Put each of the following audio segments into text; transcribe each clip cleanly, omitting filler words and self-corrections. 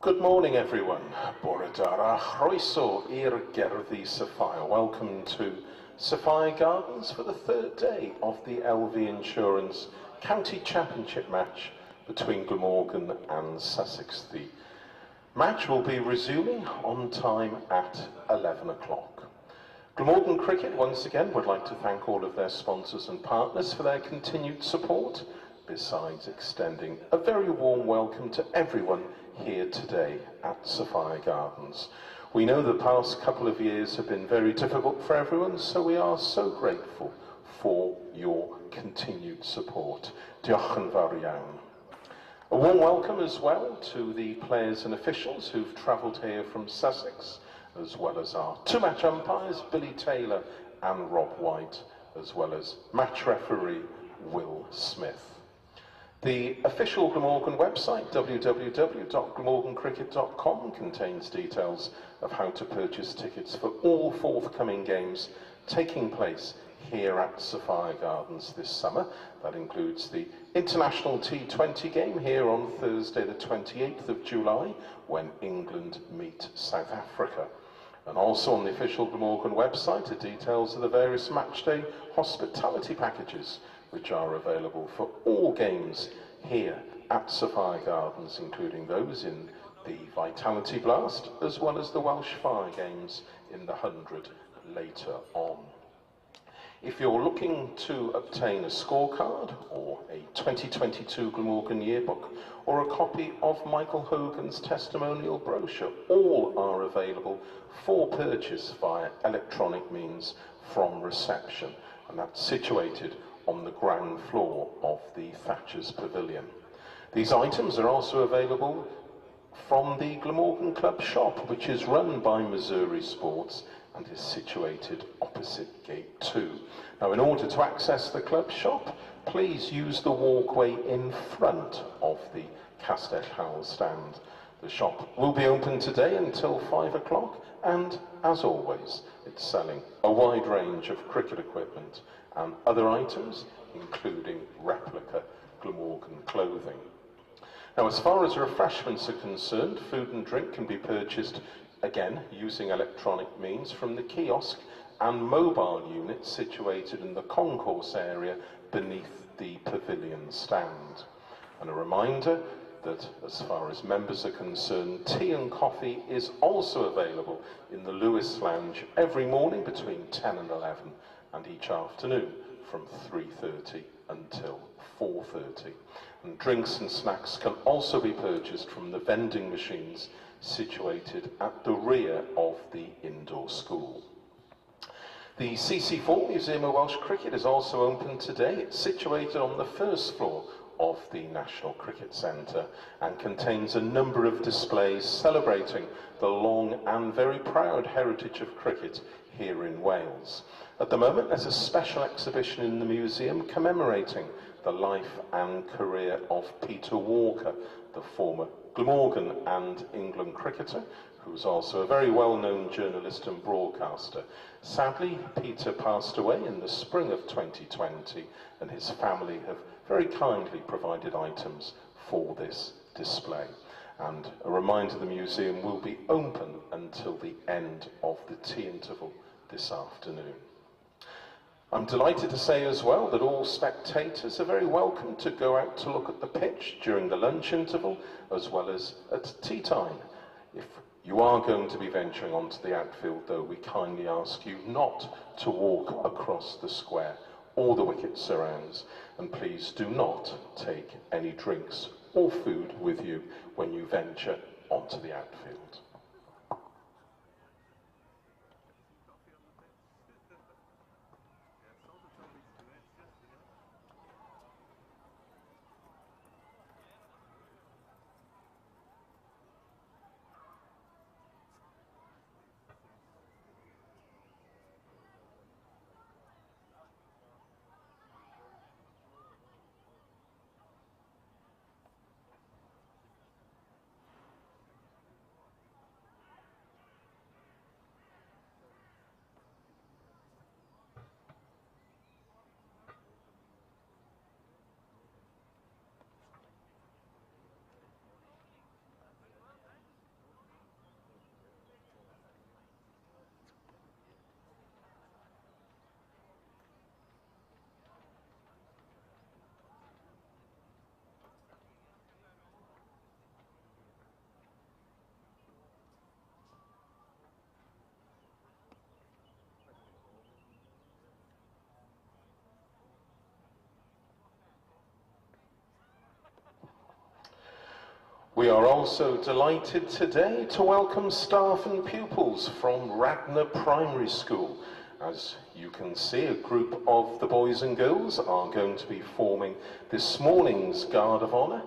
Good morning, everyone. Bore dara, chroeso i'r gerddi Sapphire. Welcome to Sapphire Gardens for the third day of the LV Insurance County Championship match between Glamorgan and Sussex. The match will be resuming on time at 11 o'clock. Glamorgan Cricket once again would like to thank all of their sponsors and partners for their continued support, besides extending a very warm welcome to everyone here today at Sapphire Gardens. We know the past couple of years have been very difficult for everyone, so we are so grateful for your continued support. Diolch yn fawr iawn. A warm welcome as well to the players and officials who've travelled here from Sussex, as well as our two match umpires, Billy Taylor and Rob White, as well as match referee Will Smith. The official Glamorgan website, www.glamorgancricket.com, contains details of how to purchase tickets for all forthcoming games taking place here at Sapphire Gardens this summer. That includes the International T20 game here on Thursday the 28th of July, when England meet South Africa. And also on the official Glamorgan website are details of the various matchday hospitality packages which are available for all games here at Sapphire Gardens, including those in the Vitality Blast, as well as the Welsh Fire games in the 100 later on. If you're looking to obtain a scorecard or a 2022 Glamorgan yearbook or a copy of Michael Hogan's testimonial brochure, all are available for purchase via electronic means from reception, and that's situated on the ground floor of the Thatcher's Pavilion. These items are also available from the Glamorgan Club shop, which is run by Missouri Sports and is situated opposite Gate 2. Now, in order to access the club shop, please use the walkway in front of the Castell Howell stand. The shop will be open today until 5 o'clock, and as always, it's selling a wide range of cricket equipment and other items, including replica Glamorgan clothing. Now, as far as refreshments are concerned, food and drink can be purchased, again, using electronic means from the kiosk and mobile units situated in the concourse area beneath the pavilion stand. And a reminder that as far as members are concerned, tea and coffee is also available in the Lewis Lounge every morning between 10 and 11, and each afternoon from 3:30 until 4:30. And drinks and snacks can also be purchased from the vending machines situated at the rear of the indoor school. The CC4 Museum of Welsh Cricket is also open today. It's situated on the first floor of the National Cricket Centre and contains a number of displays celebrating the long and very proud heritage of cricket here in Wales. At the moment, there's a special exhibition in the museum commemorating the life and career of Peter Walker, the former Glamorgan and England cricketer, who was also a very well-known journalist and broadcaster. Sadly, Peter passed away in the spring of 2020, and his family have very kindly provided items for this display. And a reminder, the museum will be open until the end of the tea interval this afternoon. I'm delighted to say as well that all spectators are very welcome to go out to look at the pitch during the lunch interval as well as at tea time. If you are going to be venturing onto the outfield, though, we kindly ask you not to walk across the square or the wicket surrounds, and please do not take any drinks or food with you when you venture onto the outfield. We are also delighted today to welcome staff and pupils from Radnor Primary School. As you can see, a group of the boys and girls are going to be forming this morning's Guard of Honour.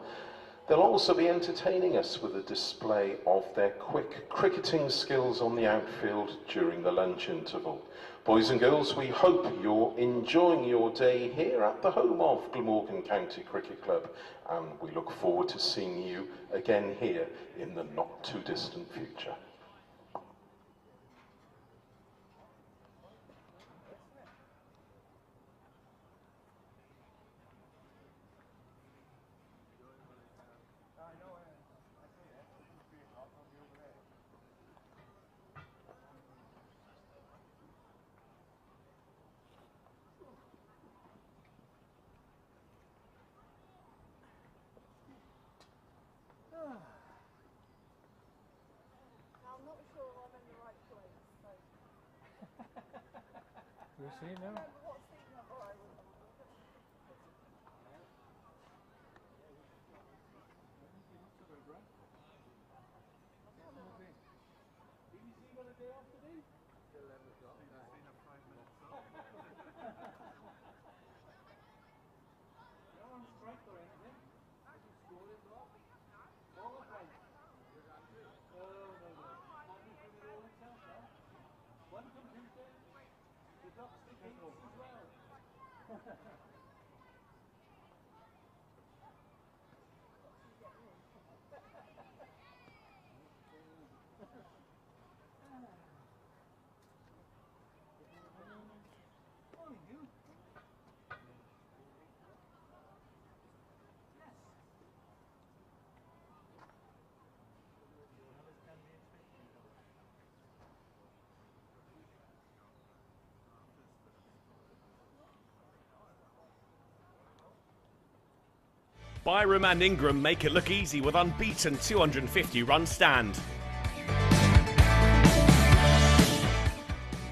They'll also be entertaining us with a display of their quick cricketing skills on the outfield during the lunch interval. Boys and girls, we hope you're enjoying your day here at the home of Glamorgan County Cricket Club, and we look forward to seeing you again here in the not too distant future. We'll see now. Byrom and Ingram make it look easy with unbeaten 250-run stand.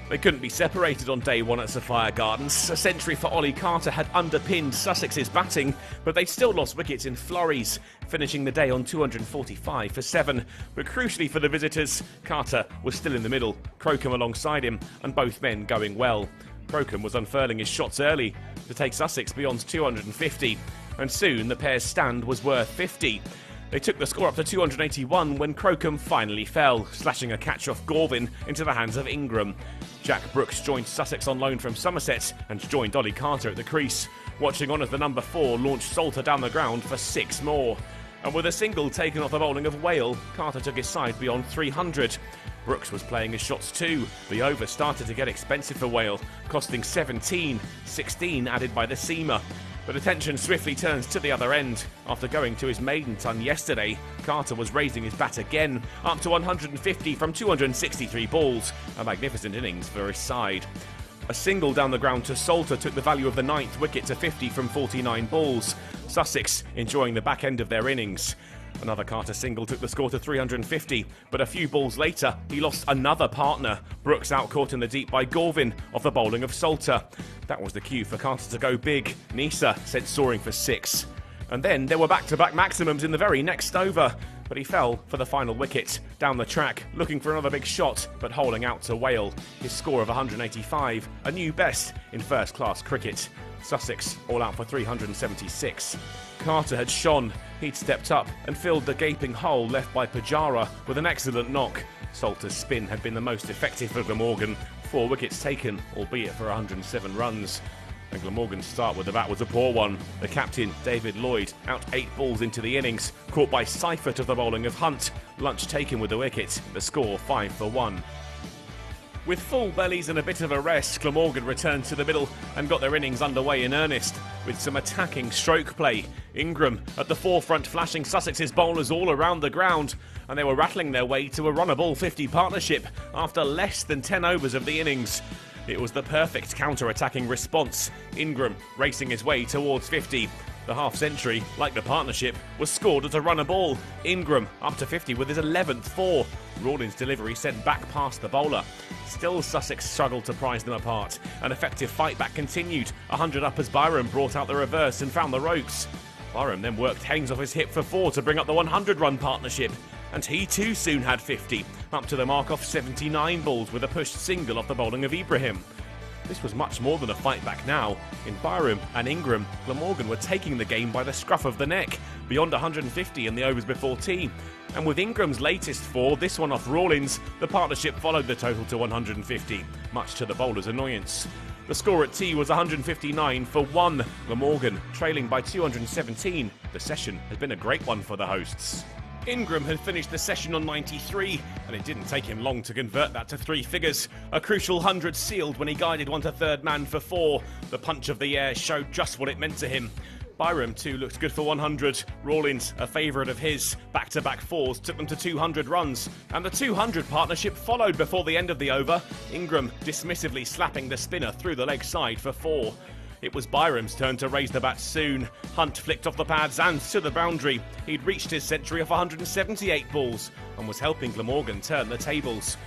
They couldn't be separated on day one at Sapphire Gardens. A century for Ollie Carter had underpinned Sussex's batting, but they still lost wickets in flurries, finishing the day on 245 for 7. But crucially for the visitors, Carter was still in the middle, Crocombe alongside him, and both men going well. Crocombe was unfurling his shots early to take Sussex beyond 250, and soon the pair's stand was worth 50. They took the score up to 281 when Crocombe finally fell, slashing a catch off Galvin into the hands of Ingram. Jack Brooks joined Sussex on loan from Somerset and joined Ollie Carter at the crease, watching on as the number 4 launched Salter down the ground for 6 more. And with a single taken off the bowling of Whale, Carter took his side beyond 300. Brooks was playing his shots too. The over started to get expensive for Whale, costing 17, 16 added by the seamer. But attention swiftly turns to the other end. After going to his maiden ton yesterday, Carter was raising his bat again, up to 150 from 263 balls. A magnificent innings for his side. A single down the ground to Salter took the value of the 9th wicket to 50 from 49 balls. Sussex enjoying the back end of their innings. Another Carter single took the score to 350, but a few balls later, he lost another partner. Brooks out caught in the deep by Galvin off the bowling of Salter. That was the cue for Carter to go big. Nisa sent soaring for 6. And then there were back-to-back maximums in the very next over, but he fell for the final wicket. Down the track, looking for another big shot, but holing out to Whale. His score of 185, a new best in first-class cricket. Sussex all out for 376. Carter had shone. He'd stepped up and filled the gaping hole left by Pajara with an excellent knock. Salter's spin had been the most effective for Glamorgan. 4 wickets taken, albeit for 107 runs. And Glamorgan's start with the bat was a poor one. The captain, David Lloyd, out 8 balls into the innings, caught by Seifert of the bowling of Hunt. Lunch taken with the wicket, the score 5 for 1. With full bellies and a bit of a rest, Glamorgan returned to the middle and got their innings underway in earnest, with some attacking stroke play. Ingram at the forefront flashing Sussex's bowlers all around the ground, and they were rattling their way to a run-a-ball 50 partnership after less than 10 overs of the innings. It was the perfect counter-attacking response. Ingram racing his way towards 50. The half-century, like the partnership, was scored at a run-a-ball. Ingram up to 50 with his 11th 4. Rawlins' delivery sent back past the bowler. Still Sussex struggled to prize them apart. An effective fight back continued. 100 up as Byrom brought out the reverse and found the ropes. Byrom then worked Haynes off his hip for 4 to bring up the 100-run partnership, and he too soon had 50, up to the mark off 79 balls with a pushed single off the bowling of Ibrahim. This was much more than a fight back now. In Byrom and Ingram, Glamorgan were taking the game by the scruff of the neck, beyond 150 in the overs before tea. And with Ingram's latest 4, this one off Rawlins, the partnership followed the total to 150, much to the bowler's annoyance. The score at tea was 159 for 1. Glamorgan trailing by 217. The session has been a great one for the hosts. Ingram had finished the session on 93, and it didn't take him long to convert that to 3 figures. A crucial 100 sealed when he guided one to third man for 4. The punch of the air showed just what it meant to him. Byrom too looked good for 100. Rawlins, a favourite of his, back-to-back 4s took them to 200 runs, and the 200 partnership followed before the end of the over. Ingram dismissively slapping the spinner through the leg side for 4. It was Byrom's turn to raise the bat soon. Hunt flicked off the pads and to the boundary. He'd reached his century of 178 balls and was helping Glamorgan turn the tables.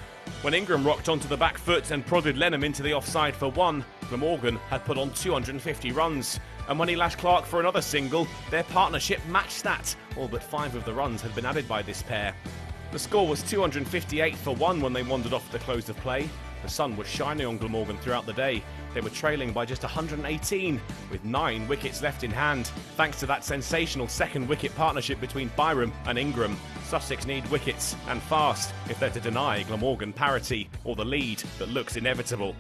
When Ingram rocked onto the back foot and prodded Lenham into the offside for 1, Glamorgan had put on 250 runs. And when he lashed Clark for another single, their partnership matched that. All but 5 of the runs had been added by this pair. The score was 258 for 1 when they wandered off at the close of play. The sun was shining on Glamorgan throughout the day. They were trailing by just 118, with 9 wickets left in hand. Thanks to that sensational second wicket partnership between Byrom and Ingram, Sussex need wickets, and fast, if they're to deny Glamorgan parity, or the lead that looks inevitable.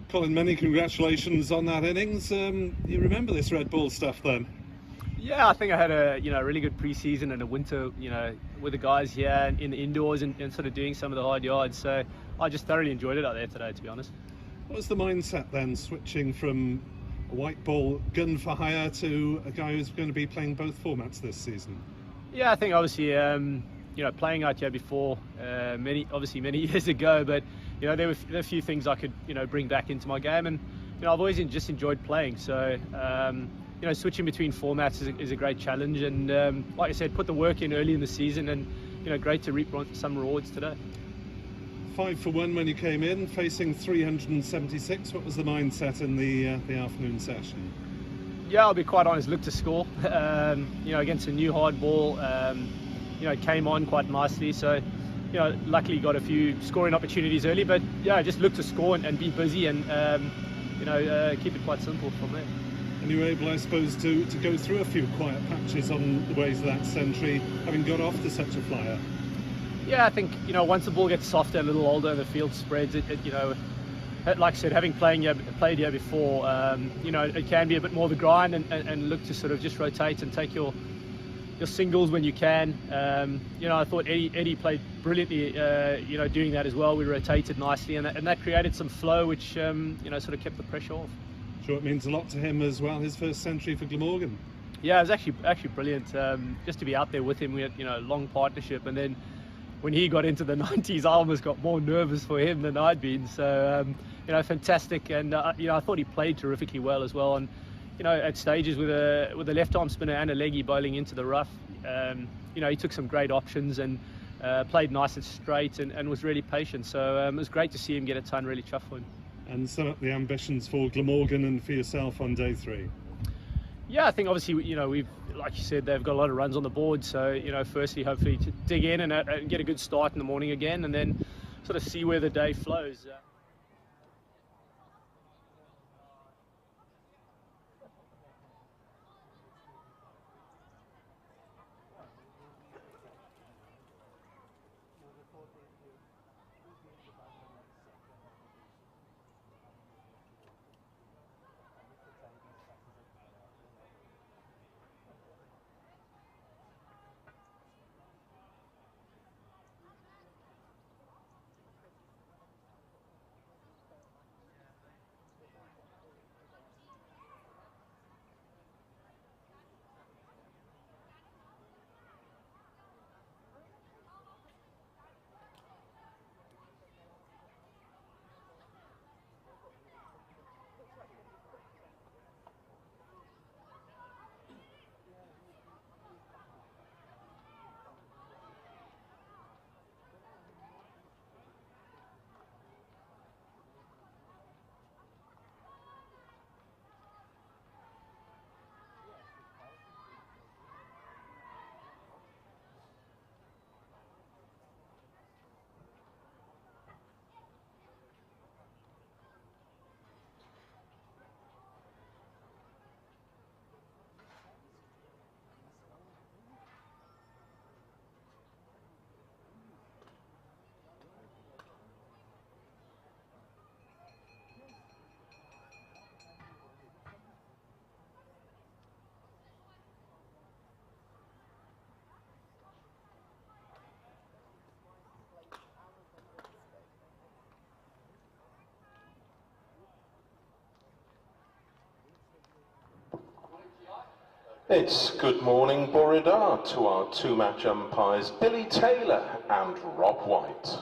Colin, many congratulations on that innings. You remember this red ball stuff then? Yeah, I think I had a really good pre-season and a winter, with the guys here in the indoors and sort of doing some of the hard yards. So I just thoroughly enjoyed it out there today, to be honest. What was the mindset then, switching from a white ball gun for hire to a guy who's going to be playing both formats this season? Yeah, I think obviously, playing out here before, many years ago, but there were a few things I could, bring back into my game, and I've always just enjoyed playing. So, switching between formats is a great challenge, and like I said, put the work in early in the season, and great to reap some rewards today. 5 for 1 when you came in, facing 376. What was the mindset in the afternoon session? Yeah, I'll be quite honest. Looked to score. Against a new hard ball. Came on quite nicely. So. Luckily got a few scoring opportunities early, but just look to score and be busy and keep it quite simple from there. And you were able, I suppose, to go through a few quiet patches on the way to that century, having got off to such a flyer. Yeah, I think once the ball gets softer, a little older, the field spreads. Like I said, having played here before, it can be a bit more of a grind and look to sort of just rotate and take your singles when you can. I thought Eddie played brilliantly, doing that as well. We rotated nicely, and that created some flow, which sort of kept the pressure off. Sure, it means a lot to him as well. His first century for Glamorgan. Yeah, it was actually brilliant. Just to be out there with him. We had a long partnership, and then when he got into the 90s, I almost got more nervous for him than I'd been. So fantastic, and I thought he played terrifically well as well. And at stages with a left-arm spinner and a leggy bowling into the rough, he took some great options and played nice and straight and was really patient. So it was great to see him get a ton. Really chuffed for him. And sum up the ambitions for Glamorgan and for yourself on day 3. Yeah, I think obviously we've, like you said, they've got a lot of runs on the board. So firstly, hopefully to dig in and get a good start in the morning again, and then sort of see where the day flows. It's good morning, Boridar, to our two-match umpires, Billy Taylor and Rob White.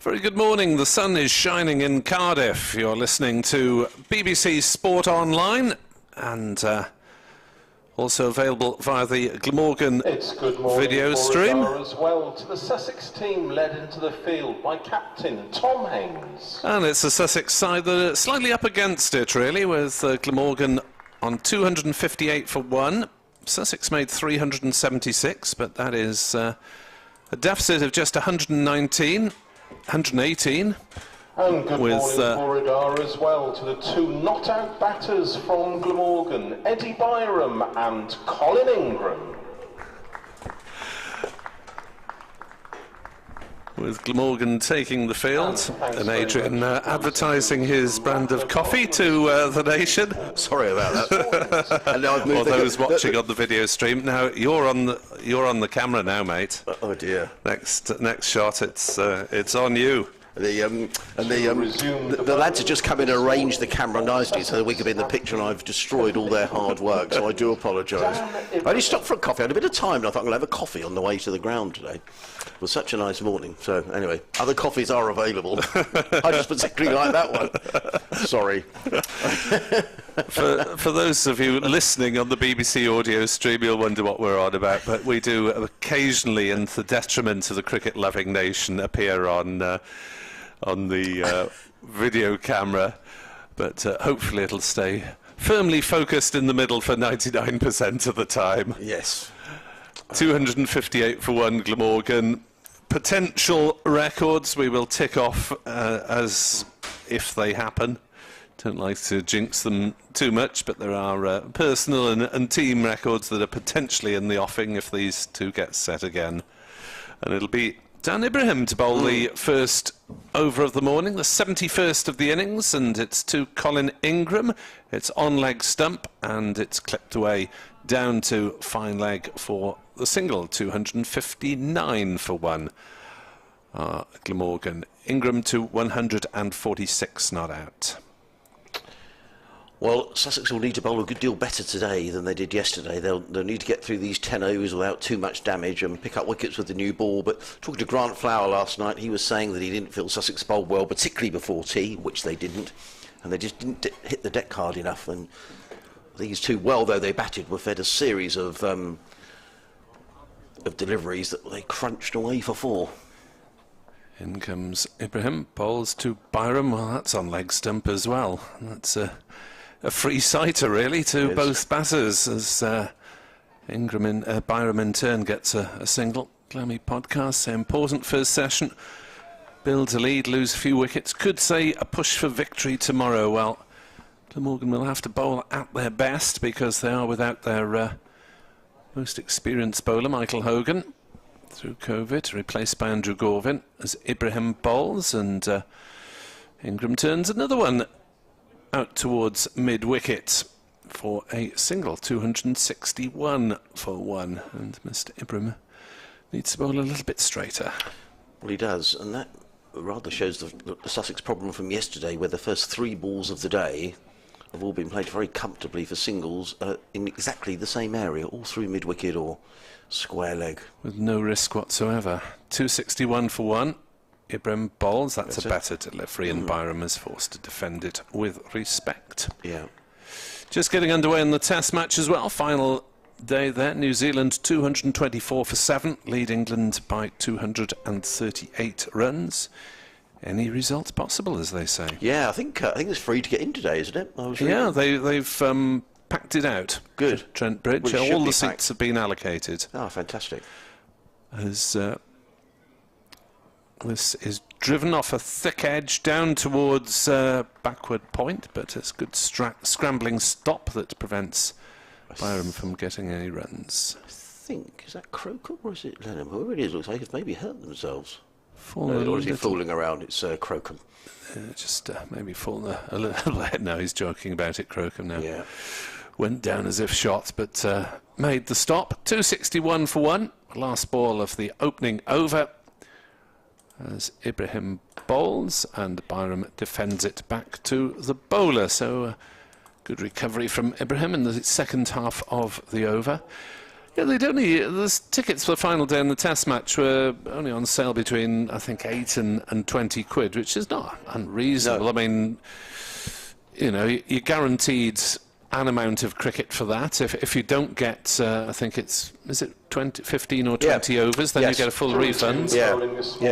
Very good morning. The sun is shining in Cardiff. You're listening to BBC Sport Online and also available via the Glamorgan video stream. As well to the Sussex team led into the field by captain Tom Haynes. And it's the Sussex side that are slightly up against it, really, with Glamorgan on 258 for 1. Sussex made 376, but that is a deficit of just 118. And good morning, Boridar, as well to the two not-out batters from Glamorgan, Byrom and Colin Ingram. With Glamorgan taking the field and Adrian advertising his brand of coffee to the nation. Sorry about that. And now I've moved or those watching on the video stream. Now you're on the camera now, mate. Oh dear. Next shot, it's on you. The lads have just come in and arranged the camera nicely so that we could be in the picture, and I've destroyed all their hard work, so I do apologise. I only stopped for a coffee. I had a bit of time and I thought I'm going to have a coffee on the way to the ground today. It was such a nice morning. So anyway, other coffees are available. I just particularly like that one. Sorry. For those of you listening on the BBC audio stream, you'll wonder what we're on about, but we do occasionally, and to the detriment of the cricket-loving nation, appear on the video camera, but hopefully it'll stay firmly focused in the middle for 99% of the time. Yes. 258 for 1, Glamorgan. Potential records we will tick off as if they happen. Don't like to jinx them too much, but there are personal and team records that are potentially in the offing if these two get set again. And it'll be Dan Ibrahim to bowl the first over of the morning, the 71st of the innings, and it's to Colin Ingram. It's on leg stump, and it's clipped away down to fine leg for the single, 259 for 1. Glamorgan. Ingram to 146 not out. Well, Sussex will need to bowl a good deal better today than they did yesterday. They'll need to get through these 10 overs without too much damage and pick up wickets with the new ball. But talking to Grant Flower last night, he was saying that he didn't feel Sussex bowled well, particularly before tea, which they didn't. And they just didn't hit the deck hard enough. And these two, well, though they batted, were fed a series of deliveries that they crunched away for 4. In comes Ibrahim, bowls to Byrom. Well, that's on leg stump as well. That's a free sighter, really, to both batters, as Byrom in turn gets a single. Glammy podcast, say important first session. Build a lead, lose a few wickets. Could say a push for victory tomorrow. Well, Glamorgan will have to bowl at their best because they are without their most experienced bowler, Michael Hogan, through COVID, replaced by Andrew Gorvin, as Ibrahim bowls, and Ingram turns another one out towards mid-wicket for a single, 261 for 1, and Mr. Ingram needs to bowl a little bit straighter. Well, he does, and that rather shows the Sussex problem from yesterday, where the first 3 balls of the day have all been played very comfortably for singles in exactly the same area, all through mid-wicket or square leg. With no risk whatsoever. 261 for 1. Ibrahim bowls, that's a better delivery, and Byrom is forced to defend it with respect. Yeah. Just getting underway in the Test match as well. Final day there. New Zealand 224 for 7, lead England by 238 runs. Any result possible, as they say? Yeah, I think it's free to get in today, isn't it? Yeah, they've packed it out. Good. Trent Bridge. Well, it should all be the packed. seats have been allocated. Ah, fantastic. As this is driven off a thick edge down towards backward point, but it's a good scrambling stop that prevents Byrom from getting any runs. I think, is that Crocombe or is it Lenham? Whoever it is, looks like they've maybe hurt themselves. Fallen Or is he fooling around? It's Crocombe. Just maybe fallen a little ahead now. He's joking about it, Crocombe now. Yeah. Went down as if shot, but made the stop. 261 for 1. Last ball of the opening over. As Ibrahim bowls and Byrom defends it back to the bowler. So good recovery from Ibrahim in the second half of the over. Yeah, the tickets for the final day in the Test match were only on sale between, I think, 8 and 20 quid, which is not unreasonable. No. I mean, you know, you're guaranteed an amount of cricket for that. If you don't get, I think is it 15 or 20 overs, then Yes. you get a full refund. Yeah,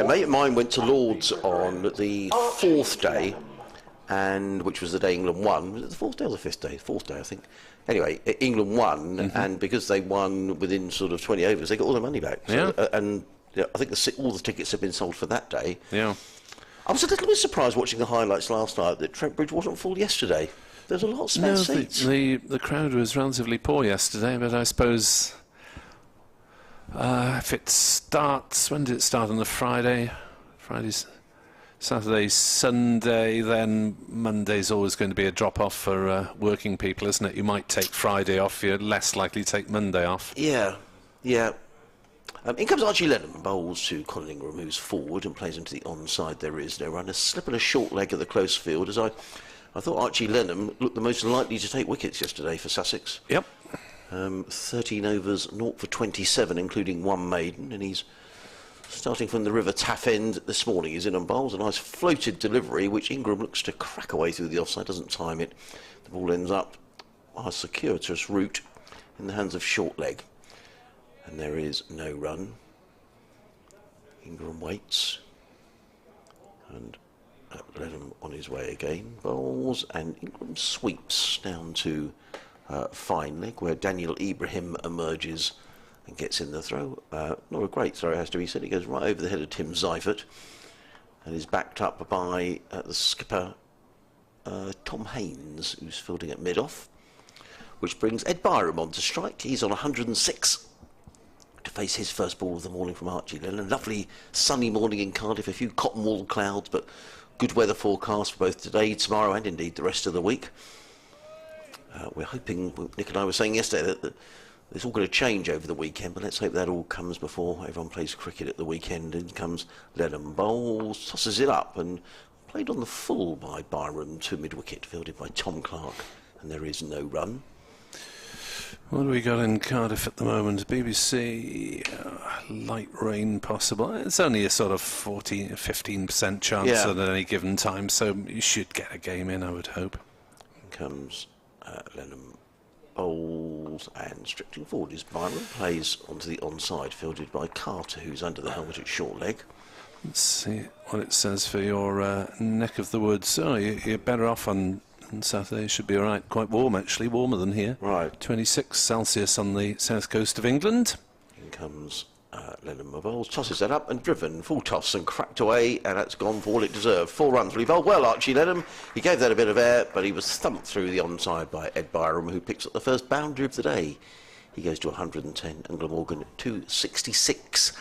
mate of mine went to Lord's on the 4th day, and which was the day England won. Was it the 4th day or the 5th day? 4th day, I think. Anyway, England won, and because they won within sort of 20 overs, they got all their money back. So, and I think all the tickets have been sold for that day. Yeah. I was a little bit surprised watching the highlights last night that Trent Bridge wasn't full yesterday. There's a lot of spare seats. The crowd was relatively poor yesterday, but I suppose if it starts, when did it start? On the Friday? Saturday, Sunday, then Monday's always going to be a drop-off for working people, isn't it? You might take Friday off, you're less likely to take Monday off. Yeah. In comes Archie Lenham, bowls to Colin Ingram, who's forward and plays into the onside. There is no run. A slip and a short leg at the close field, as I thought Archie Lenham looked the most likely to take wickets yesterday for Sussex. Yep. 13 overs, 0 for 27, including 1 maiden, and he's starting from the River Taff end this morning. He's in and bowls a nice floated delivery, which Ingram looks to crack away through the offside, doesn't time it. The ball ends up a circuitous route in the hands of short leg. And there is no run. Ingram waits. And Lenham on his way again. Bowls, and Ingram sweeps down to fine leg, where Daniel Ibrahim emerges and gets in the throw. Not a great throw, it has to be said. It goes right over the head of Tim Seifert and is backed up by the skipper Tom Haynes, who's fielding at mid-off, which brings Ed Byrom on to strike. He's on 106 to face his first ball of the morning from Archie Lenham. Lovely sunny morning in Cardiff, a few cotton wool clouds, but good weather forecast for both today, tomorrow and indeed the rest of the week. We're hoping, Nick and I were saying yesterday, that it's all going to change over the weekend, but let's hope that all comes before everyone plays cricket at the weekend. In comes Lenham, bowls, tosses it up, and played on the full by Byrom to mid-wicket, fielded by Tom Clark, and there is no run. What do we got in Cardiff at the moment? BBC, light rain possible. It's only a sort of 15% chance at any given time, so you should get a game in, I would hope. In comes Lenham, bowls, and stretching forward is Byrom, plays onto the onside, fielded by Carter, who's under the helmet at short leg. Let's see what it says for your neck of the woods. Oh, you're better off on Saturday. Should be all right. Quite warm, actually, warmer than here. Right. 26 Celsius on the south coast of England. In comes Lenham, bowls, tosses that up and driven, full toss and cracked away, and that's gone for all it deserved. 4 runs. He bowled well, Archie Lenham. He gave that a bit of air, but he was thumped through the onside by Ed Byrom, who picks up the first boundary of the day. He goes to 110, and Glamorgan 266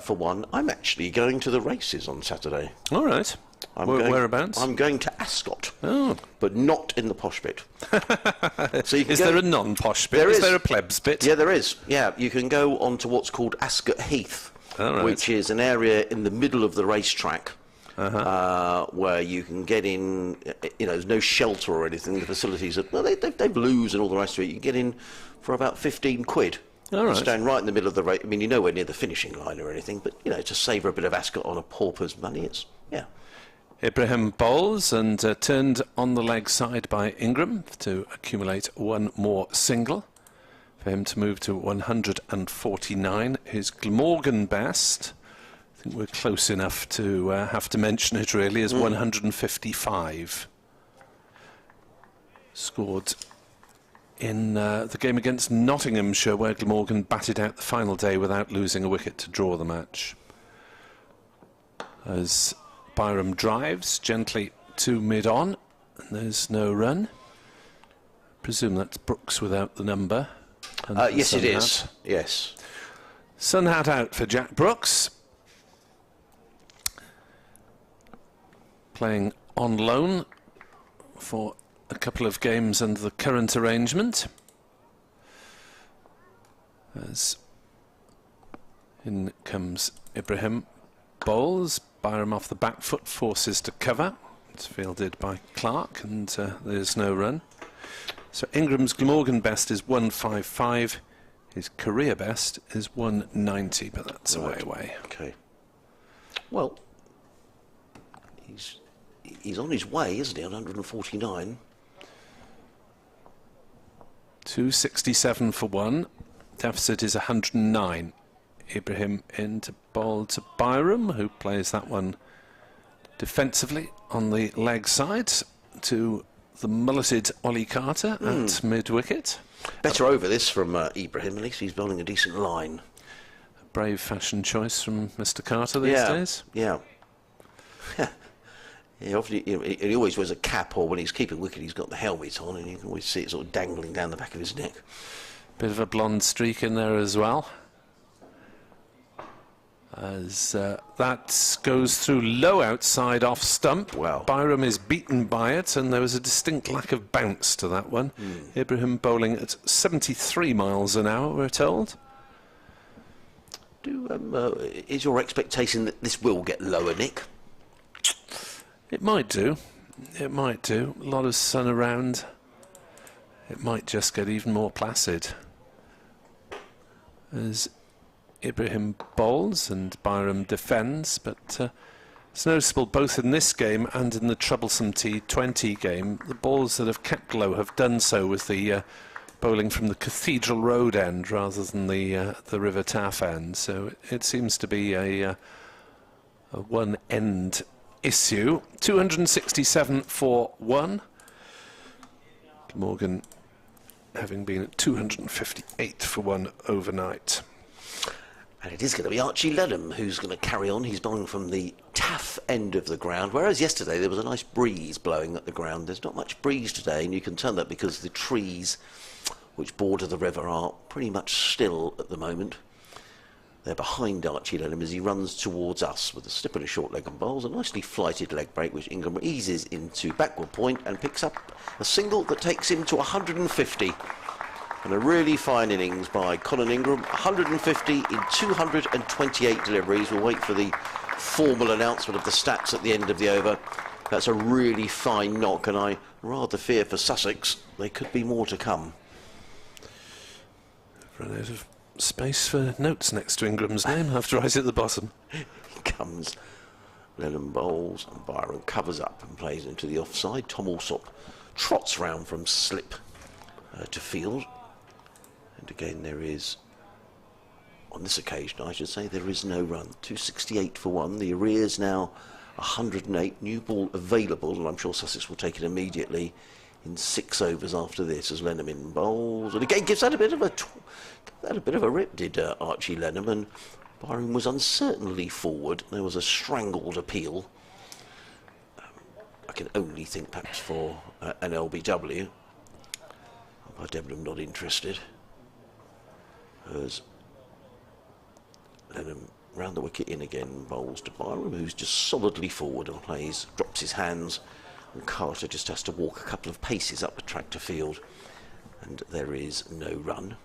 for 1. I'm actually going to the races on Saturday. All right. Whereabouts? I'm going to Ascot, oh, but not in the posh bit. So is there a non-posh bit? Is there a plebs bit? Yeah, there is. Yeah, you can go onto what's called Ascot Heath, which is an area in the middle of the racetrack, where you can get in. You know, there's no shelter or anything. The facilities are they've loos and all the rest of it. You can get in for about 15 quid. All right. Stand right in the middle of the race. I mean, you're nowhere near the finishing line or anything, but you know, to savour a bit of Ascot on a pauper's money, it's Ibrahim bowls and turned on the leg side by Ingram to accumulate 1 more single for him to move to 149. His Glamorgan best, I think we're close enough to have to mention it really, is 155. Scored in the game against Nottinghamshire, where Glamorgan batted out the final day without losing a wicket to draw the match. As Byrom drives gently to mid-on, and there's no run. Presume that's Brooks without the number. Yes, it is. Yes. Sun hat out for Jack Brooks. Playing on loan for a couple of games under the current arrangement. As in comes Ibrahim, bowls. Byrom off the back foot, forces to cover. It's fielded by Clark, and there's no run. So Ingram's Glamorgan best is 155. His career best is 190, but that's away. Okay. Well, he's on his way, isn't he, on 149? 267 for one. Deficit is 109. Ibrahim in to bowl to Byrom, who plays that one defensively on the leg side to the mulleted Ollie Carter at mid-wicket. Better over this from Ibrahim, at least he's bowling a decent line. A brave fashion choice from Mr. Carter these days. Yeah. He always wears a cap, or when he's keeping wicket he's got the helmet on, and you can always see it sort of dangling down the back of his neck. Bit of a blonde streak in there as well. As that goes through low outside off stump. Wow. Byrom is beaten by it, and there was a distinct lack of bounce to that one. Ibrahim bowling at 73 miles an hour, we're told. Is your expectation that this will get lower, Nick? It might do. It might do. A lot of sun around. It might just get even more placid. As Ibrahim bowls and Byrom defends, but it's noticeable both in this game and in the troublesome T20 game, the balls that have kept low have done so with the bowling from the Cathedral Road end rather than the River Taff end. So it seems to be a one-end issue. 267 for one. Morgan having been at 258 for one overnight. And it is going to be Archie Lenham who's going to carry on. He's bowling from the Taff end of the ground, whereas yesterday there was a nice breeze blowing at the ground. There's not much breeze today, and you can tell that because the trees which border the river are pretty much still at the moment. They're behind Archie Lenham as he runs towards us with a slip and a short leg and bowls a nicely flighted leg break, which Ingram eases into backward point and picks up a single that takes him to 150. And a really fine innings by Colin Ingram, 150 in 228 deliveries. We'll wait for the formal announcement of the stats at the end of the over. That's a really fine knock, and I rather fear for Sussex there could be more to come. Run out of space for notes next to Ingram's name after right at the bottom. Here comes Lenham bowls, and Byrom covers up and plays into the offside. Tom Alsop trots round from slip to field. And again, there is, on this occasion, I should say, there is no run. 268 for one. The arrears now 108. New ball available, and I'm sure Sussex will take it immediately in 6 overs after this as Lenham in bowls. And again, gives that a bit of a rip, did Archie Lenham, and Byrom was uncertainly forward. There was a strangled appeal. I can only think perhaps for an LBW. By Debenham not interested. As Lenham round the wicket in again, bowls to Byrom, who's just solidly forward and plays, drops his hands, and Carter just has to walk a couple of paces up the track to field, and there is no run.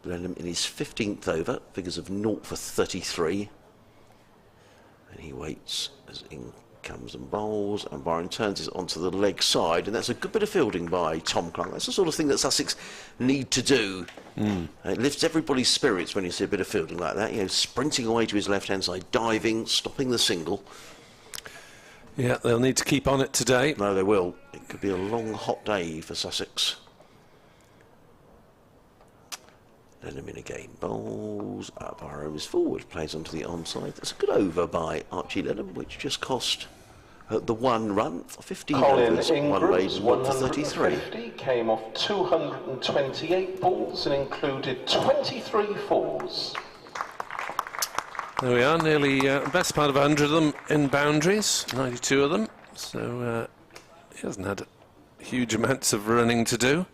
Lenham in his 15th over, figures of 0 for 33, and he waits as in comes and bowls, and Byrom turns it onto the leg side, and that's a good bit of fielding by Tom Clark. That's the sort of thing that Sussex need to do. It lifts everybody's spirits when you see a bit of fielding like that, you know, sprinting away to his left hand side, diving, stopping the single. Yeah, they'll need to keep on it today. No, they will. It could be a long hot day for Sussex. Lenham in again, bowls, Byrom is forward, plays onto the onside. That's a good over by Archie Lenham, which just cost the 1 run, 15 Colin overs, 1 Ingram's laden, 1 for 33. 150 came off 228 balls and included 23 fours. There we are, nearly best part of 100 of them in boundaries, 92 of them. So he hasn't had huge amounts of running to do.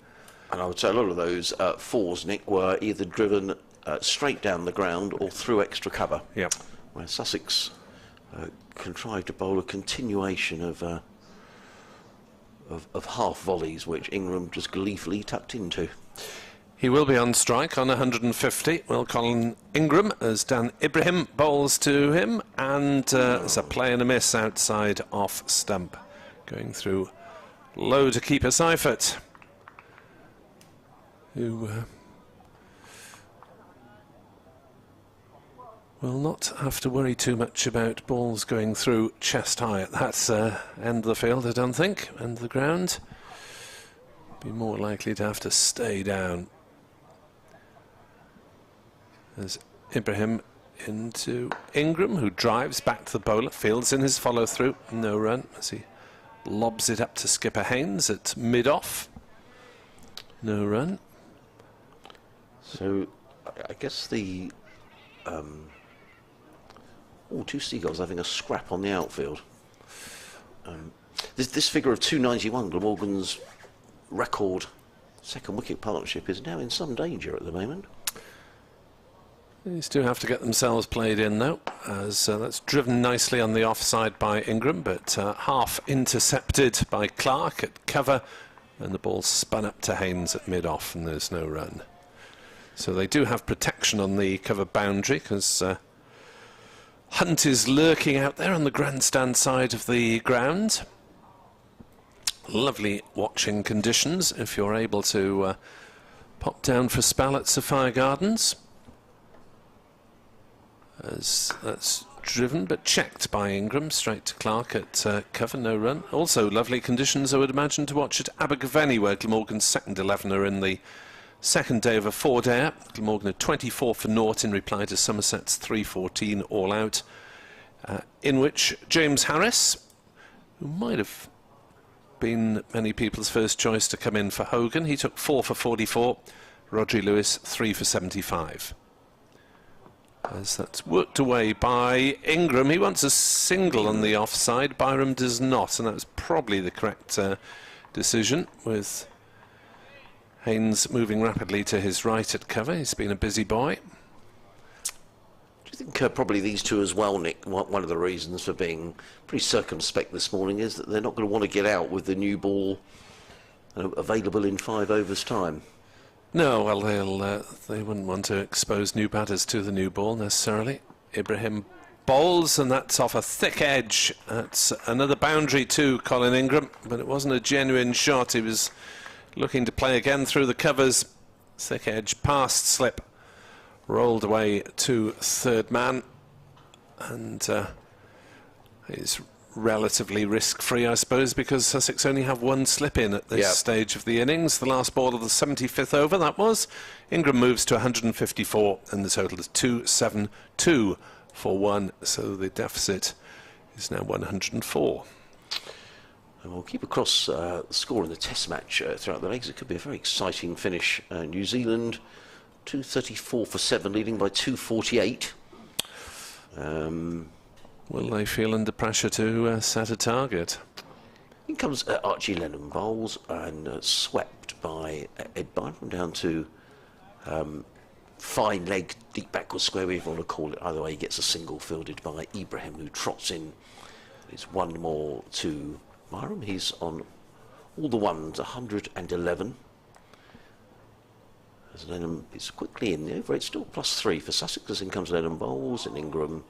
And I would say a lot of those fours, Nick, were either driven straight down the ground or through extra cover. Yep. Where Sussex contrived to bowl a continuation of half volleys, which Ingram just gleefully tucked into. He will be on strike on 150. Well, Colin Ingram, as Dan Ibrahim bowls to him, and there's a play and a miss outside off stump, going through low to keeper Seifert, who will not have to worry too much about balls going through chest high at that end of the field, I don't think, end of the ground. Be more likely to have to stay down. There's Ibrahim into Ingram, who drives back to the bowler, fields in his follow-through, no run as he lobs it up to skipper Haynes at mid-off, no run. So I guess the two Seagulls having a scrap on the outfield. This figure of 291, Glamorgan's record second wicket partnership, is now in some danger at the moment. These two have to get themselves played in though, as that's driven nicely on the offside by Ingram, but half intercepted by Clark at cover, and the ball spun up to Haynes at mid-off, and there's no run. So they do have protection on the cover boundary, because Hunt is lurking out there on the grandstand side of the ground. Lovely watching conditions if you're able to pop down for a spell at Sapphire Gardens. As that's driven but checked by Ingram, straight to Clark at cover, no run. Also lovely conditions, I would imagine, to watch at Abergavenny, where Glamorgan's second 11er in the second day of a 4-dayer. Glamorgan had 24 for naught in reply to Somerset's 314 all out, in which James Harris, who might have been many people's first choice to come in for Hogan, he took 4 for 44, Rodri Lewis 3 for 75. As that's worked away by Ingram. He wants a single on the offside, Byrom does not, and that's probably the correct decision, with Haynes moving rapidly to his right at cover. He's been a busy boy. Do you think probably these two as well, Nick, one of the reasons for being pretty circumspect this morning is that they're not going to want to get out with the new ball available in 5 overs time? No, well, they wouldn't want to expose new batters to the new ball necessarily. Ibrahim bowls, and that's off a thick edge. That's another boundary to Colin Ingram, but it wasn't a genuine shot. He was looking to play again through the covers. Thick edge, past slip, rolled away to third man, and he's relatively risk-free, I suppose, because Sussex only have one slip-in at this stage of the innings. The last ball of the 75th over, that was. Ingram moves to 154, and the total is 272 for 1, so the deficit is now 104. And we'll keep across the score in the test match throughout the legs. It could be a very exciting finish. New Zealand 234 for 7, leading by 248. Will they feel under pressure to set a target? In comes Archie Lennon bowls and swept by Ed Byrom down to fine leg, deep backward square, whatever you want to call it. Either way, he gets a single fielded by Ibrahim, who trots in. It's one more to Byrom. He's on all the ones, 111. As Lennon is quickly in the over, it's still +3 for Sussex. As in comes Lennon bowls, and Ingram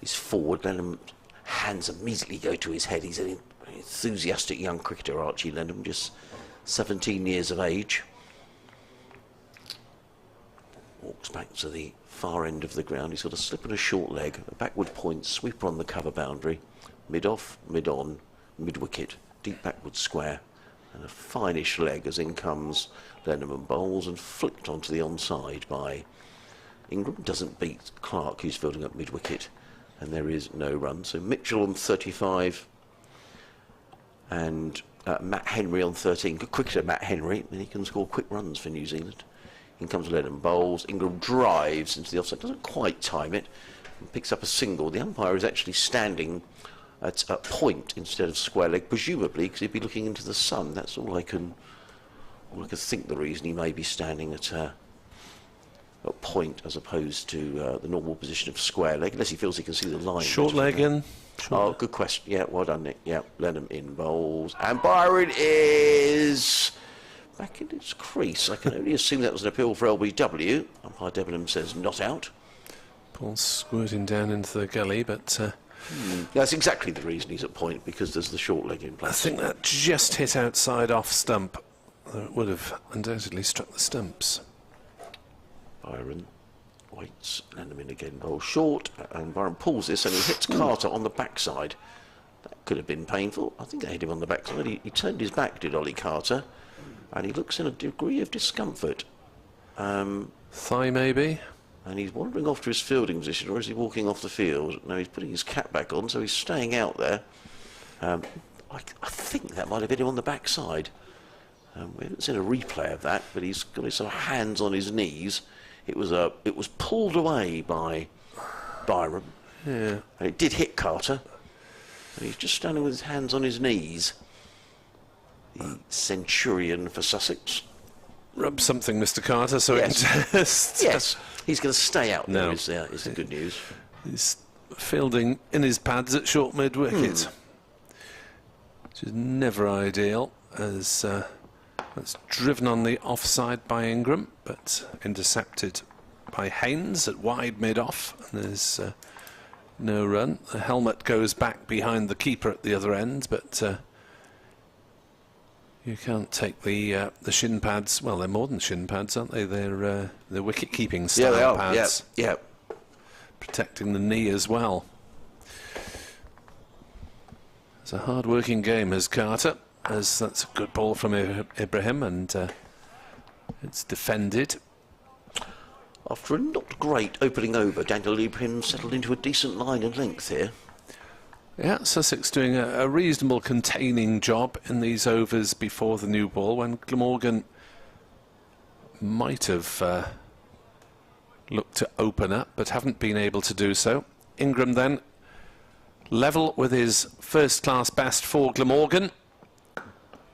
is forward. Lennon hands immediately go to his head. He's an enthusiastic young cricketer, Archie Lennon, just 17 years of age. Walks back to the far end of the ground. He's got a slip and a short leg, a backward point, sweeper on the cover boundary, mid-off, mid-on, mid-wicket, deep backward square, and a fine-ish leg as in comes Lennon and bowls, and flicked onto the onside by Ingram. Doesn't beat Clark, who's fielding up mid-wicket, and there is no run. So Mitchell on 35, and Matt Henry on 13. Good cricketer, Matt Henry, and he can score quick runs for New Zealand. In comes Lennon bowls. Ingram drives into the offside, doesn't quite time it, and picks up a single. The umpire is actually standing at a point instead of square leg, presumably because he'd be looking into the sun. That's all I can think the reason he may be standing at a point as opposed to the normal position of square leg, unless he feels he can see the line. Short leg in. Oh, good question. Yeah, well done, Nick. Yeah, Lennon in bowls. And Byron is back in its crease. I can only assume that was an appeal for LBW. Umpire Debenham says not out. Ball squirting down into the gully, but... That's exactly the reason he's at point, because there's the short leg in place. I think that just hit outside off stump. It would have undoubtedly struck the stumps. Byron waits, Lennon in again, bowl short, and Byron pulls this and he hits Carter on the backside. That could have been painful. I think they hit him on the backside. He turned his back, did Ollie Carter, and he looks in a degree of discomfort. Thigh maybe? And he's wandering off to his fielding position, or is he walking off the field? No, he's putting his cap back on, so he's staying out there. I think that might have hit him on the backside. We haven't seen a replay of that, but he's got his sort of hands on his knees. It was pulled away by Byrom. Yeah. And it did hit Carter. And he's just standing with his hands on his knees. The centurion for Sussex. Rub something, Mr. Carter, so Yes. it can just... Yes, he's going to stay out there, No. is the good news. He's fielding in his pads at short mid-wicket, which is never ideal, as that's driven on the offside by Ingram, but intercepted by Haynes at wide mid-off, and there's no run. The helmet goes back behind the keeper at the other end, but you can't take the shin pads. Well, they're more than shin pads, aren't they? They're wicket-keeping style they are. pads. Yeah. Protecting the knee as well. It's a hard-working game, as Carter, as that's a good ball from Ibrahim, and it's defended. After a not great opening over, Daniel Ibrahim settled into a decent line and length here. Yeah, Sussex doing a reasonable containing job in these overs before the new ball, when Glamorgan might have looked to open up, but haven't been able to do so. Ingram then, level with his first-class best for Glamorgan,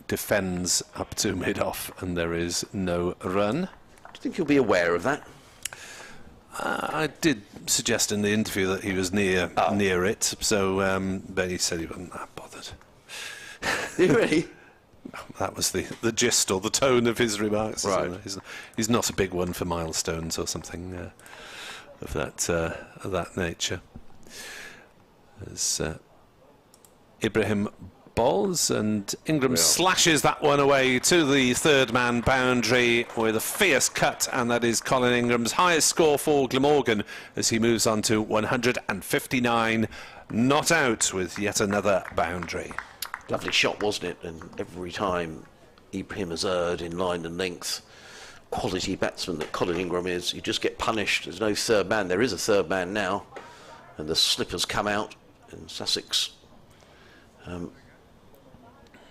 defends up to mid-off, and there is no run. Do you think you'll be aware of that? I did suggest in the interview that he was near it, so but he said he wasn't that bothered. Really? That was the gist or the tone of his remarks. Right. He's not a big one for milestones or something of that nature. As Ibrahim bowls, and Ingram slashes that one away to the third-man boundary with a fierce cut, and that is Colin Ingram's highest score for Glamorgan as he moves on to 159, not out with yet another boundary. Lovely shot, wasn't it? And every time Ibrahim has erred in line and length, quality batsman that Colin Ingram is, you just get punished. There's no third man. There is a third man now, and the slippers come out, and Sussex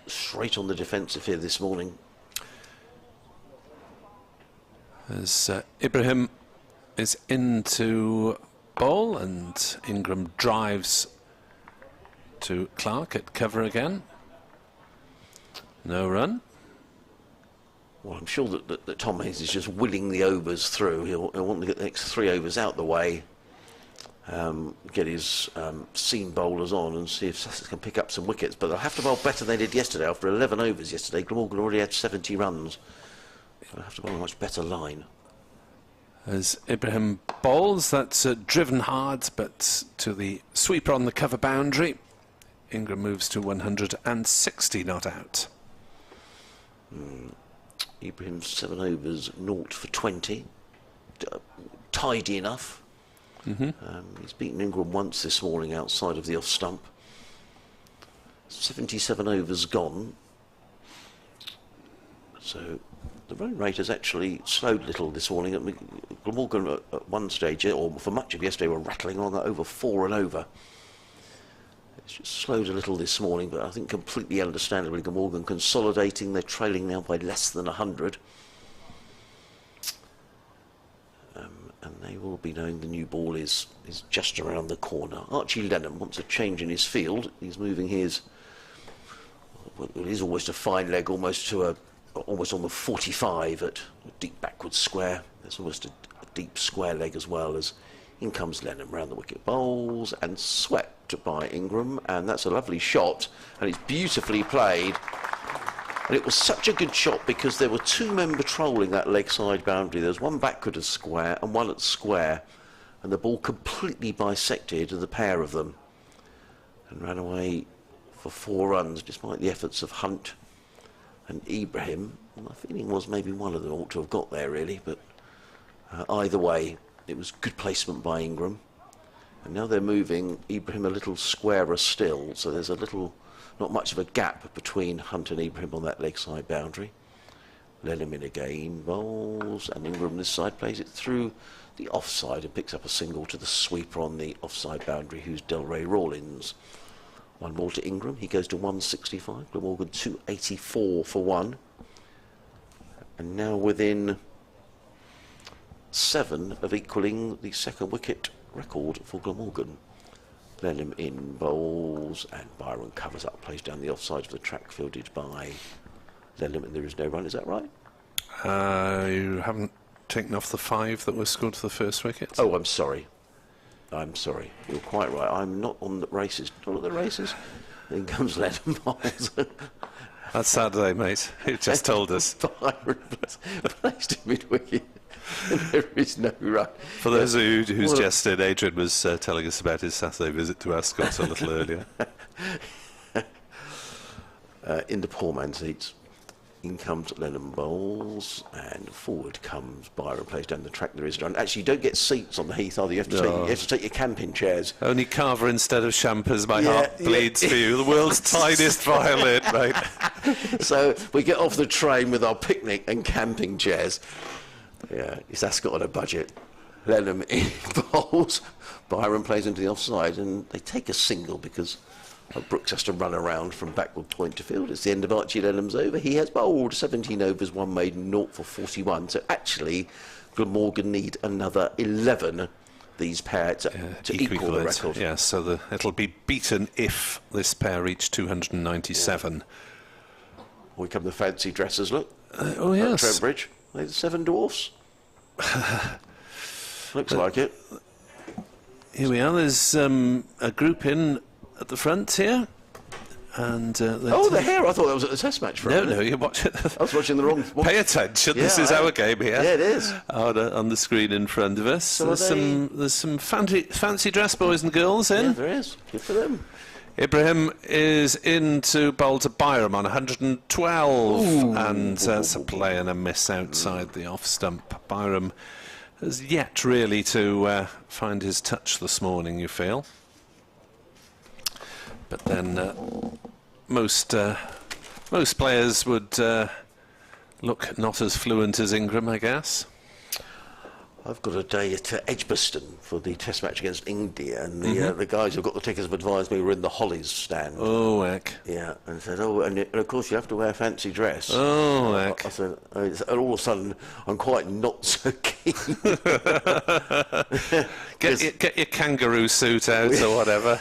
straight on the defensive here this morning. As Ibrahim is into bowl, and Ingram drives to Clark at cover again. No run. Well, I'm sure that Tom Hayes is just willing the overs through. He'll want to get the next 3 overs out the way, get his seam bowlers on and see if Sussex can pick up some wickets. But they'll have to bowl better than they did yesterday. After 11 overs yesterday, Glamorgan already had 70 runs. They'll have to bowl a much better line. As Ibrahim bowls, that's driven hard, but to the sweeper on the cover boundary. Ingram moves to 160, not out. Ibrahim 7 overs, 0 for 20. Tidy enough. He's beaten Ingram once this morning outside of the off stump. 77 overs gone. So the run rate has actually slowed a little this morning. Glamorgan at one stage, or for much of yesterday, were rattling on over 4 and over. It's just slowed a little this morning, but I think completely understandably. Glamorgan consolidating. They're trailing now by less than 100. And they will be knowing the new ball is just around the corner. Archie Lenham wants a change in his field. He's moving his, well, it is almost a fine leg, almost on the 45 at a deep backward square. There's almost a deep square leg as well. As in comes Lenham round the wicket, bowls and swept by Ingram, and that's a lovely shot, and it's beautifully played. And it was such a good shot because there were two men patrolling that leg side boundary. There was one backward of square and one at square, and the ball completely bisected the pair of them and ran away for 4 runs despite the efforts of Hunt and Ibrahim. My feeling was maybe one of them ought to have got there really, but either way it was good placement by Ingram. And now they're moving Ibrahim a little squarer still, so there's a little, not much of a gap between Hunt and Ibrahim on that leg side boundary. Lenham in again, bowls, and Ingram this side plays it through the offside and picks up a single to the sweeper on the offside boundary, who's Delray Rawlins. 1 more to Ingram, he goes to 165, Glamorgan 284 for 1. And now within 7 of equalling the second wicket record for Glamorgan. Lenham in, bowls, and Byrom covers up, plays down the offside of the track, fielded by Lenham, and there is no run, is that right? You haven't taken off the 5 that was scored for the first wicket? Oh, I'm sorry. You're quite right. I'm not on the races. Not on the races. In comes Lenham, bowls. That's Saturday, mate. You just told us. Byrom placed him mid-wicket. There is no run. For those who's just in, Adrian was telling us about his Saturday visit to Ascot a little earlier. In the poor man's seats, in comes Lenham, bowls, and forward comes Byrom, plays down the track. There is none. Actually, you don't get seats on the heath either. You have to take your camping chairs. Only Carver instead of Champers. My heart bleeds for you. The world's tiniest violin, mate. So we get off the train with our picnic and camping chairs. Yeah, it's Ascot on a budget. Lenham in bowls. Byrom plays into the offside, and they take a single because Brooks has to run around from backward point to field. It's the end of Archie Lenham's over. He has bowled 17 overs, 1 maiden, 0 for 41. So actually, Glamorgan need another 11. These pair to equal the record. Yes, so it'll be beaten if this pair reach 297. We come the fancy dressers. Look. Oh yes. Trent Bridge. They're the 7 dwarfs. Looks like it. Here we are. There's a group in at the front here. And they're here. I thought that was at the Test match. No, you're watching. I was watching the wrong. Pay attention. This is our game here. Yeah, it is. On the screen in front of us. So there's some fancy dress boys and girls in. Yeah, there is. Good for them. Ibrahim is in to bowl to Byrom on 112, and that's a play and a miss outside the off stump. Byrom has yet really to find his touch this morning, you feel. But then most players would look not as fluent as Ingram, I guess. I've got a day at Edgbaston for the Test match against India, and the guys who've got the tickets have advised me we're in the Hollies stand. Oh, heck. Yeah, and said, and of course you have to wear a fancy dress. Oh, heck. I said, and all of a sudden I'm quite not so keen. Get your kangaroo suit out or whatever.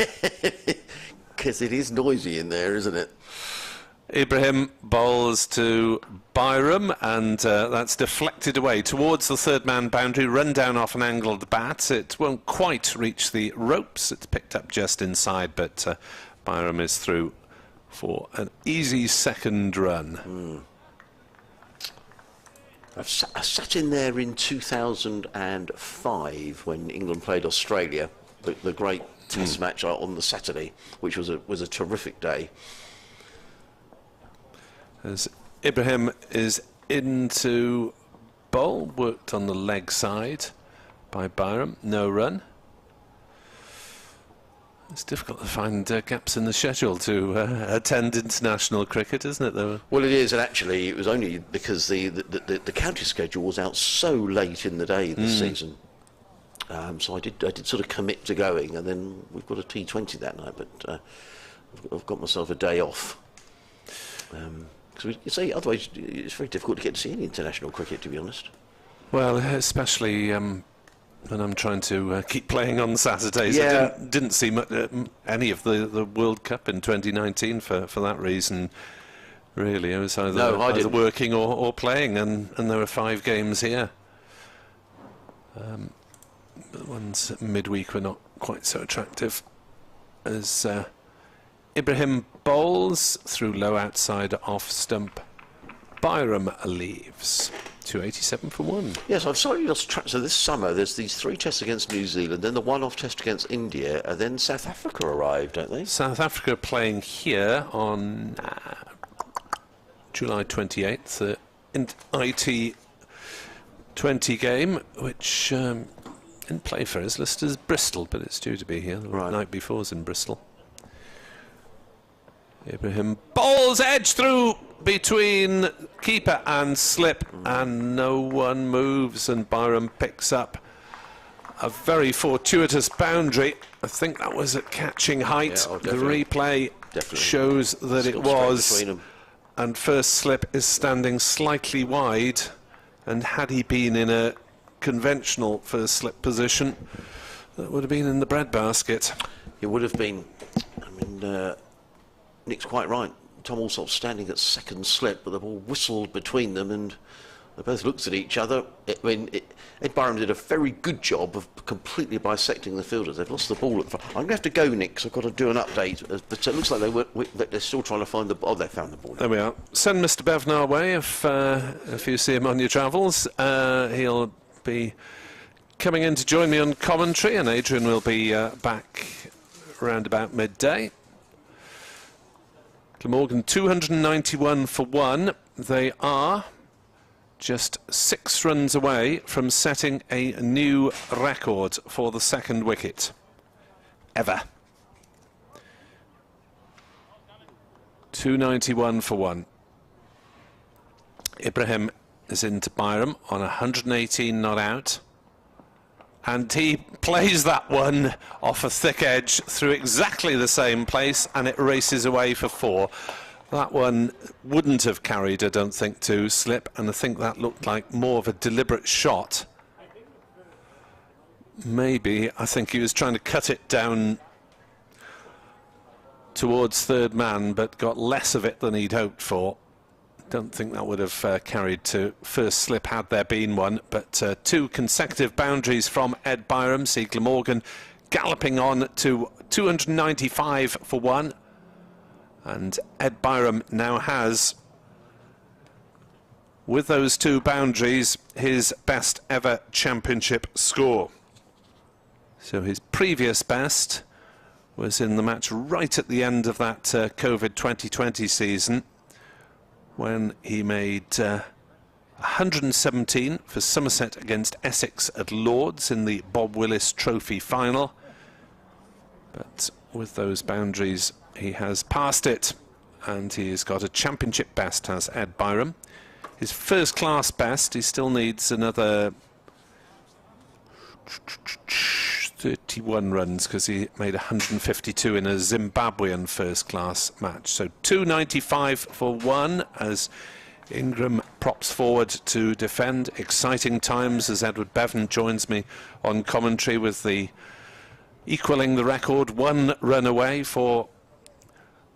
Because it is noisy in there, isn't it? Ibrahim bowls to Byrom, and that's deflected away towards the third man boundary, run down off an angled bat. It won't quite reach the ropes. It's picked up just inside, but Byrom is through for an easy second run. I sat in there in 2005 when England played Australia, the great Test match on the Saturday, which was a terrific day. As Ibrahim is into bowl, worked on the leg side by Byrom, no run. It's difficult to find gaps in the schedule to attend international cricket, isn't it, though? Well, it is, and actually it was only because the county schedule was out so late in the day this season. So I did sort of commit to going, and then we've got a T20 that night, but I've got myself a day off. Because you say otherwise it's very difficult to get to see any international cricket, to be honest. Well, especially when I'm trying to keep playing on Saturdays. Yeah. I didn't see any of the World Cup in 2019 for that reason. Really, I was either working or playing, and there were 5 games here. The ones midweek were not quite so attractive. As Ibrahim bowls through low outside off stump, Byrom leaves. 287 for 1. Yes, I've slightly lost track. So this summer there's these 3 tests against New Zealand, then the one-off test against India, and then South Africa arrived, don't they? South Africa are playing here on July 28th, in IT 20 game, which didn't play for us, listed as Bristol, but it's due to be here. The night before was in Bristol. Ibrahim bowls edge through between keeper and slip, and no one moves, and Byrom picks up a very fortuitous boundary. I think that was at catching height. Yeah, the replay shows that it was, and first slip is standing slightly wide, and had he been in a conventional first slip position, that would have been in the breadbasket. It would have been. I mean, Nick's quite right. Tom Alsop's standing at second slip, but the ball whistled between them, and they both looked at each other. Ed Byrom did a very good job of completely bisecting the fielders. They've lost the ball at the front. I'm going to have to go, Nick, because I've got to do an update. But it looks like they're still trying to find the ball. Oh, they found the ball. There we are. Send Mr. Bevan our way if you see him on your travels. He'll be coming in to join me on commentary, and Adrian will be back around about midday. Glamorgan 291 for 1. They are just 6 runs away from setting a new record for the second wicket ever. 291 for 1. Ibrahim is into Byrom on 118 not out, and he plays that one off a thick edge through exactly the same place, and it races away for 4. That one wouldn't have carried, I don't think, to slip, and I think that looked like more of a deliberate shot. Maybe, I think he was trying to cut it down towards third man, but got less of it than he'd hoped for. Don't think that would have carried to first slip had there been one, but 2 consecutive boundaries from Ed Byrom. See Glamorgan galloping on to 295 for 1, and Ed Byrom now has, with those 2 boundaries, his best ever championship score. So his previous best was in the match right at the end of that COVID 2020 season, when he made 117 for Somerset against Essex at Lords in the Bob Willis Trophy final. But with those boundaries, he has passed it, and he's got a championship best, has Ed Byrom. His first class best, he still needs another 31 runs, because he made 152 in a Zimbabwean first class match. So 295 for 1 as Ingram props forward to defend. Exciting times as Edward Bevan joins me on commentary with the equalling the record, 1 run away for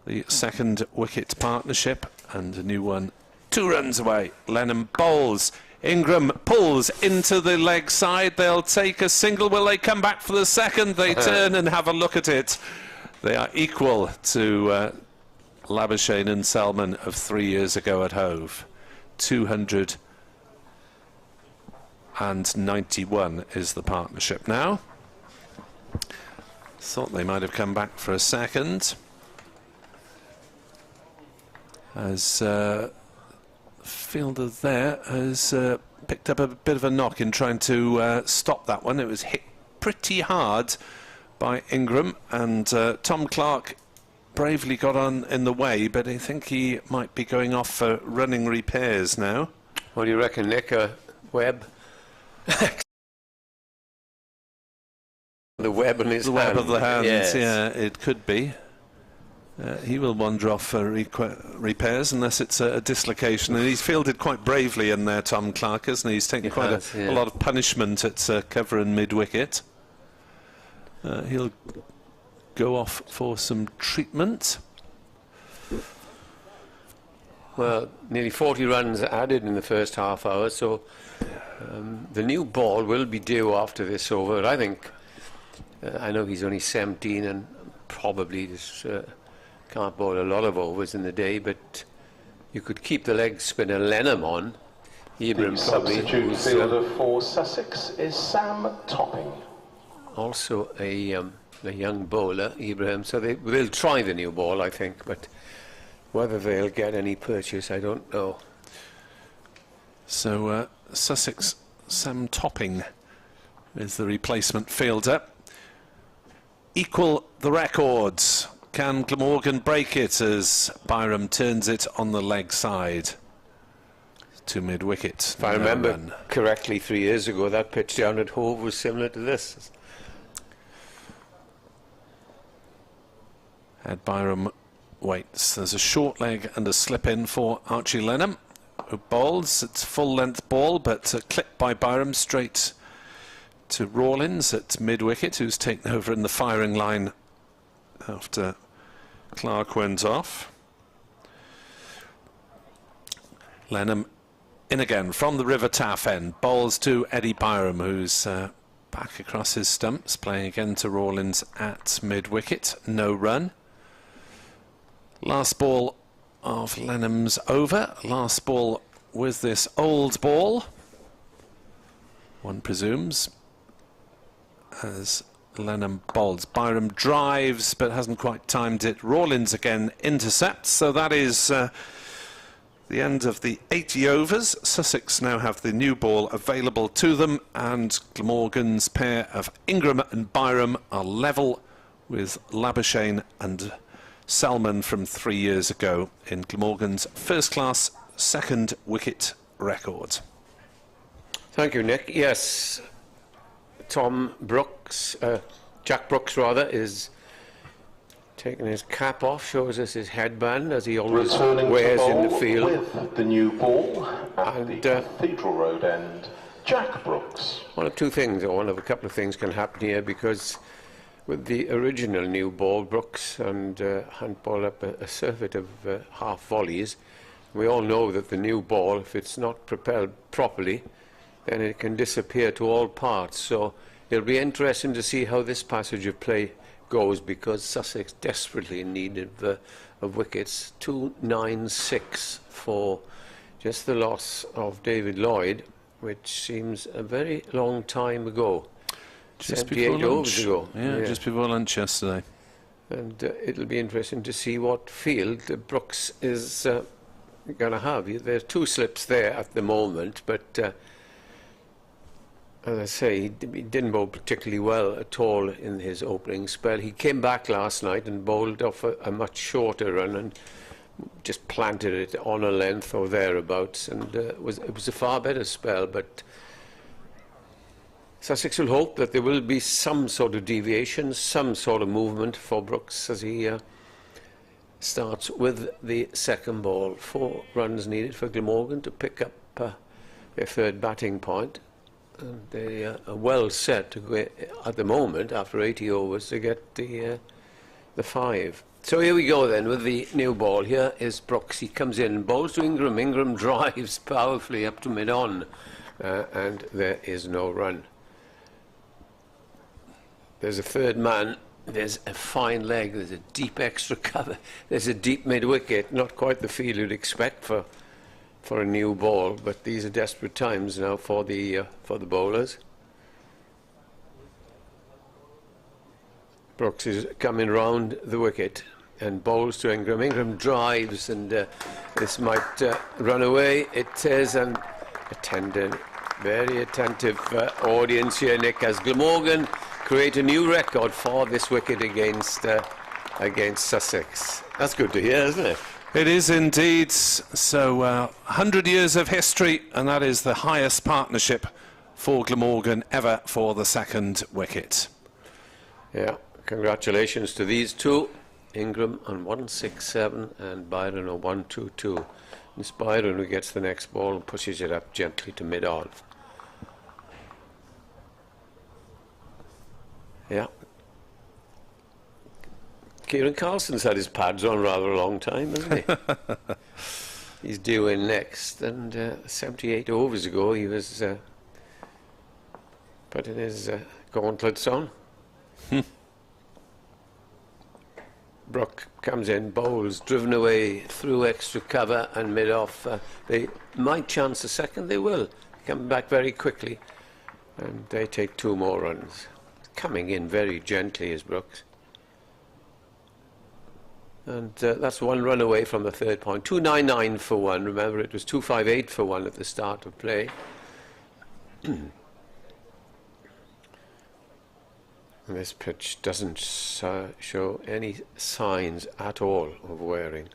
the second wicket partnership, and a new one 2 runs away. Lennon bowls. Ingram pulls into the leg side. They'll take a single. Will they come back for the second? They turn and have a look at it. They are equal to Labuschagne and Selman of 3 years ago at Hove. 291 is the partnership now. Thought they might have come back for a second, as fielder there has picked up a bit of a knock in trying to stop that one. It was hit pretty hard by Ingram, and Tom Clark bravely got on in the way, but I think he might be going off for running repairs now. What do you reckon, Nick? Webb? The web on his The hand. web of the hand, yes. yeah, it could be. He will wander off for repairs unless it's a dislocation. And he's fielded quite bravely in there, Tom Clark, hasn't he? He's taken a lot of punishment at cover and mid-wicket. He'll go off for some treatment. Well, nearly 40 runs added in the first half hour, so the new ball will be due after this over. I think, I know he's only 17 and probably just can't bowl a lot of overs in the day, but you could keep the leg spinner Lenham on. Ingram the probably, substitute fielder for Sussex is Sam Topping. Also a young bowler, Ibrahim, so they will try the new ball, I think, but whether they'll get any purchase, I don't know. So Sussex, Sam Topping is the replacement fielder. Equal the records. Can Glamorgan break it as Byrom turns it on the leg side to mid-wicket? If I remember correctly, 3 years ago, that pitch down at Hove was similar to this. Ed Byrom waits. There's a short leg and a slip-in for Archie Lenham, who bowls. It's full-length ball, but clipped by Byrom straight to Rawlins at mid-wicket, who's taken over in the firing line after Clark went off. Lenham in again from the River Taff end, bowls to Eddie Byrom, who's back across his stumps, playing again to Rawlins at mid-wicket. No run. Last ball of Lenham's over. Last ball with this old ball, one presumes, as Lenham bowls. Byrom drives but hasn't quite timed it. Rawlins again intercepts. So that is the end of the 80 overs. Sussex now have the new ball available to them, and Glamorgan's pair of Ingram and Byrom are level with Labuschagne and Salmon from 3 years ago in Glamorgan's first-class second wicket record. Thank you, Nick. Yes, Tom Brooks, Jack Brooks rather, is taking his cap off, shows us his headband as he always wears in the field. With the new ball at the Cathedral Road end, Jack Brooks. One of two things, or one of a couple of things can happen here, because with the original new ball, Brooks and Hunt ball up a surfeit of half volleys. We all know that the new ball, if it's not propelled properly, then it can disappear to all parts. So it'll be interesting to see how this passage of play goes, because Sussex desperately in need of wickets. 296 for just the loss of David Lloyd, which seems a very long time ago. Just before lunch. Ago. Yeah, just before lunch yesterday. And it'll be interesting to see what field Brooks is going to have. There's two slips there at the moment, but as I say, he didn't bowl particularly well at all in his opening spell. He came back last night and bowled off a much shorter run and just planted it on a length or thereabouts, and it was a far better spell. But Sussex will hope that there will be some sort of deviation, some sort of movement for Brooks as he starts with the second ball. 4 runs needed for Glamorgan to pick up their third batting point. And they are well set to go at the moment, after 80 overs, to get the 5. So here we go then with the new ball. Here is Brooks. He comes in, bowls to Ingram. Ingram drives powerfully up to mid-on, and there is no run. There's a third man. There's a fine leg. There's a deep extra cover. There's a deep mid-wicket. Not quite the field you'd expect for a new ball, but these are desperate times now for the bowlers. Brooks is coming round the wicket and bowls to Ingram. Ingram drives, and this might run away. It is an very attentive audience here, Nick, as Glamorgan create a new record for this wicket against Sussex. That's good to hear, isn't it? It is indeed. So 100 years of history, and that is the highest partnership for Glamorgan ever for the second wicket. Yeah, congratulations to these two. Ingram on 167 and Byron on 122. It's Byron who gets the next ball and pushes it up gently to mid-on. Yeah. Kieran Carlson's had his pads on rather a long time, hasn't he? He's due in next, and 78 overs ago he was putting his gauntlets on. Brook comes in, bowls, driven away through extra cover and mid-off. They might chance a second, they will. Come back very quickly, and they take 2 more runs. Coming in very gently is Brooks. And that's 1 run away from the 3rd point. 299 for 1. Remember, it was 258 for 1 at the start of play. And this pitch doesn't show any signs at all of wearing.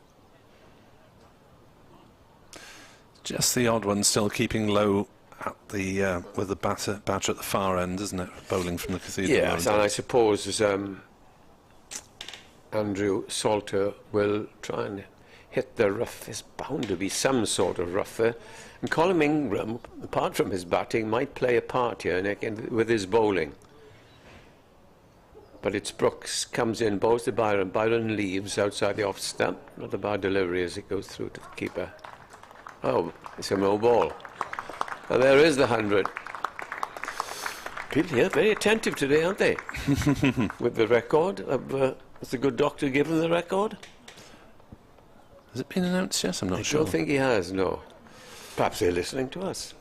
Just the odd one still keeping low at the with the batter at the far end, isn't it? Bowling from the cathedral. Yes, and I suppose Andrew Salter will try and hit the rough. There's bound to be some sort of rough there. And Colin Ingram, apart from his batting, might play a part here with his bowling. But it's Brooks, comes in, bowls to Byron. Byron leaves outside the off stump. Not a bad delivery as it goes through to the keeper. Oh, it's a no ball. And there is the 100. People here very attentive today, aren't they? With the record. Has the good doctor given the record? Has it been announced yet? I'm not sure. I don't think he has, no. Perhaps they're listening to us.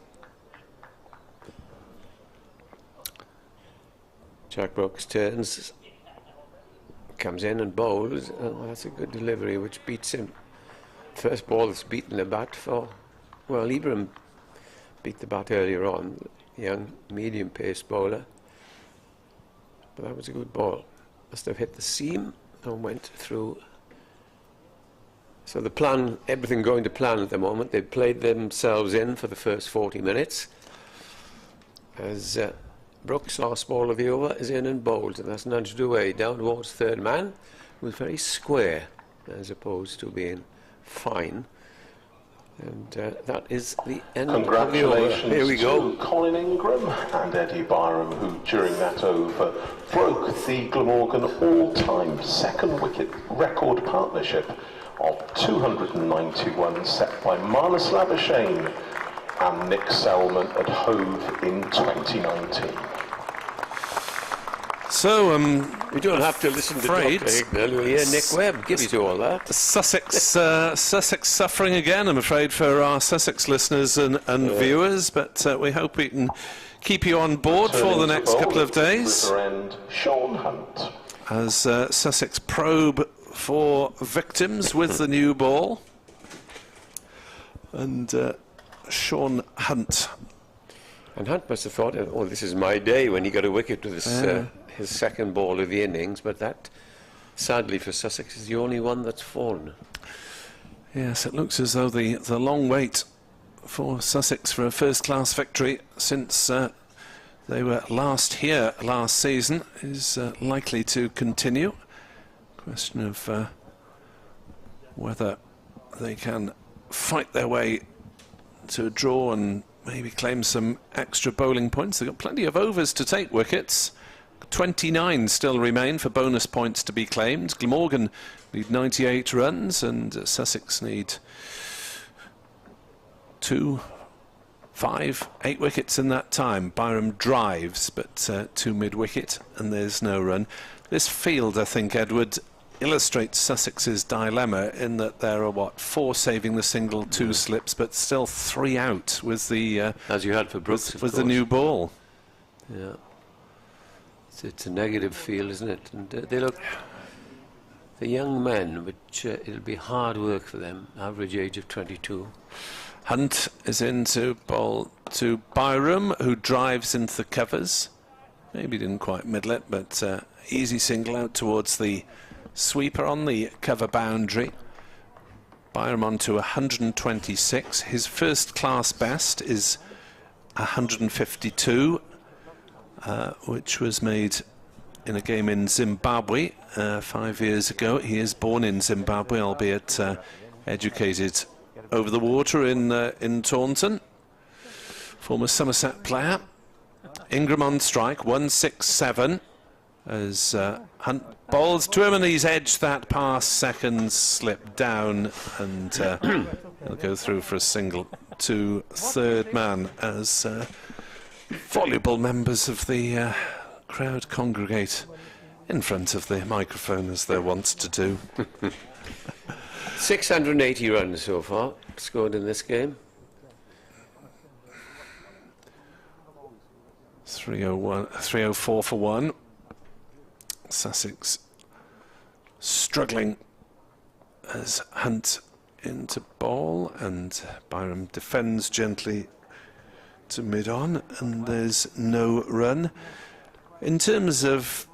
Jack Brooks turns, comes in and bowls. Oh, that's a good delivery, which beats him. First ball that's beaten the bat for, well, Byrom beat the bat earlier on, young medium-pace bowler. But that was a good ball. Must have hit the seam and went through. So the plan, everything going to plan at the moment. They played themselves in for the first 40 minutes. As Brooks, last ball of the over, is in and bowls, and that's nudged away down towards 3rd man. It was very square as opposed to being fine. And that is the end of the over. Congratulations Here we go. to Colin Ingram and Eddie Byrom, who during that over broke the Glamorgan all-time 2nd wicket record partnership of 291 set by Marnus Labuschagne and Nick Selman at Hove in 2019. So, We don't have to listen to Dr. Hignell. We'll hear Nick Webb give you to all that. Sussex suffering again, I'm afraid, for our Sussex listeners and viewers, but we hope we can keep you on board for the next couple of days. Sean Hunt. As Sussex probe for victims with the new ball. And Sean Hunt. And Hunt must have thought, oh, this is my day when he got a wicket with his 2nd ball of the innings, but that, sadly for Sussex, is the only one that's fallen. Yes, it looks as though the long wait for Sussex for a first-class victory since they were last here last season is likely to continue. Question of whether they can fight their way to a draw and maybe claim some extra bowling points. They've got plenty of overs to take wickets. 29 still remain for bonus points to be claimed. Glamorgan need 98 runs and Sussex need 2, 5, 8 wickets in that time. Byrom drives, but 2 mid-wicket and there's no run. This field, I think, Edward, illustrates Sussex's dilemma in that there are 4 saving the single, 2 slips, but still 3 out with the as you had for Brooks with the new ball. Yeah, it's a negative field, isn't it? And they look, the young men, which it'll be hard work for them. Average age of 22. Hunt is in to bowl to Byrom, who drives into the covers. Maybe didn't quite middle it, but easy single out towards the sweeper on the cover boundary. Byrom on to 126. His first class best is 152, which was made in a game in Zimbabwe 5 years ago. He is born in Zimbabwe, albeit educated over the water in Taunton. Former Somerset player. Ingram on strike, 167 as Hunt bowls to him, and he's edged that pass, seconds slip down, and he'll go through for a single to third man as voluble members of the crowd congregate in front of the microphone as they're wont to do. 680 runs so far scored in this game. 304 for one. Sussex struggling as Hunt into ball, and Byrom defends gently to mid-on, and there's no run. In terms of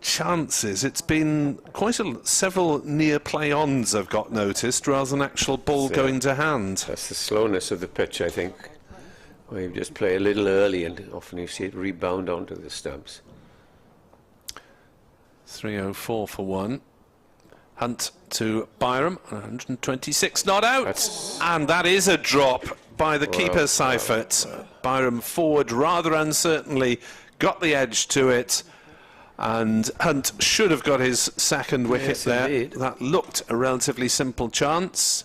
chances, it's been quite several near play-ons I've got noticed, rather than actual ball going to hand. That's the slowness of the pitch, I think, where you just play a little early and often you see it rebound onto the stumps. 304 for one. Hunt to Byrom, 126 not out, and that is a drop by the keeper Seifert. Byrom forward rather uncertainly, got the edge to it, and Hunt should have got his second wicket there. Indeed. That looked a relatively simple chance.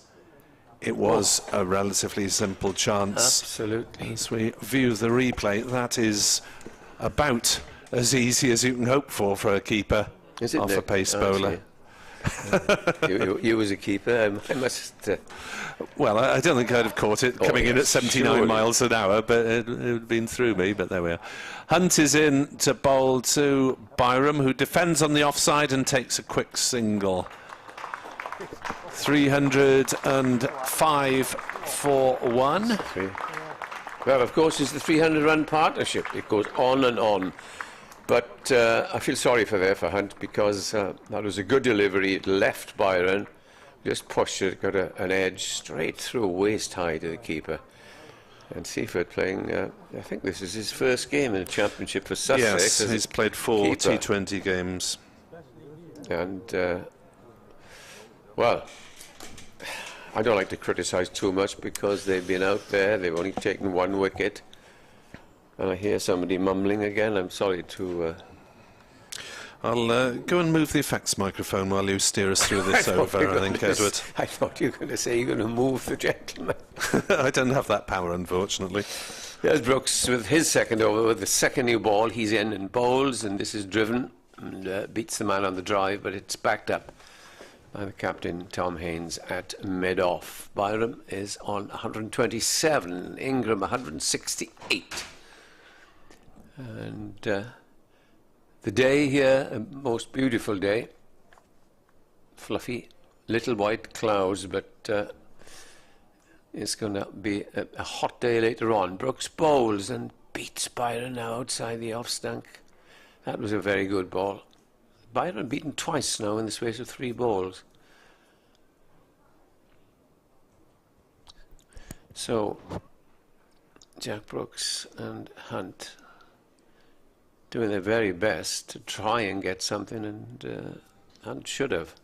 It was a relatively simple chance. Absolutely. As we view the replay, that is about as easy as you can hope for a keeper Is it, off a Nick? pace bowler. you as a keeper, I must... Well, I don't think I'd have caught it coming in at 79 surely. miles an hour, but it would have been through me, but there we are. Hunt is in to bowl to Byrom, who defends on the offside and takes a quick single. 305 for one. Well, of course, it's the 300-run partnership. It goes on and on. But I feel sorry for Hunt, because that was a good delivery. It left Byron, just pushed it, got an edge straight through waist high to the keeper. And Seifert playing, I think this is his first game in the championship for Sussex. Yes, he's played 4 keeper. T20 games. And, well, I don't like to criticise too much, because they've been out there, they've only taken 1 wicket. And I hear somebody mumbling again. I'm sorry to... I'll go and move the effects microphone while you steer us through this over, I think, Edward. I thought you were going to say you're going to move the gentleman. I don't have that power, unfortunately. There's Brooks with his second over, with the second new ball. He's in and bowls, and this is driven and beats the man on the drive, but it's backed up by the captain, Tom Haynes, at mid-off. Byrom is on 127, Ingram 168. And the day here, a most beautiful day. Fluffy, little white clouds, but it's going to be a hot day later on. Brooks bowls and beats Byron now outside the off stump. That was a very good ball. Byron beaten twice now in the space of 3 balls. So, Jack Brooks and Hunt doing their very best to try and get something, and Hunt should have.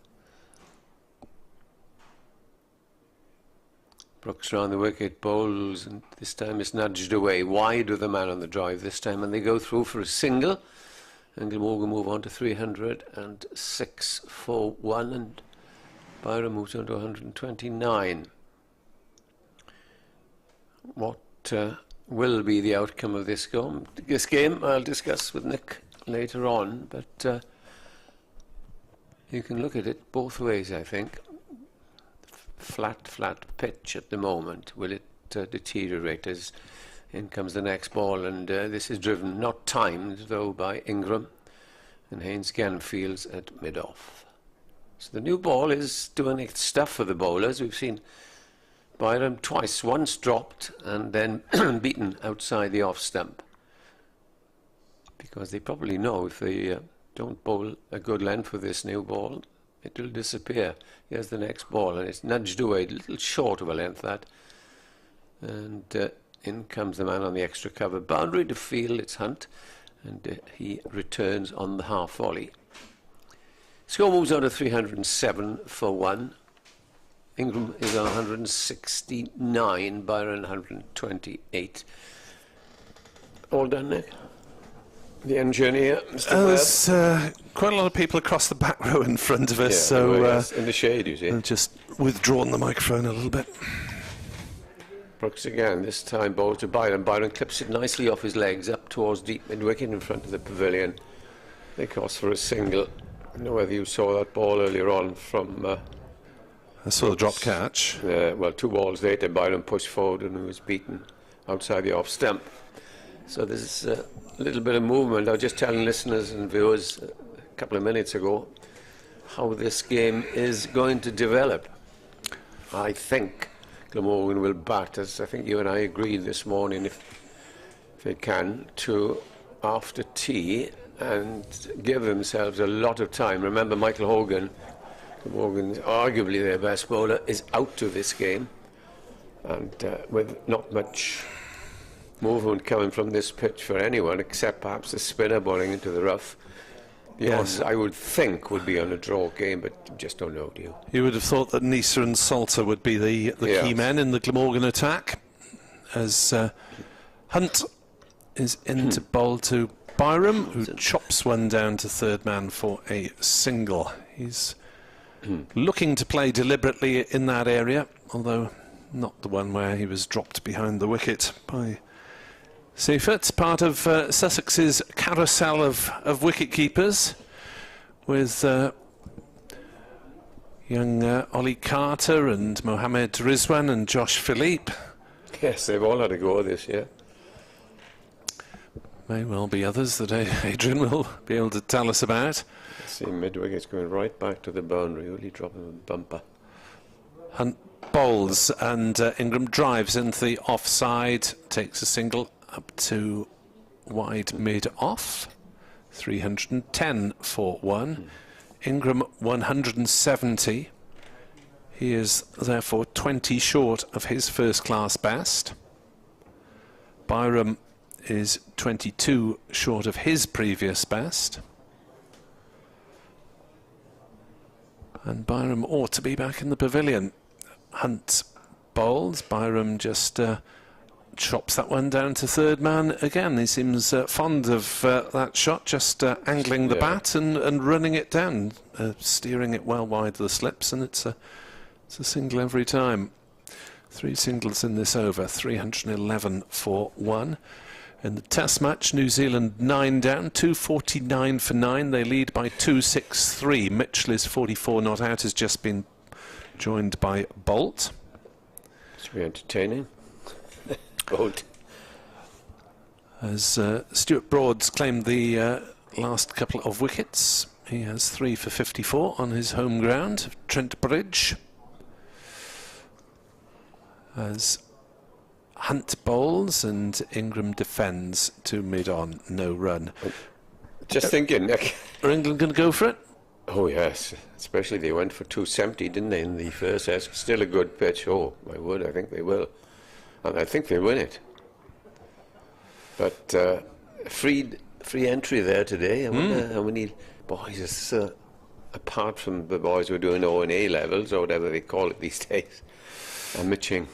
Brooks round the wicket, bowls, and this time it's nudged away, wide with the man on the drive this time, and they go through for a single, and Glamorgan move on to 306 for 1, and Byrom moves on to 129. What will be the outcome of this game I'll discuss with Nick later on, but you can look at it both ways, I think. Flat pitch at the moment. Will it deteriorate as in comes the next ball? And this is driven, not timed though, by Ingram, and Haynes again fields at mid-off. So the new ball is doing its stuff for the bowlers. We've seen Byrom twice, once dropped and then beaten outside the off stump, because they probably know if they don't bowl a good length with this new ball, it will disappear. Here's the next ball, and it's nudged away, a little short of a length, that, and in comes the man on the extra cover. Boundary to field, it's Hunt, and he returns on the half volley. Score moves on to 307 for 1. Ingram is on 169, Byron 128. All done, Nick? The engineer, Mr. There's quite a lot of people across the back row in front of us, Yeah, so in the shade, you see. I've just withdrawn the microphone a little bit. Brooks again, this time ball to Byron. Byron clips it nicely off his legs up towards deep mid-wicket in front of the pavilion. They cross for a single. I don't know whether you saw that ball earlier on from... I saw the drop catch. well, 2 balls later, Byron pushed forward and was beaten outside the off stump. So there's a little bit of movement. I was just telling listeners and viewers a couple of minutes ago how this game is going to develop. I think Glamorgan will bat, as I think you and I agreed this morning, if they can, to after tea and give themselves a lot of time. Remember, Michael Hogan, Glamorgan's arguably their best bowler, is out of this game, and with not much movement coming from this pitch for anyone except perhaps the spinner bowling into the rough. Yes, I would think would be on a draw game, but you just don't know, do you? You would have thought that Nisa and Salter would be the key men in the Glamorgan attack, as Hunt is in to bowl to Byrom, who chops one down to third man for a single. He's looking to play deliberately in that area, although not the one where he was dropped behind the wicket by Seifert. Part of Sussex's carousel of wicket keepers, with young Ollie Carter and Mohammed Rizwan and Josh Philippe. Yes, they've all had a go this year. May well be others that Adrian will be able to tell us about. See mid-wicket's going right back to the boundary, really dropping a bumper. Hunt bowls and Ingram drives into the offside, takes a single up to wide mid-off. 310 for 1. Ingram 170. He is therefore 20 short of his first-class best. Byrom is 22 short of his previous best. And Byrom ought to be back in the pavilion. Hunt bowls. Byrom just chops that one down to third man again. He seems fond of that shot, just angling the bat and running it down, steering it well wide of the slips, and it's a single every time. 3 singles in this over, 311 for 1. In the Test match, New Zealand 9 down, 249 for 9. They lead by 263. Mitchell is 44 not out, has just been joined by Bolt. Should be entertaining. Bolt. As Stuart Broad's claimed the last couple of wickets. He has 3 for 54 on his home ground, Trent Bridge. As Hunt bowls and Ingram defends to mid-on, no run. Just thinking, Nick. Are England going to go for it? Oh yes, especially they went for 270, didn't they, in the first test? Still a good pitch. Oh my word, I think they will, and I think they win it. But free entry there today. I wonder how many boys, apart from the boys who are doing O and A levels or whatever they call it these days, are mitching.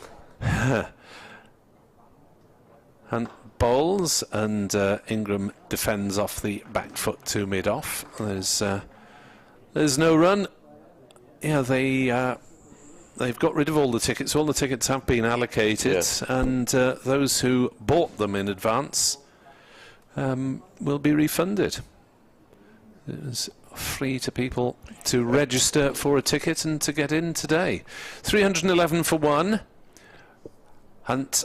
Hunt bowls and Ingram defends off the back foot to mid-off. There's no run. Yeah, they've got rid of all the tickets. All the tickets have been allocated, and those who bought them in advance will be refunded. It was free to people to register for a ticket and to get in today. 311 for 1. Hunt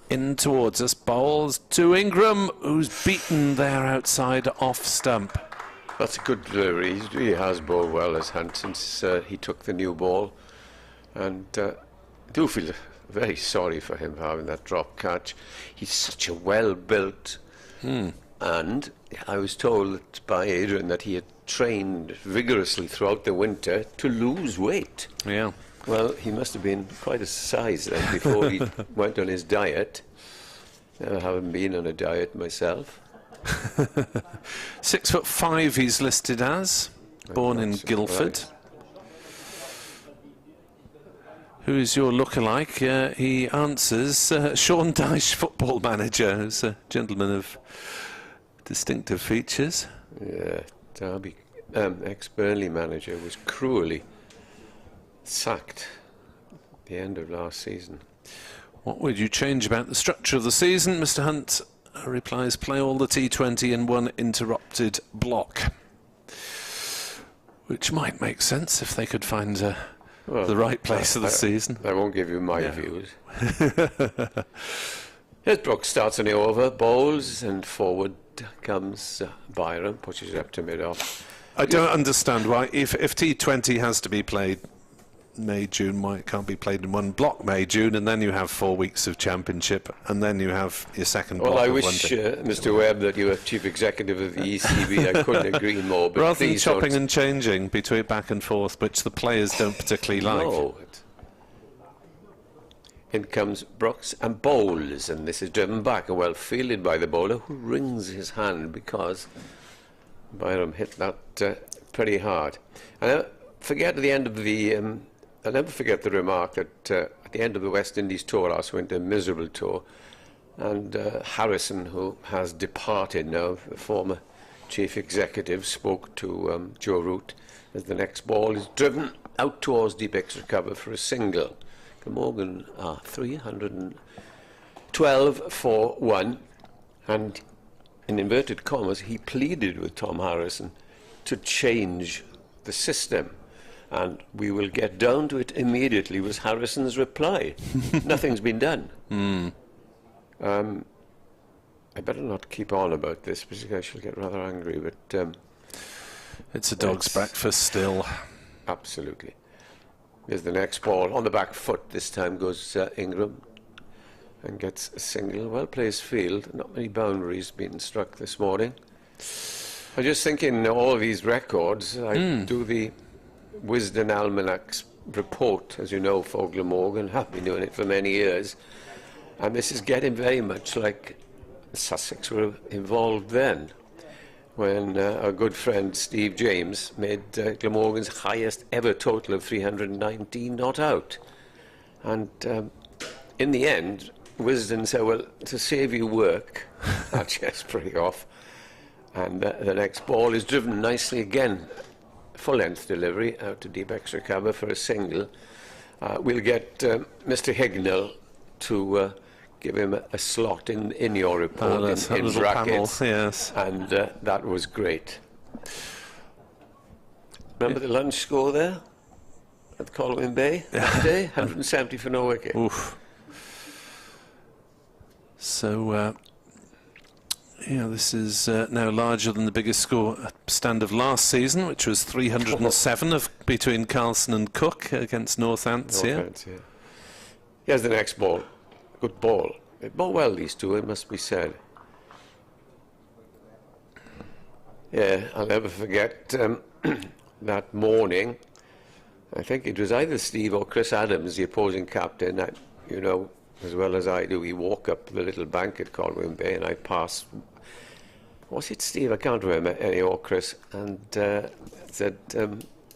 in towards us, bowls to Ingram, who's beaten there outside off stump. That's a good delivery. He really has bowled well as Hunt since he took the new ball, and I do feel very sorry for him for having that drop catch. He's such a well-built, and I was told by Adrian that he had trained vigorously throughout the winter to lose weight. Yeah. Well, he must have been quite a size then before he went on his diet. I haven't been on a diet myself. 6'5" he's listed as, born in Guildford. Right. Who is your lookalike? He answers Sean Dyche, football manager, who's a gentleman of distinctive features. Yeah, Derby, ex-Burnley manager, was cruelly sacked at the end of last season. What would you change about the structure of the season? Mr. Hunt replies, play all the T20 in one interrupted block. Which might make sense if they could find the right place of the season. I won't give you my views. Here's Brooks, starts on the over, bowls, and forward comes Byrom, pushes it up to mid-off. I don't understand why, if T20 has to be played May, June, why it can't be played in one block, May, June, and then you have 4 weeks of championship, and then you have your second block. Well, I of wish, one day. Mr. Webb, that you were chief executive of the ECB. I couldn't agree more. But rather than chopping don't. and changing between back and forth, which the players don't particularly like. No. In comes Brooks and bowls, and this is driven back and well fielded by the bowler, who wrings his hand because Byrom hit that pretty hard. And I forget at the end of the I'll never forget the remark that at the end of the West Indies tour last winter, miserable tour, and Harrison, who has departed now, the former chief executive, spoke to Joe Root as the next ball is driven out towards deep extra cover for a single. Glamorgan are 312 for 1, and in inverted commas, he pleaded with Tom Harrison to change the system. And we will get down to it immediately, was Harrison's reply. Nothing's been done. I better not keep on about this because I shall get rather angry, but it's a dog's breakfast still. Absolutely. Here's the next ball. On the back foot this time goes Ingram and gets a single. Well placed field. Not many boundaries being struck this morning. I just think in all these records, I do the Wisden Almanac's report, as you know, for Glamorgan. Have been doing it for many years, and this is getting very much like Sussex were involved then, when our good friend Steve James made Glamorgan's highest ever total of 319 not out, and in the end, Wisden said, "Well, to save you work, I'll just play off," and the next ball is driven nicely again. Full-length delivery out to deep extra cover for a single. We'll get Mr. Hignell to give him a slot in your report in brackets. Panel, yes. And that was great. Remember the lunch score there at Colin Bay that day? 170 for no wicket. Oof. So, yeah, this is now larger than the biggest score stand of last season, which was 307 between Carlson and Cook against Northants. Yeah. Here's the next ball. Good ball. They bowled well, these two, it must be said. Yeah, I'll never forget that morning. I think it was either Steve or Chris Adams, the opposing captain. You know as well as I do, we walk up the little bank at Colwyn Bay, and I pass. Was it Steve? I can't remember, any or Chris, and said,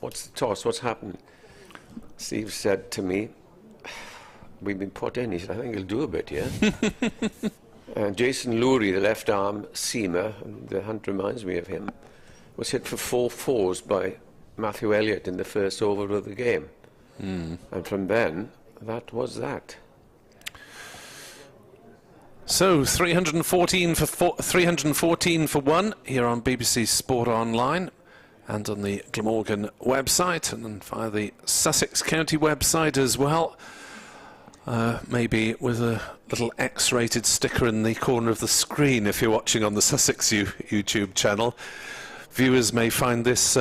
"What's the toss? What's happened?" Steve said to me, "We've been put in." He said, "I think he'll do a bit, yeah." And Jason Lurie, the left arm seamer, and the Hunt reminds me of him, was hit for 4 fours by Matthew Elliott in the first over of the game. And from then, that was that. So 314 for 1 here on BBC Sport Online and on the Glamorgan website, and then via the Sussex County website as well. Maybe with a little X-rated sticker in the corner of the screen if you're watching on the Sussex YouTube channel. Viewers may find this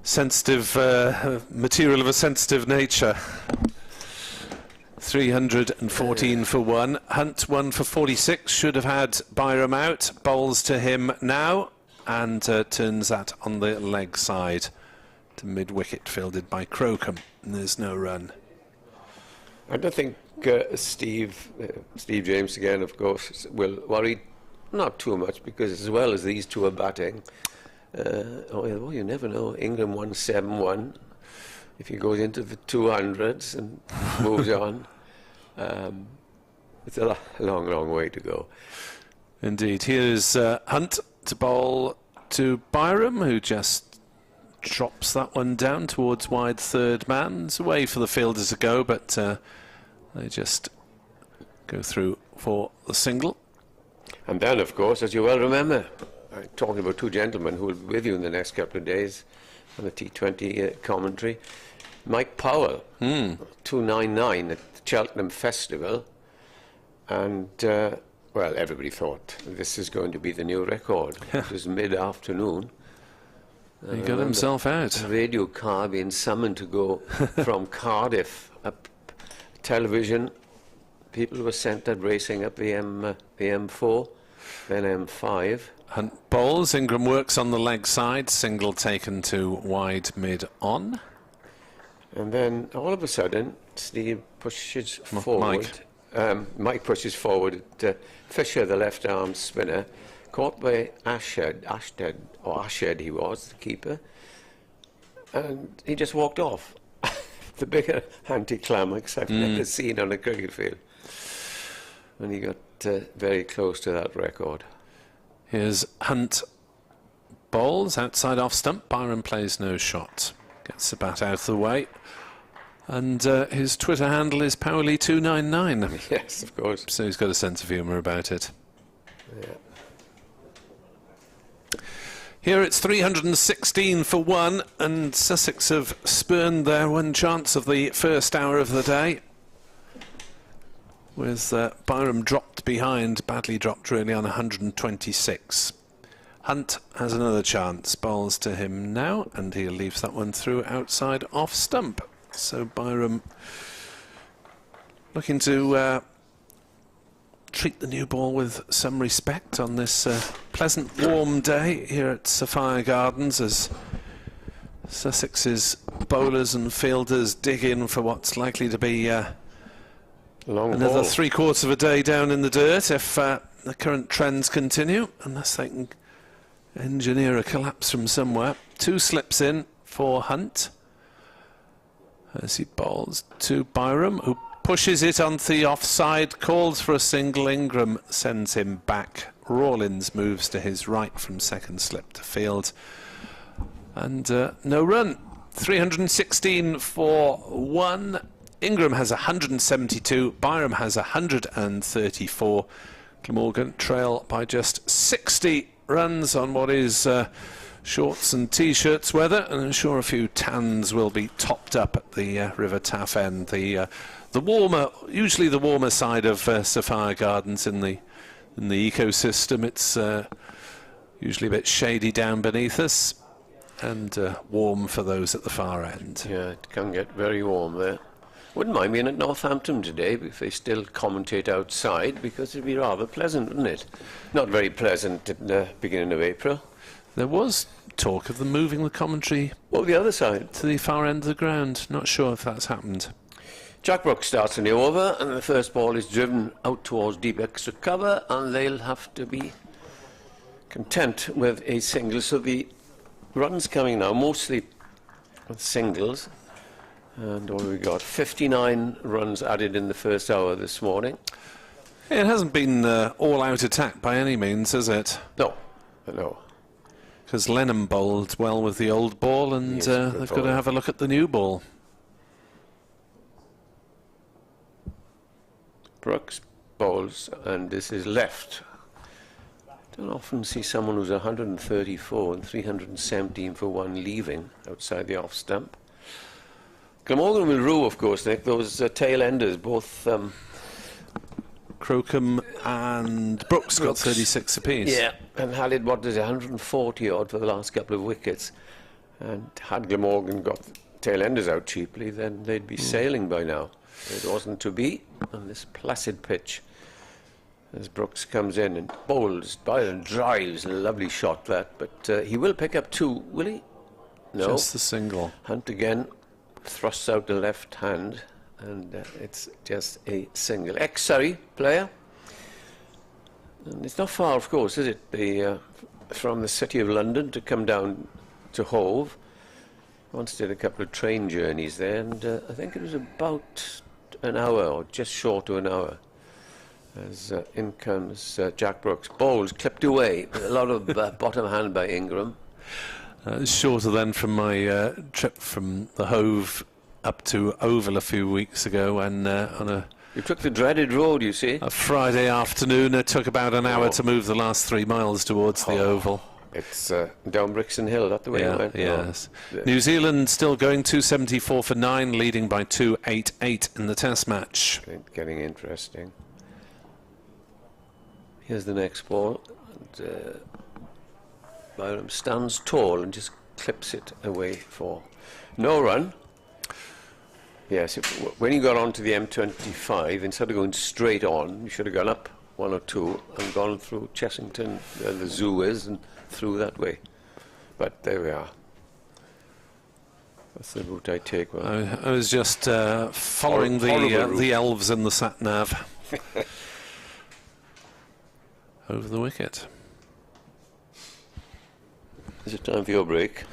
sensitive material of a sensitive nature. 314 for 1. Hunt 1 for 46. Should have had Byrom out. Bowls to him now and turns that on the leg side to mid-wicket, fielded by Crocombe. And there's no run. I don't think Steve James again, of course, will worry not too much, because as well as these two are batting, you never know. Ingram 171. If he goes into the 200s and moves on, it's a long, long way to go. Indeed. Here's Hunt to bowl to Byrom, who just drops that one down towards wide third man. It's a way for the fielders to go, but they just go through for the single. And then, of course, as you well remember, I'm talking about two gentlemen who will be with you in the next couple of days on the T20 commentary. Mike Powell, 299 at the Cheltenham Festival. And, well, everybody thought this is going to be the new record. It was mid-afternoon. He got himself out. A radio car being summoned to go from Cardiff up television. People were sent out racing up the M4, then M5. Hunt bowls. Ingram works on the leg side. Single taken to wide mid-on. And then all of a sudden, Steve pushes forward. Mike pushes forward at Fisher, the left-arm spinner, caught by Ashed he was, the keeper, and he just walked off. The bigger anticlimax I've never seen on a cricket field. And he got very close to that record. Here's Hunt bowls outside off stump. Byrom plays no shot. Gets the bat out of the way. And his Twitter handle is Powley299. Yes, of course. So he's got a sense of humour about it. Yeah. Here it's 316 for 1, and Sussex have spurned their one chance of the first hour of the day. With Byrom dropped behind, badly dropped really, on 126. Hunt has another chance, bowls to him now, and he leaves that one through outside off stump. So Byrom looking to treat the new ball with some respect on this pleasant warm day here at Sapphire Gardens, as Sussex's bowlers and fielders dig in for what's likely to be another 3/4 of a day down in the dirt if the current trends continue, unless they can engineer a collapse from somewhere. 2 slips in for Hunt as he bowls to Byrom, who pushes it onto the offside, calls for a single. Ingram sends him back. Rawlins moves to his right from second slip to field. And no run. 316 for 1. Ingram has 172. Byrom has 134. Glamorgan trail by just 60 runs on what is shorts and t-shirts weather, and I'm sure a few tans will be topped up at the River Taff end. The warmer, usually the warmer side of Sapphire Gardens in the ecosystem. It's usually a bit shady down beneath us, and warm for those at the far end. Yeah, it can get very warm there. Wouldn't mind being at Northampton today if they still commentate outside, because it'd be rather pleasant, wouldn't it? Not very pleasant at the beginning of April. There was talk of them moving the commentary the other side to the far end of the ground. Not sure if that's happened. Jack Brooks starts a new over, and the first ball is driven out towards deep extra cover, and they'll have to be content with a single. So the runs coming now, mostly with singles. And what have we got? 59 runs added in the first hour this morning. It hasn't been all-out attack by any means, has it? No. Because Lennon bowled well with the old ball, and they've got to have a look at the new ball. Brooks bowls, and this is left. Don't often see someone who's 134 and 317 for 1 leaving outside the off stump. Glamorgan will rue, of course, Nick, those tail enders, both Crocombe and Brooks got 36 apiece. Yeah, and Halid, 140 odd for the last couple of wickets. And had Glamorgan got tail enders out cheaply, then they'd be sailing by now. It wasn't to be on this placid pitch. As Brooks comes in and bowls, Byron drives, a lovely shot that, but he will pick up 2, will he? No. Just the single. Hunt again thrusts out the left hand, and it's just a single. Ex-Surrey player, And it's not far, of course, is it? From the City of London to come down to Hove. Once did a couple of train journeys there, and I think it was about an hour, or just short of an hour. As in comes Jack Brooks. Bowls clipped away. A lot of bottom hand by Ingram. Shorter than from my trip from the Hove up to Oval a few weeks ago, and on a... You took the dreaded road, you see. A Friday afternoon. It took about an hour to move the last 3 miles towards the Oval. It's down Brixton Hill, that's the way it went. Yes. New Zealand still going 274 for 9, leading by 288 in the Test match. Getting interesting. Here's the next ball. And, Byrom stands tall and just clips it away for no run. Yes, when you got onto the M25, instead of going straight on, you should have gone up 1 or 2 and gone through Chessington, where the zoo is, and through that way. But there we are. That's the route I take. Well, I was just following the elves in the sat-nav. Over the wicket. Is it time for your break?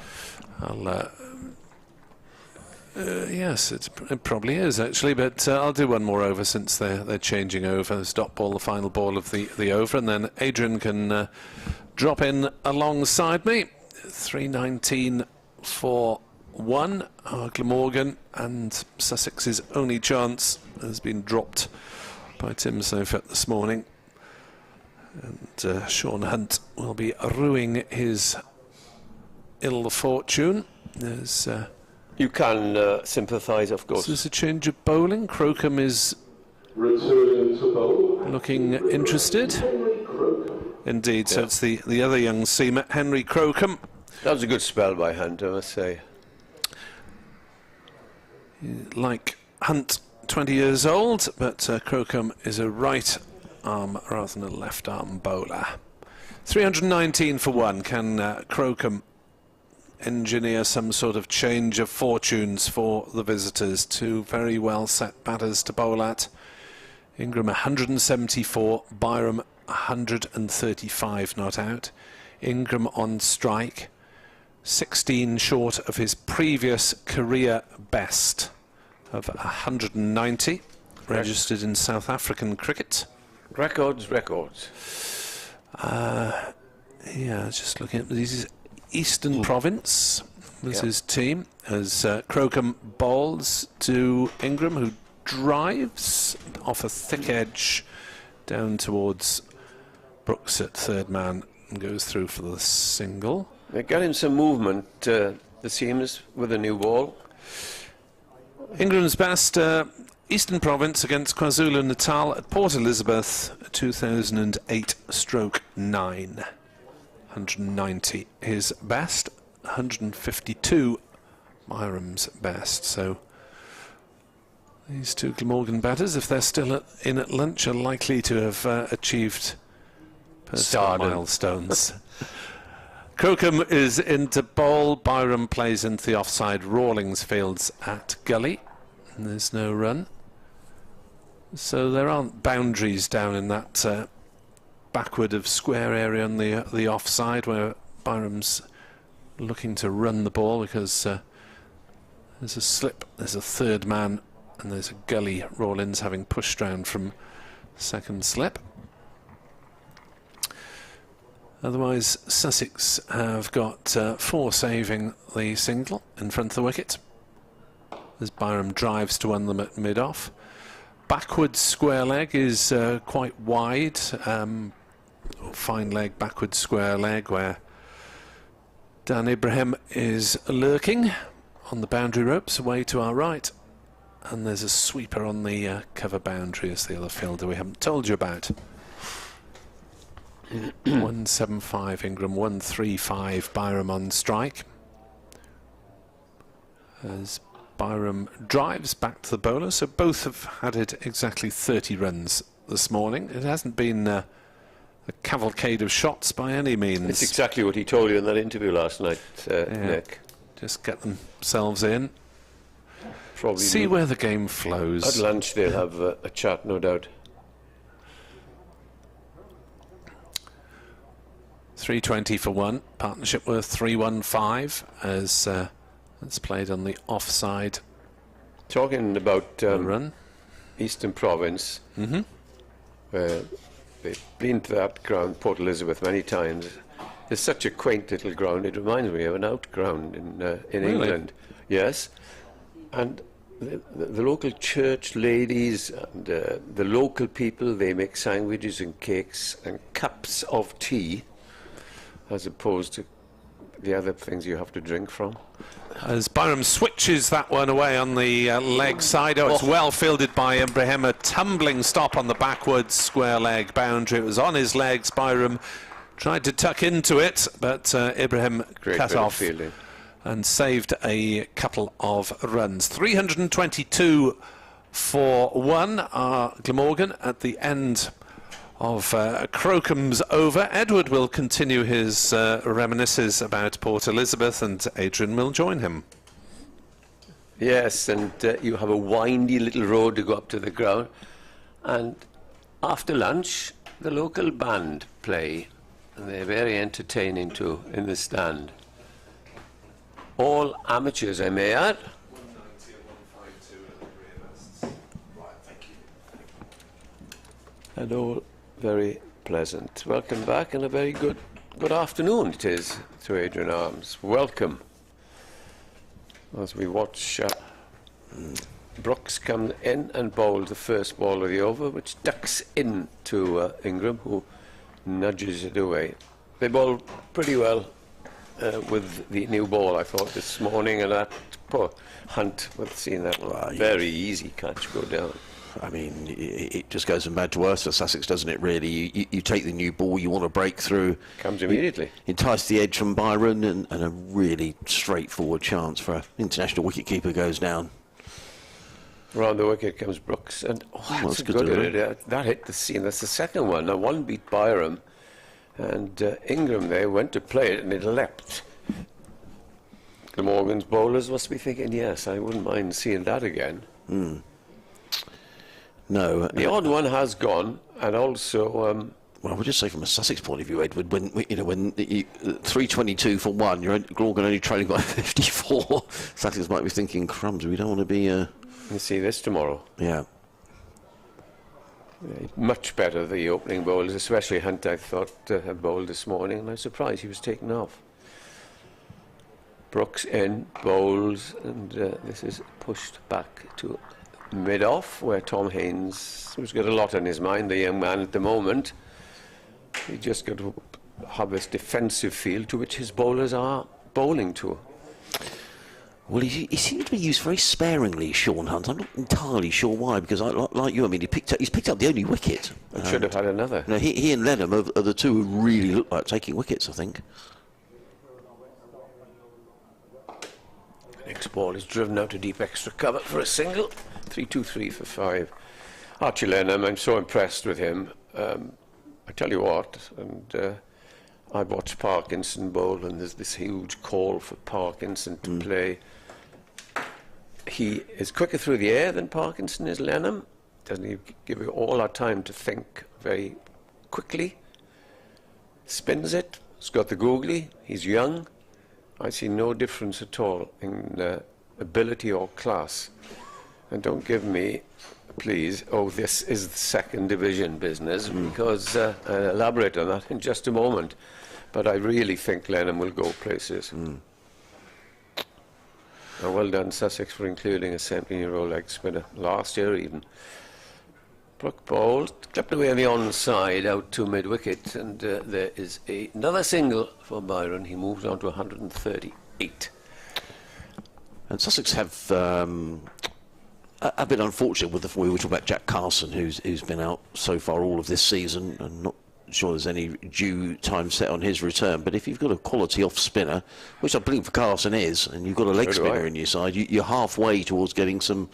Yes, it probably is actually, but I'll do one more over since they're changing over. The stop ball, the final ball of the over, and then Adrian can drop in alongside me. 3:19 for 1. Glamorgan, and Sussex's only chance has been dropped by Tim Sofet this morning. And Sean Hunt will be ruining his ill fortune. There's... You can sympathise, of course. This is a change of bowling. Crocombe is looking interested. Indeed, so it's the other young seamer, Henry Crocombe. That was a good spell by Hunt, I must say. Like Hunt, 20 years old, but Crocombe is a right arm rather than a left arm bowler. 319 for 1. Can Crocombe engineer some sort of change of fortunes for the visitors? 2 very well set batters to bowl at. Ingram 174, Byrom 135 not out. Ingram on strike, 16 short of his previous career best of 190, registered in South African cricket. Records. Yeah, just looking at these. Eastern Province was his team, as Crocombe bowls to Ingram, who drives off a thick edge down towards Brooks at third man and goes through for the single. They got him some movement, the seamers, with a new ball. Ingram's best, Eastern Province against KwaZulu-Natal at Port Elizabeth, 2008/9. 190 his best, 152 Byrom's best. So these 2 Glamorgan batters, if they're still in at lunch, are likely to have achieved personal milestones. Crocombe is into bowl. Byrom plays into the offside. Rawlings fields at gully. And there's no run. So there aren't boundaries down in that backward of square area on the offside, where Byrom's looking to run the ball, because there's a slip, there's a third man, and there's a gully. Rawlins having pushed round from second slip. Otherwise, Sussex have got 4 saving the single in front of the wicket, as Byrom drives to win them at mid-off. Backwards square leg is quite wide. Fine leg, backwards square leg, where Dan Ibrahim is lurking on the boundary ropes away to our right, and there's a sweeper on the cover boundary as the other fielder we haven't told you about. 175 Ingram, 135 Byrom on strike, as Byrom drives back to the bowler. So both have had it exactly 30 runs this morning. It hasn't been a cavalcade of shots by any means. It's exactly what he told you in that interview last night, Nick. Just get themselves in. Probably see where the game flows. At lunch they'll have a chat, no doubt. 320 for one. Partnership worth 315 as it's played on the offside. Talking about Run. Eastern Province, where they've been to that ground, Port Elizabeth, many times. It's such a quaint little ground. It reminds me of an out ground in Really? England. Yes, and the local church ladies and the local people, they make sandwiches and cakes and cups of tea, as opposed to the other things you have to drink from. As Byrom switches that one away on the leg side. Oh, it's well fielded by Ingram. A tumbling stop on the backwards square leg boundary. It was on his legs. Byrom tried to tuck into it, but Ibrahim cut off fielding and saved a couple of runs. 322 for one are Glamorgan at the end of Crocom's over. Edward will continue his reminiscences about Port Elizabeth, and Adrian will join him. Yes, and you have a windy little road to go up to the ground, and after lunch the local band play, and they're very entertaining too in the stand. All amateurs, I may add. And all very pleasant. Welcome back, and a very good afternoon it is to Adrian Arms. Welcome. As we watch Brooks come in and bowl the first ball of the over, which ducks in to Ingram, who nudges it away. They bowl pretty well with the new ball, I thought, this morning, and that poor Hunt, we've seen that very easy catch go down. I mean, it just goes from bad to worse for Sussex, doesn't it, really? You take the new ball, you want to break through. Comes immediately. Entice the edge from Byron, and a really straightforward chance for an international wicketkeeper goes down. Round the wicket comes Brooks, and that's good. That hit the seam. That's the second one. Now, one beat Byrom, and Ingram there went to play it, and it leapt. Glamorgan's bowlers must be thinking, yes, I wouldn't mind seeing that again. No. The odd one has gone, and also... well, I would just say from a Sussex point of view, Edward, when 322 for one, you're Glamorgan only trailing by 54. Sussex might be thinking, crumbs, we don't want to be... You see this tomorrow. Yeah. Much better, the opening bowlers, especially Hunt, I thought, had bowled this morning, and I was surprised he was taken off. Brooks in, bowls, and this is pushed back to mid-off, where Tom Haynes, who's got a lot on his mind, the young man at the moment. He just got to have this defensive feel to which his bowlers are bowling to. Well, he seems to be used very sparingly, Sean Hunt. I'm not entirely sure why, because like you, I mean, he's picked up the only wicket. And should have had another. No, he and Lenham are the two who really look like taking wickets, I think. Next ball is driven out to deep extra cover for a single. 3-2-3 for 5. Archie Lenham, I'm so impressed with him. I tell you what, and I watched Parkinson bowl, and there's this huge call for Parkinson to play. He is quicker through the air than Parkinson is, Lenham. Doesn't he give you all our time to think very quickly? Spins it. He's got the googly. He's young. I see no difference at all in ability or class. And don't give me, please, oh, this is the second division business, because I'll elaborate on that in just a moment. But I really think Lenham will go places. Now, well done, Sussex, for including a 17-year-old leg spinner last year even. Brook bowled, clipped away on the onside out to mid-wicket, and there is another single for Byron. He moves on to 138. And Sussex have been unfortunate with we were talking about Jack Carson, who's been out so far all of this season, and not sure there's any due time set on his return. But if you've got a quality off spinner, which I believe for Carson is, and you've got a leg spinner in your side, you're halfway towards getting some,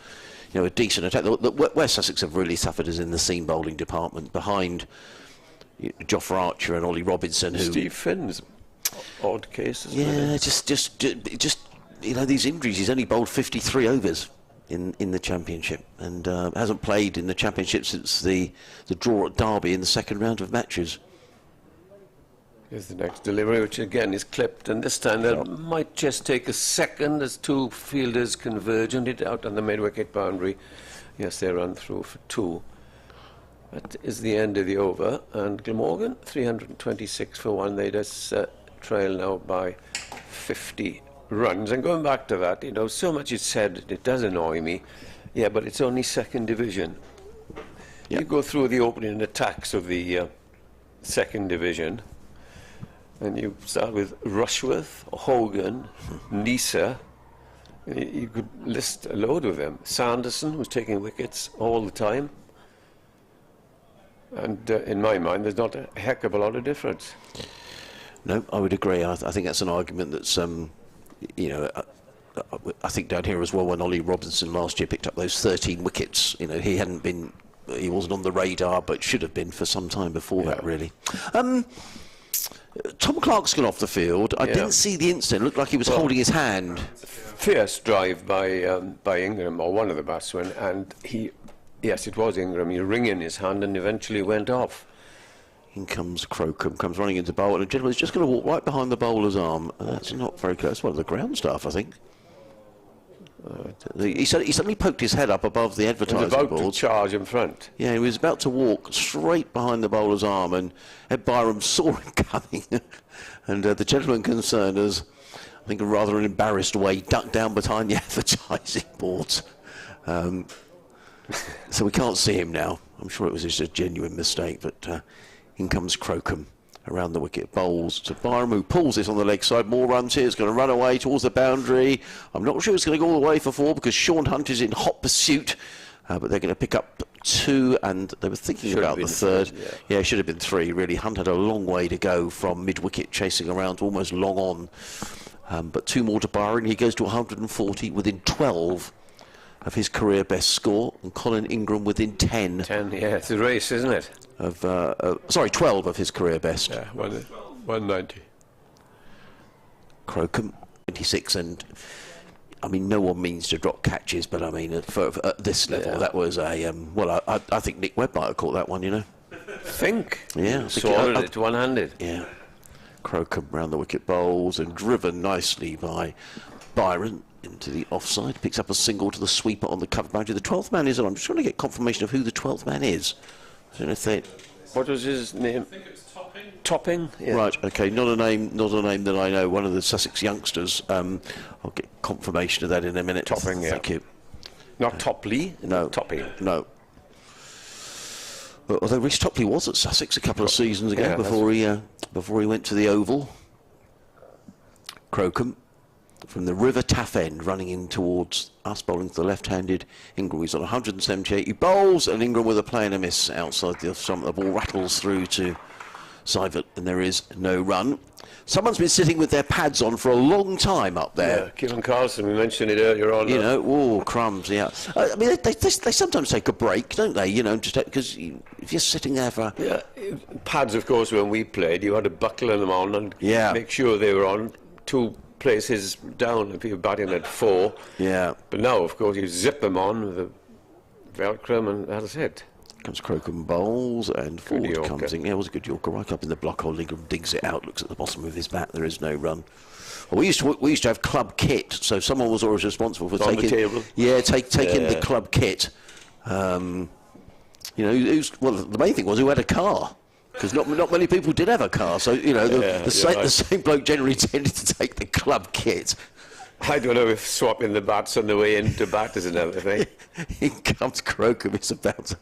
a decent attack. Where Sussex have really suffered is in the seam bowling department, behind Jofra Archer and Ollie Robinson. Steve Finn's odd cases. Yeah, just these injuries. He's only bowled 53 overs in the Championship, and hasn't played in the Championship since the draw at Derby in the second round of matches. Here's the next delivery, which again is clipped, and this time that might just take a second as two fielders converge on it out on the mid-wicket boundary. Yes, they run through for 2. That is the end of the over, and Glamorgan 326 for 1. They just trail now by 50 runs. And going back to that, you know, so much is said, it does annoy me. Yeah, but it's only second division. You go through the opening attacks of the second division, and you start with Rushworth, Hogan, Nisa. You could list a load of them. Sanderson was taking wickets all the time. And in my mind, there's not a heck of a lot of difference. No, I would agree. I think that's an argument that's, you know, I think down here as well, when Ollie Robinson last year picked up those 13 wickets, you know, he wasn't on the radar, but should have been for some time before that, really. Tom Clark's gone off the field. I didn't see the incident. It looked like he was holding his hand. Fierce drive by Ingram, or one of the batsmen, and yes, it was Ingram. He ring in his hand and eventually went off. In comes Crocombe, comes running into bowl, and the gentleman's just going to walk right behind the bowler's arm. That's not very close. It's one of the ground staff, I think. He suddenly poked his head up above the advertising board. He was about to charge in front. Yeah, he was about to walk straight behind the bowler's arm, and Ed Byrom saw him coming. And the gentleman concerned, as I think, in rather an embarrassed way, ducked down behind the advertising boards. So we can't see him now. I'm sure it was just a genuine mistake, but in comes Crocombe around the wicket, bowls to Byrom, who pulls it on the leg side. More runs here. It's going to run away towards the boundary. I'm not sure it's going to go all the way for 4 because Sean Hunt is in hot pursuit. But they're going to pick up 2, and they were thinking about the third. Yeah, it should have been 3, really. Hunt had a long way to go from mid-wicket, chasing around to almost long on. But 2 more to Byrom. He goes to 140 within 12 of his career best score, and Colin Ingram within 10. 10, yeah, it's a race, isn't it? 12 of his career best. Yeah, 190. Crocombe 26, and I mean, no one means to drop catches, but I mean, at this level, that was a I think Nick Webb might have caught that one, you know. Yeah, swallowed it one-handed. Yeah, Crocombe round the wicket, bowls and driven nicely by Byron into the offside, picks up a single to the sweeper on the cover boundary. The 12th man is on. I'm just trying to get confirmation of who the 12th man is. I don't know if they... What was his name? I think it's Topping. Topping? Yeah. Right, okay, not a name that I know. One of the Sussex youngsters. I'll get confirmation of that in a minute. Topping, yeah. Thank you. Not Topley? No. Topping. No. Although Rhys Topley was at Sussex a couple of seasons ago, before he went to the Oval. Crocombe from the River Taff End, running in towards us, bowling to the left-handed Ingram. He's on 178. He bowls, and Ingram with a play and a miss outside the stump. The ball rattles through to Sivert, and there is no run. Someone's been sitting with their pads on for a long time up there. Yeah, Kieran Carlson, we mentioned it earlier on. You know, oh, crumbs, yeah. I mean, they sometimes take a break, don't they? You know, just because if you're sitting there for... Yeah, pads, of course, when we played, you had to buckle them on and make sure they were on 2 places down if you're batting at 4. Yeah. But now, of course, you zip them on with the Velcro, and that's it. Comes Crocombe bowls, and forward comes in. Yeah, it was a good Yorker, right up in the block hole. Ingram digs it out, looks at the bottom of his bat. There is no run. Well, we used to have club kit, so someone was always responsible for taking the club kit. You know, the main thing was who had a car. Because not many people did have a car, so you know the same bloke generally tended to take the club kit. I don't know if swapping the bats on the way into bat is another thing. In comes Crocombe. It's about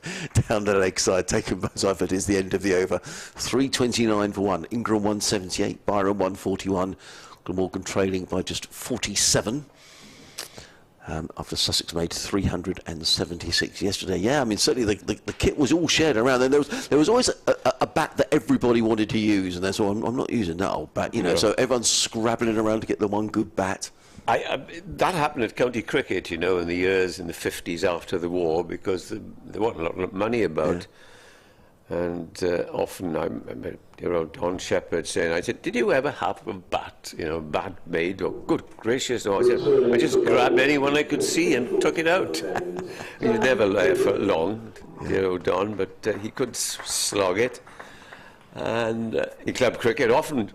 down the leg side, taken by Sivert. Is the end of the over. 329 for 1. Ingram 178, Byrom 141. Glamorgan trailing by just 47. After Sussex made 376 yesterday. Yeah, I mean, certainly the kit was all shared around. And there was always a bat that everybody wanted to use, and that's I'm not using that old bat, you know. So everyone's scrabbling around to get the one good bat. That happened at county cricket, you know, in the years in the 50s after the war, because there wasn't a lot of money about. Yeah. And often I remember Don Shepherd saying, I said, did you ever have a bat, you know, bat made? Oh, good gracious. No, I said, I just grabbed anyone I could see and took it out. He was never there for long, you know, Don, but he could slog it. And in club cricket, often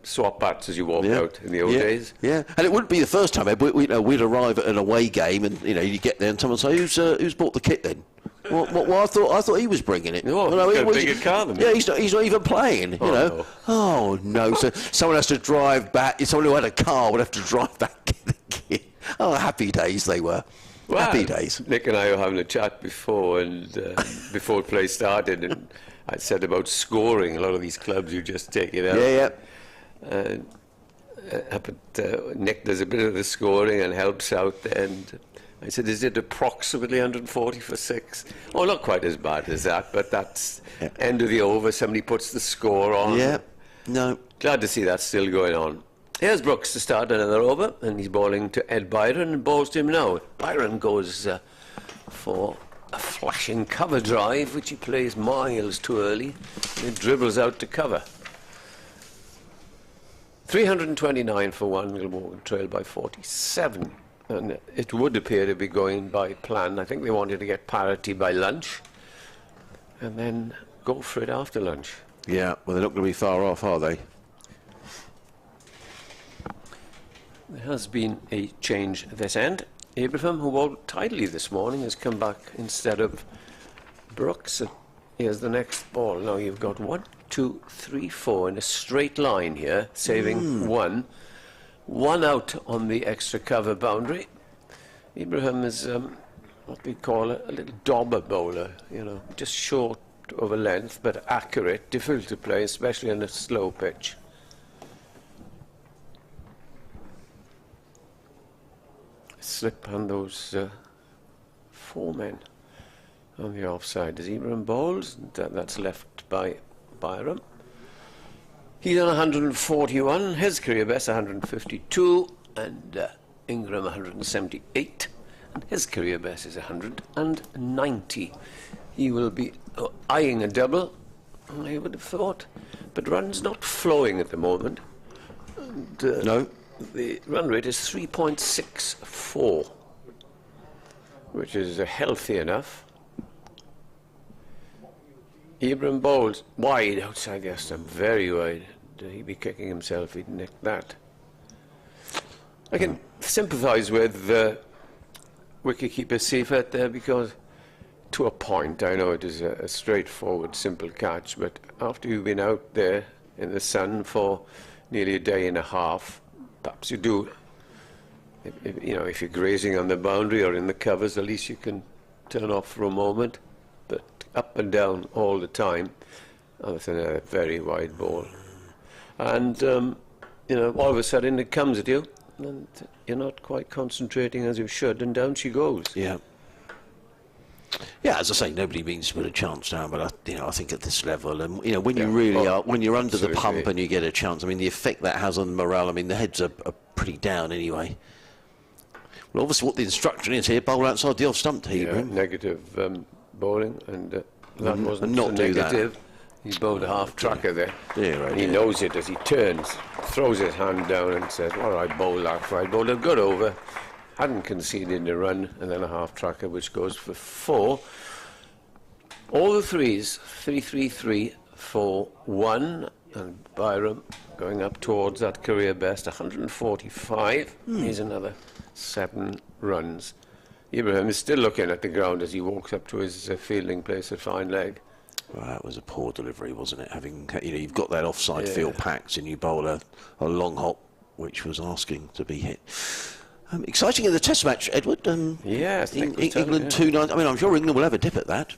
swap bats as you walk out in the old days. Yeah, and it wouldn't be the first time. We'd arrive at an away game, and you get there, and someone say, "Who's bought the kit then?" Well, I thought he was bringing it. No, well, he's got a bigger car than me. Yeah, he's not even playing. No. Oh no! So someone has to drive back. Someone who had a car would have to drive back the kit. Oh, happy days they were. Well, happy days. Nick and I were having a chat before, and before play started, and I said about scoring. A lot of these clubs, you just take it out. Yeah. But Nick does a bit of the scoring and helps out. And I said, is it approximately 140 for 6? Oh, not quite as bad as that, but that's end of the over. Somebody puts the score on. Yeah, no. Glad to see that still going on. Here's Brooks to start another over, and he's bowling to Ed Byron, and bowls to him now. Byron goes for a flashing cover drive, which he plays miles too early, and it dribbles out to cover. 329 for 1, Glamorgan trailed by 47. And it would appear to be going by plan. I think they wanted to get parity by lunch and then go for it after lunch. Yeah, well, they're not going to be far off, are they? There has been a change at this end. Ingram, who bowled tidily this morning, has come back instead of Brooks. Here's the next ball. Now you've got 1, 2, 3, 4 in a straight line here, saving one out on the extra cover boundary. Ibrahim is what we call a little dobber bowler, just short over length but accurate, difficult to play, especially on a slow pitch. Slip on those 4 men on the offside as Ibrahim bowls. That's left by Byrom. He's on 141, his career best 152, and Ingram 178, and his career best is 190. He will be eyeing a double, I would have thought, but run's not flowing at the moment. And, no. The run rate is 3.64, which is healthy enough. Ibrahim bowls wide outside the stump, very wide. He'd be kicking himself if he'd nicked that. I can sympathise with wicketkeeper Seifert there, because to a point, I know it is a straightforward, simple catch, but after you've been out there in the sun for nearly a day and a half, perhaps you do, if you're grazing on the boundary or in the covers, at least you can turn off for a moment. But up and down all the time, that's a very wide ball. And, all of a sudden it comes at you, and you're not quite concentrating as you should, and down she goes. Yeah. Yeah, as I say, nobody means to put a chance down, but I think at this level, and when you really are, when you're under the pump and you get a chance, the effect that has on morale. The heads are pretty down anyway. Well, obviously, what the instruction is here: bowl outside the off stump. Negative bowling, and that wasn't not negative. He bowled a half tracker there. Yeah, right. And he knows it as he turns, throws his hand down, and says, "Well, I bowled that for. I bowled a good over." Hadn't conceded a run, and then a half tracker which goes for 4. All the threes, 3, 3, 3, 4, 1, and Byrom going up towards that career best, 145. Here's another 7 runs. Ibrahim is still looking at the ground as he walks up to his fielding place at fine leg. Well, that was a poor delivery, wasn't it? Having you've got that offside field packed, and you bowl a long hop, which was asking to be hit. Exciting in the Test match, Edward. Yes, England 2-9. I'm sure England will have a dip at that.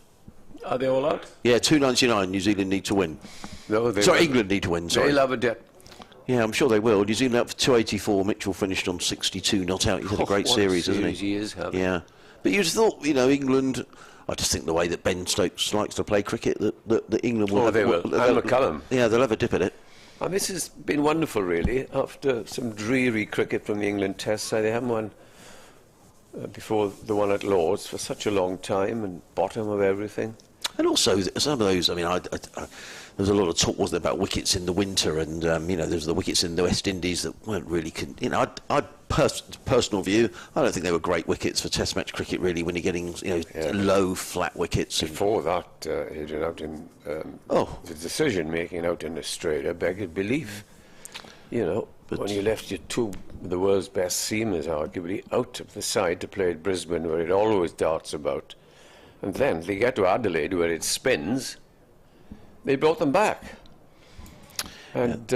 Are they all out? Yeah, 299. New Zealand need to win. No, England need to win. Sorry, they'll have a dip. Yeah, I'm sure they will. New Zealand out for 284. Mitchell finished on 62, not out. He's had a great series, hasn't he? He is having. Yeah, but you just thought, England. I just think the way that Ben Stokes likes to play cricket, that England will. They will. And McCullum. Yeah, they'll have a dip at it. And this has been wonderful, really. After some dreary cricket from the England Test side, they haven't won before the one at Lord's for such a long time, and bottom of everything. And also, some of those, I mean, there was a lot of talk, wasn't there, about wickets in the winter, and, you know, there's the wickets in the West Indies that weren't really, personal view, I don't think they were great wickets for Test match cricket, really, when you're getting, you know, low, flat wickets. Before that, Adrian, out in, the decision-making out in Australia begged belief, you know. But when you left your two of the world's best seamers, arguably, out of the side to play at Brisbane, where it always darts about, and then they get to Adelaide, where it spins, they brought them back. And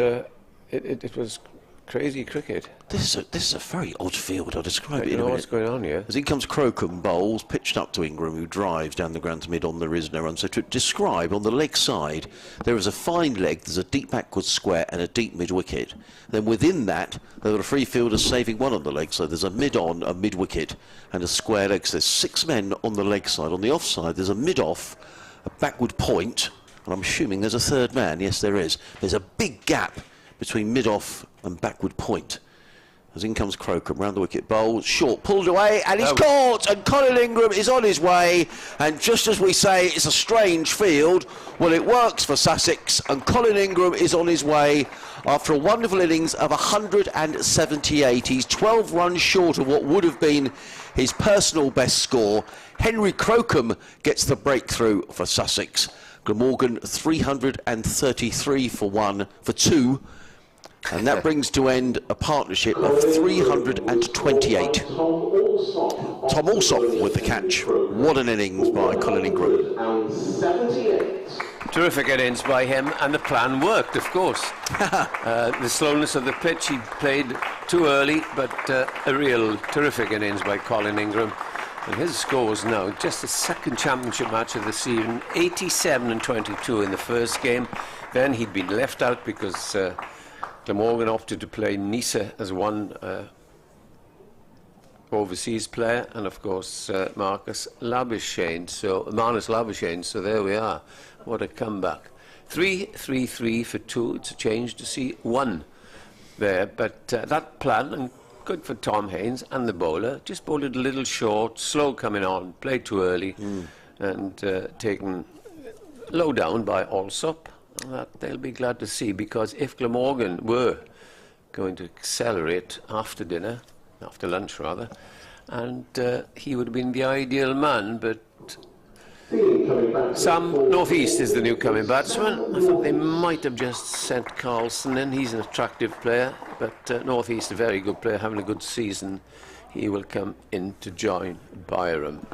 it was crazy cricket. This is a very odd field. I'll describe it in a know minute. what's going on here. As in comes Crocombe, bowls, pitched up to Ingram, who drives down the ground to mid on. There is no run. So to describe, on the leg side, there is a fine leg, there's a deep backward square and a deep mid-wicket. Then within that, there are three fielders saving one on the leg. So there's a mid-on, a mid-wicket and a square leg. So there's 6 men on the leg side. On the off-side, there's a mid-off, a backward point, and I'm assuming there's a third man. Yes, there is. There's a big gap between mid-off and backward point. As in comes Crocombe, round the wicket, bowl, short, pulled away, and he's caught, and Colin Ingram is on his way, and just as we say, it's a strange field, well, it works for Sussex, and Colin Ingram is on his way after a wonderful innings of 178. He's 12 runs short of what would have been his personal best score. Henry Crocombe gets the breakthrough for Sussex. Glamorgan 333 for 2. And that brings to end a partnership of 328. Tom Alsop with the catch. What an innings by Colin Ingram. Terrific innings by him, and the plan worked, of course. The slowness of the pitch, he played too early, but a real terrific innings by Colin Ingram. And his scores now, just the second championship match of the season, 87 and 22 in the first game. Then he'd been left out because Glamorgan opted to play Nisa as one overseas player, and of course Manus Labuschagne. So there we are. What a comeback! 3-3-3 for 2. It's a change to see 1 there, but that plan, and good for Tom Haynes and the bowler. Just bowled it a little short, slow coming on, played too early, and taken low down by Alsop. That they'll be glad to see, because if Glamorgan were going to accelerate after dinner, after lunch rather, and he would have been the ideal man, but Sam North-East is the new coming batsman. I thought they might have just sent Carlson in. He's an attractive player, but North-East, a very good player, having a good season. He will come in to join Byrom.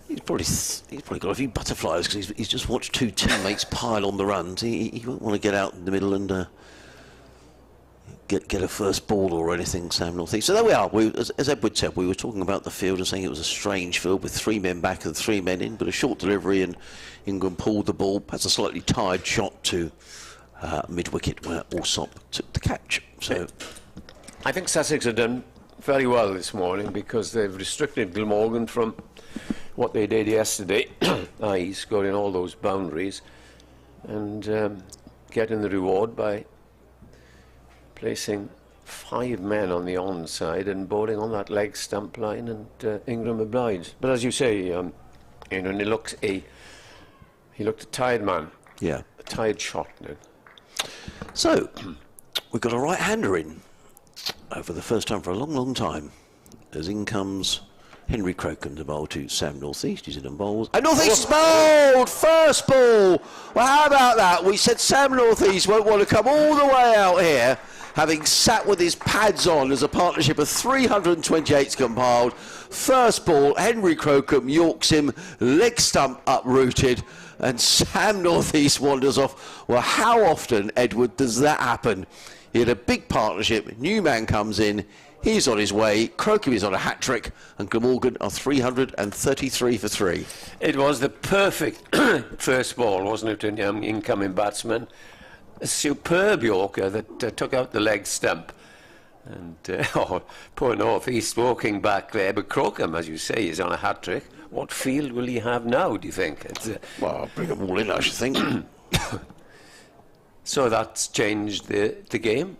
He's probably got a few butterflies because he's just watched 2 teammates pile on the runs. He won't want to get out in the middle and get a first ball or anything, Sam North-East. So there we are. As Edward said, we were talking about the field and saying it was a strange field with 3 men back and 3 men in, but a short delivery, and Ingram pulled the ball. That's a slightly tired shot to mid-wicket where Alsop took the catch. So I think Sussex have done very well this morning, because they've restricted Glamorgan from what they did yesterday, i.e. scoring all those boundaries, and getting the reward by placing 5 men on the onside and bowling on that leg stump line, and Ingram obliged. But as you say, he looked a tired man. Yeah, a tired shot now. So we've got a right-hander in for the first time for a long, long time. As in comes Henry Crocombe to bowl to Sam North-East. He's in and bowls. And North-East is bowled! First ball! Well, how about that? We said Sam North-East won't want to come all the way out here, having sat with his pads on as a partnership of 328's compiled. First ball, Henry Crocombe yorks him, leg stump uprooted, and Sam North-East wanders off. Well, how often, Edward, does that happen? He had a big partnership, new man comes in, he's on his way, Crocombe is on a hat-trick, and Glamorgan are 333 for 3. It was the perfect first ball, wasn't it, to an incoming batsman? A superb yorker that took out the leg stump. And poor North-East walking back there, but Crocombe, as you say, is on a hat-trick. What field will he have now, do you think? Well, I'll bring them all in, I should think. So that's changed the game.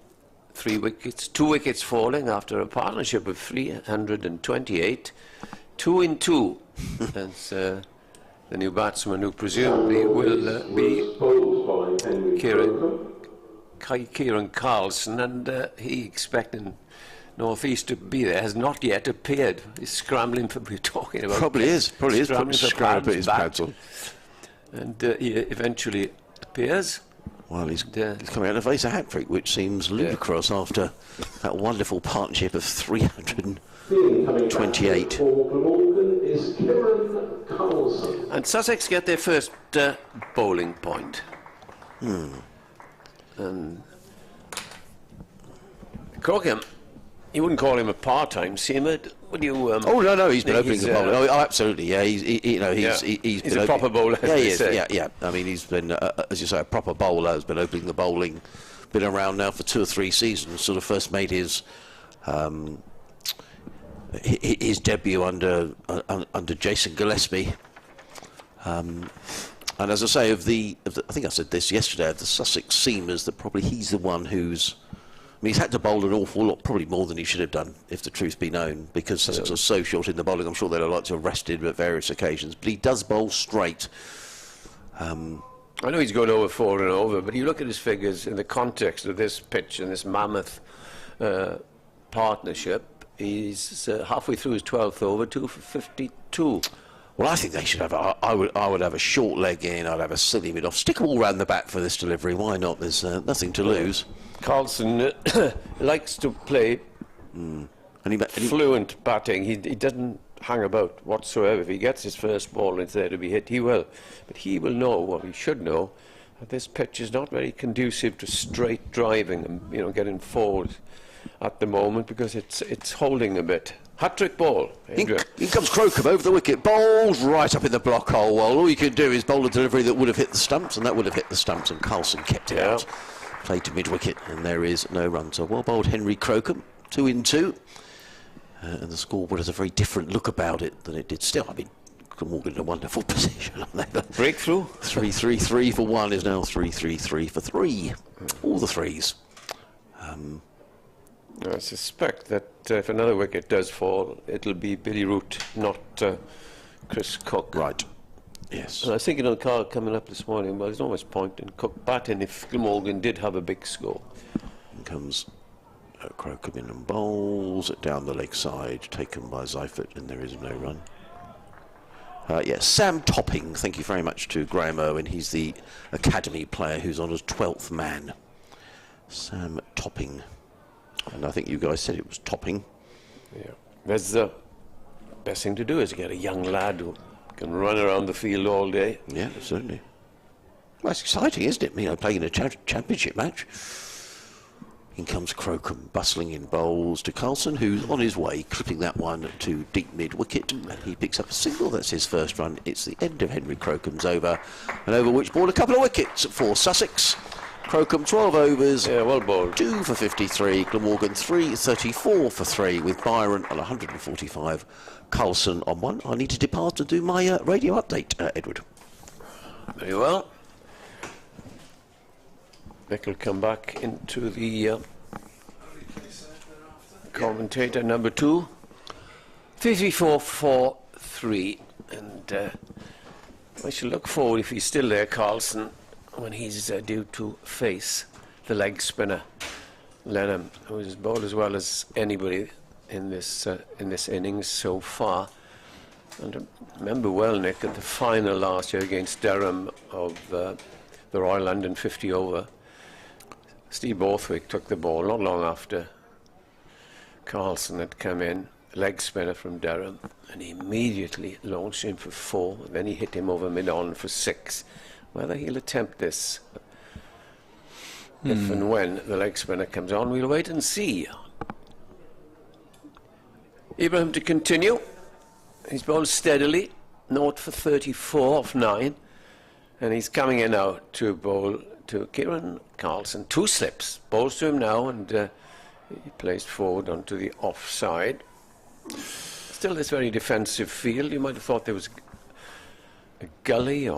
3 wickets, 2 wickets falling after a partnership of 328. 2 in 2, as the new batsman, who presumably will be Kieran Carlson, and he expecting North East to be there, has not yet appeared. He's scrambling for, we're talking about. Probably is putting his pads on. And he eventually appears. Well, he's coming out to face a hat-trick, which seems ludicrous after that wonderful partnership of 328. And Sussex get their first bowling point. And Crockham, you wouldn't call him a part-time seamer, would you? Oh no, he's been opening the bowling. Oh, absolutely, yeah. He's he's a proper bowler. Yeah, he is. Yeah. I mean, he's been, as you say, a proper bowler. Has been opening the bowling. Been around now for 2 or 3 seasons. Sort of first made his debut under Jason Gillespie. And as I say, I think I said this yesterday, of the Sussex seamers, that probably he's the one who's. I mean, he's had to bowl an awful lot, probably more than he should have done, if the truth be known, because Sussex are so short in the bowling. I'm sure they'd have liked to have rested at various occasions, but he does bowl straight. I know he's gone over 4 and over, but you look at his figures in the context of this pitch and this mammoth partnership. He's halfway through his 12th over, 2 for 52. Well, I think they should have. I would have a short leg in. I'd have a silly mid off. Stick them all round the bat for this delivery. Why not? There's nothing to lose. Carlson likes to play fluent batting. He doesn't hang about whatsoever. If he gets his first ball and it's there to be hit, he will. But he will know, what he should know, that this pitch is not very conducive to straight driving and getting forward at the moment, because it's holding a bit. Hat-trick ball. In comes Crocombe over the wicket, bowls right up in the block hole. Well, all you can do is bowl a delivery that would have hit the stumps, and that would have hit the stumps, and Carlson kept it out. Played to mid-wicket, and there is no run. So well bowled Henry Crocombe, 2 in 2. And the scoreboard has a very different look about it than it did still. I mean, Glamorgan in a wonderful position. Breakthrough. 3-3-3 for 1 is now 3-3-3 for 3. All the threes. I suspect that if another wicket does fall, it'll be Billy Root, not Chris Cook. Right. Yes. And I was thinking on the car coming up this morning, well, there's almost point in Cook batting if Glamorgan did have a big score. In comes Crocombe in and bowls it down the leg side, taken by Seifert, and there is no run. Yes, Sam Topping, thank you very much to Graham Irwin. He's the academy player who's on as 12th man. Sam Topping. And I think you guys said it was Topping. Yeah. That's the best thing to do, is to get a young lad who can run around the field all day. Yeah, certainly. Well, it's exciting, isn't it? Playing in a championship match. In comes Crocombe, bustling in bowls to Carlson, who's on his way, clipping that one to deep mid-wicket, and he picks up a single. That's his first run. It's the end of Henry Crocombe's over, an over which brought a couple of wickets for Sussex. Crocombe 12 overs, well bowled. 2 for 53, Glamorgan 34 for 3, with Byron on 145, Carlson on 1. I need to depart and do my radio update, Edward. Very well. Nick will come back into the commentator number 2. 3-3-4-4-3, and I shall look forward, if he's still there, Carlson, when he's due to face the leg spinner Lenham, who has bowled as well as anybody in this innings so far. And remember well, Nick, at the final last year against Durham of the Royal London 50 over, Steve Borthwick took the ball not long after Carlson had come in, leg spinner from Durham, and he immediately launched him for 4, and then he hit him over mid-on for 6. Whether he'll attempt this if and when the leg spinner comes on, we'll wait and see. Ibrahim to continue. He's bowled steadily, 0 for 34 off 9, and he's coming in now to bowl to Kieran Carlson. 2 slips, bowls to him now, and he plays forward onto the offside. Still this very defensive field. You might have thought there was a gully,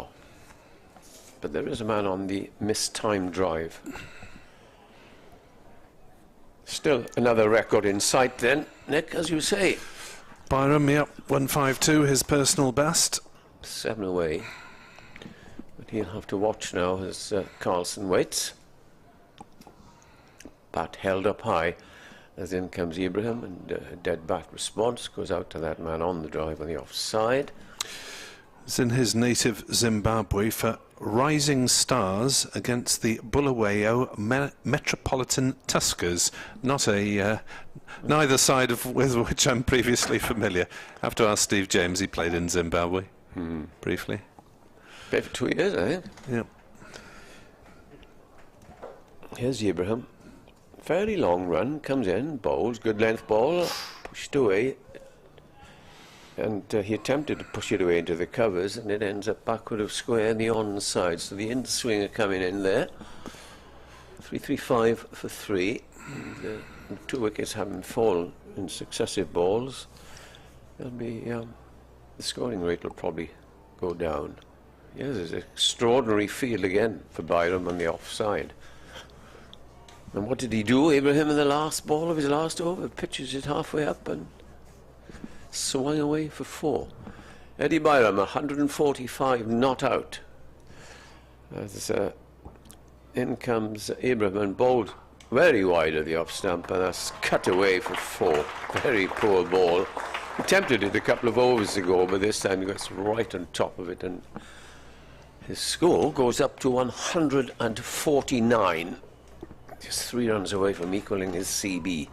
but there is a man on the mistimed drive. Still another record in sight then, Nick, as you say. Byrom, 152, his personal best. 7 away. But he'll have to watch now as Carlson waits. Bat held up high as in comes Ibrahim, and a dead bat response goes out to that man on the drive on the offside. It's in his native Zimbabwe for Rising Stars against the Bulawayo Metropolitan Tuskers. Not a neither side of with which I'm previously familiar. I have to ask Steve James. He played in Zimbabwe briefly. Played for 2 years, I think. Yeah. Here's Ibrahim. Fairly long run, comes in, bowls, good length ball, pushed away. And he attempted to push it away into the covers, and it ends up backward of square in the onside. So the in-swinger coming in there. 3-3-5 for 3. And, 2 wickets having fallen in successive balls. There'll be the scoring rate will probably go down. Yes, there's an extraordinary field again for Byrom on the offside. And what did he do, Ibrahim, in the last ball of his last over? Pitches it halfway up and swung away for 4. Eddie Byrom, 145 not out. As in comes Ingram and bowled very wide of the off stump, and that's cut away for 4. Very poor ball. He attempted it a couple of overs ago, but this time he gets right on top of it, and his score goes up to 149. Just 3 runs away from equaling his CB.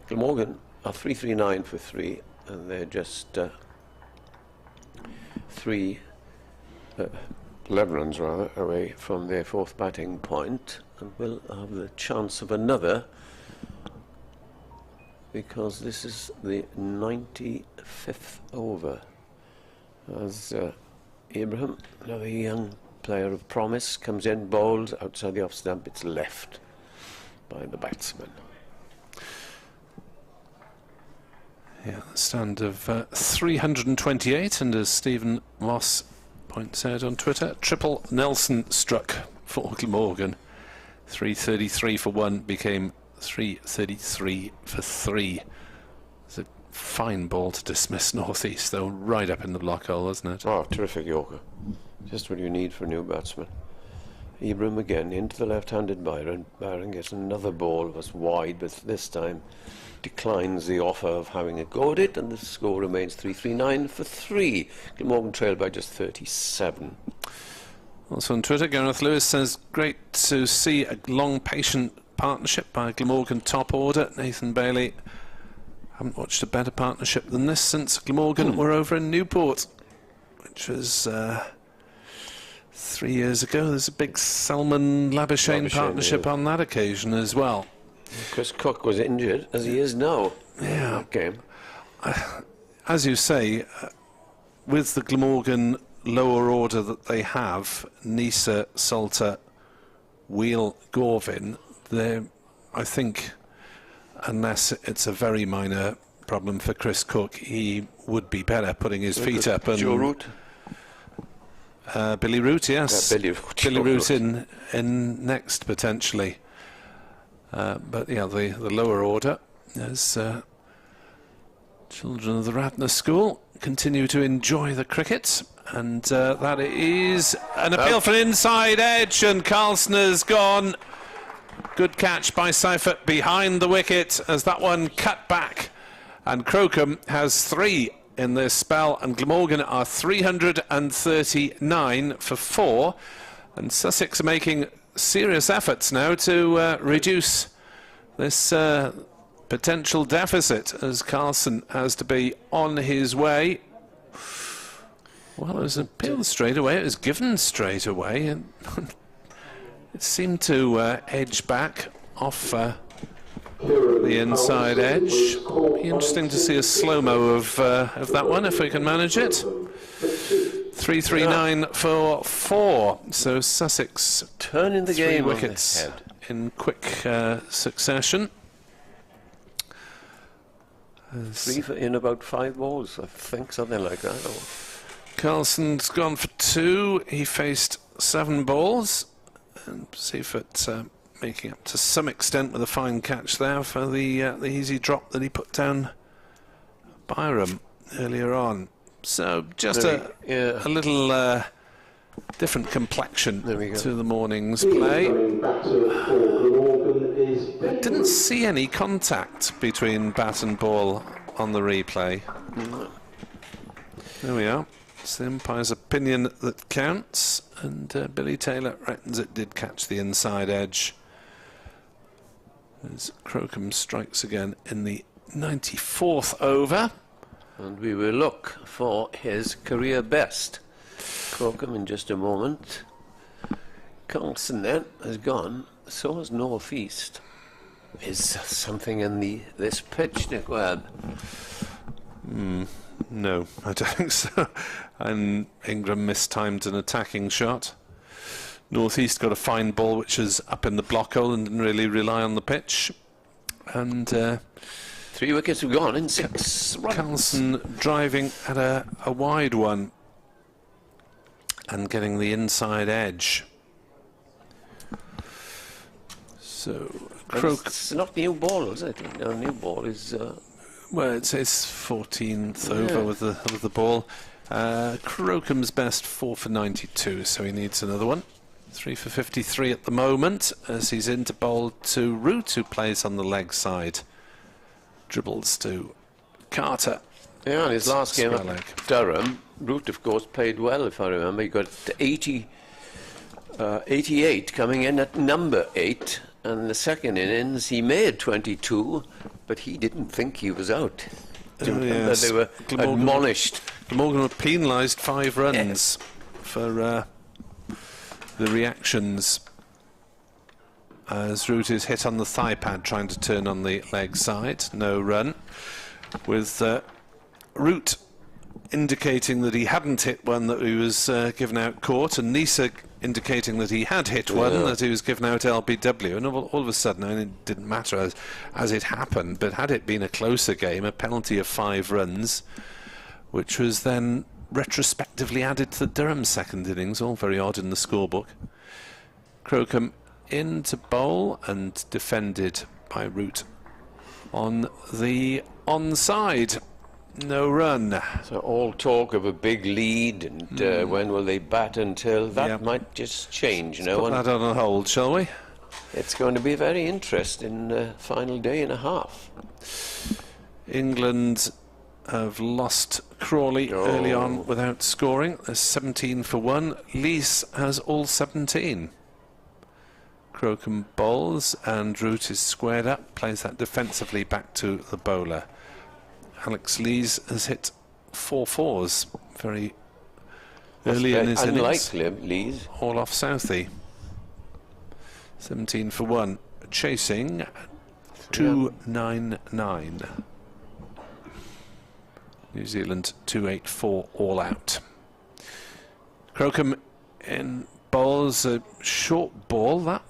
Glamorgan are 3-3-9 for 3, and they're just 11 runs rather away from their 4th batting point, and will have the chance of another, because this is the 95th over. As Ibrahim, another young player of promise, comes in, bowls outside the off stump. It's left by the batsman. Yeah, stand of 328, and as Stephen Moss points out on Twitter, triple Nelson struck for Glamorgan. 333 for 1 became 333 for 3. It's a fine ball to dismiss North East, though, right up in the block hole, isn't it? Oh, terrific Yorker. Just what you need for a new batsman. Ingram again into the left-handed Byron. Byron gets another ball, was wide, but this time declines the offer of having a go at it, and the score remains 3-3-9 for 3. Glamorgan trailed by just 37. Also on Twitter, Gareth Lewis says, great to see a long, patient partnership by Glamorgan top order. Nathan Bailey, haven't watched a better partnership than this since Glamorgan were over in Newport, which was 3 years ago. There's a big Selman-Labuschagne partnership on that occasion as well. Chris Cook was injured, as he is now. Yeah. That game. As you say, with the Glamorgan lower order that they have, Nisa, Salter, Wheel, Gorvin, I think, unless it's a very minor problem for Chris Cook, he would be better putting his feet up. And Joe Root? Billy Root, yes. Billy Root. Billy Root in next, potentially. But yeah, the lower order, as children of the Radnor School continue to enjoy the cricket, and that is an appeal for an inside edge, and Carlson has gone. Good catch by Seifert behind the wicket as that one cut back, and Crocombe has 3 in this spell, and Glamorgan are 339 for 4, and Sussex are making serious efforts now to reduce this potential deficit, as Carlson has to be on his way. Well, it was appealed straight away, it was given straight away, and it seemed to edge back off the inside edge. Be interesting to see a slow-mo of that one, if we can manage it. 339 for 4, so Sussex turning the 3 game wickets in quick succession. 3 for in about 5 balls, I think, something like that. Carlson's gone for 2. He faced 7 balls, and Seifert making up to some extent with a fine catch there for the easy drop that he put down Byrom. earlier on. So just a little different complexion to the morning's play. Didn't see any contact between bat and ball on the replay. There we are. It's the umpire's opinion that counts, and Billy Taylor reckons it did catch the inside edge. As Crocombe strikes again in the 94th over. And we will look for his career best. Crocombe in just a moment. Carlson then has gone, so has North East. Is something in this pitch, Nick Webb? No, I don't think so. And Ingram mistimed an attacking shot. North East got a fine ball which is up in the block hole and didn't really rely on the pitch. And 3 wickets have gone in 6 runs. Carlson driving at a wide one and getting the inside edge. So it's not the new ball, is it? No, new ball is. Well, it's his 14th over with the ball. Crocombe's best 4 for 92, so he needs another one. 3 for 53 at the moment, as he's in to bowl to Root, who plays on the leg side. Dribbles to Carter. Yeah, in his last game at Durham, Root, of course, played well, if I remember. He got 88 coming in at number 8. And the second innings, he made 22, but he didn't think he was out. Yes. They were admonished. Glamorgan were penalised 5 runs for the reactions as Root is hit on the thigh pad trying to turn on the leg side. No run. With Root indicating that he hadn't hit one that he was given out court, and Nisa indicating that he had hit one that he was given out LBW, and all of a sudden, I mean, it didn't matter as it happened, but had it been a closer game, a penalty of 5 runs, which was then retrospectively added to the Durham second innings, all very odd in the scorebook. Crocombe in to bowl and defended by Root on the onside. No run. So all talk of a big lead and when will they bat until that might just change. Let's put that on a hold, shall we? It's going to be a very interesting final day and a half. England have lost Crawley early on without scoring. There's 17 for 1. Lees has all 17. Crocombe bowls and Root is squared up, plays that defensively back to the bowler. Alex Lees has hit 4 fours very early in his innings. Unlike Lees. All off Southie. 17 for 1. Chasing 299. New Zealand 284 all out. Crocombe in bowls a short ball. That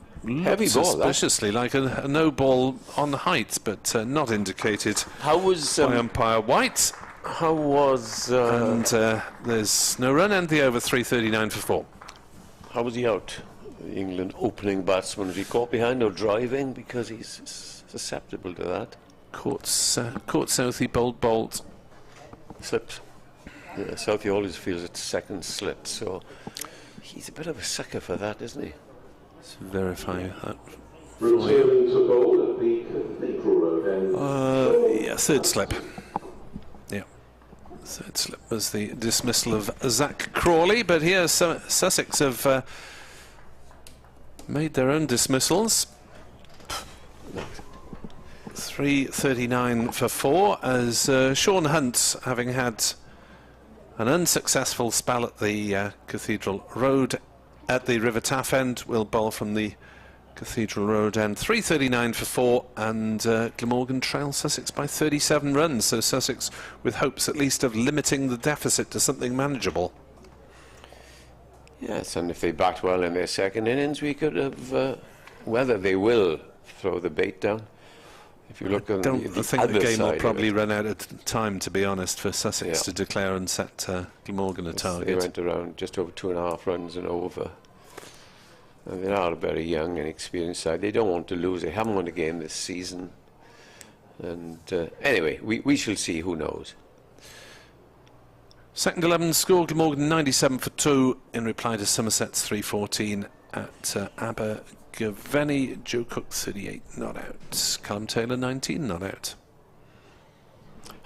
heavy ball, suspiciously like a no ball on the height, but not indicated by umpire White. How was and there's no run, and the over 339 for 4. How was he out? England opening batsman, was he caught behind or driving? Because he's susceptible to that. Caught Southie, bowled. Slipped. Yeah, Southie always feels it's second slip, so he's a bit of a sucker for that, isn't he? Let's verify that. Yeah, third slip. Yeah, third slip was the dismissal of Zach Crawley, but here Sussex have made their own dismissals. 339 for 4 as Sean Hunt, having had an unsuccessful spell at the Cathedral Road at the River Taff end, will bowl from the Cathedral Road end. 339 for 4, and Glamorgan trail Sussex by 37 runs, so Sussex with hopes at least of limiting the deficit to something manageable. Yes, and if they bat well in their second innings, we could have, whether they will throw the bait down. If you look on the I think other the game will side probably run out of time, to be honest, for Sussex to declare and set Glamorgan a target. They went around just over 2.5 runs and over. And they are a very young and experienced side. They don't want to lose. They haven't won a game this season. And anyway, we shall see. Who knows? Second 11 score, Glamorgan 97 for 2 in reply to Somerset's 314 at Abergavenny. Joe Cook 38 not out. Callum Taylor 19 not out.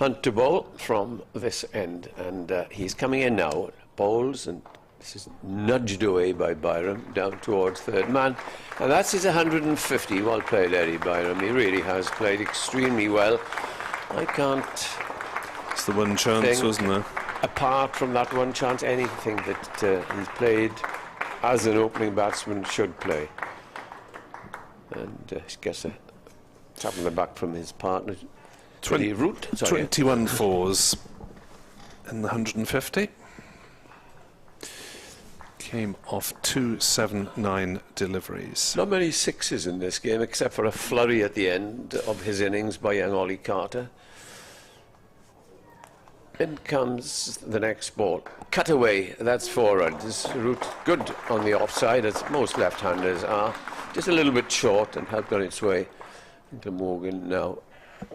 Hunt to bowl from this end, and he's coming in now. Bowls, and this is nudged away by Byrom down towards third man, and that's his 150. Well played, Eddie Byrom. He really has played extremely well. I can't. It's the one chance, wasn't there? Apart from that one chance, anything that he's played as an opening batsman should play. And he gets a tap on the back from his partner. 21 fours in the 150. Came off 279 deliveries. Not many sixes in this game, except for a flurry at the end of his innings by young Ollie Carter. In comes the next ball. Cut away, that's 4 runs. Root good on the offside, as most left-handers are. Just a little bit short and helped on its way. Glamorgan now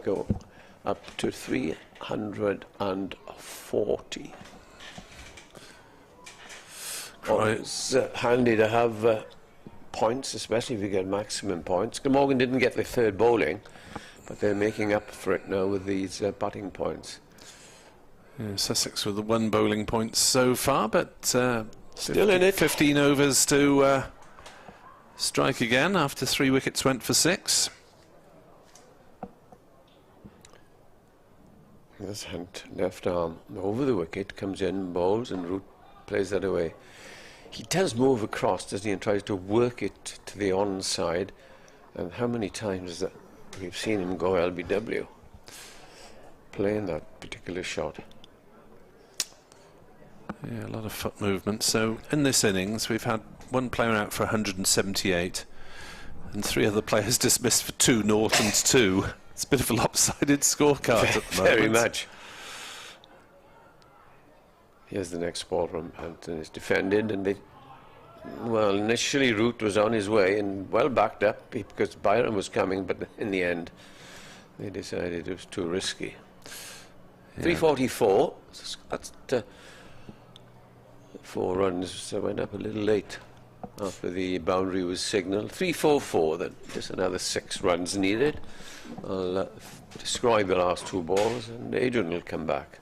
go up to 340. It's handy to have points, especially if you get maximum points. Glamorgan didn't get the third bowling, but they're making up for it now with these batting points. Yeah, Sussex with the 1 bowling point so far, but still in it. 15 overs to strike again after 3 wickets went for 6. This Hunt, left arm over the wicket, comes in, bowls, and Root plays that away. He does move across, doesn't he, and tries to work it to the onside. And how many times that we've seen him go LBW playing that particular shot. Yeah, a lot of foot movement. So in this innings, we've had 1 player out for 178 and 3 other players dismissed for 2 naught and 2. It's a bit of a lopsided scorecard at the moment. Very much. Here's the next ball from Hampton. It's defended, and they, well, initially Root was on his way and well backed up because Byrom was coming, but in the end they decided it was too risky. Yeah. 344. That's 4 runs, so went up a little late after the boundary was signalled. 344, then just another 6 runs needed. I'll describe the last 2 balls, and Adrian will come back.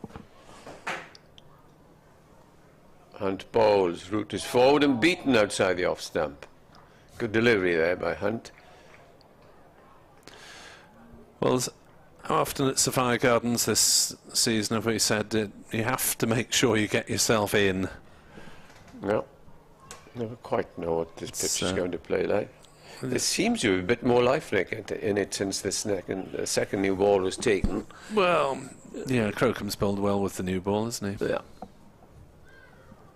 Hunt bowls. Root is forward and beaten outside the off stump. Good delivery there by Hunt. Well, how often at Sapphire Gardens this season have we said that you have to make sure you get yourself in? No, never quite know what this pitch is going to play like. There seems to be a bit more life in it since the second new ball was taken. Well, yeah, Crocom's bowled well with the new ball, isn't he? Yeah.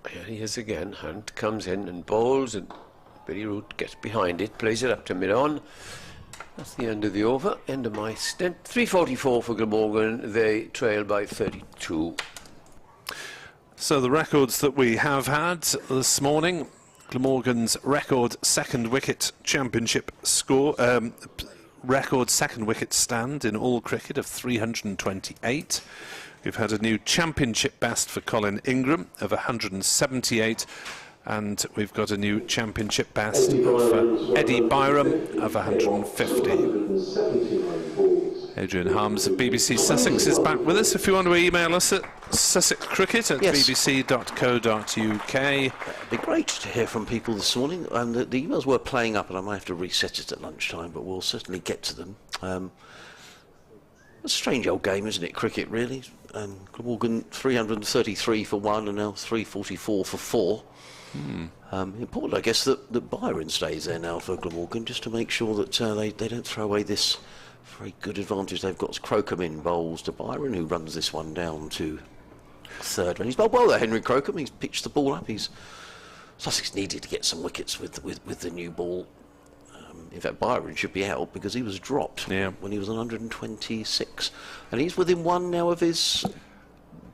Here he is again. Hunt comes in and bowls, and Billy Root gets behind it, plays it up to mid-on. That's the end of the over, end of my stint. 344 for Glamorgan. They trail by 32. So the records that we have had this morning: Glamorgan's record 2nd wicket championship score, record 2nd wicket stand in all cricket of 328. We've had a new championship best for Colin Ingram of 178, and we've got a new championship best for Eddie Byrom of 150. Adrian Harms of BBC Sussex is back with us. If you want to email us at sussexcricket@bbc.co.uk. It'd be great to hear from people this morning. The emails were playing up, and I might have to reset it at lunchtime, but we'll certainly get to them. A strange old game, isn't it, cricket, really? Glamorgan 333 for 1 and now 344 for 4. Important, I guess, that Byron stays there now for Glamorgan, just to make sure that they don't throw away this very good advantage they've got. Crocombe in bowls to Byron, who runs this one down to third. And he's bowled well there, Henry Crocombe. He's pitched the ball up. Sussex needed to get some wickets with the new ball. In fact, Byron should be out because he was dropped when he was on 126. And he's within 1 now of his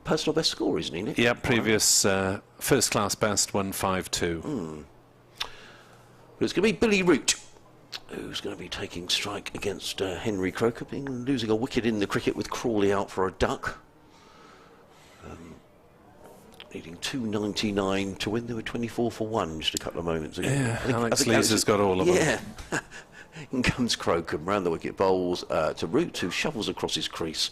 personal best score, isn't he, Nick? Yeah, previous first-class best, 152. But it's going to be Billy Root who's going to be taking strike against Henry Crocombe, losing a wicket in the cricket with Crawley out for a duck. needing 299 to win. They were 24 for 1 just a couple of moments ago. Yeah, Alex Lees has got all of them. Yeah. In comes Crocombe, round the wicket, bowls to Root, who shovels across his crease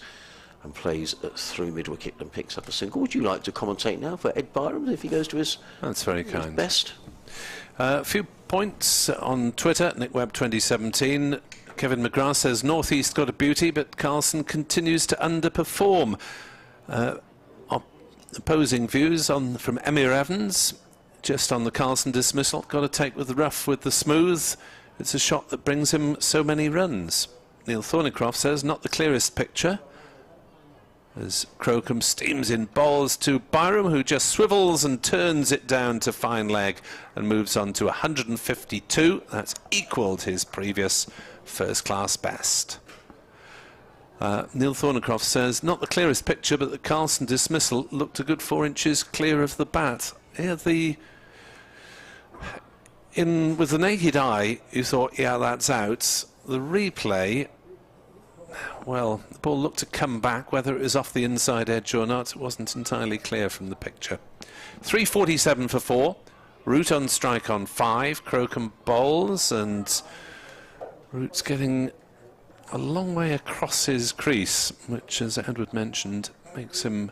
and plays through mid-wicket and picks up a single. Would you like to commentate now for Ed Byrom if he goes to his, That's very kind. best? A few points on Twitter. Nick Webb 2017. Kevin McGrath says North East got a beauty, but Carlson continues to underperform. Opposing views from Emir Evans, just on the Carlson dismissal. Got to take with the rough with the smooth. It's a shot that brings him so many runs. Neil Thornycroft says not the clearest picture, as Crocombe steams in balls to Byrom, who just swivels and turns it down to fine leg and moves on to 152. That's equalled his previous first-class best. Neil Thornycroft says not the clearest picture, but the Carlson dismissal looked a good 4 inches clear of the bat. Yeah, with the naked eye, you thought, yeah, that's out. The replay, well, the ball looked to come back. Whether it was off the inside edge or not, it wasn't entirely clear from the picture. 347 for 4. Root on strike on 5. Crocombe bowls, and Root's getting a long way across his crease, which, as Edward mentioned, makes him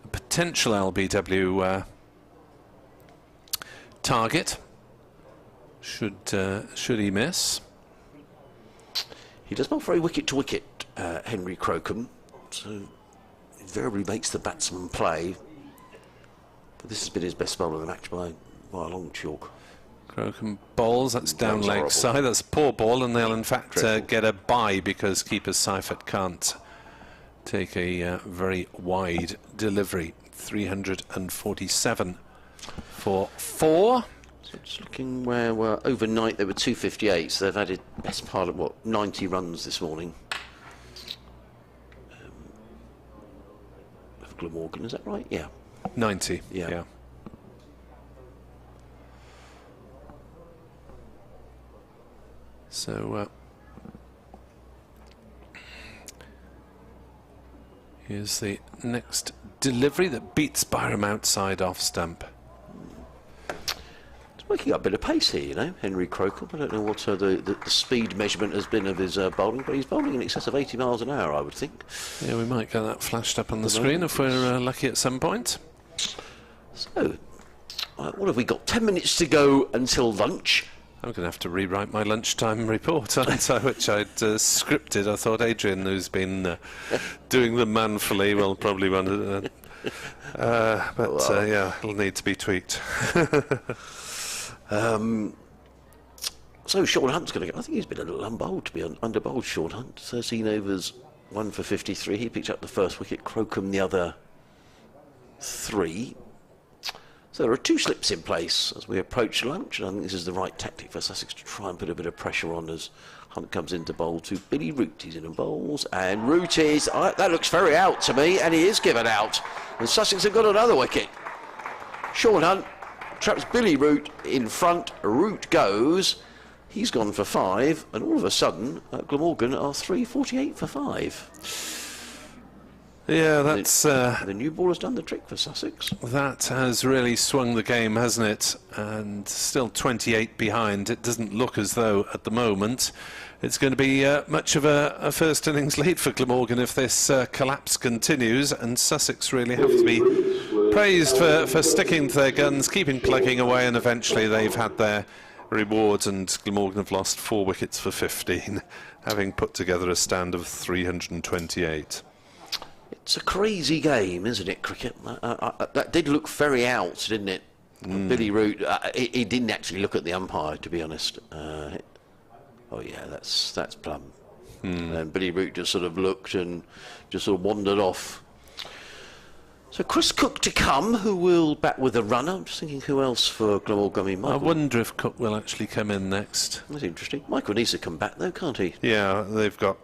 a potential LBW target. Should he miss? He does not very wicket to wicket, Henry Crocombe, so invariably makes the batsman play. But this has been his best bowl of the match by a long chalk. Crocombe bowls, that's down leg horrible. side, that's a poor ball, and they'll in fact get a bye because keeper Seifert can't take a very wide delivery. 347 for 4. So just looking where overnight they were 258, so they've added best part of 90 runs this morning. Of Glamorgan, is that right? Yeah. 90. Yeah. Yeah. So here's the next delivery that beats Byrom outside off stump. He's making up a bit of pace here, you know, Henry Crocombe. I don't know what the speed measurement has been of his bowling, but he's bowling in excess of 80 miles an hour, I would think. Yeah, we might get that flashed up on the screen if we're lucky at some point. So, what have we got? 10 minutes to go until lunch. I'm going to have to rewrite my lunchtime report, aren't I, which I'd scripted. I thought Adrian, who's been doing them manfully, will probably want to... yeah, it'll need to be tweaked. So Sean Hunt's going to go. I think he's been a little unbowled, to be underbowled, Sean Hunt. 13 overs, 1 for 53. He picked up the first wicket, Crocombe the other 3. So there are 2 slips in place as we approach lunch, and I think this is the right tactic for Sussex to try and put a bit of pressure on as Hunt comes into bowl to Billy Root. He's in and bowls, and Root is... that looks very out to me, and he is given out. And Sussex have got another wicket. Sean Hunt traps Billy Root in front. Root goes. He's gone for 5, and all of a sudden, Glamorgan are 348 for 5. Yeah, that's... the new ball has done the trick for Sussex. That has really swung the game, hasn't it? And still 28 behind. It doesn't look as though, at the moment, it's going to be much of a first innings lead for Glamorgan if this collapse continues. And Sussex really have to be praised for sticking to their guns, keeping plugging away, and eventually they've had their rewards, and Glamorgan have lost 4 wickets for 15, having put together a stand of 328. It's a crazy game, isn't it, cricket? That did look very out, didn't it? Billy Root, he didn't actually look at the umpire, to be honest. Oh yeah, that's plum. And Billy Root just sort of looked and just sort of wandered off. So Chris Cook to come, who will bat with a runner. I'm just thinking who else for Glamorgan. I wonder if Cook will actually come in next. That's interesting. Michael needs to come back though, can't he? Yeah, they've got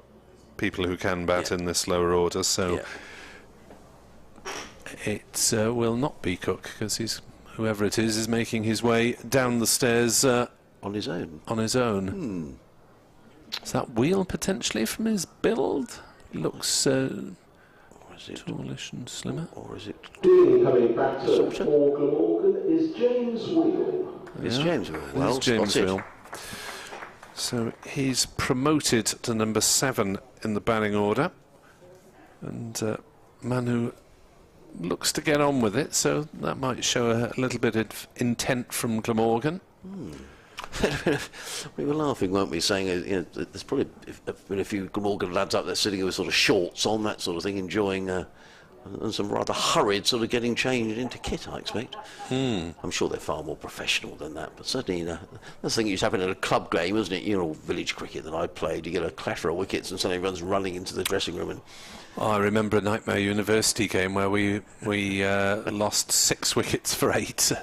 people who can bat in this lower order, so it will not be Cook, because whoever it is making his way down the stairs on his own. Is that wheel potentially from his build? Looks is it tallish and slimmer. Or is it... Coming back to for Glamorgan is James Wheel. It's James Wheel. Well, It's James spotted. Wheel. So he's promoted to number 7 in the batting order. And Manu looks to get on with it, so that might show a little bit of intent from Glamorgan. We were laughing, weren't we, saying there's probably been a few Glamorgan lads up there sitting with sort of shorts on, that sort of thing, enjoying and some rather hurried sort of getting changed into kit, I expect. I'm sure they're far more professional than that, but certainly that's the thing that used to happen in a club game, wasn't it? You know, village cricket that I played, you get a clatter of wickets and suddenly everyone's running into the dressing room. And I remember a Nightmare University game where we lost 6 wickets for 8.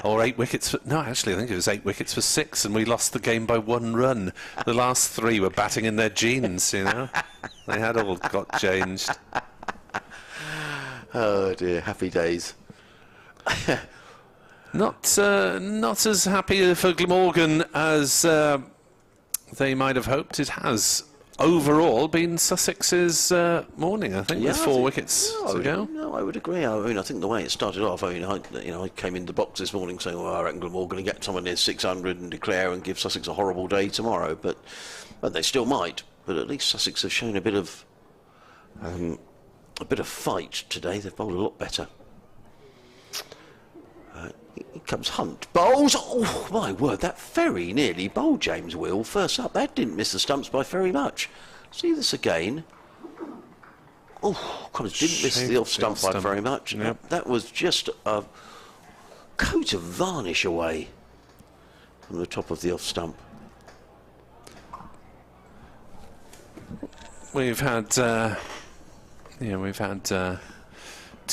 Or 8 wickets for... No, actually, I think it was 8 wickets for 6, and we lost the game by 1 run. The last 3 were batting in their jeans, you know. They had all got changed. oh dear, happy days. Not as happy for Glamorgan as they might have hoped. It has overall been Sussex's morning, I think, with 4 wickets to go. No, I would agree. I mean, I think the way it started off, I mean, I came in the box this morning saying, well, I reckon Glamorgan going to get someone near 600 and declare and give Sussex a horrible day tomorrow, but they still might. But at least Sussex have shown a bit of fight today. They've bowled a lot better. Here comes Hunt. Bowls. Oh, my word, that very nearly bowled James Wheel first up. That didn't miss the stumps by very much. See this again. Oh, Colin didn't miss the off stump by very much. Yep. That was just a coat of varnish away from the top of the off stump. We've had 2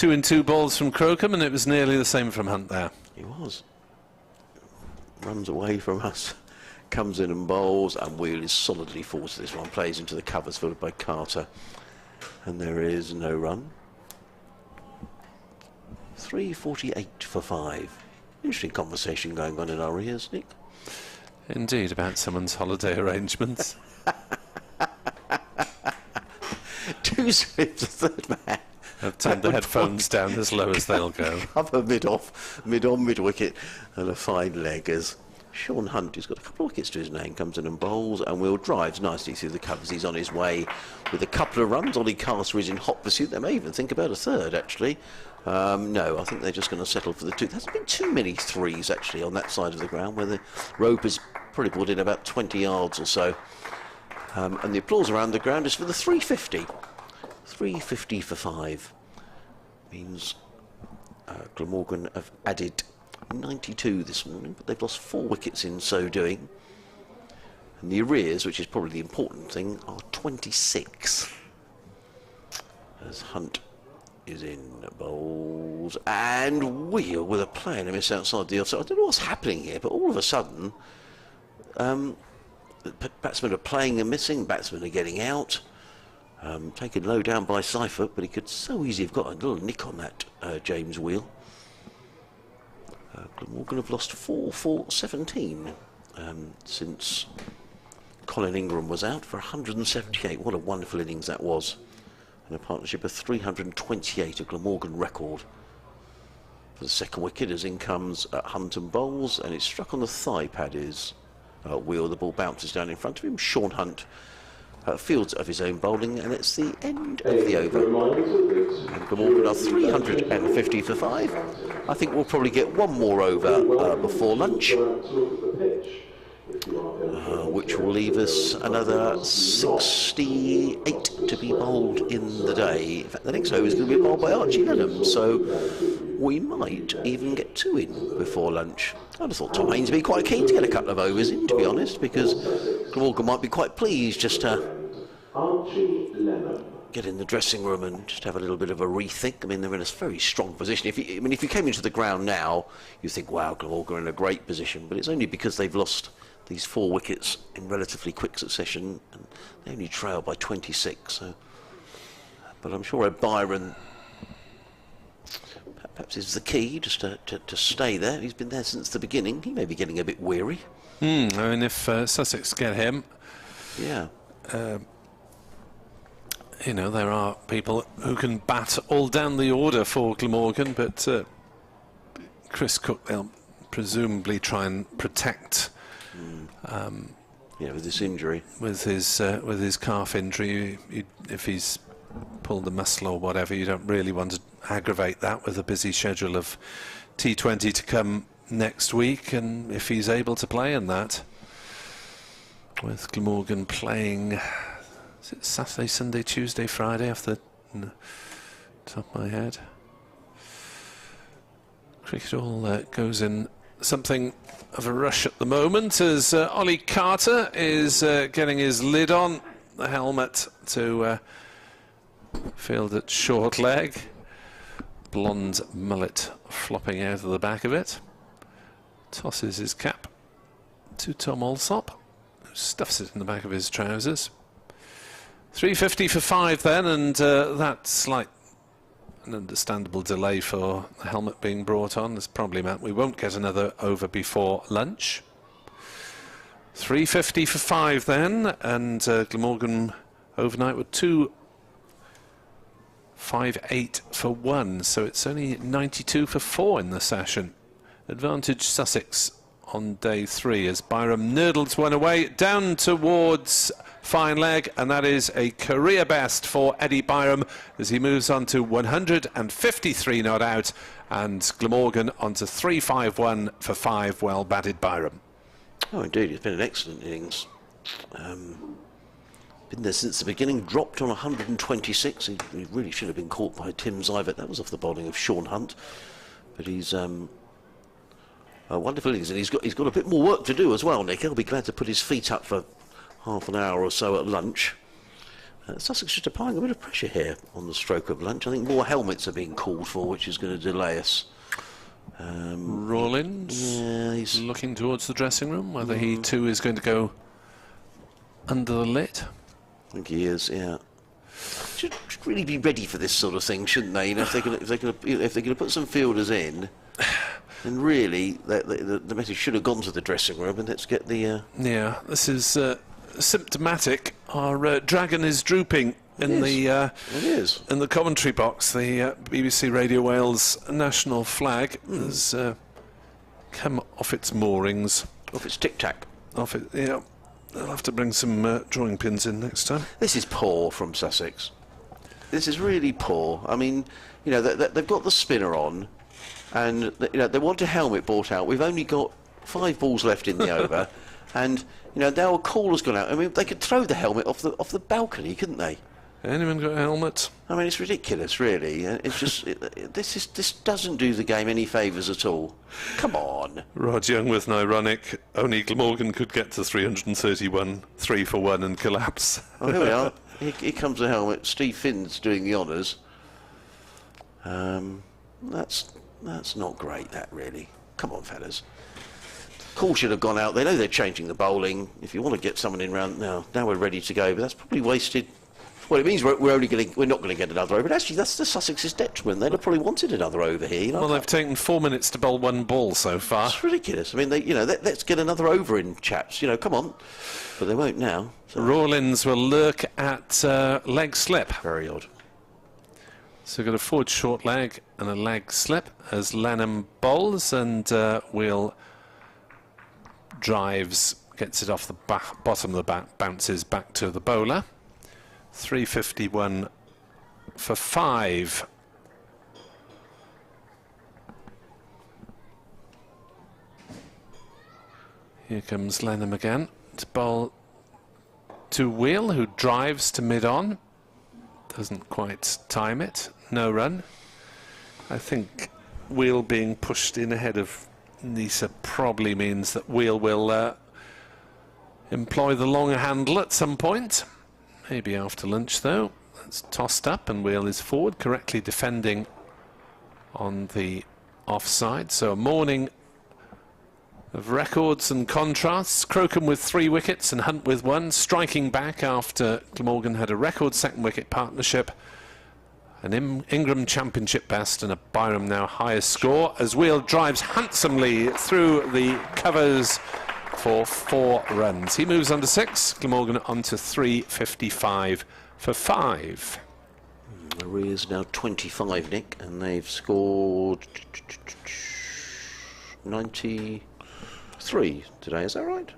and 2 balls from Crocombe, and it was nearly the same from Hunt there. He was. Runs away from us, comes in and bowls, and Wheel is solidly forward to this one, plays into the covers, followed by Carter. And there is no run. 3:48 for 5. Interesting conversation going on in our ears, Nick. Indeed, about someone's holiday arrangements. 2 slips, a third man. I've turned the headphones down as low as they'll go. Cover mid-off, mid-on, mid-wicket, and a fine leg as Sean Hunt, who's got a couple of wickets to his name, comes in and bowls, and Will drives nicely through the covers. He's on his way with a couple of runs. Ollie Carter is in hot pursuit. They may even think about a third, actually. No, I think they're just going to settle for the 2. There hasn't been too many 3s, actually, on that side of the ground, where the rope has probably brought in about 20 yards or so. And the applause around the ground is for the 350. 350 for 5 means Glamorgan have added 92 this morning, but they've lost 4 wickets in so doing. And the arrears, which is probably the important thing, are 26. As Hunt is in bowls, and Wheel with a play and a miss outside the offside. I don't know what's happening here, but all of a sudden, batsmen are playing and missing, batsmen are getting out. Taken low down by Seifert, but he could so easily have got a little nick on that James Wheel. Glamorgan have lost 4 for 17 since Colin Ingram was out for 178. What a wonderful innings that was. And a partnership of 328, a Glamorgan record. For the second wicket, as in comes Hunt and bowls, and it's struck on the thigh pad is Wheel. The ball bounces down in front of him. Sean Hunt fields of his own bowling, and it's the end of the over. And Glamorgan are 350 for 5. I think we'll probably get one more over before lunch, which will leave us another 68 to be bowled in the day. In fact, the next over is going to be bowled by Archie Lenham, so we might even get 2 in before lunch. I'd have thought Tom Haynes would be quite keen to get a couple of overs in, to be honest, because Glamorgan might be quite pleased just to get in the dressing room and just have a little bit of a rethink. I mean, they're in a very strong position. If you came into the ground now, you think, wow, Glamorgan are in a great position, but it's only because they've lost these 4 wickets in relatively quick succession, and they only trail by 26. So, but I'm sure Byrom perhaps is the key, just to stay there. He's been there since the beginning. He may be getting a bit weary. I mean, if Sussex get him, yeah, you know, there are people who can bat all down the order for Glamorgan, but Chris Cook, they'll presumably try and protect. Yeah, with this injury, with his calf injury, if he's pulled a muscle or whatever, you don't really want to aggravate that with a busy schedule of T20 to come next week, and if he's able to play in that, with Glamorgan playing, is it Saturday, Sunday, Tuesday, Friday, off the top of my head. Cricket all goes in something of a rush at the moment as Ollie Carter is getting his lid on, the helmet to field at short leg, blonde mullet flopping out of the back of it, tosses his cap to Tom Alsop, who stuffs it in the back of his trousers. 350 for 5 then, and that slight an understandable delay for the helmet being brought on has probably meant we won't get another over before lunch. 350 for 5 then, and Glamorgan overnight with 258 for 1, so it's only 92 for 4 in the session. Advantage Sussex on day 3 as Byrom nurdles one away down towards fine leg, and that is a career best for Eddie Byrom as he moves on to 153 not out, and Glamorgan on to 351 for 5. Well batted, Byrom. Oh, indeed, it's been an excellent innings. Been there since the beginning, dropped on 126. He really should have been caught by Tim Zivert. That was off the bowling of Sean Hunt, but he's wonderful innings, and he's got a bit more work to do as well, Nick. He'll be glad to put his feet up for half an hour or so at lunch. Sussex just applying a bit of pressure here on the stroke of lunch. I think more helmets are being called for, which is going to delay us. Rawlins, yeah, he's looking towards the dressing room, whether he too is going to go under the lid. I think he is, yeah. Should really be ready for this sort of thing, shouldn't they? You know, if they're going to put some fielders in, then really the message should have gone to the dressing room, and let's get the. Yeah, this is symptomatic. Our dragon is drooping in the commentary box. The BBC Radio Wales national flag has come off its moorings. Off its tic-tac. Off it, yeah. I'll have to bring some drawing pins in next time. This is poor from Sussex. This is really poor. I mean, you know, they've got the spinner on, and you know they want a helmet brought out. We've only got 5 balls left in the over, and you know now a call has gone out. I mean, they could throw the helmet off the balcony, couldn't they? Anyone got a helmet? I mean, it's ridiculous, really. It's just this doesn't do the game any favours at all. Come on. Rod Young with an ironic, only Glamorgan could get to 331, 3 for 1 and collapse. Oh, here we are. Here comes the helmet. Steve Finn's doing the honours. That's not great, that, really. Come on, fellas. Call should have gone out. They know they're changing the bowling. If you want to get someone in round now we're ready to go, but that's probably wasted. Well, it means we're not going to get another over. But actually, that's the Sussex's detriment. They'd have probably wanted another over here. You know? Well, they've taken 4 minutes to bowl 1 ball so far. It's ridiculous. I mean, let's get another over in, chaps. You know, come on. But they won't now. So. Rawlins will lurk at leg slip. Very odd. So we've got a forward short leg and a leg slip as Lenham bowls, and Will drives, gets it off the bottom of the bat, bounces back to the bowler. 351 for 5. Here comes Lenham again to bowl to Will, who drives to mid-on. Doesn't quite time it. No run. I think Will being pushed in ahead of Nisa probably means that Will will employ the longer handle at some point. Maybe after lunch, though. That's tossed up, and Will is forward, correctly defending on the offside. So a morning of records and contrasts. Crocombe with 3 wickets and Hunt with 1, striking back after Glamorgan had a record 2nd wicket partnership. An Ingram championship best and a Byrom now highest score as Will drives handsomely through the covers for 4 runs. He moves on to 6, Glamorgan on to 355 for 5. Maria's now 25, Nick, and they've scored 93 today, is that right?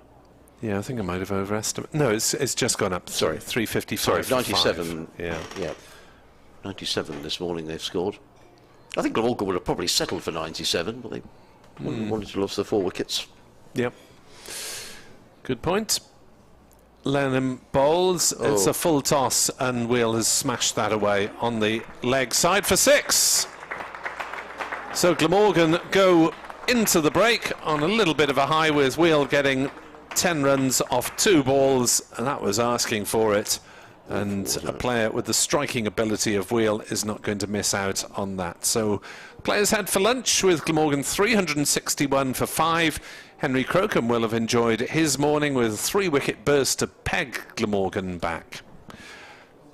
Yeah, I think I might have overestimated. No, it's just gone up. Sorry, 355. Sorry, for 97. 5. Yeah. 97 this morning they've scored. I think Glamorgan would have probably settled for 97, but they wanted to lose the 4 wickets. Yep. Good point. Lennon bowls. It's a full toss, and Wheel has smashed that away on the leg side for 6. So Glamorgan go into the break on a little bit of a high, with Wheel getting 10 runs off 2 balls, and that was asking for it. And a player with the striking ability of Wheel is not going to miss out on that. So players head for lunch with Glamorgan 361 for 5. Henry Crocombe will have enjoyed his morning with a 3-wicket burst to peg Glamorgan back.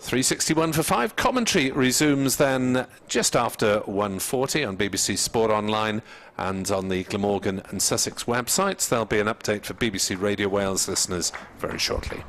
361 for 5. Commentary resumes then just after 1:40 on BBC Sport Online and on the Glamorgan and Sussex websites. There'll be an update for BBC Radio Wales listeners very shortly.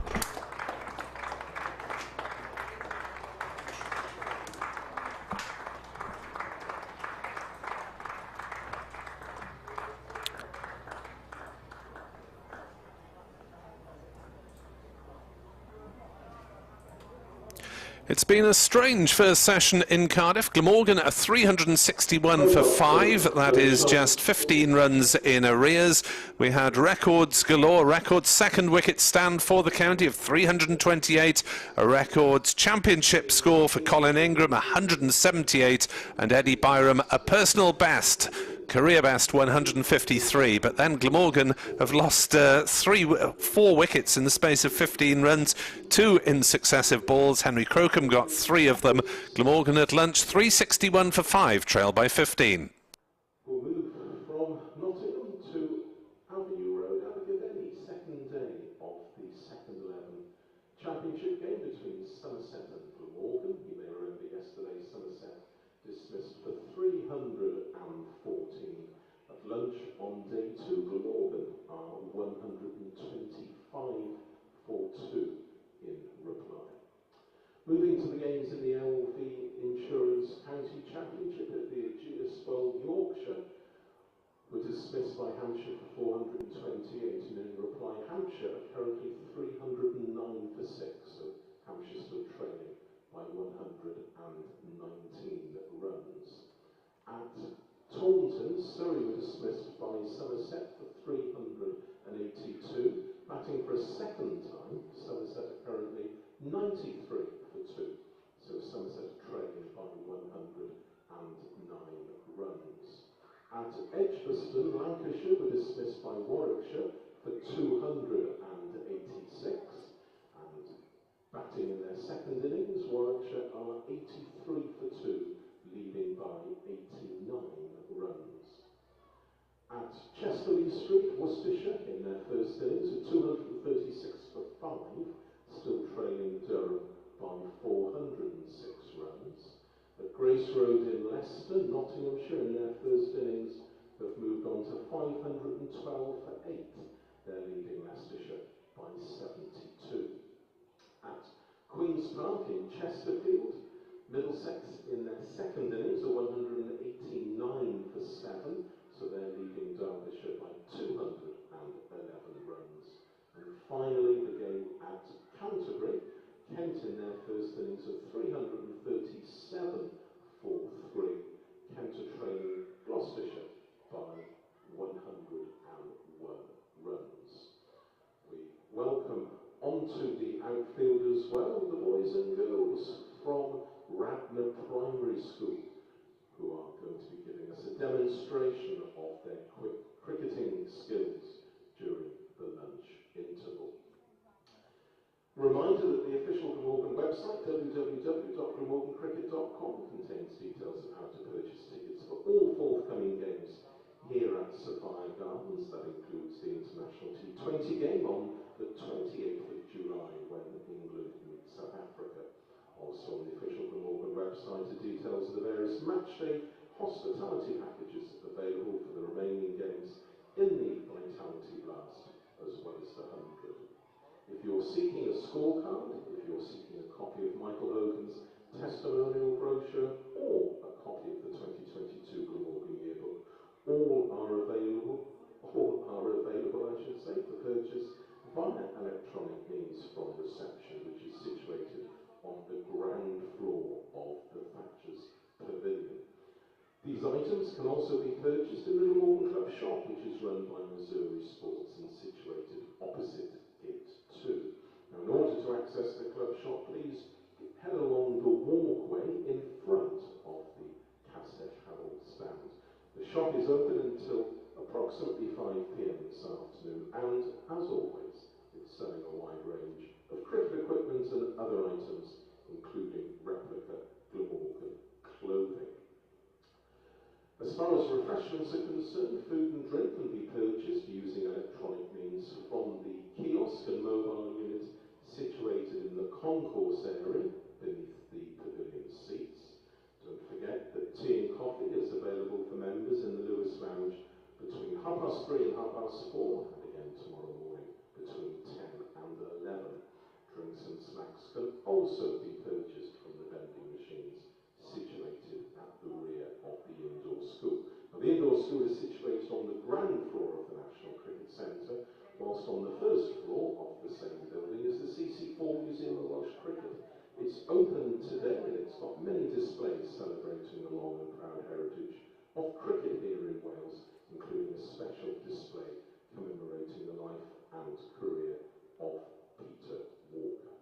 It's been a strange first session in Cardiff. Glamorgan are 361 for 5. That is just 15 runs in arrears. We had records galore. Record second wicket stand for the county of 328. A record championship score for Colin Ingram, 178. And Eddie Byrom, a personal best. Career best 153, but then Glamorgan have lost 4 wickets in the space of 15 runs, 2 in successive balls. Henry Crocombe got 3 of them. Glamorgan at lunch 361 for 5, trail by 15. We'll move from Nottingham to Avenue Road, Abergavenny, second day of the second 11 championship game between Somerset and Glamorgan. You may remember yesterday Somerset dismissed for 314. At lunch on day 2, Glamorgan are 125 for 2 in reply. Moving to the games in the LV Insurance County Championship at the Aegeus Bowl, Yorkshire were dismissed by Hampshire for 428, and in reply Hampshire are currently 309 for 6, so Hampshire still trailing by 119 runs. At Taunton, Surrey were dismissed by Somerset for 382. Batting for a second time, Somerset are currently 93 for 2. So Somerset trailing by 109 runs. At Edgbaston, Lancashire were dismissed by Warwickshire for 286. And batting in their second innings, Warwickshire are 83 for 2, leading by 89 runs. At Chesterley Street, Worcestershire, in their first innings, at 236 for 5, still trailing Durham by 406 runs. At Grace Road in Leicester, Nottinghamshire, in their first innings, have moved on to 512 for 8. They're leading Leicestershire by 72. At Queen's Park in Chesterfield, Middlesex in their second innings are 189 for 7, so they're leading Derbyshire by 211 runs. And finally, the game at Canterbury, Kent in their first innings of 337 for 3. Kent are trailing Gloucestershire by 101 runs. We welcome onto the outfield as well the boys and girls from Radnor Primary School, who are going to be giving us a demonstration of their quick cricketing skills during the lunch interval. A reminder that the official Glamorgan website, www.glamorgancricket.com, contains details of how to purchase tickets for all forthcoming games here at Sapphire Gardens. That includes the International T20 game on the 28th of July when England meet South Africa. Also on the official Glamorgan website are details of the various matchday hospitality packages available for the remaining games in the Vitality Blast, as well as the 100. If you're seeking a scorecard, if you're seeking a copy copy of Michael Hogan's testimonial brochure or a copy of the 2022 Glamorgan yearbook, all are available, I should say, for purchase via electronic means from reception, which is situated on the ground floor of the Thatcher's Pavilion. These items can also be purchased in the Glamorgan Club shop, which is run by Missouri Sports and situated opposite it too. Now, in order to access the club shop, please head along the walkway in front of the Castell Harold stand. The shop is open until approximately 5 p.m. this afternoon, and as always, it's selling a wide range of cricket equipment and other items, including replica Glamorgan clothing. As far as refreshments are concerned, food and drink can be purchased using electronic means from the kiosk and mobile unit situated in the concourse area beneath the pavilion seats. Don't forget that tea and coffee is available for members in the Lewis Lounge between 3:30 and 4:30, and again tomorrow morning between 10 and 11. Drinks and snacks can also be purchased from the vending machines situated at the rear of the indoor school. Now, the indoor school is situated on the ground floor of the National Cricket Centre, whilst on the first floor of the same building is the CC4 Museum of Welsh Cricket. It's open today and it's got many displays celebrating the long and proud heritage of cricket here in Wales, including a special display commemorating the life and career of Peter Walker.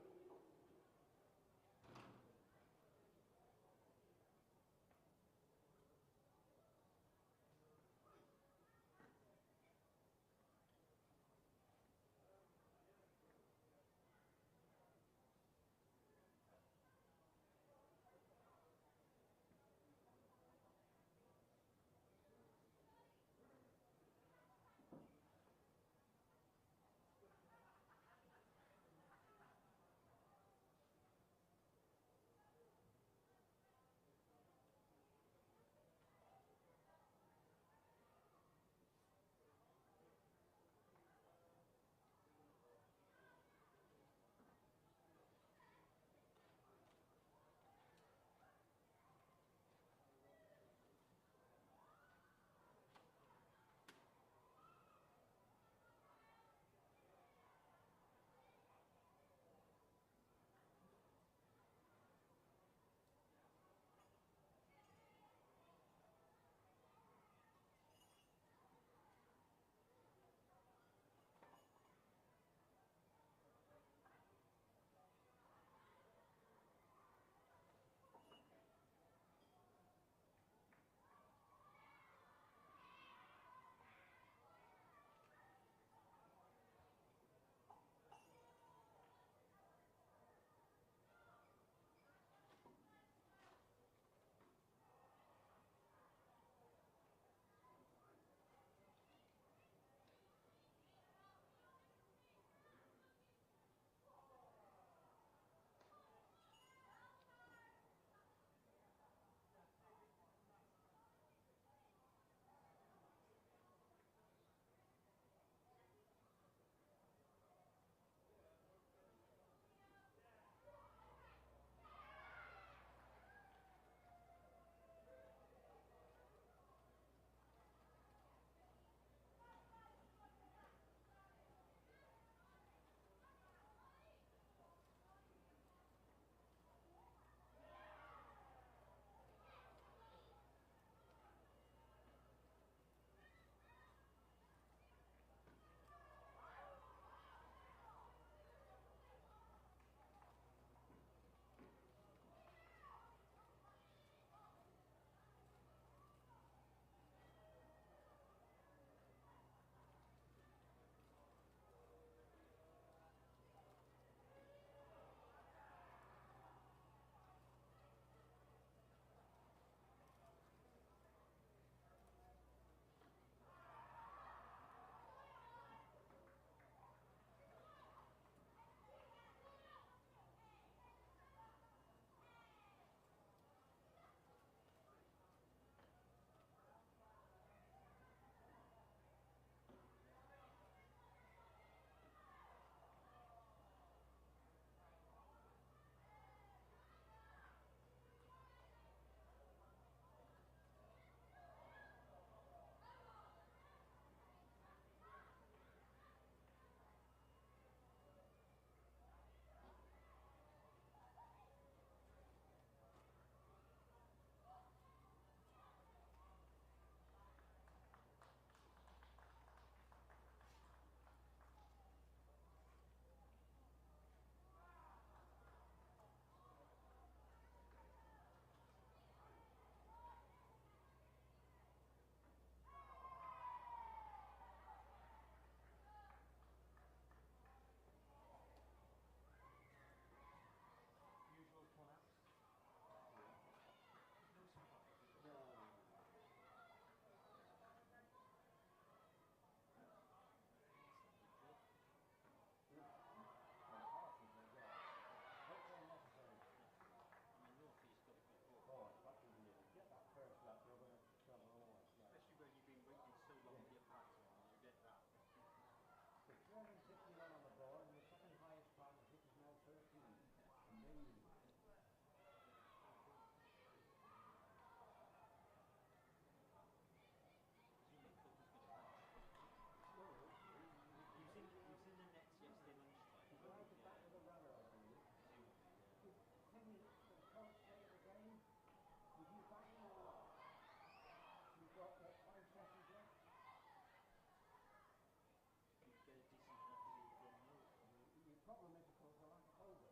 problem is, of course, the last over.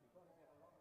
You've got to get a lot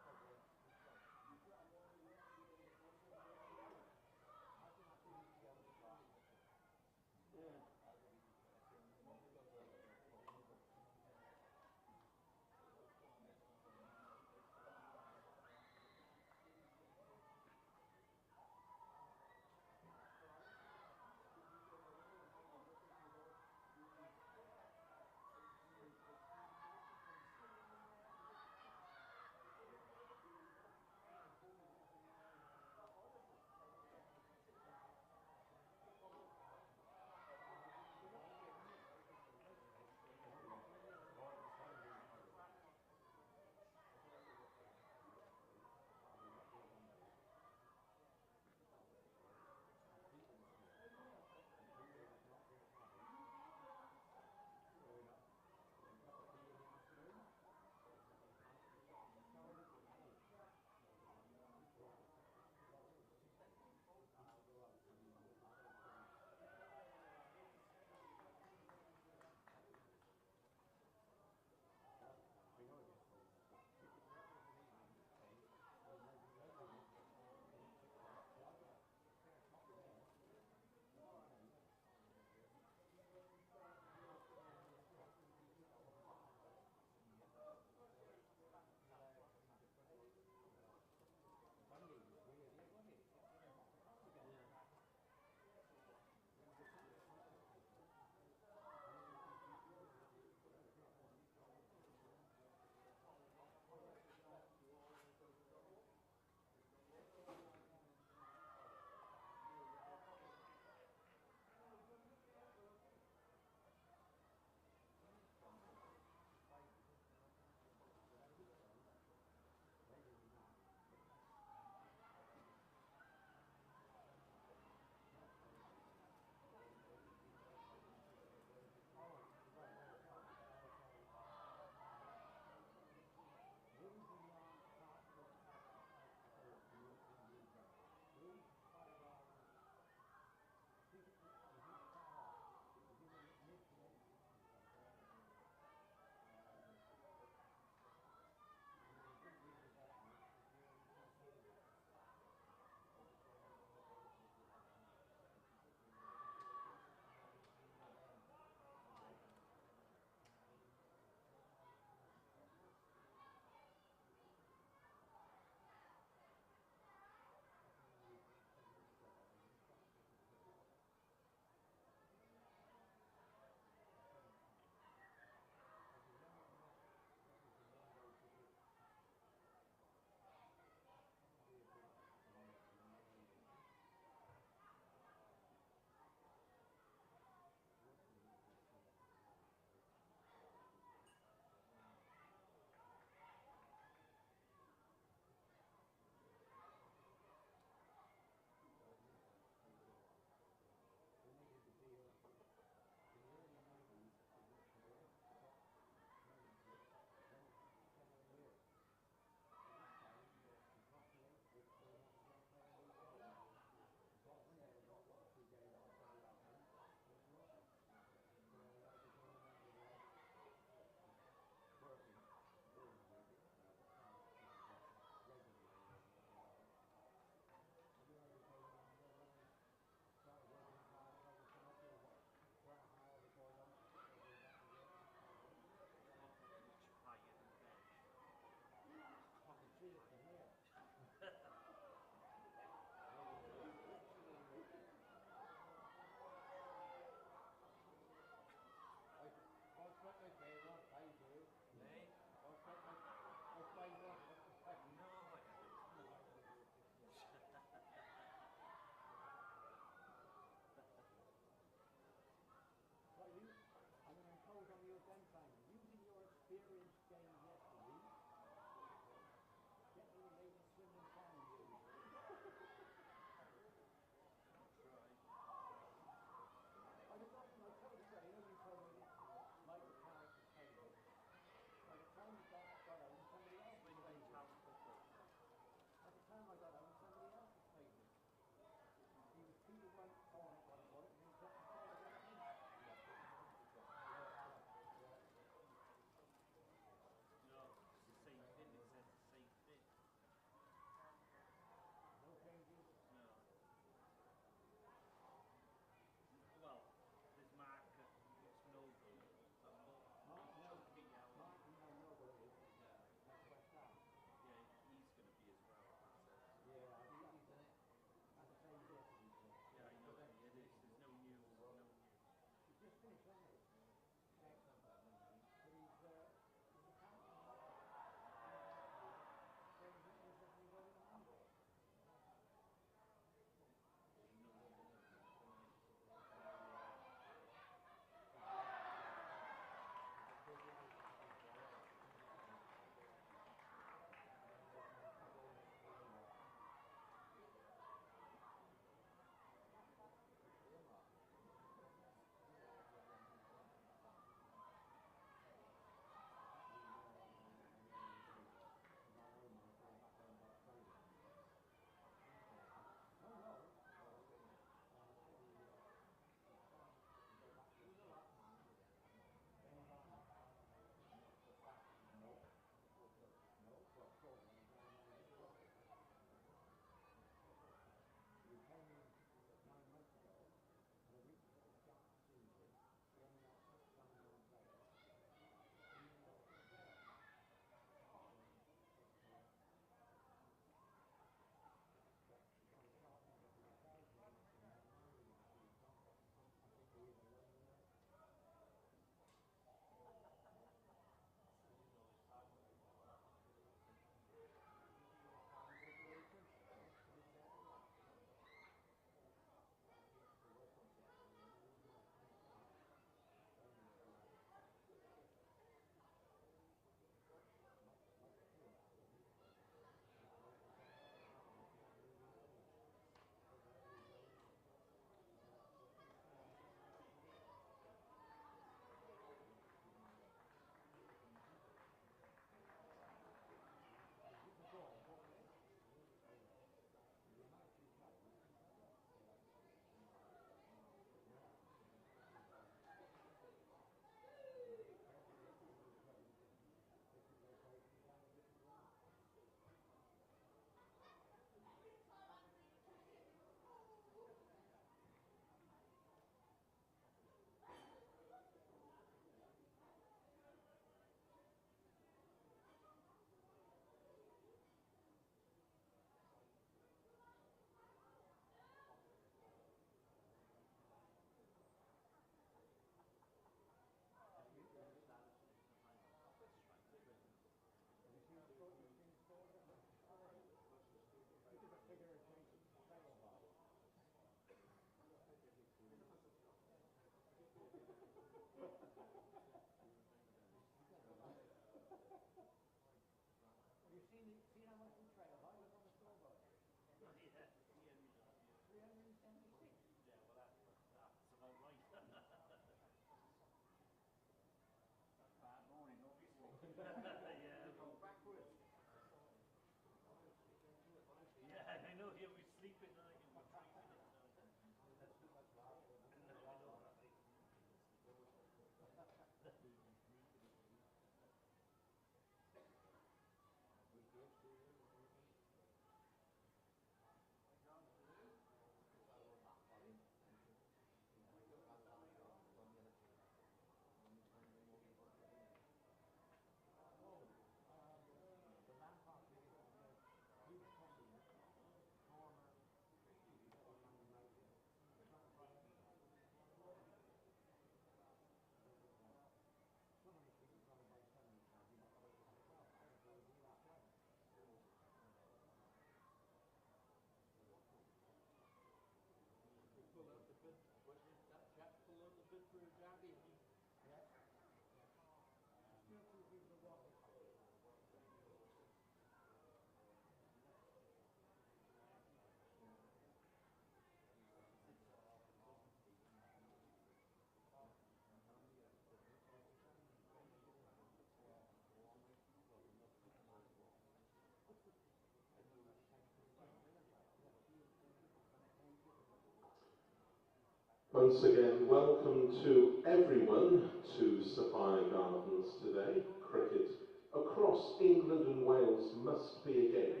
Once again, welcome to everyone to Sapphire Gardens today. Cricket across England and Wales must be a game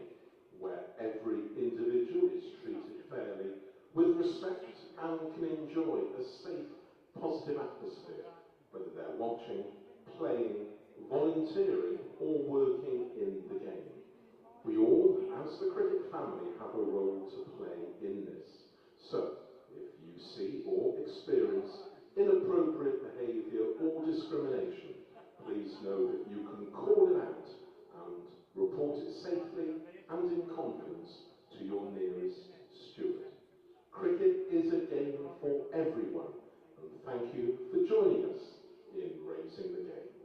where every individual is treated fairly, with respect, and can enjoy a safe, positive atmosphere, whether they're watching, playing, volunteering, or working in the game. We all, as the cricket family, have a role to play in this. So, if you see or experience inappropriate behaviour or discrimination, please know that you can call it out and report it safely and in confidence to your nearest steward. Cricket is a game for everyone, and thank you for joining us in raising the game.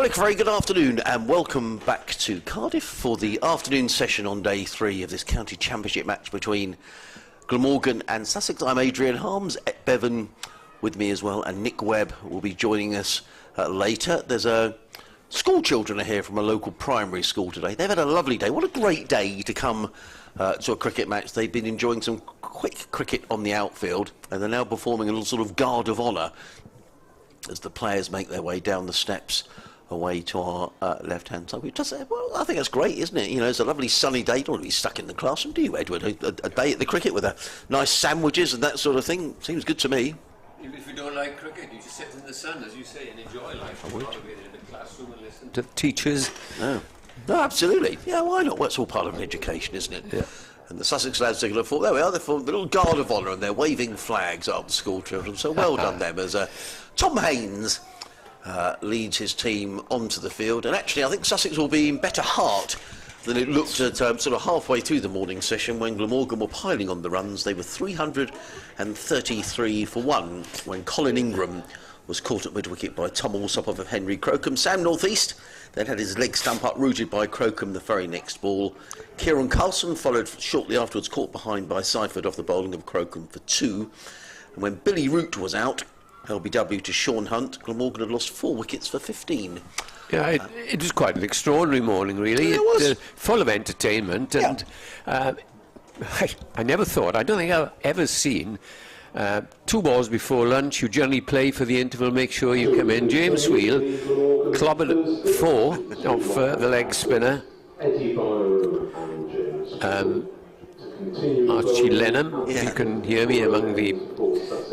Well, a very good afternoon and welcome back to Cardiff for the afternoon session on day 3 of this county championship match between Glamorgan and Sussex. I'm Adrian Harms, at Bevan with me as well, and Nick Webb will be joining us later. There's school children are here from a local primary school today. They've had a lovely day. What a great day to come to a cricket match. They've been enjoying some quick cricket on the outfield, and they're now performing a little sort of guard of honour as the players make their way down the steps away to our left-hand side. Well, I think that's great, isn't it? You know, it's a lovely sunny day. You don't want to be stuck in the classroom, do you, Edward? A day at the cricket with nice sandwiches and that sort of thing seems good to me. Even if you don't like cricket, you just sit in the sun, as you say, and enjoy life. I would. Be in the classroom and listen to the teachers. No, absolutely. Yeah, why not? Well, it's all part of an education, isn't it? Yeah. And the Sussex lads taking a thought, there we are, they're for the little guard of honour, and they're waving flags after school children. So well done them. As Tom Haynes leads his team onto the field, and actually I think Sussex will be in better heart than it looked at sort of halfway through the morning session when Glamorgan were piling on the runs. They were 333 for 1 when Colin Ingram was caught at mid-wicket by Tom Alsop of Henry Crocombe. Sam Northeast then had his leg stump uprooted by Crocombe the very next ball. Kieran Carlson followed shortly afterwards, caught behind by Seifert off the bowling of Crocombe for 2. And when Billy Root was out, LBW to Sean Hunt, Glamorgan had lost 4 wickets for 15. Yeah, it was quite an extraordinary morning, really. Yeah, it was. Full of entertainment, and I never thought, I don't think I've ever seen 2 balls before lunch. You generally play for the interval, make sure you come in. James Wheel clobbered 4 off the leg spinner. Archie Lenham, if you can hear me among the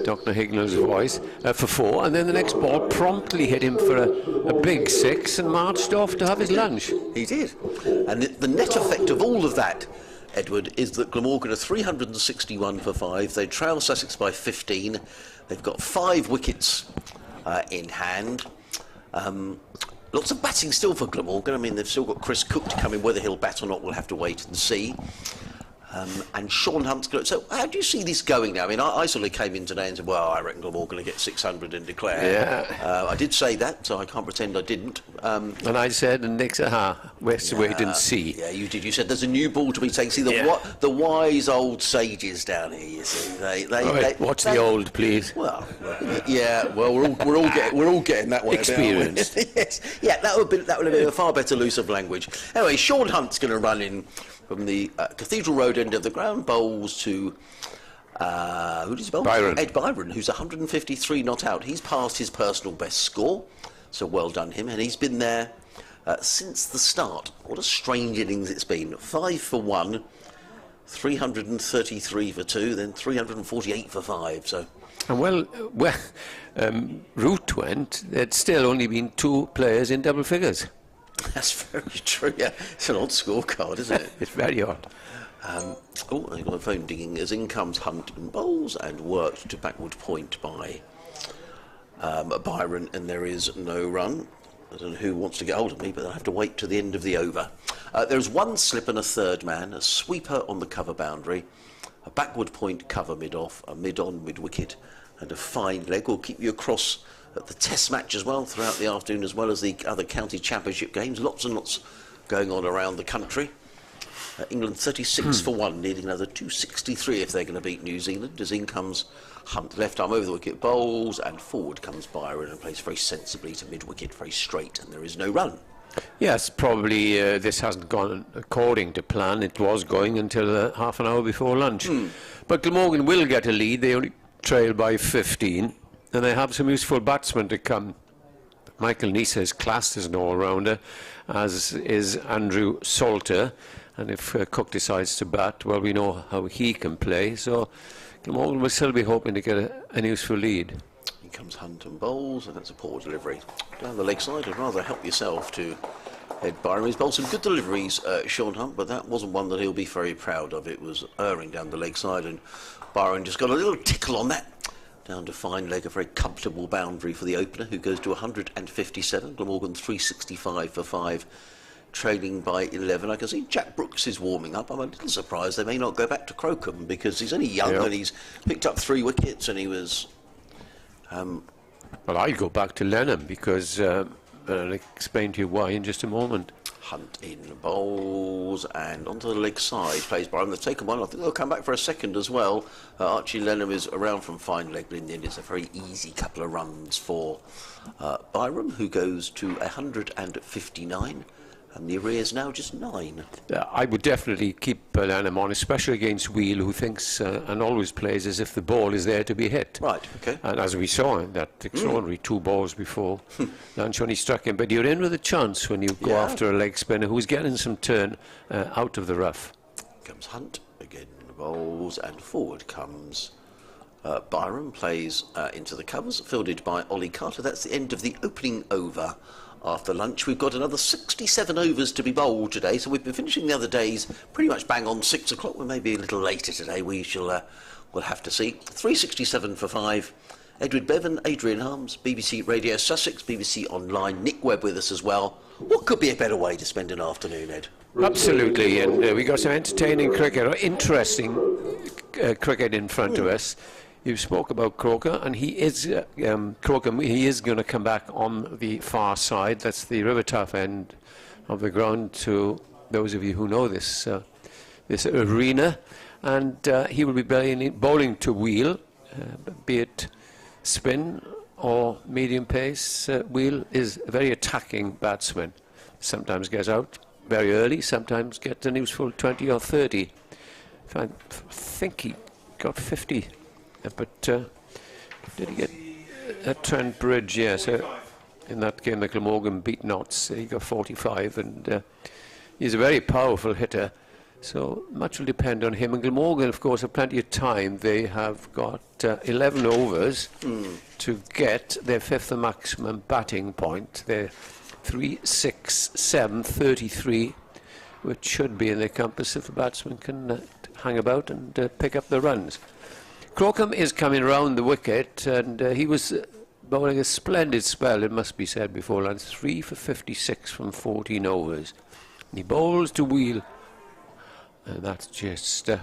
Dr. Hignell's voice, for 4, and then the next ball promptly hit him for a big 6 and marched off to have his lunch. He did. And the net effect of all of that, Edward, is that Glamorgan are 361 for 5. They trail Sussex by 15. They've got 5 wickets in hand. Lots of batting still for Glamorgan. I mean, they've still got Chris Cook to come in. Whether he'll bat or not, we'll have to wait and see. And Sean Hunt's going. So how do you see this going now? I mean, I sort of came in today and said, well, I reckon Glamorgan will get 600 and declare. Yeah. I did say that, so I can't pretend I didn't. And I said, and Nick said, let's wait and see. Yeah, you did. You said there's a new ball to be taken. See, the wise old sages down here, you see. Watch the old, please. Well, yeah. Well, we're all getting that way. Experienced. Yes. Yeah, that would have been a far better use of language. Anyway, Sean Hunt's going to run in from the Cathedral Road end of the ground, bowls to who does he bowl? Byrom. Ed Byron, who's 153 not out. He's passed his personal best score, so well done him, and he's been there since the start. What a strange innings it's been. 5 for 1, 333 for 2, then 348 for 5. So. And Root went. There'd still only been 2 players in double figures. That's very true, yeah. It's an odd scorecard, isn't it? It's very odd. I've got my phone dinging as in comes Hunt and bowls and worked to backward point by Byron, and there is no run. I don't know who wants to get hold of me, but I'll have to wait to the end of the over. There's 1 slip and a third man, a sweeper on the cover boundary, a backward point cover mid-off, a mid-on mid-wicket, and a fine leg. We'll keep you across at the test match as well throughout the afternoon, as well as the other county championship games. Lots and lots going on around the country. England 36 for 1, needing another 263 if they're going to beat New Zealand. As in comes Hunt, left arm over the wicket, bowls, and forward comes Byron and plays very sensibly to mid-wicket, very straight, and there is no run. Yes, probably this hasn't gone according to plan. It was going until half an hour before lunch. But Glamorgan will get a lead. They only trail by 15. And they have some useful batsmen to come. Michael Nisa is classed as an all-rounder, as is Andrew Salter. And if Cook decides to bat, well, we know how he can play. So Glamorgan will still be hoping to get an useful lead. Here comes Hunt and bowls, and that's a poor delivery. Down the leg side, I'd rather help yourself to Ed Byrom. He's bowled some good deliveries, Sean Hunt, but that wasn't one that he'll be very proud of. It was erring down the leg side, and Byron just got a little tickle on that. Down to fine leg, a very comfortable boundary for the opener, who goes to 157. Glamorgan 365 for 5, trailing by 11. I can see Jack Brooks is warming up. I'm a little surprised they may not go back to Crocombe, because he's only young and he's picked up 3 wickets, and he was... Well, I'd go back to Lenham, because but I'll explain to you why in just a moment. Hunt in bowls and onto the leg side plays Byrom. They've taken one. I think they'll come back for a second as well. Archie Lenham is around from fine leg, but in the end it's a very easy couple of runs for Byrom, who goes to 159, and the arrears now just 9. I would definitely keep Lenham on, especially against Wheel, who thinks and always plays as if the ball is there to be hit. Right, okay. And as we saw in that extraordinary 2 balls before lunch when he struck him. But you're in with a chance when you go after a leg spinner who's getting some turn out of the rough. Comes Hunt, again in the bowls, and forward comes Byrom, plays into the covers, fielded by Ollie Carter. That's the end of the opening over. After lunch, we've got another 67 overs to be bowled today, so we've been finishing the other days pretty much bang on 6 o'clock. We may be a little later today. We shall we'll have to see. 367 for 5. Edward Bevan, Adrian Harms, BBC Radio Sussex, BBC Online. Nick Webb with us as well. What could be a better way to spend an afternoon, Ed? Absolutely, and we got some entertaining cricket, or interesting cricket in front of us. You spoke about Croker, and he is he is going to come back on the far side. That's the River Tough end of the ground. To those of you who know this this arena, and he will be bowling to Wheel, be it spin or medium pace. Wheel is a very attacking batsman. Sometimes gets out very early, sometimes gets an useful 20 or 30. I think he got 50. But did he get at Trent Bridge? Yes, in that game the Glamorgan beat Notts. He got 45, and he's a very powerful hitter. So much will depend on him. And Glamorgan, of course, have plenty of time. They have got 11 overs to get their 5th maximum batting point. They're 3, 6, 7, 33, which should be in their compass if the batsman can hang about and pick up the runs. Crocombe is coming round the wicket, and he was bowling a splendid spell, it must be said, before lunch. 3 for 56 from 14 overs. And he bowls to Wheel, and that's just... that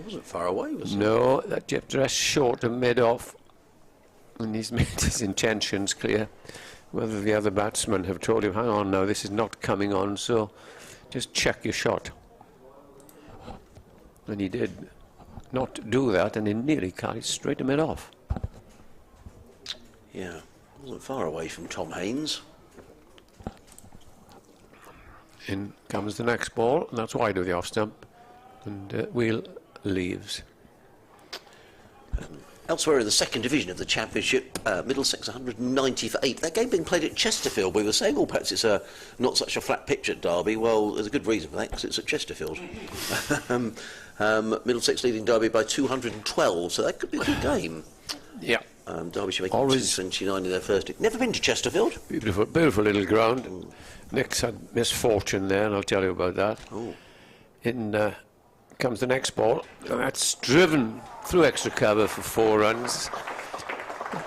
wasn't far away, was it? No, that just short of mid-off, and he's made his intentions clear. Whether the other batsmen have told him, hang on now, this is not coming on, so just check your shot. And he did not do that, and he nearly carried straight to mid-off. Yeah, wasn't far away from Tom Haynes. In comes the next ball, and that's wide of the off stump, and Wheel leaves. Elsewhere in the 2nd division of the Championship, Middlesex 190 for 8. That game being played at Chesterfield. We were saying, oh, perhaps it's not such a flat pitch at Derby. Well, there's a good reason for that, because it's at Chesterfield. Middlesex leading Derby by 212, so that could be a good game. Yeah. Derby should make it 29 in their first. Never been to Chesterfield? Beautiful, beautiful little ground. Nick's had misfortune there, and I'll tell you about that. Oh. In comes the next ball, and that's driven through extra cover for 4 runs.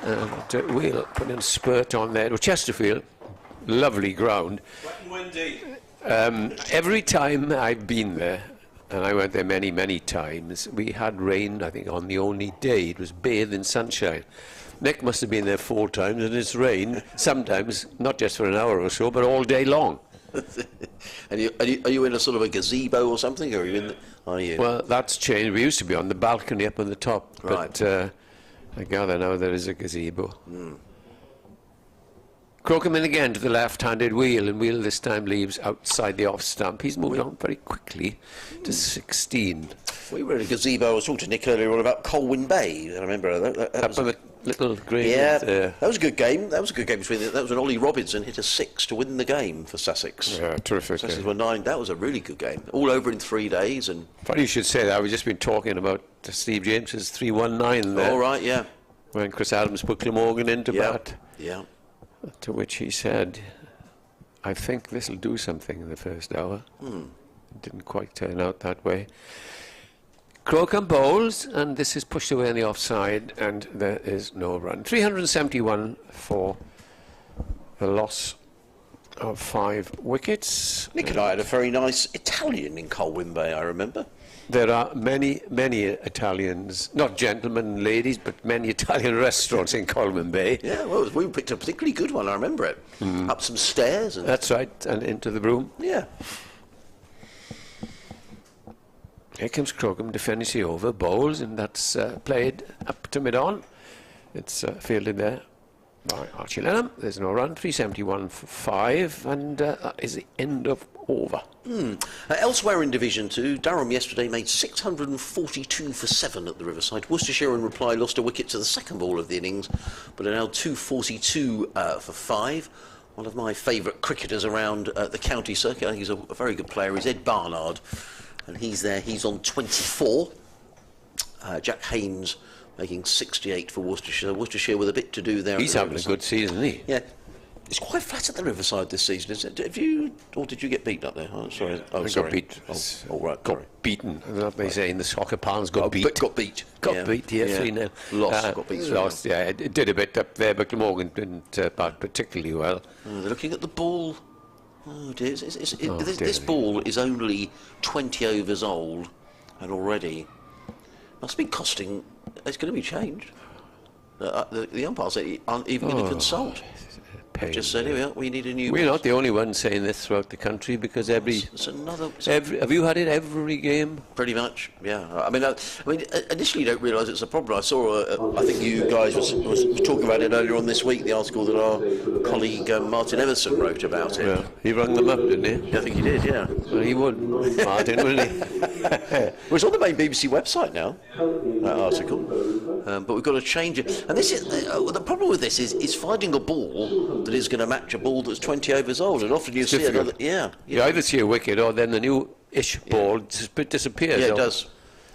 And Wheel put in a spurt on there. Well, Chesterfield, lovely ground. Wet and windy. Every time I've been there, and I went there many, many times, we had rain, I think, on the only day. It was bathed in sunshine. Nick must have been there 4 times, and it's rained, sometimes, not just for an hour or so, but all day long. And are you in a sort of a gazebo or something, or are you in the, are you? Well, that's changed. We used to be on the balcony up on the top, right. But I gather now there is a gazebo. Crocombe in again to the left-handed Wheel, and Wheel this time leaves outside the off stump. He's moved on very quickly to 16. We were in a gazebo. I was talking to Nick earlier on about Colwyn Bay. I remember that Up on the little green. Yeah, that was a good game. That was a good game between. That was when Ollie Robinson hit a 6 to win the game for Sussex. Yeah, terrific. Sussex were 9. That was a really good game. All over in 3 days. And funny you should say that. We've just been talking about Steve James's 319 there. All right, yeah. When Chris Adams put Glamorgan into bat. Yeah. To which he said, I think this will do something in the first hour. It didn't quite turn out that way. Crocombe bowls, and this is pushed away on the offside, and there is no run. 371 for the loss of 5 wickets. Nick and I had a very nice Italian in Colwyn Bay, I remember. There are many Italians, not gentlemen and ladies, but many Italian restaurants in Colin Bay. Yeah, well, we picked a particularly good one, I remember it. Up some stairs. And that's right, and into the room. Yeah. Here comes Croghan to finish the over, bowls, and that's played up to mid-on. It's fielded there by Archie Lenham. There's no run, 371 for 5, and that is the end of over. Elsewhere in Division 2, Durham yesterday made 642 for 7 at the Riverside. Worcestershire in reply lost a wicket to the second ball of the innings, but are now 242 for 5. One of my favourite cricketers around the county circuit, I think he's a very good player, is Ed Barnard, and he's there, he's on 24. Jack Haynes making 68 for Worcestershire. Worcestershire with a bit to do there. He's having a good season, isn't he? Yeah. It's quite flat at the Riverside this season, isn't it? Have you, or did you get beaten up there? Oh, sorry. Oh, sorry. Got beat. Oh, right. Got sorry. beaten. That's what they say in the soccer parlance. Got beat. Got beat. Got beat. Yeah, 3-0. Lost. Got beat. Lost. Yeah, it did a bit up there, but Glamorgan didn't bat particularly well. They're looking at the ball. Oh dear. This ball is only 20 overs old, and already must be costing. It's going to be changed. The umpires aren't even going to consult. Just said, here we are, we need a new... We're not the only ones saying this throughout the country, because have you had it every game? Pretty much, yeah. I mean, initially you don't realise it's a problem. I saw, I think you guys was talking about it earlier on this week, the article that our colleague Martin Emerson wrote about it. Yeah. He rang them up, didn't he? I think he did, yeah. Well, he would. Martin, wouldn't he? Well, it's on the main BBC website now, that article. But we've got to change it. And this is the problem with this is finding a ball that is going to match a ball that's 20 overs old, and often you see another. You either see a wicket or then the new-ish ball disappears. Yeah, it does.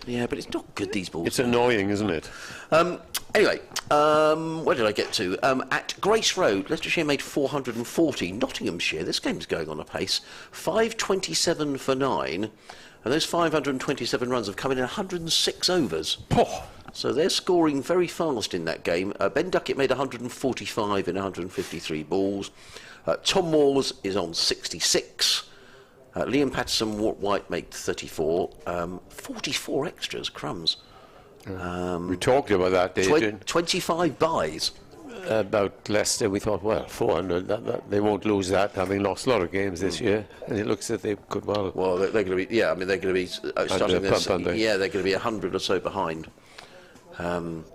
Yeah, but it's not good, these balls. It's annoying, isn't it? Anyway, where did I get to? At Grace Road, Leicestershire made 440. Nottinghamshire, this game's going on a pace, 527 for 9, and those 527 runs have come in 106 overs. Oh. So they're scoring very fast in that game. Ben Duckett made 145 in 153 balls. Tom Moores is on 66. Liam Patterson White made 34. 44 extras, crumbs. We talked about that, didn't 25 buys. About Leicester, we thought, well, 400, they won't lose that, having lost a lot of games this year. And it looks as if they could well. Well, they're going to be, they're going to be starting this. Yeah, they're going to be 100 or so behind. And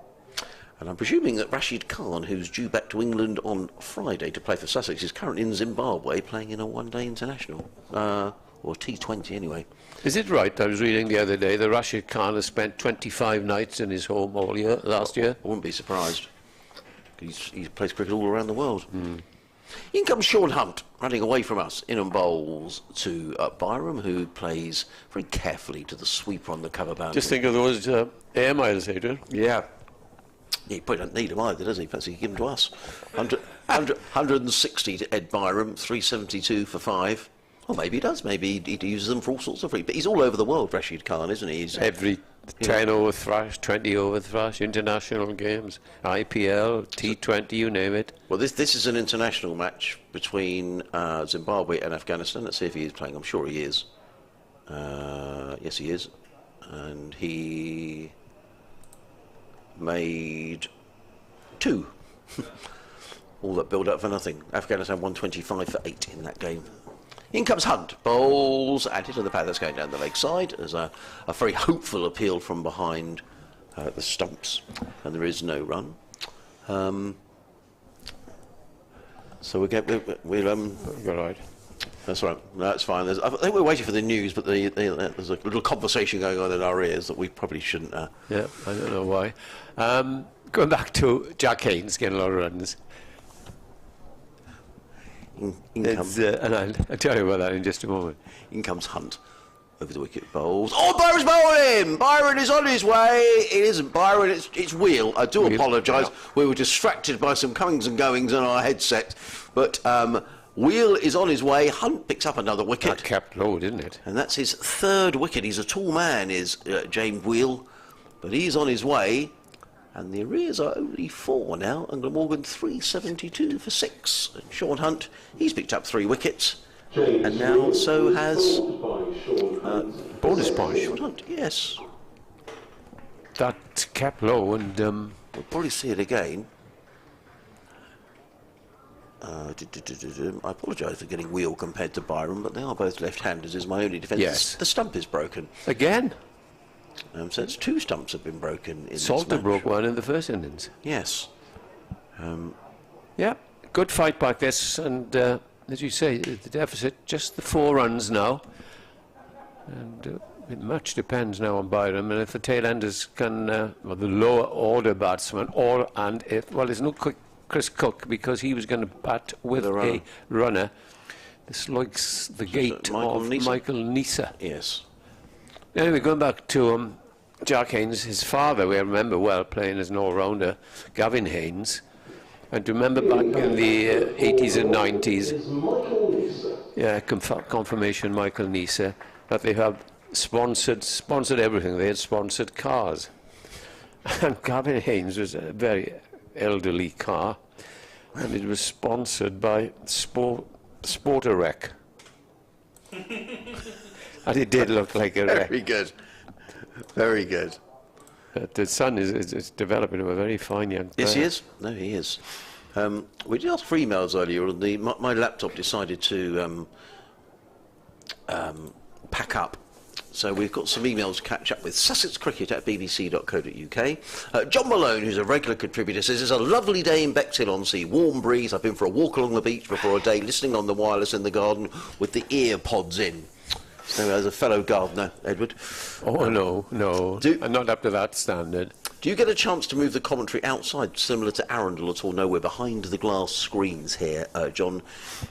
I'm presuming that Rashid Khan, who's due back to England on Friday to play for Sussex, is currently in Zimbabwe playing in a one-day international, or T20 anyway. Is it right? I was reading the other day that Rashid Khan has spent 25 nights in his home all year, last year. I wouldn't be surprised. He plays cricket all around the world. In comes Sean Hunt, running away from us, in and bowls to Byrom, who plays very carefully to the sweeper on the cover boundary. Just think of those air miles, Adrian. Yeah. He probably doesn't need them either, does he? Perhaps he can give them to us. 160 to Ed Byrom, 372 for 5. Or maybe he does. Maybe he uses them for all sorts of free. But he's all over the world, Rashid Khan, isn't he? He's every 10 over thrash, 20 over thrash, international games, IPL, T20, you name it. Well, this is an international match between Zimbabwe and Afghanistan. Let's see if he is playing. I'm sure he is. Yes, he is. And he made 2. All that build up for nothing. Afghanistan 125 for 8 in that game. In comes Hunt, bowls at it on the pad that's going down the leg side. There's a very hopeful appeal from behind the stumps, and there is no run. So You're right. That's right. That's fine. I think we're waiting for the news, but there's a little conversation going on in our ears that we probably shouldn't. Yeah, I don't know why. Going back to Jack Haynes getting a lot of runs. And I'll tell you about that in just a moment. In comes Hunt over the wicket, bowls. Oh, Byron's bowling! Byron is on his way. It isn't Byron, it's Wheel. I do apologise. We were distracted by some comings and goings on our headset. But Wheel is on his way. Hunt picks up another wicket. That kept low, didn't it? And that's his 3rd wicket. He's a tall man, is James Wheel. But he's on his way. And the arrears are only 4 now, and Glamorgan 372 for 6. And Sean Hunt, he's picked up 3 wickets, and now so has Bonus point. Sean Hunt, yes. That kept low, and We'll probably see it again. I apologise for getting wheel compared to Byrom, but they are both left-handers, is my only defence. Yes. The stump is broken. again, So it's 2 stumps have been broken in Salter this match. broke one in the first innings. Yes. Yeah, good fight back this, and as you say, the deficit, just the 4 runs now. And it much depends now on Byrom, and if the tail-enders can, well, the lower order batsman, there's no Chris Cook, because he was going to bat with a runner. This likes the gait of Michael Neser. Yes. Anyway, going back to Jack Haynes, his father, we remember well, playing as an all-rounder, Gavin Haynes. And to remember back in the 80s and 90s, confirmation Michael Neser, that they have sponsored everything. They had sponsored cars. And Gavin Haynes was a very elderly car, and it was sponsored by Sporter Wreck. And it did look like a wreck. Very good. Very good. The son is developing a very fine young player. Yes, he is. No, he is. We did ask for emails earlier, and my laptop decided to pack up. So we've got some emails to catch up with. sussexcricket@bbc.co.uk. John Malone, who's a regular contributor, says, it's a lovely day in Bexhill-on-Sea. Warm breeze. I've been for a walk along the beach before a day, listening on the wireless in the garden with the ear pods in. So as a fellow gardener, Edward. Oh, no. I'm not up to that standard. Do you get a chance to move the commentary outside, similar to Arundel at all? No, we're behind the glass screens here, John.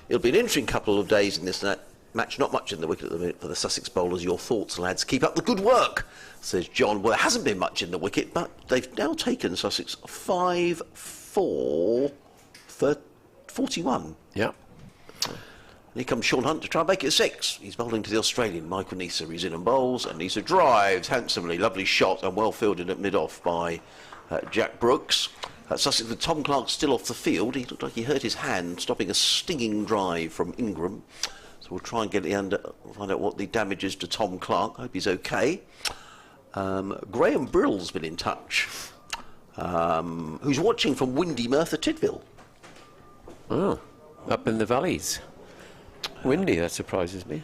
It'll be an interesting couple of days in this match. Not much in the wicket at the minute for the Sussex bowlers. Your thoughts, lads? Keep up the good work, says John. Well, there hasn't been much in the wicket, but they've now taken Sussex 5-4 for 41. Yeah. And here comes Sean Hunt to try and make it 6. He's bowling to the Australian Michael Neser. He's in and bowls, and Neser drives handsomely. Lovely shot, and well fielded at mid-off by Jack Brooks. Sussex with Tom Clark still off the field. He looked like he hurt his hand, stopping a stinging drive from Ingram. So we'll try and get it under, find out what the damage is to Tom Clark. Hope he's okay. Graham Brill's been in touch, who's watching from windy Merthyr Tydfil. Oh, up in the valleys. Windy, that surprises me.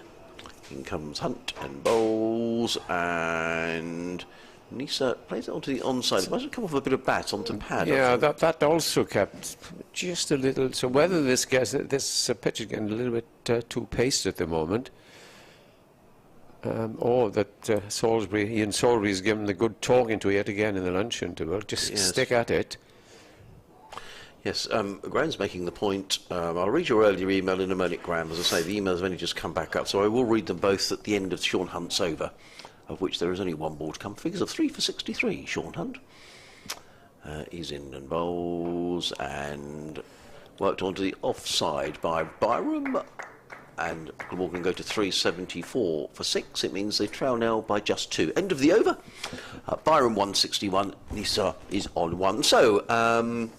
In comes Hunt and bowls, and Neser plays it onto the onside. It must have come off a bit of bat onto pad. Yeah, that also kept just a little. So whether this pitch is getting a little bit too paced at the moment, or that Ian Salisbury has given the good talking to yet again in the lunch interval. Just stick at it. Yes, Graham's making the point. I'll read your earlier email in a minute, Graham. As I say, the emails have only just come back up, so I will read them both at the end of Sean Hunt's over, of which there is only one ball to come. Figures of 3 for 63, Sean Hunt. He's in and bowls, and worked onto the offside by Byrom, and Glamorgan go to 374 for 6. It means they trail now by just 2. End of the over. Byrom 161, Neser is on 1. So,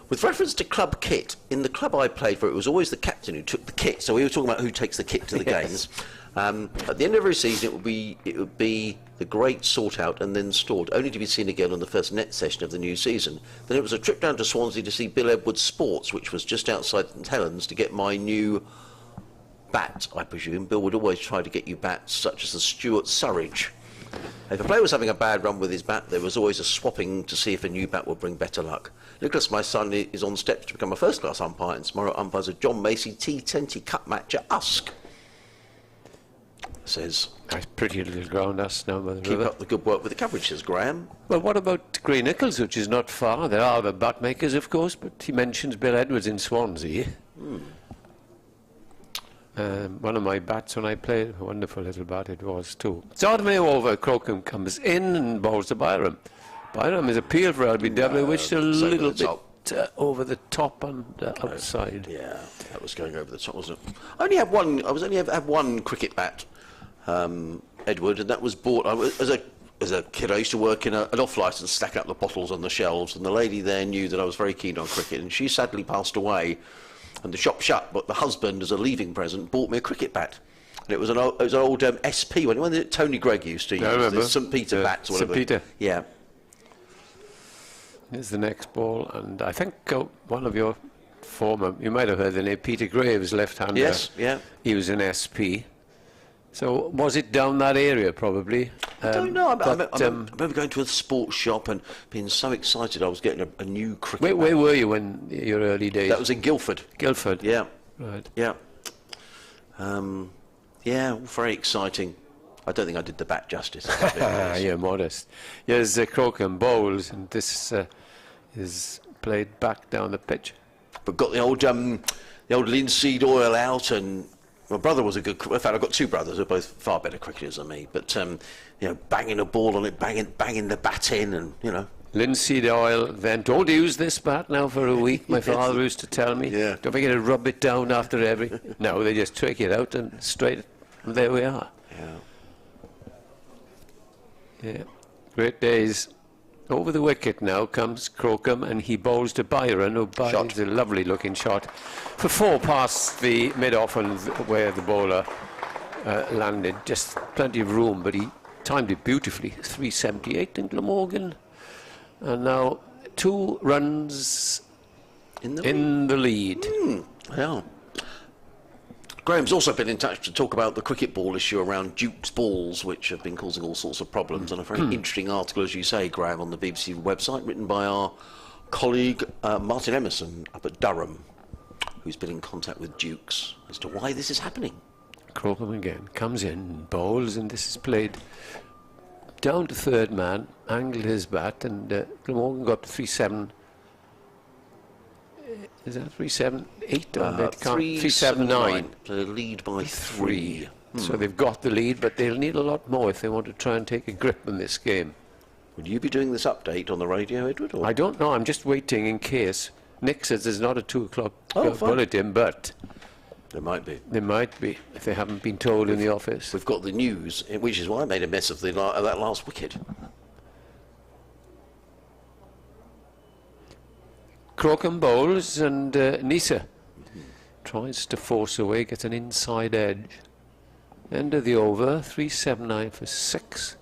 with reference to club kit, in the club I played for, it was always the captain who took the kit. So we were talking about who takes the kit to the games. At the end of every season, it would be the great sort out and then stored, only to be seen again on the first net session of the new season. Then it was a trip down to Swansea to see Bill Edwards Sports, which was just outside St Helens, to get my new bat, I presume. Bill would always try to get you bats such as the Stuart Surridge. If a player was having a bad run with his bat, there was always a swapping to see if a new bat would bring better luck. Nicholas, my son, is on steps to become a first-class umpire, and tomorrow umpires a John Macy T20 Cup match at Usk. Says, Nice pretty little ground, Usk now by the keep river. up the good work with the coverage, says Graham. Well, what about Grey Nichols, which is not far? There are the bat makers, of course, but he mentions Bill Edwards in Swansea. One of my bats when I played, a wonderful little bat it was too. Sardmay over, Crocombe comes in and bowls to Byrom. Byrom is appealed for LBW, which is a little bit over the top and outside. Yeah, that was going over the top, wasn't it? I only had one cricket bat, Edward, and that was bought. As a kid, I used to work in an off-licence, stacking up the bottles on the shelves, and the lady there knew that I was very keen on cricket, and she sadly passed away, and the shop shut, but the husband, as a leaving present, bought me a cricket bat. And it was an old SP one that Tony Gregg used to use. I remember. The St Peter bats, or whatever. St Peter. Yeah. Here's the next ball, and I think one of your former, you might have heard the name, Peter Graves, left-hander. Yes, yeah. He was an SP. So was it down that area, probably? I don't know. I remember going to a sports shop and being so excited I was getting a new cricket Where were you in your early days? That was in Guildford. Guildford? Yeah. Right. Yeah. Yeah, very exciting. I don't think I did the bat justice. Yeah, modest. Here's Crocombe bowls, and this is played back down the pitch. But got the old linseed oil out, and my brother was a good. In fact, I've got two brothers who are both far better cricketers than me. But you know, banging a ball on it, banging the bat in, and you know. Linseed oil, then don't use this bat now for a week. My father used to tell me. Yeah. Don't forget to rub it down after every. No, they just take it out and straight. And there we are. Yeah. Yeah, great days. Over the wicket now comes Crocombe, and he bowls to Byron, who bowls a lovely looking shot for 4 past the mid-off and where the bowler landed. Just plenty of room, but he timed it beautifully. 378 in Glamorgan, and now 2 runs in the lead. Yeah. Graham's also been in touch to talk about the cricket ball issue around Duke's balls, which have been causing all sorts of problems. And a very interesting article, as you say, Graham, on the BBC website, written by our colleague Martin Emerson up at Durham, who's been in contact with Dukes as to why this is happening. Crocombe again comes in, bowls, and this is played down to third man, angled his bat, and Glamorgan got to 3-7. Is that 3-7-8 on it? 3-7-9. So they lead by 3. So they've got the lead, but they'll need a lot more if they want to try and take a grip in this game. Will you be doing this update on the radio, Edward? Or? I don't know. I'm just waiting in case. Nick says there's not a 2 o'clock fine. bulletin, but There might be. There might be, if they haven't been told in the office. We've got the news, which is why I made a mess of that last wicket. Crocombe bowls, and Nisa tries to force away, gets an inside edge. End of the over, 379 for 6.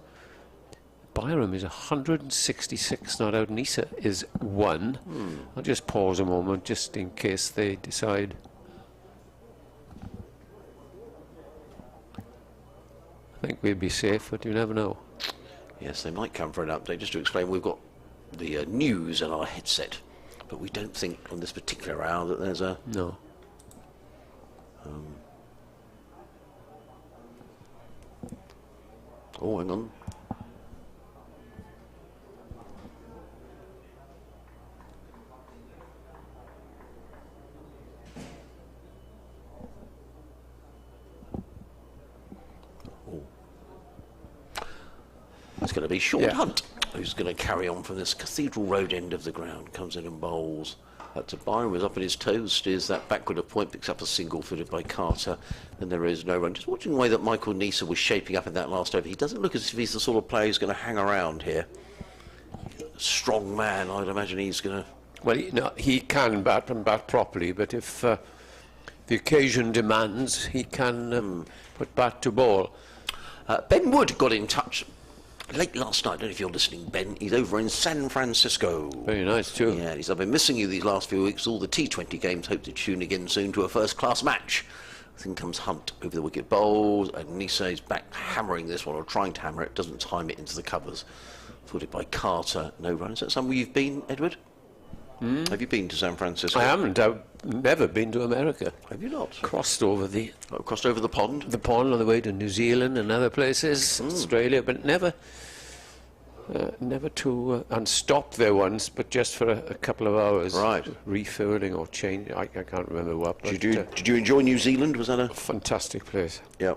Byrom is 166 not out. Nisa is 1. I'll just pause a moment just in case they decide. I think we'd be safe, but you never know. Yes, they might come for an update. Just to explain, we've got the news on our headset, but we don't think on this particular hour that there's a... No. Oh, hang on. It's going to be Sean Hunt, who's going to carry on from this Cathedral Road end of the ground, comes in and bowls. To Byrom, is up on his toes, steers that backward a point, picks up a single footed by Carter, and there is no run. Just watching the way that Michael Nisa was shaping up in that last over, he doesn't look as if he's the sort of player who's going to hang around here. Strong man, I'd imagine he's going to... Well, he can bat and bat properly, but if the occasion demands, he can put bat to ball. Ben Wood got in touch late last night. I don't know if you're listening, Ben. He's over in San Francisco. Very nice too. Yeah, I've been missing you these last few weeks. All the T20 games. Hope to tune again soon to a first-class match. In comes Hunt over the wicket bowls, and Nisa is back hammering this one, or trying to hammer it. Doesn't time it into the covers. Footed by Carter. No run. Is that somewhere you've been, Edward? Have you been to San Francisco? I haven't. I've never been to America. Have you not? Crossed over the pond? The pond on the way to New Zealand and other places, Australia, but never to, and stopped there once, but just for a couple of hours. Right. Refueling or change, I can't remember what. Did you enjoy New Zealand? Was that a... fantastic place. Yeah.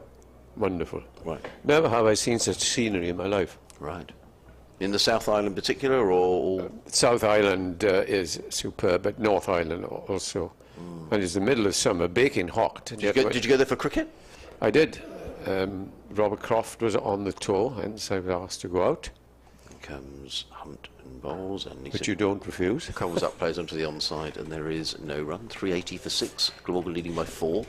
Wonderful. Right. Never have I seen such scenery in my life. Right. In the South Island in particular, or...? South Island is superb, but North Island also. And it's the middle of summer, baking hot. Did you go there for cricket? I did. Robert Croft was on the tour, hence I was asked to go out. Here comes Hunt and bowls, and but you don't refuse. Covers up, plays onto the onside, and there is no run. 380 for 6. Glamorgan leading by 4.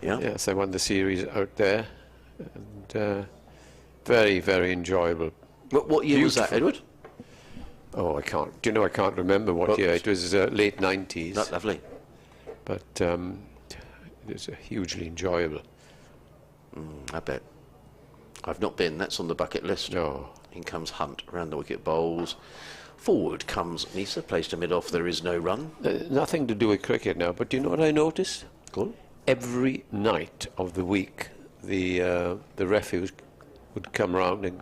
Yeah. Yes, I won the series out there, and very, very enjoyable. What year was that, Edward? Oh, I can't. Do you know, I can't remember what year. It was late 90s. That's lovely. But it was hugely enjoyable. I bet. I've not been. That's on the bucket list. No. In comes Hunt around the wicket bowls. Forward comes Nisa, plays to mid-off. There is no run. Nothing to do with cricket now, but do you know what I noticed? Go on. Every night of the week, the refuse would come round and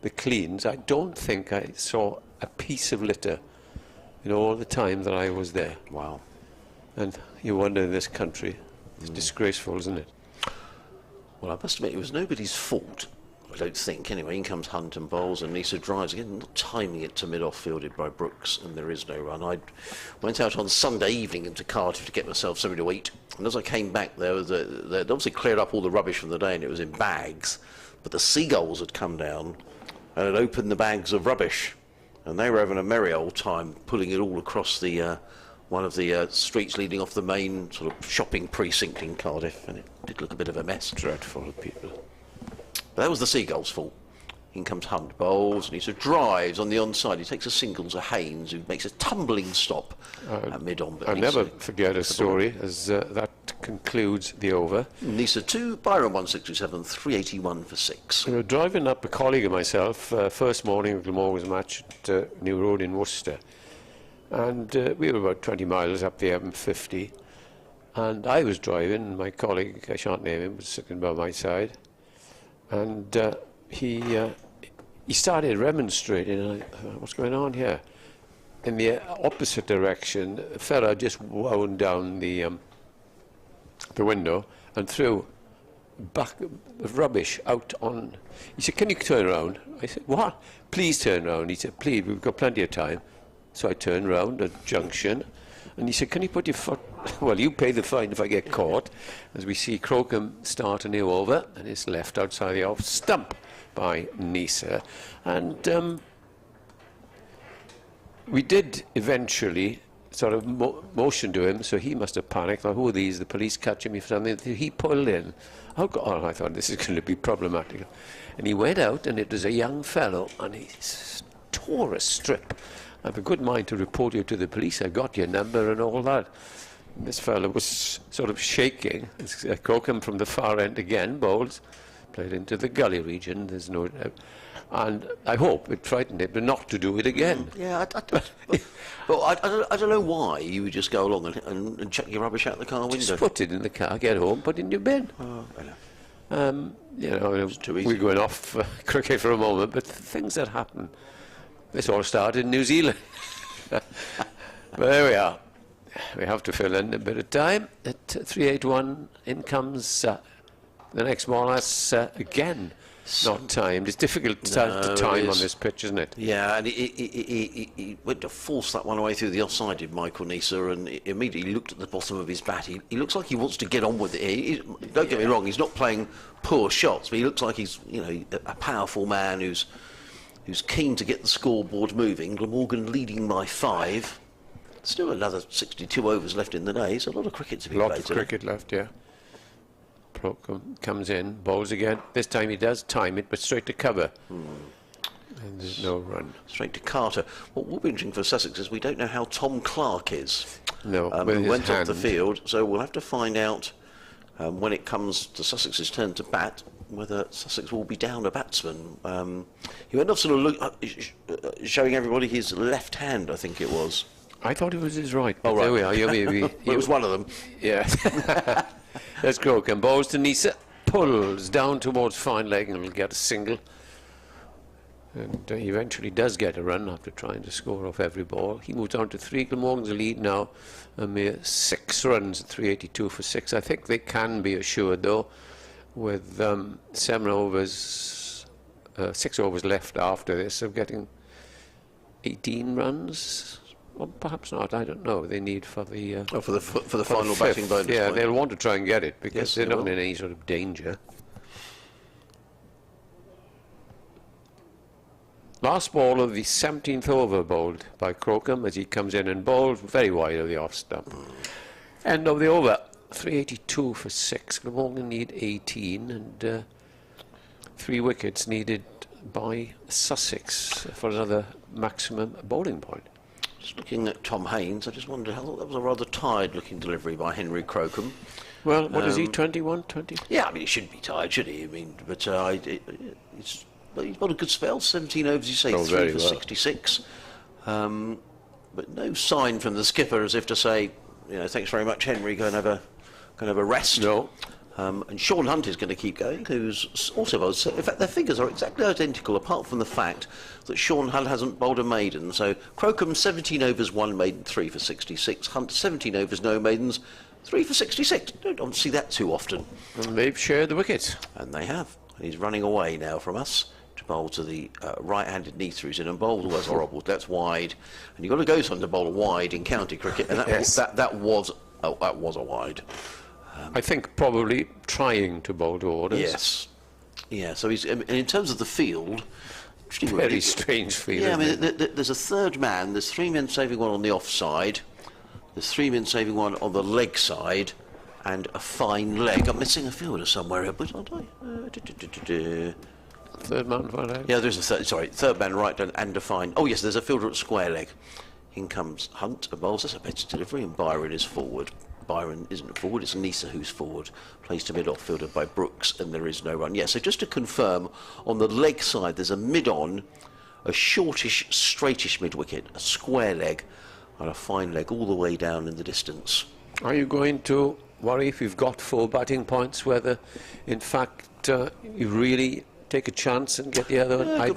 the cleans. I don't think I saw a piece of litter in all the time that I was there. Wow. And you wonder in this country, it's disgraceful, isn't it? Well, I must admit, it was nobody's fault, I don't think. Anyway, in comes Hunt and bowls, and Nisa drives again, not timing it to mid-off, fielded by Brooks, and there is no run. I went out on Sunday evening into Cardiff to get myself something to eat, and as I came back, they'd obviously cleared up all the rubbish from the day, and it was in bags, but the seagulls had come down and had opened the bags of rubbish, and they were having a merry old time pulling it all across the one of the streets leading off the main sort of shopping precinct in Cardiff, and it did look a bit of a mess. Dreadful people. But that was the seagulls' fault. In comes Hunt, bowls, and he sort of drives on the onside. He takes a single to Haynes, who makes a tumbling stop at mid-on. I'll never forget a story as that concludes the over. Nisa 2, Byrom 167, 381 for 6. We were driving up, a colleague of myself, first morning of Glamorgan's match at New Road in Worcester. And we were about 20 miles up the M50. And I was driving, my colleague, I shan't name him, was sitting by my side. And he started remonstrating. And I thought, what's going on here? In the opposite direction, a fella just wound down the window and threw back rubbish out on. He said, "Can you turn around?" I said, "What? Please turn around." He said, "Please, we've got plenty of time." So I turned round at junction, and he said, "Can you put your foot..." Well, you pay the fine if I get caught. As we see Crocombe start a new over, and it's left outside the off stump by Nisa. And we did eventually sort of motion to him, so he must have panicked. Thought, who are these? The police catching me for something. He pulled in. Oh, God, I thought this is going to be problematic. And he went out, and it was a young fellow, and he tore a strip. I have a good mind to report you to the police. I got your number and all that. And this fellow was sort of shaking. It's Crocombe from the far end again, bowls, played into the gully region. There's no... and I hope it frightened him not to do it again. Yeah, I don't know why you would just go along and chuck your rubbish out the car window. Just put it in the car, get home, put it in your bin. Oh, well. You know, we're going off cricket for a moment, but things that happen. This all started in New Zealand. But there we are. We have to fill in a bit of time. At 381, in comes the next ball. That's again not timed. It's difficult to time on this pitch, isn't it? Yeah, and he went to force that one away through the offside, did Michael Nisa, and immediately looked at the bottom of his bat. He looks like he wants to get on with it. Don't get me wrong, he's not playing poor shots, but he looks like he's, you know, a powerful man who's keen to get the scoreboard moving. Glamorgan leading by 5. Still another 62 overs left in the day. So a lot of cricket to be played. Lots of cricket left, yeah. Crocombe comes in, bowls again. This time he does time it, but straight to cover. And there's no run. Straight to Carter. What will be interesting for Sussex is we don't know how Tom Clark is. No, he went off the field, so we'll have to find out when it comes to Sussex's turn to bat, whether Sussex will be down a batsman. He went off sort of showing everybody his left hand, I think it was. I thought it was his right. Oh, right. There we are. It was one of them. Yeah. There's Crocombe. Bowls to Nisa. Pulls down towards fine leg and will get a single. And he eventually does get a run after trying to score off every ball. He moves on to 3. Glamorgan's lead now. A mere 6 runs at 382 for 6. I think they can be assured, though, with 7 overs, 6 overs left after this, of getting 18 runs. Or perhaps not, I don't know. They need for the for the final batting bonus. Yeah, point. They'll want to try and get it because Yes, they're they not will. in any sort of danger. Last ball of the 17th over bowled by Crocombe as he comes in and bowls very wide of the off stump. End of the over. 382 for 6. Glamorgan need 18, and 3 wickets needed by Sussex for another maximum bowling point. Just looking at Tom Haynes, I just wondered, I thought that was a rather tired-looking delivery by Henry Crocombe. Well, what is he, 21, 20? Yeah, I mean, he shouldn't be tired, should he? I mean, but he's got a good spell, 17 overs, you say, 3 for 66. But no sign from the skipper as if to say, you know, thanks very much, Henry, go and have a rest. No. And Sean Hunt is going to keep going, who's also bowled. In fact, their figures are exactly identical, apart from the fact that Sean Hunt hasn't bowled a maiden. So Crocombe 17 overs, 1 maiden, 3 for 66. Hunt 17 overs, no maidens, 3 for 66. Don't see that too often. And they've shared the wickets. And they have. He's running away now from us to bowl to the right-handed Neither, who's in, and bowled always horrible. That's wide, and you've got to go something to bowl wide in county cricket, and that, yes. that was a wide. I think probably trying to bowl to orders. Yes. Yeah, so he's, and in terms of the field, very strange field. Yeah, I mean, there's a third man, there's 3 men saving one on the offside, there's 3 men saving one on the leg side, and a fine leg. I'm missing a fielder somewhere, but aren't I? Third man right leg? Yeah, there's a third man right down and a fine. Oh yes, there's a fielder at square leg. In comes Hunt, a bowls, that's a better delivery, and Byron is forward. Byron isn't forward, it's Nisa who's forward. Plays to mid-off, fielded by Brooks, and there is no run. Yeah, so just to confirm, on the leg side, there's a mid-on, a shortish, straightish mid-wicket, a square leg, and a fine leg all the way down in the distance. Are you going to worry if you've got 4 batting points, whether, in fact, you really take a chance and get the other one? I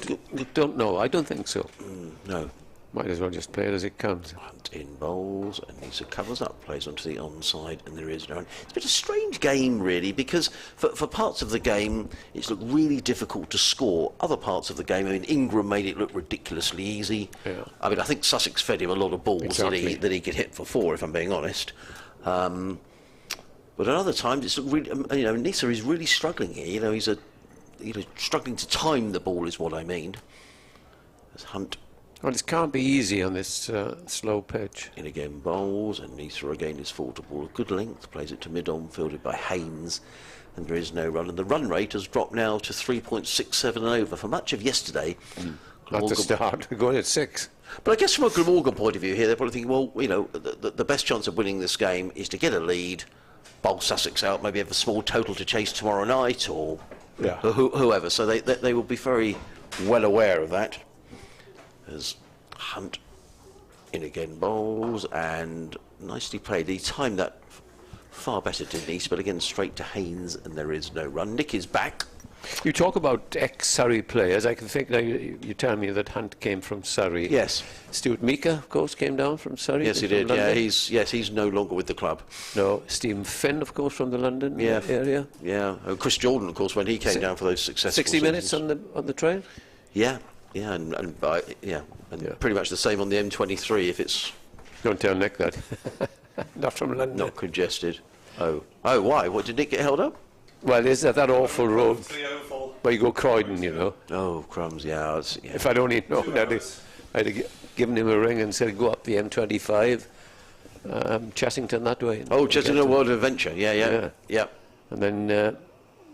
don't know. I don't think so. No. Might as well just play it as it comes. Hunt in bowls, and Nisa covers up, plays onto the onside, and there is no run. It's been a strange game, really, because for parts of the game, it's looked really difficult to score. Other parts of the game, I mean, Ingram made it look ridiculously easy. Yeah. I mean, I think Sussex fed him a lot of balls exactly. that he could hit for 4, if I'm being honest. But at other times, it's really, you know, Nisa is really struggling here. You know, he's struggling to time the ball, is what I mean. As Hunt. Well, it can't be easy on this slow pitch. In again bowls, and Nisa again is forward to ball at good length, plays it to mid-on, fielded by Haynes, and there is no run. And the run rate has dropped now to 3.67 and over. For much of yesterday, At the start, we're going at 6. But I guess from a Glamorgan point of view here, they're probably thinking, well, you know, the best chance of winning this game is to get a lead, bowl Sussex out, maybe have a small total to chase tomorrow night, or whoever. So they will be very well aware of that. As Hunt in again bowls, and nicely played. He timed that far better, didn't he? But again, straight to Haynes, and there is no run. Nick is back. You talk about ex-Surrey players. I can think now you tell me that Hunt came from Surrey. Yes. Stuart Meeker, of course, came down from Surrey. Yes, he did. Yeah, he's no longer with the club. No, Stephen Finn, of course, from the London area. Yeah. Chris Jordan, of course, when he came down for those successful 60 minutes on the train. Yeah. Yeah, and pretty much the same on the M23 if it's... Don't tell Nick that. Not from London. Not congested. Oh, why? What, did Nick get held up? Well, there's that awful road where you go Croydon, you know. Oh, crumbs, yeah. If I'd only known that, I'd have given him a ring and said, go up the M25, Chessington that way. Oh, Chessington World Adventure, yeah. And then...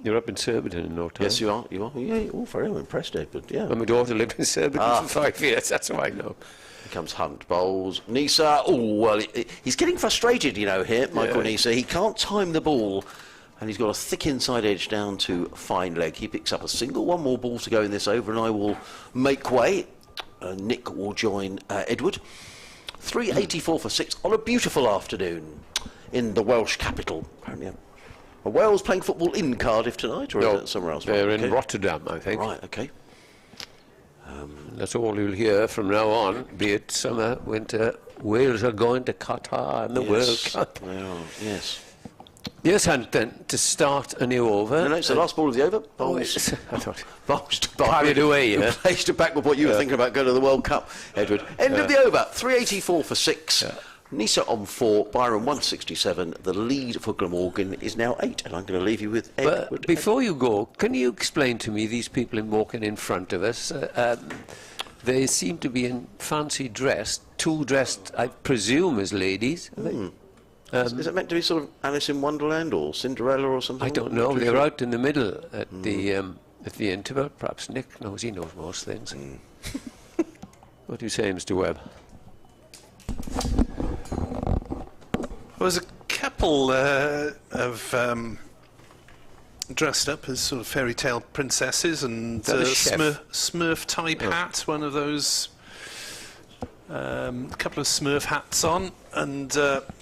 you're up in Surbiton in no time. Yes, you are. Yeah, very impressed, Edward. Yeah. And my daughter lived in Surbiton for 5 years. That's how I know. Here comes Hunt, bowls. Nisa. Oh well, he's getting frustrated, you know. Here, Michael Nisa. He can't time the ball, and he's got a thick inside edge down to fine leg. He picks up a single. 1 more ball to go in this over, and I will make way. Nick will join Edward. 384 for 6 on a beautiful afternoon in the Welsh capital. Apparently. Are Wales playing football in Cardiff tonight, or is it somewhere else? They're in Rotterdam, I think. Right, okay. That's all you'll hear from now on, be it summer, winter. Wales are going to Qatar in the World Cup. Yes. Yes, and then to start a new over. No, it's the last ball of the over. Bowls to Byrom, away, who plays to back with what you were thinking about going to the World Cup, Edward. End of the over, 384 for 6. Yeah. Nisa on 4, Byrom 167. The lead for Glamorgan is now 8, and I'm going to leave you with Edward. But before you go, can you explain to me these people walking in front of us? They seem to be in fancy dress, 2 dressed, I presume, as ladies. Is it meant to be sort of Alice in Wonderland or Cinderella or something? I don't know. They're out in the middle at the interval. Perhaps Nick knows. He knows most things. What do you say, Mr. Webb? There was a couple of dressed up as sort of fairy tale princesses and Smurf type hat, one of those. A couple of Smurf hats on, and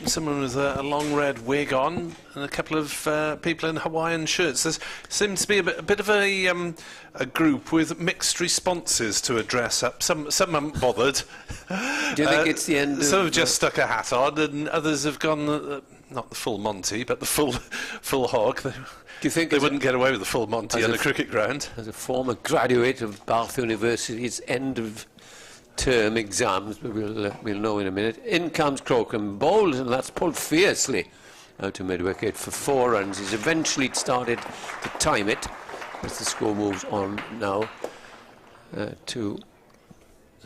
someone with a long red wig on, and a couple of people in Hawaiian shirts. There seems to be a bit of a group with mixed responses to a dress up. Some haven't bothered. Do you think it's the end? Some have just stuck a hat on, and others have gone not the full Monty, but the full hog. Do you think they wouldn't get away with the full Monty on a cricket ground? As a former graduate of Bath University's end of term exams, we'll know in a minute. In comes Crocombe, bowls, and that's pulled fiercely out to mid-wicket for 4 runs. He's eventually started to time it as the score moves on now to,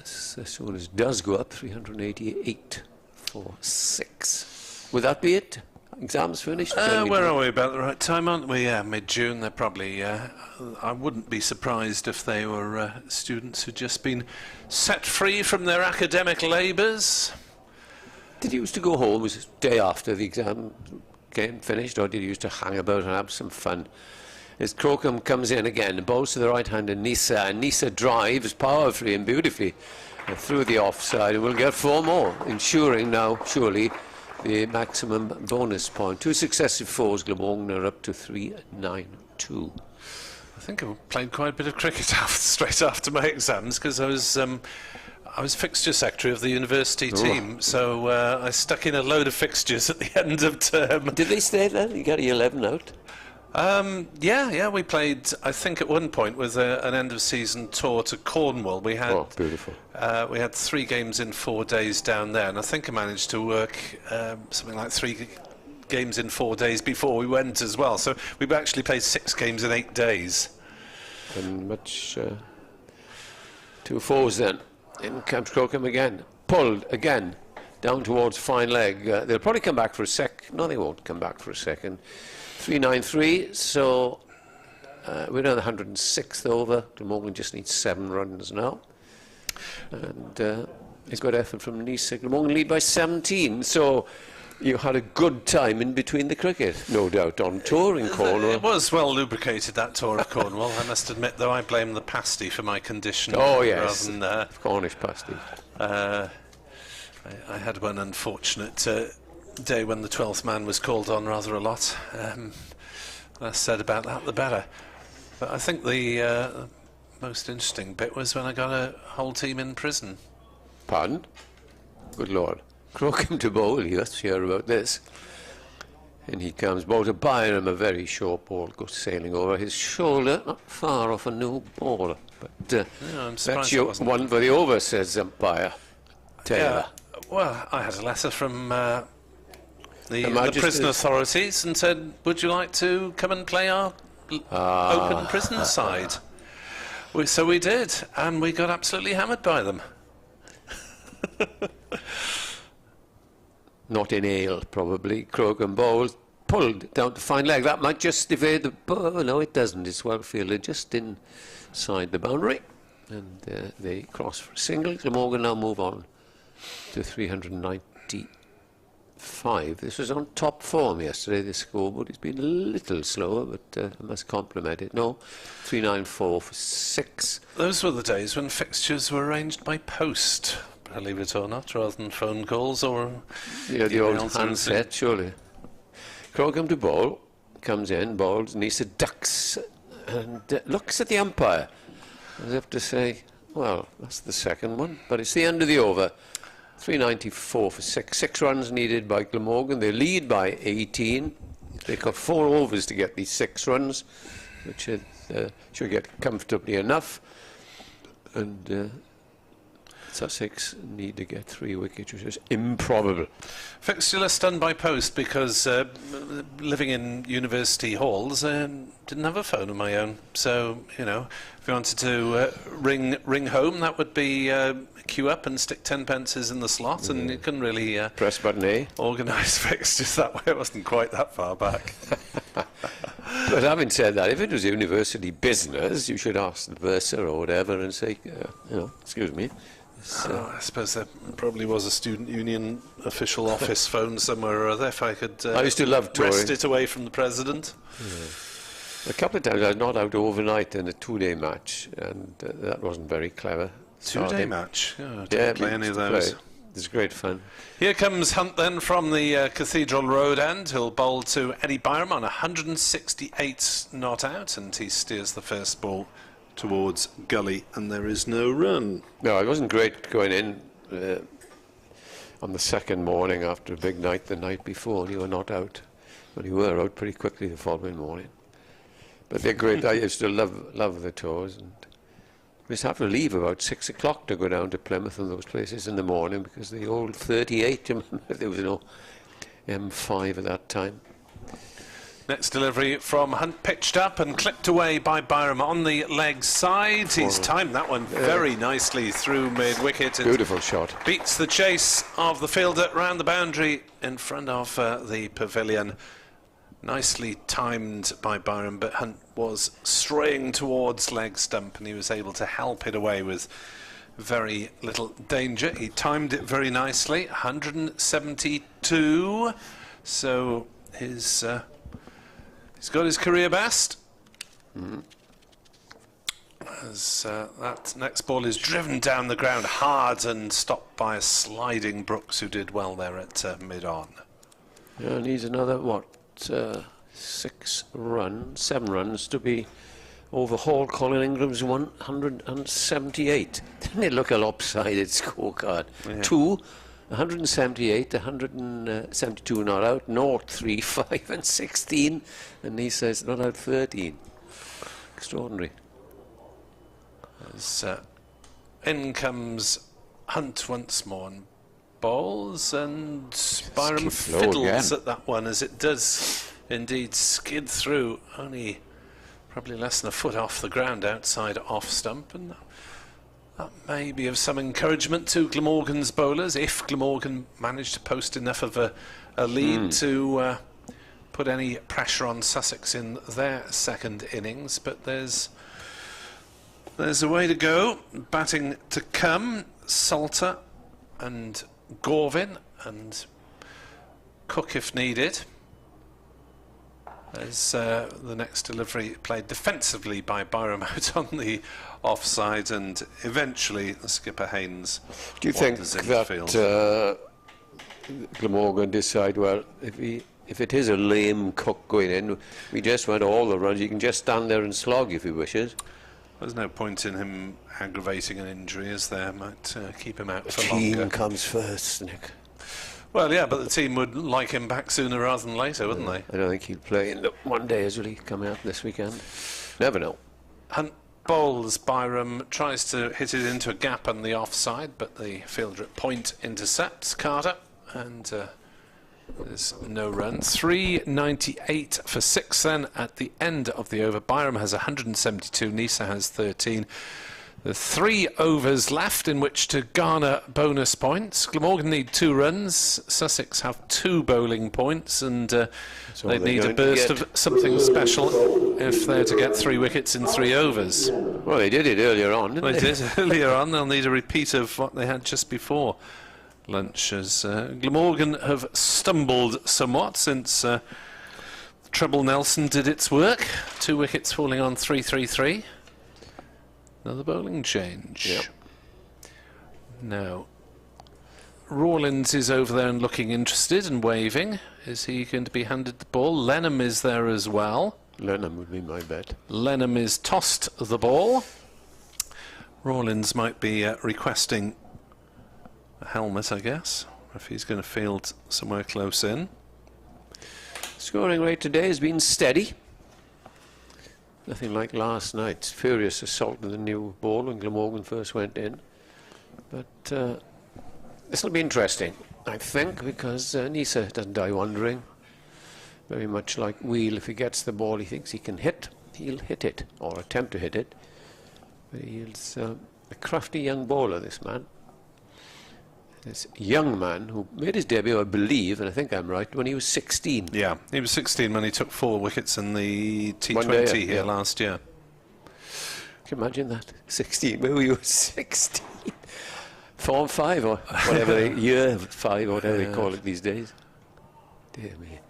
as soon as does go up, 388 for 6. Would that be it? Exams finished? Where are we? About the right time, aren't we? Yeah, mid-June. They're probably... I wouldn't be surprised if they were students who'd just been set free from their academic labours. Did you used to go home? Was it day after the exam game finished, or did you used to hang about and have some fun? As Crocombe comes in again, bowls to the right-hander Nisa, and Nisa drives powerfully and beautifully through the offside, and we'll get 4 more, ensuring now, surely, the maximum bonus point. 2 successive 4s, Glamorgan are up to 392. I think I played quite a bit of cricket straight after my exams, because I was fixture secretary of the university team, so I stuck in a load of fixtures at the end of term. Did they stay then? You got your 11 out? Yeah, we played, I think at one point, with an end-of-season tour to Cornwall. We had, beautiful. We had 3 games in 4 days down there, and I think I managed to work something like 3 games in 4 days before we went as well. So we actually played 6 games in 8 days. And much 2 4s then. In comes Crocombe again. Pulled again down towards fine leg. They'll probably come back for a sec. No, they won't come back for a second. 393, so we're on the 106th over. Glamorgan just needs 7 runs now. And a good effort from Nisa. Glamorgan lead by 17, so you had a good time in between the cricket, no doubt, on tour in Cornwall. It was well lubricated, that tour of Cornwall. I must admit, though, I blame the pasty for my condition. Oh, yes, rather than, Cornish pasty. I had one unfortunate day when the 12th man was called on rather a lot. Less said about that, the better. But I think the most interesting bit was when I got a whole team in prison. Pardon? Good Lord. Crocombe to bowl, let's hear about this. And he comes, ball to Byrom, a very short ball, goes sailing over his shoulder, not far off a new ball. But that's your one for the over, says umpire Taylor. Well, I had a letter from the prison authorities and said, would you like to come and play our open prison side? So we did, and we got absolutely hammered by them. Not in ale, probably. Crocombe ball pulled down to fine leg. That might just evade the... Oh, no, it doesn't. It's well fielded just inside the boundary. And they cross for a single. Glamorgan now move on to 395. This was on top form yesterday, this scoreboard. It's been a little slower, but I must compliment it. No, 394 for 6. Those were the days when fixtures were arranged by post, believe it or not, rather than phone calls or... Yeah, the old handset, surely. Crocombe to bowl, comes in, bowls, Nisa ducks, and looks at the umpire, as if to say, well, that's the second one, but it's the end of the over. 394 for 6. 6 runs needed by Glamorgan. They lead by 18. They've got 4 overs to get these 6 runs, which should get comfortably enough. And Sussex need to get 3 wickets, which is improbable. Fixture list done by post because living in university halls, didn't have a phone of my own. So, you know, if you wanted to ring home, that would be queue up and stick 10 pences in the slot, and you couldn't really press button A. Organise fixtures that way. It wasn't quite that far back. But having said that, if it was university business, you should ask the bursar or whatever and say, you know, excuse me. I suppose there probably was a student union official office phone somewhere or other, if I could I used to love touring. wrest it away from the president. Yeah. A couple of times I was not out overnight in a 2-day match, and that wasn't very clever. 2-day match? Oh, I didn't Yeah, play any of those. It's great fun. Here comes Hunt then from the Cathedral Road end. He'll bowl to Eddie Byrom on 168 not out, and he steers the first ball towards gully, and there is no run. No, it wasn't great going in on the second morning after a big night the night before, and you were not out. But you were out pretty quickly the following morning. But they're great. I used to love the tours, and we used to have to leave about 6 o'clock to go down to Plymouth and those places in the morning because the old 38, there was no M5 at that time. Next delivery from Hunt, pitched up and clipped away by Byrom on the leg side. He's timed that one very nicely through mid-wicket. Beautiful shot. Beats the chase of the fielder round the boundary in front of the pavilion. Nicely timed by Byrom, but Hunt was straying towards leg stump and he was able to help it away with very little danger. He timed it very nicely. 172. So he's got his career best. As that next ball is driven down the ground hard and stopped by a sliding Brooks, who did well there at mid-on. Yeah, needs another, what, 7 runs to be overhauled Colin Ingram's 178. Didn't it look a lopsided scorecard? Yeah. 178, 172 not out, 0, 3, 5 and 16, and he says not out 13. Extraordinary. As in comes Hunt once more and bowls, and Byrom fiddles at that one as it does indeed skid through, only probably less than a foot off the ground outside off stump, and that may be of some encouragement to Glamorgan's bowlers if Glamorgan managed to post enough of a lead to put any pressure on Sussex in their second innings. But there's a way to go. Batting to come, Salter and Gorvin and Cook if needed. As the next delivery played defensively by Byrom out on the offside, and eventually the skipper Haynes. Do you think that Glamorgan decide, well, if it is a lame Cook going in, we just want all the runs, you can just stand there and slog if he wishes? There's no point in him aggravating an injury, is there? Might keep him out for longer. longer. Team comes first, Nick. Well, yeah, but the team would like him back sooner rather than later, wouldn't they? I don't think he'll play in the one day. Will he come out this weekend? Never know. Hunt bowls. Byrom tries to hit it into a gap on the offside, but the fielder at point intercepts Carter, and there's no run. 398 for 6 then at the end of the over. Byrom has 172, Nisa has 13. The 3 overs left in which to garner bonus points. Glamorgan need 2 runs. Sussex have 2 bowling points, and they need a burst of something special if they're to get 3 wickets in 3 overs. Well, they did it earlier on, didn't they? They did earlier on. They'll need a repeat of what they had just before lunch, as Glamorgan have stumbled somewhat since Treble Nelson did its work. 2 wickets falling on 3-3-3. Another bowling change. Yep. Now, Rawlins is over there and looking interested and waving. Is he going to be handed the ball? Lenham is there as well. Lenham would be my bet. Lenham is tossed the ball. Rawlins might be requesting a helmet, I guess, if he's going to field somewhere close in. Scoring rate today has been steady. Nothing like last night's furious assault of the new ball when Glamorgan first went in. But this will be interesting, I think, because Nisa doesn't die wondering. Very much like Wheel, if he gets the ball he thinks he can hit, he'll hit it, or attempt to hit it. But he's a crafty young bowler, this man. This young man who made his debut, I believe, and I think I'm right, when he was 16. Yeah, he was 16 when he took 4 wickets in the T20 day, here last year. Can you imagine that? 16, where were you? 16? Form 5 or whatever, year 5 or whatever they call it these days. Dear me.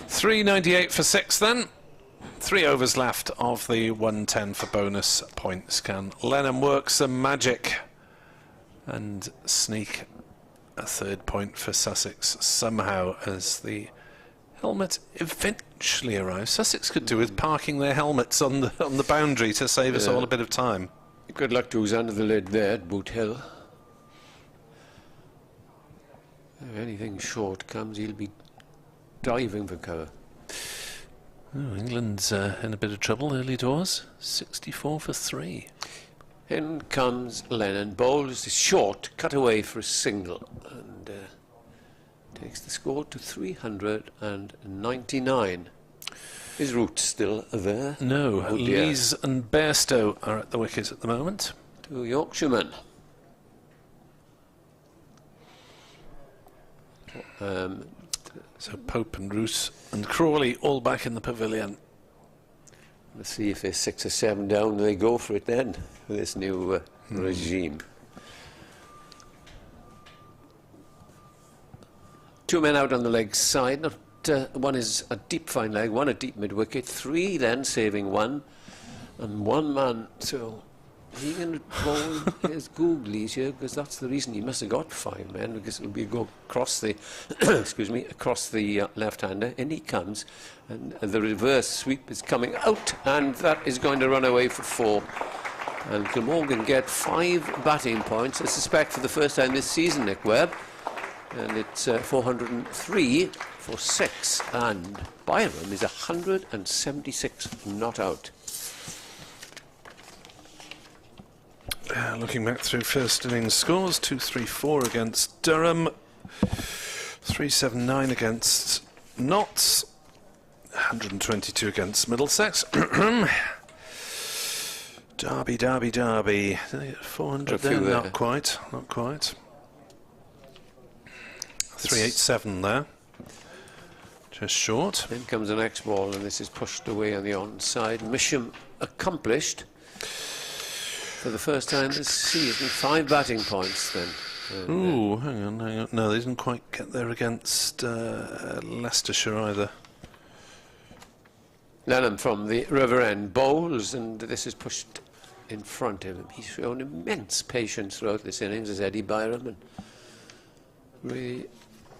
398 for 6 then. 3 overs left of the 110 for bonus points. Can Lennon work some magic and sneak a 3rd point for Sussex somehow as the helmet eventually arrives? Sussex could do with parking their helmets on the boundary to save us all a bit of time. Good luck to who's under the lid there at Boot Hill. If anything short comes, he'll be diving for cover. Oh, England's in a bit of trouble early doors. 64 for 3. In comes Lennon, bowls is short, cut away for a single, and takes the score to 399. Is Root still there? No, Lees and Bairstow are at the wicket at the moment. 2 Yorkshiremen. So Pope and Root and Crawley all back in the pavilion. Let's see if they're 6 or 7 down, they go for it then, with this new regime. 2 men out on the leg side. Not, one is a deep fine leg, one a deep mid-wicket. 3 then saving 1. And 1 man, so he can bowl his googlies here, because that's the reason he must have got 5 men, because it'll be a go across the excuse me, across the left-hander. In he comes, and the reverse sweep is coming out, and that is going to run away for 4. And Glamorgan get 5 batting points, I suspect for the first time this season, Nick Webb. And it's 403 for 6, and Byrom is 176 not out. Looking back through first innings scores, 234 against Durham, 379 against Notts, 122 against Middlesex. Derby. 400 there, not quite. 387 there, just short. Then comes the next ball, and this is pushed away on the onside. Mission accomplished. For the first time this season, 5 batting points then. Ooh, hang on. No, they didn't quite get there against Leicestershire either. Lennon from the River End bowls, and this is pushed in front of him. He's shown immense patience throughout this innings as Eddie Byrom, and really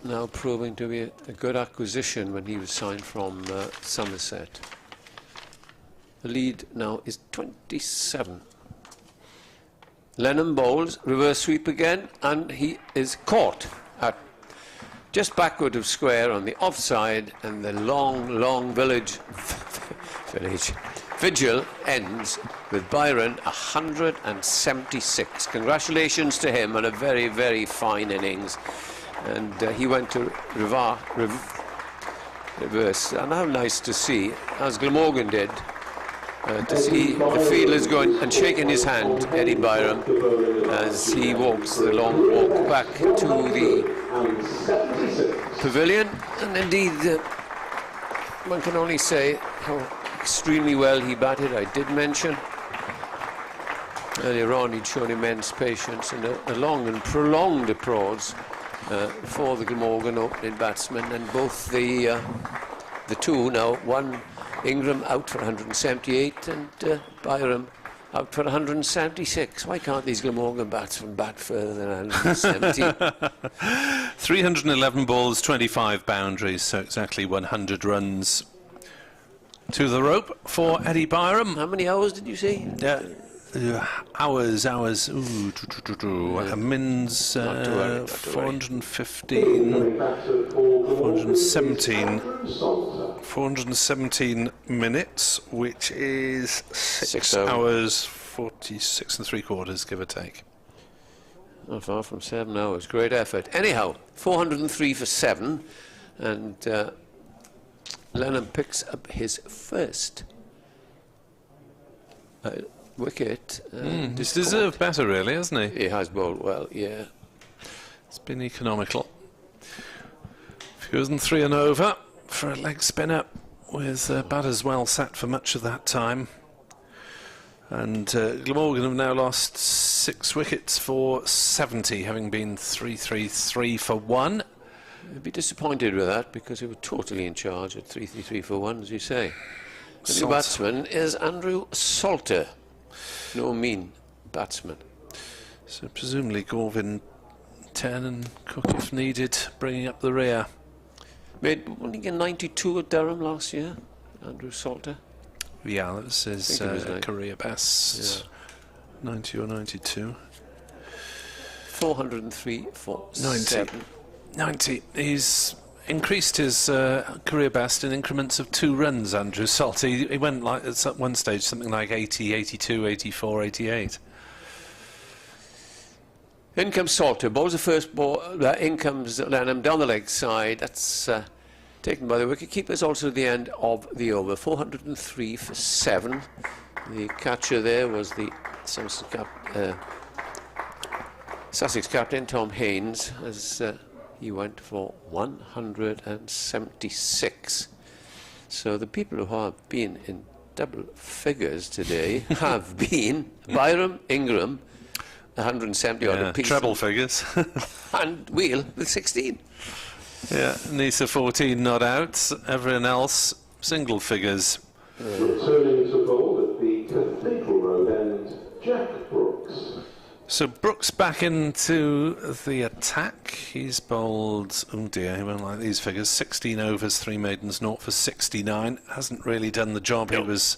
now proving to be a good acquisition when he was signed from Somerset. The lead now is 27. Lennon bowls, reverse sweep again, and he is caught at just backward of square on the offside, and the long vigil ends with Byron 176. Congratulations to him on a very, very fine innings, and he went to reverse, and how nice to see, as Glamorgan did, to see the fielders going and shaking his hand, Eddie Byrom, as he walks the long walk back to the pavilion. And indeed, one can only say how extremely well he batted. I did mention earlier on he'd shown immense patience, and a long and prolonged applause for the Glamorgan opening batsman, and both the two now, one Ingram out for 178 and Byrom out for 176. Why can't these Glamorgan batsmen bat further than 170? 311 balls, 25 boundaries, so exactly 100 runs to the rope for Eddie Byrom. How many hours did you say? Hours. Ooh, Min's 417 minutes, which is 6 hours 46 3/4, give or take. Not far from 7 hours. Great effort. Anyhow, 403 for 7, and Lennon picks up his first wicket. He's deserved better, really, hasn't he? He has bowled well, yeah. It's been economical. Fewer than 3 and over for a leg spinner, with batters well set for much of that time. And Glamorgan have now lost 6 wickets for 70, having been 3 for 1. I'd be disappointed with that because they were totally in charge at 3 for 1, as you say. The new batsman is Andrew Salter. No mean batsman. So presumably Gorvin 10 and Cook, if needed, bringing up the rear. Made only a 92 at Durham last year, Andrew Salter. Yeah, that was his career best. Yeah. 90 or 92. 403 for 7. 90. He's increased his career best in increments of 2 runs, Andrew Salter. He went like at one stage something like 80, 82, 84, 88. In comes Salter. Bowls the first ball. In comes Lenham down the leg side. That's taken by the wicket keepers. Also at the end of the over. 403 for 7. The catcher there was the Sussex captain Tom Haynes, as he went for 176. So the people who have been in double figures today have been Byrom, Ingram, 170 odd apiece. Treble figures. And Wheel with 16. Yeah, Nisa 14 not out. Everyone else single figures. Returning to bowl at the Cathedral Road end, Jack Brooks. So Brooks back into the attack. He's bowled, oh dear, he won't like these figures, 16 overs, 3 maidens, 0 for 69. Hasn't really done the job he was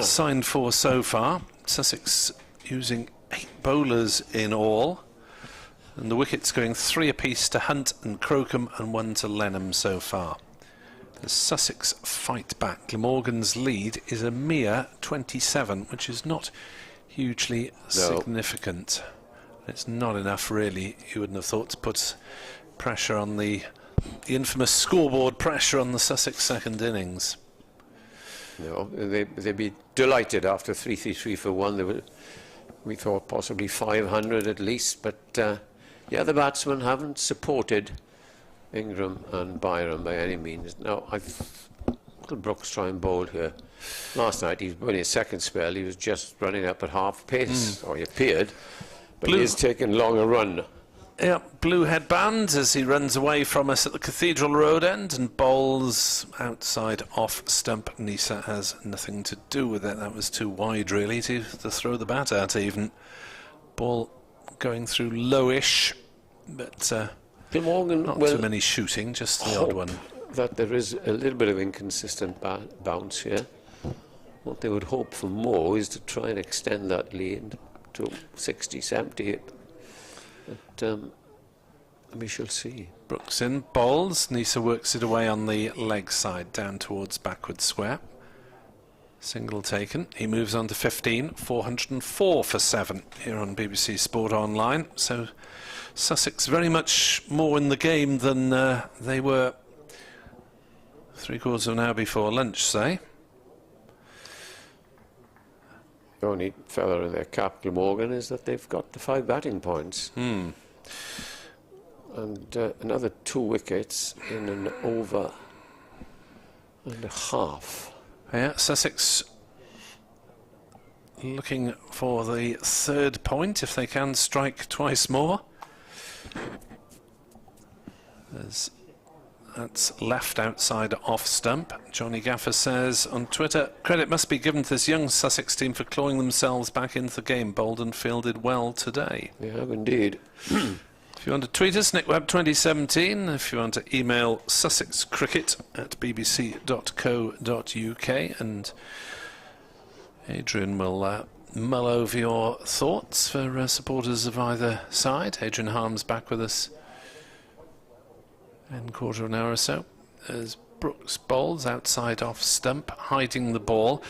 signed for so far. Sussex using 8 bowlers in all. And the wickets going 3 apiece to Hunt and Crocombe and 1 to Lenham so far. The Sussex fight back. Glamorgan's lead is a mere 27, which is not hugely significant. It's not enough, really, you wouldn't have thought, to put pressure on the infamous scoreboard pressure on the Sussex second innings. No, they'd be delighted after 3 for 1. We thought possibly 500 at least, but the other batsmen haven't supported Ingram and Byrom by any means. Now, Brooks try and bowl here. Last night, he was in his second spell, he was just running up at half pace, or he appeared, but he's taken long a run. Yeah, blue headband as he runs away from us at the Cathedral Road end and bowls outside off stump. Nisa has nothing to do with it. That was too wide, really, to throw the bat at even. Ball going through lowish, but not too many shooting, just the odd one. That there is a little bit of inconsistent bounce here. What they would hope for more is to try and extend that lead to 60, 70. But we shall see. Brooks in, bowls. Nisa works it away on the leg side, down towards backward square. Single taken. He moves on to 15, 404 for 7 here on BBC Sport Online. So Sussex very much more in the game than they were 3/4 of an hour before lunch, say. The only feather in their cap, Glamorgan, is that they've got the 5 batting points. And another 2 wickets in an over and a half. Yeah, Sussex looking for the 3rd point if they can strike twice more. That's left outside off stump. Johnny Gaffer says on Twitter, credit must be given to this young Sussex team for clawing themselves back into the game. Bolden fielded well today. They have indeed. If you want to tweet us, NickWebb2017. If you want to email sussexcricket@bbc.co.uk, and Adrian will mull over your thoughts for supporters of either side. Adrian Harm's back with us in a quarter of an hour or so. As Brooks bowls outside off stump, hiding the ball.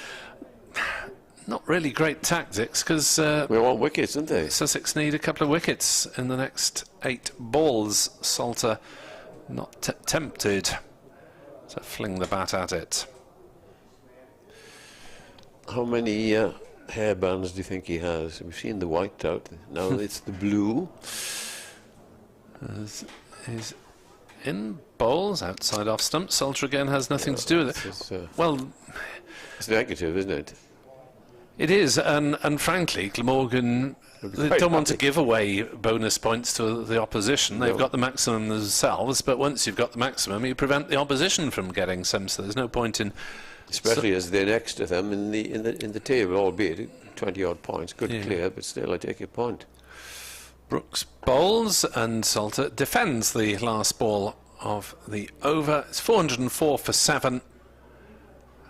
not really great tactics, because we want wickets, don't they? Sussex need a couple of wickets in the next 8 balls. Salter not tempted to fling the bat at it. How many hairbands do you think he has? We've seen the white out. Now it's the blue. He's in bowls outside off stump. Salter again has nothing to do with it. Well, it's negative, isn't it? It is, and frankly, Glamorgan, they don't want to give away bonus points to the opposition. They've got the maximum themselves, but once you've got the maximum, you prevent the opposition from getting some. So there's no point in, especially as they're next to them in the table, albeit 20 odd points, good clear, but still, I take your point. Brooks bowls and Salter defends the last ball of the over. It's 404 for 7,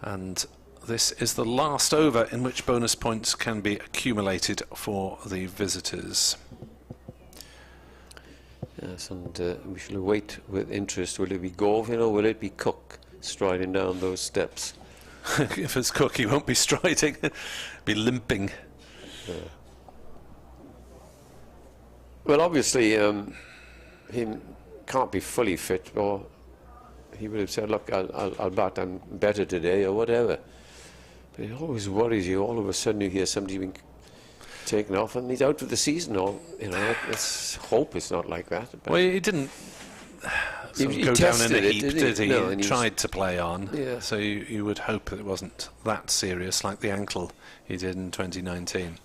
and this is the last over in which bonus points can be accumulated for the visitors. Yes, and we shall wait with interest. Will it be Govin or will it be Cook striding down those steps? If it's Cook, he won't be striding, be limping. Well, obviously, he can't be fully fit, or he would have said, look, I'll bat, I'm better today, or whatever. But it always worries you. All of a sudden you hear somebody being taken off and he's out for the season, or, you know, let's hope it's not like that. Well, he didn't he go down in a heap, did he? No, he tried to play on, yeah. So you would hope that it wasn't that serious like the ankle he did in 2019.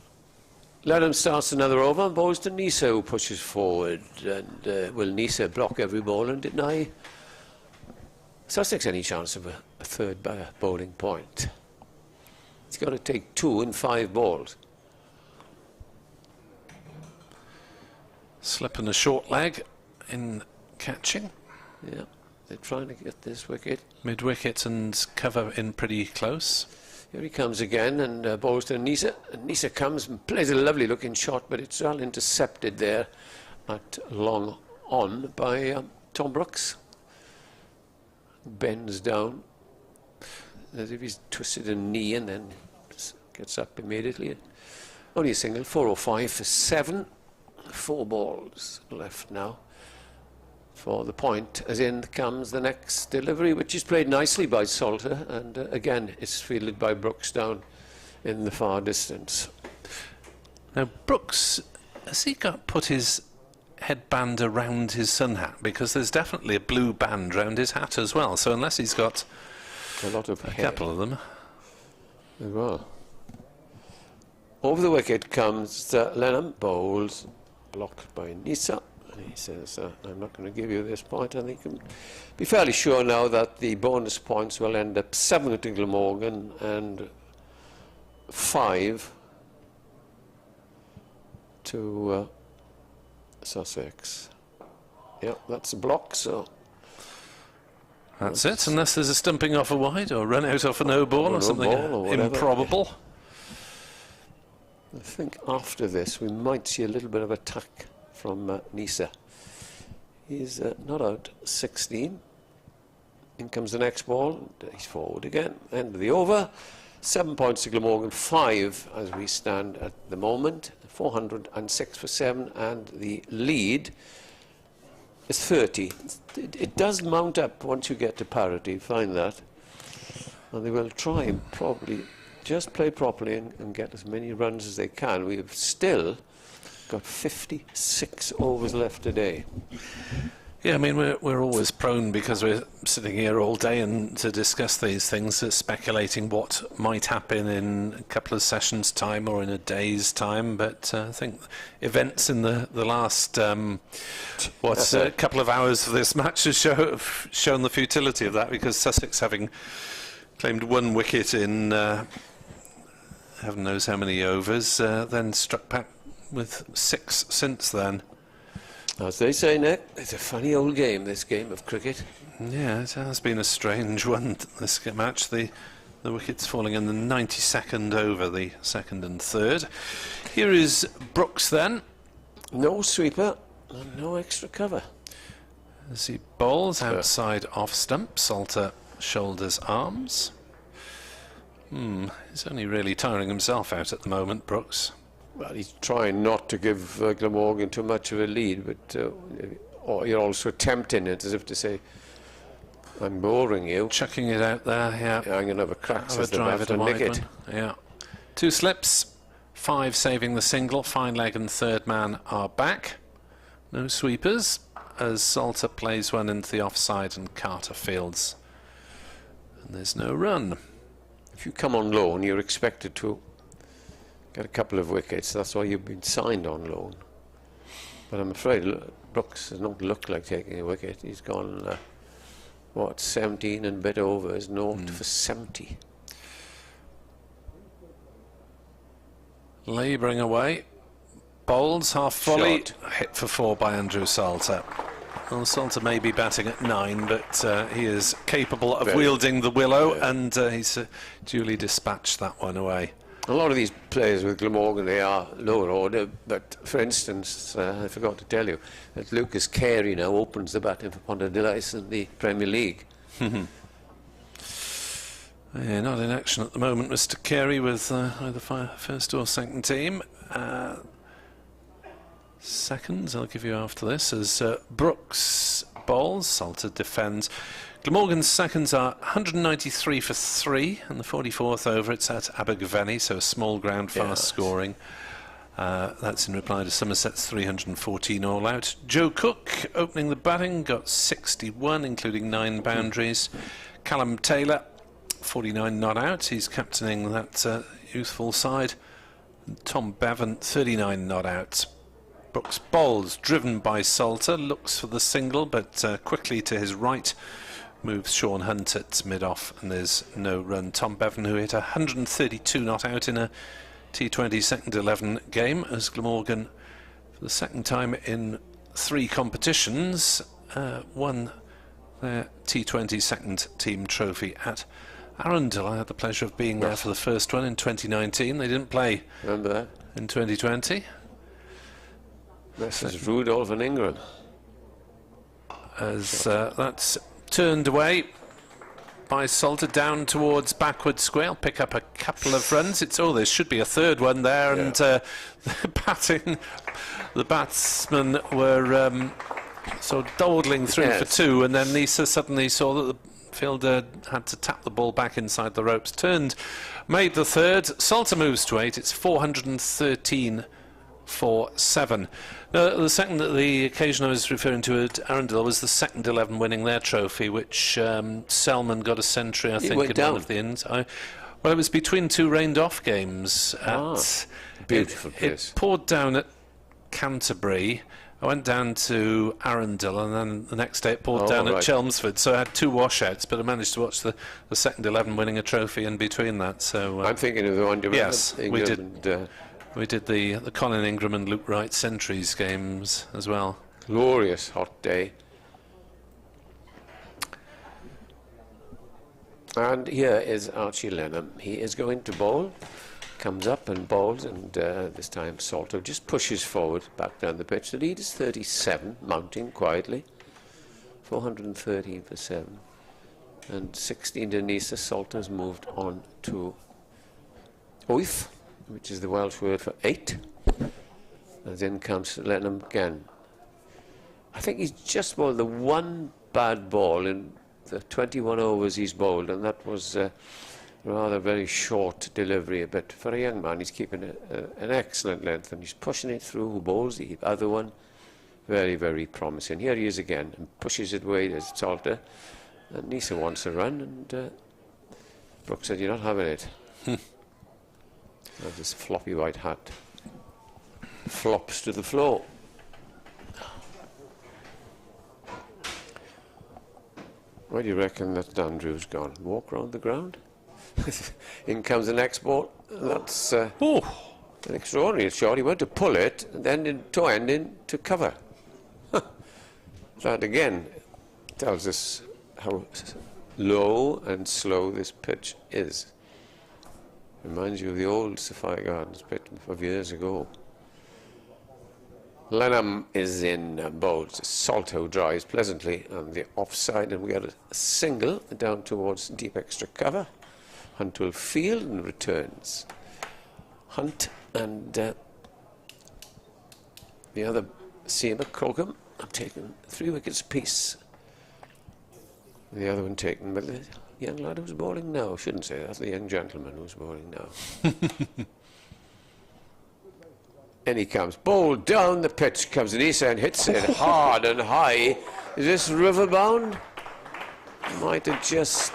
Lennon starts another over and bowls to Nisa, who pushes forward, and will Nisa block every ball and deny Sussex any chance of a third bowling point? He's got to take 2 in 5 balls. Slip and a short leg in catching. Yeah, they're trying to get this wicket. Mid-wicket and cover in pretty close. Here he comes again and bowls to Nisa. And Nisa comes and plays a lovely looking shot, but it's all intercepted there at long on by Tom Brooks. Bends down as if he's twisted a knee and then gets up immediately. Only a single, 405 for 7. 4 balls left now for the point, as in comes the next delivery, which is played nicely by Salter, and again it's fielded by Brooks down in the far distance. Now Brooks, has he put his headband around his sun hat? Because there's definitely a blue band around his hat as well, so unless he's got a lot of hair. Couple of them. Well, over the wicket comes Lennon, bowls, blocked by Nisa. And he says, I'm not going to give you this point. I think you can be fairly sure now that the bonus points will end up 7 to Glamorgan and 5 to Sussex. Yeah, that's a block, so... That's it, unless there's a stumping off a wide or run out off a no ball or something improbable. I think after this we might see a little bit of attack from Nisa. He's not out 16. In comes the next ball. He's forward again. End of the over. 7 points to Glamorgan, 5 as we stand at the moment. 406 for 7, and the lead is 30. It does mount up once you get to parity, find that. And they will try and probably just play properly and get as many runs as they can. We've still got 56 overs left today. Yeah, I mean, we're always prone, because we're sitting here all day and to discuss these things, speculating what might happen in a couple of sessions' time or in a day's time. But I think events in the last couple of hours of this match have shown the futility of that, because Sussex, having claimed 1 wicket in heaven knows how many overs, then struck back with 6 since then. As they say, Nick, it's a funny old game, this game of cricket. Yeah, it has been a strange one, this match. The wickets falling in the 92nd over, the 2nd and 3rd. Here is Brooks then. No sweeper and no extra cover. As he bowls outside off stump, Salter shoulders arms. He's only really tiring himself out at the moment, Brooks. Well, he's trying not to give Glamorgan too much of a lead, but or you're also tempting it, as if to say, I'm boring you. Chucking it out there, yeah. I'm going to have a crack Have a as the drive at a batsman wide nick one. it. Yeah. 2 slips, 5 saving the single. Fine leg and third man are back. No sweepers, as Salter plays one into the offside and Carter fields. And there's no run. If you come on loan, you're expected to get a couple of wickets. That's why you've been signed on loan. But I'm afraid Brooks does not look like taking a wicket. He's gone, 17 and a bit over, is 0 for 70. Labouring away. Bowls, half volley, Shot. hit for 4 by Andrew Salter. Well, Salter may be batting at 9, but he is capable of wielding the willow, and he's duly dispatched that one away. A lot of these players with Glamorgan, they are lower order, but for instance, I forgot to tell you that Lucas Carey now opens the batting for Ponderdice in the Premier League. Yeah, not in action at the moment, Mr. Carey, with either first or second team. Seconds I'll give you after this as Brooks bowls, Salter defends. Glamorgan's seconds are 193 for 3, and the 44th over it's at Abergavenny, so a small ground, fast scoring. That's in reply to Somerset's 314 all out. Joe Cook opening the batting, got 61, including 9 boundaries. Callum Taylor, 49 not out, he's captaining that youthful side. Tom Bevan, 39 not out. Brooks bowls, driven by Salter, looks for the single, but quickly to his right moves Sean Hunt at mid-off, and there's no run. Tom Bevan, who hit 132 not out in a T20 second 11 game, as Glamorgan, for the second time in 3 competitions, won their T20 second team trophy at Arundel. I had the pleasure of being there for the first one in 2019. They didn't play Remember that? in 2020. This is Rudolph and Ingram. As that's turned away by Salter down towards backward square. I'll pick up a couple of runs. There should be a third one there, and the batsmen were sort of dawdling through for 2, and then Lisa suddenly saw that the fielder had to tap the ball back inside the ropes. Made the third. Salter moves to 8. It's 413 for 7. Now, the occasion I was referring to at Arundel was the second 11 winning their trophy, which Selman got a century, I think, in one of the innings. Well, it was between 2 rained-off games. Beautiful place. It poured down at Canterbury. I went down to Arundel, and then the next day it poured down at Chelmsford. So I had 2 washouts, but I managed to watch the second 11 winning a trophy in between that. So I'm thinking of the one. Yes, Ingram we did. And, we did the Colin, Ingram and Luke Wright centuries games as well. glorious hot day. And here is Archie Lenham. He is going to bowl. Comes up and bowls, and this time Salter just pushes forward back down the pitch. The lead is 37, mounting quietly. 413 for 7. And 16 Denisa. Salter's moved on to 8th, which is the Welsh word for 8. And then comes Lenham again. I think he's just bowled the one bad ball in the 21 overs he's bowled, and that was rather very short delivery. But for a young man, he's keeping an excellent length, and he's pushing it through. Bowls the other one, very, very promising. Here he is again, and pushes it away as Salter. And Nisa wants a run, and Brooks said, "You're not having it." This floppy white hat flops to the floor. Where do you reckon that Andrew's gone? Walk round the ground? In comes the next ball. That's an extraordinary shot. He went to pull it, and then to end in to cover. That again tells us how low and slow this pitch is. Reminds you of the old Sapphire Gardens pitch of years ago. Lenham is in bowls. Salto drives pleasantly on the offside, and we got a single down towards deep extra cover. Hunt will field and returns. Hunt and the other seamer, Crockham, have taken 3 wickets apiece. The other one taken by the young lad who's bowling now. Shouldn't say that's the young gentleman who's bowling now. And he comes, bowled down the pitch, comes Nisa and hits it hard and high. Is this riverbound? Might have just...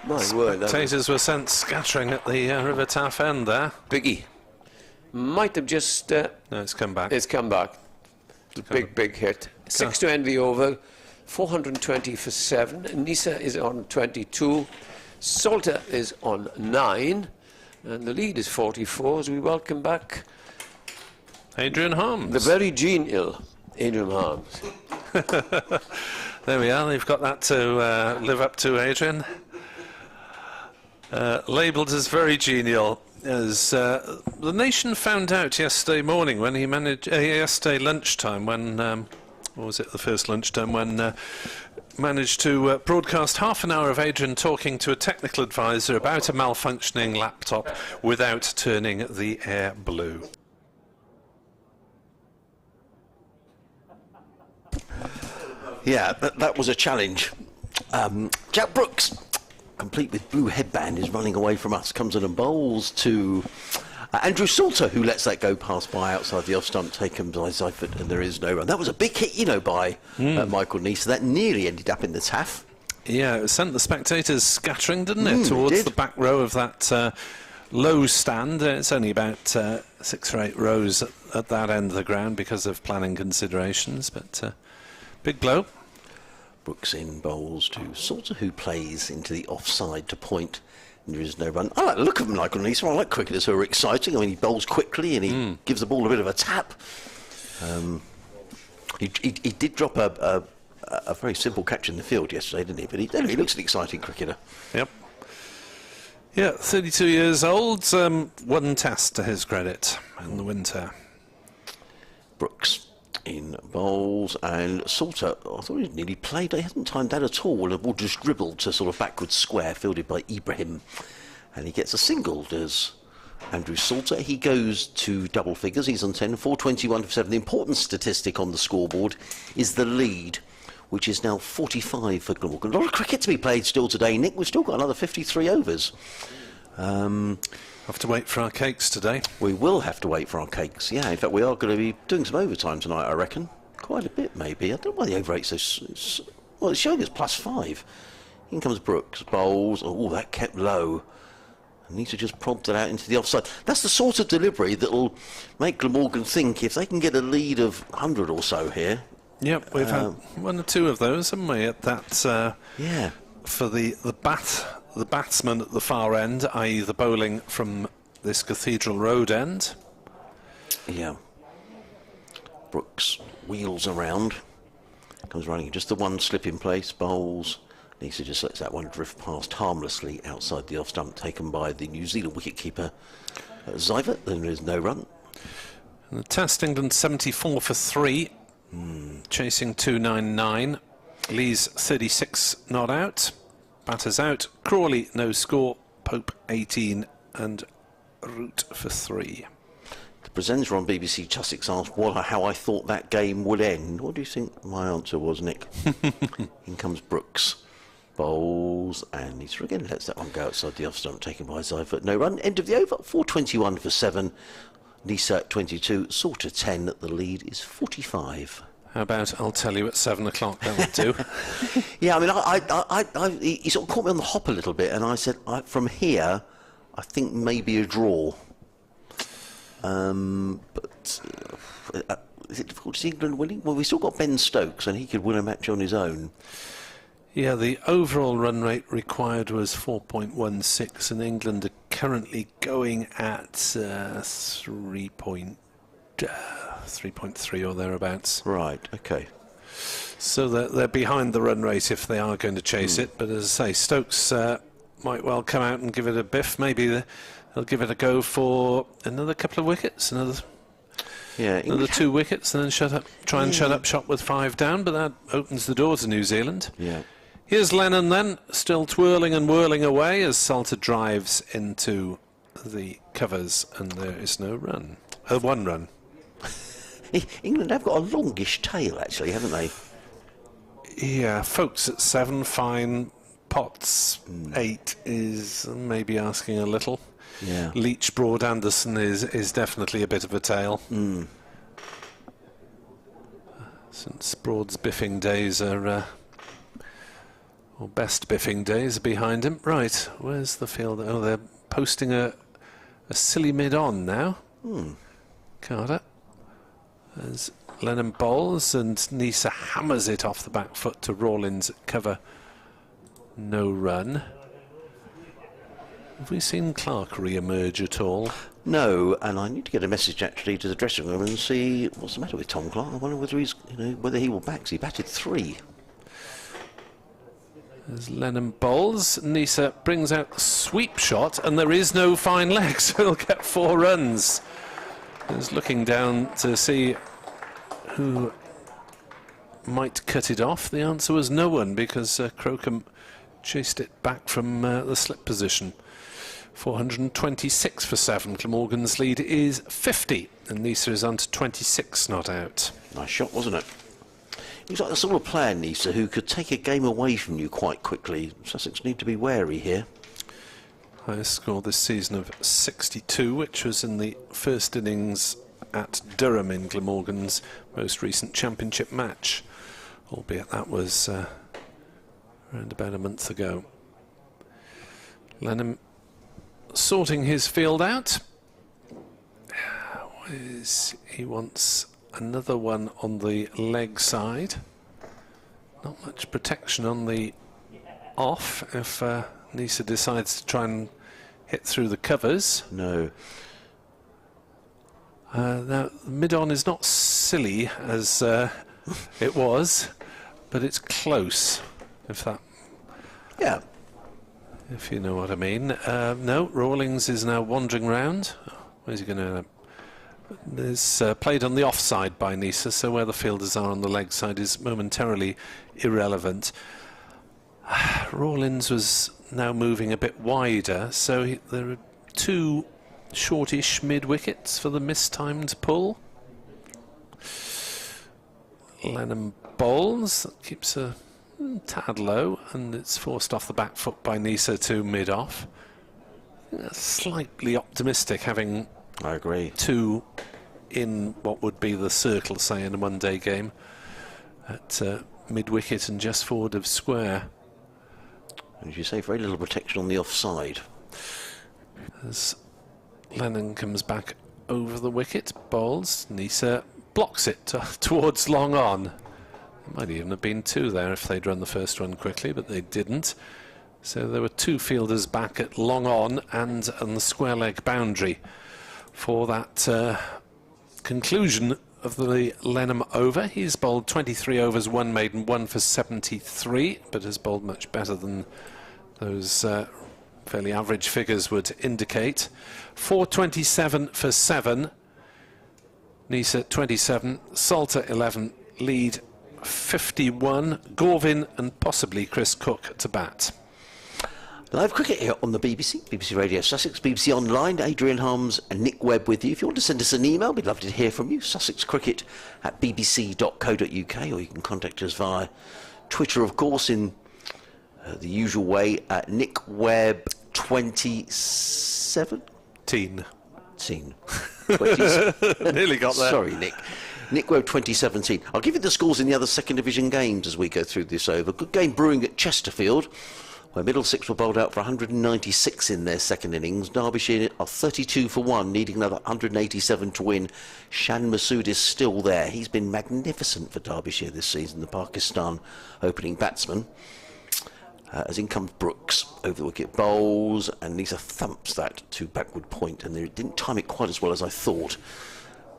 my word. Spectators were sent scattering at the River Taff end there. Biggie. Might have just... no, it's come back. It's come back. Big hit. 6 to end the over. 420 for 7. Nisa is on 22. Salter is on 9. And the lead is 44 as we welcome back Adrian Harms. the very genial Adrian Harms. There we are, they've got that to live up to, Adrian. Labelled as very genial, as the Nation found out yesterday morning when he managed, yesterday lunchtime, when, what was it, the first lunchtime, when managed to broadcast half an hour of Adrian talking to a technical advisor about a malfunctioning laptop without turning the air blue. Yeah, that was a challenge. Jack Brooks, complete with blue headband, is running away from us. Comes in and bowls to Andrew Salter, who lets that go pass by outside the off stump, taken by Seifert, and there is no run. That was a big hit, you know, by Michael Nisa. That nearly ended up in the taff. Yeah, it sent the spectators scattering, didn't it, towards the back row of that low stand. It's only about 6 or 8 rows at that end of the ground because of planning considerations, but big blow. Brooks in bowls to Salter, who plays into the offside to point. There is no run. I like the look of him, Michael Nisa. I like cricketers who are exciting. I mean, he bowls quickly and he gives the ball a bit of a tap. He did drop a very simple catch in the field yesterday, didn't he? But he looks an exciting cricketer. Yep. Yeah, 32 years old. 1 test to his credit in the winter. Brooks in bowls, and Salter, I thought he nearly played. He hasn't timed that at all. The ball just dribbled to sort of backwards square, fielded by Ibrahim, and he gets a single, does Andrew Salter. He goes to double figures. He's on 10, 421 for 7. The important statistic on the scoreboard is the lead, which is now 45 for Glamorgan. A lot of cricket to be played still today, Nick. We've still got another 53 overs. Have to wait for our cakes today. We will have to wait for our cakes, yeah. In fact, we are going to be doing some overtime tonight, I reckon. Quite a bit, maybe. I don't know why the over rate's so... Well, it's showing us +5. In comes Brooks, bowls. Oh, that kept low. And Nisa just prodded it out into the offside. That's the sort of delivery that will make Glamorgan think if they can get a lead of 100 or so here. Yep, we've had 1 or 2 of those, haven't we, at that... yeah. For the batsman at the far end, i.e. the bowling from this Cathedral Road end. Yeah. Brooks wheels around, comes running, just the one slip in place, bowls. Nisa just lets that one drift past harmlessly outside the off stump, taken by the New Zealand wicketkeeper Seifert. Then there is no run. And the Test England 74 for 3, chasing 299. Lee's 36 not out. Batters out. Crawley no score. Pope 18 and Root for 3. The presenter on BBC Sussex asked how I thought that game would end. What do you think my answer was, Nick? In comes Brooks. Bowls, and Nisa again lets that one go outside the off stump, taken by Seifert. No run. End of the over. 421 for 7. Nisa 22. Salter 10. The lead is 45. How about I'll tell you at 7 o'clock, that would do. Yeah, I mean, he sort of caught me on the hop a little bit, and I said, from here, I think maybe a draw. But is it difficult to see England winning? Well, we've still got Ben Stokes, and he could win a match on his own. Yeah, the overall run rate required was 4.16, and England are currently going at 3.3 or thereabouts. Right, okay. So they're behind the run rate if they are going to chase it, but as I say, Stokes might well come out and give it a biff. Maybe they'll give it a go for another couple of wickets, another 2 wickets, and then shut up shop with 5 down, but that opens the door to New Zealand. Yeah. Here's Lennon then, still twirling and whirling away as Salter drives into the covers, and there is no run. 1 run. England have got a longish tail, actually, haven't they? Yeah, Folks at 7, fine. Potts 8 is maybe asking a little. Yeah. Leach, Broad, Anderson is definitely a bit of a tail. Since Broad's biffing days are, or best biffing days are behind him. Right, where's the field? Oh, they're posting a silly mid-on now. Carter. As Lennon bowls and Nisa hammers it off the back foot to Rawlins at cover. No run. Have we seen Clark re-emerge at all? No, and I need to get a message actually to the dressing room and see what's the matter with Tom Clark. I wonder whether he's, whether he will back. 'Cause he batted 3. As Lennon bowls, Nisa brings out the sweep shot, and there is no fine leg, so he'll get 4 runs. He's looking down to see who might cut it off. The answer was no one, because Crocombe chased it back from the slip position. 426 for 7. Glamorgan's lead is 50, and Nisa is on to 26 not out. Nice shot, wasn't it? He's like the sort of player, Nisa, who could take a game away from you quite quickly. Sussex need to be wary here. Highest score this season of 62, which was in the first innings at Durham in Glamorgan's most recent championship match, albeit that was around about a month ago. Lennon sorting his field out. He wants another one on the leg side. Not much protection on the off if Nisa decides to try and hit through the covers. No. Now, mid-on is not silly as it was, but it's close, if that... Yeah. If you know what I mean. No, Rawlings is now wandering round. Where's he going to... It's played on the offside by Nisa, so where the fielders are on the leg side is momentarily irrelevant. Rawlins was now moving a bit wider, so there are 2 shortish mid-wickets for the mistimed pull. Lennon bowls, that keeps a tad low, and it's forced off the back foot by Nisa to mid-off. Slightly optimistic, having... I agree. 2 in what would be the circle, say, in a one-day game at mid-wicket and just forward of square. As you say, very little protection on the offside. As Lennon comes back over the wicket, bowls, Nisa blocks it towards long on. There might even have been 2 there if they'd run the first one quickly, but they didn't. So there were 2 fielders back at long on and on the square leg boundary for that conclusion of the Lennon over. He's bowled 23 overs, 1 maiden, 1 for 73, but has bowled much better than those fairly average figures would indicate. 427 for 7. Nisa 27, Salter 11, lead 51. Gorvin and possibly Chris Cook to bat. Live cricket here on the BBC, BBC Radio Sussex, BBC Online. Adrian Harms and Nick Webb with you. If you want to send us an email, we'd love to hear from you. sussexcricket@bbc.co.uk, or you can contact us via Twitter, of course, in the usual way at Nick Webb 27. Teen. 20. Nearly got there. Sorry, Nick. Nick Webb 2017. I'll give you the scores in the other second division games as we go through this over. Good game brewing at Chesterfield, where Middlesex were bowled out for 196 in their second innings. Derbyshire are 32 for 1, needing another 187 to win. Shan Masood is still there. He's been magnificent for Derbyshire this season, the Pakistan opening batsman. As in comes Brooks over the wicket, bowls, and Nisa thumps that to backward point, and they didn't time it quite as well as I thought.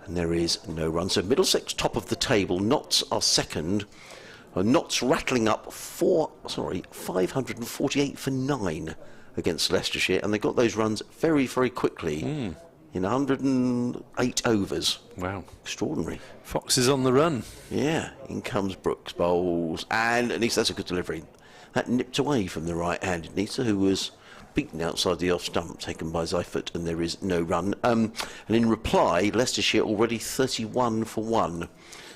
And there is no run. So Middlesex top of the table, Notts are second. Notts rattling up 548 for 9 against Leicestershire, and they got those runs very, very quickly in 108 overs. Wow. Extraordinary. Fox is on the run. Yeah, in comes Brooks, bowls, and at least that's a good delivery. That nipped away from the right-handed Nisa, who was beaten outside the off stump, taken by Seifert, and there is no run. And in reply, Leicestershire already 31 for 1,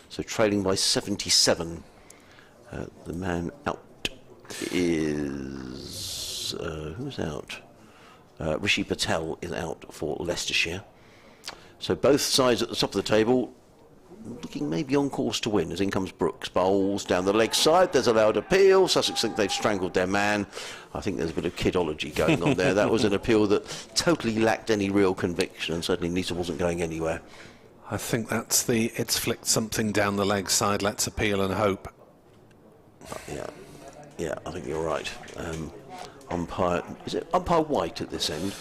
so trailing by 77. The man out is... who's out? Rishi Patel is out for Leicestershire. So both sides at the top of the table looking maybe on course to win, as in comes Brooks. Bowls down the leg side, there's a loud appeal. Sussex think they've strangled their man. I think there's a bit of kidology going on there. That was an appeal that totally lacked any real conviction, and certainly Nisa wasn't going anywhere. I think that's the it's flicked something down the leg side, let's appeal and hope. Yeah, I think you're right. Umpire, is it umpire White at this end?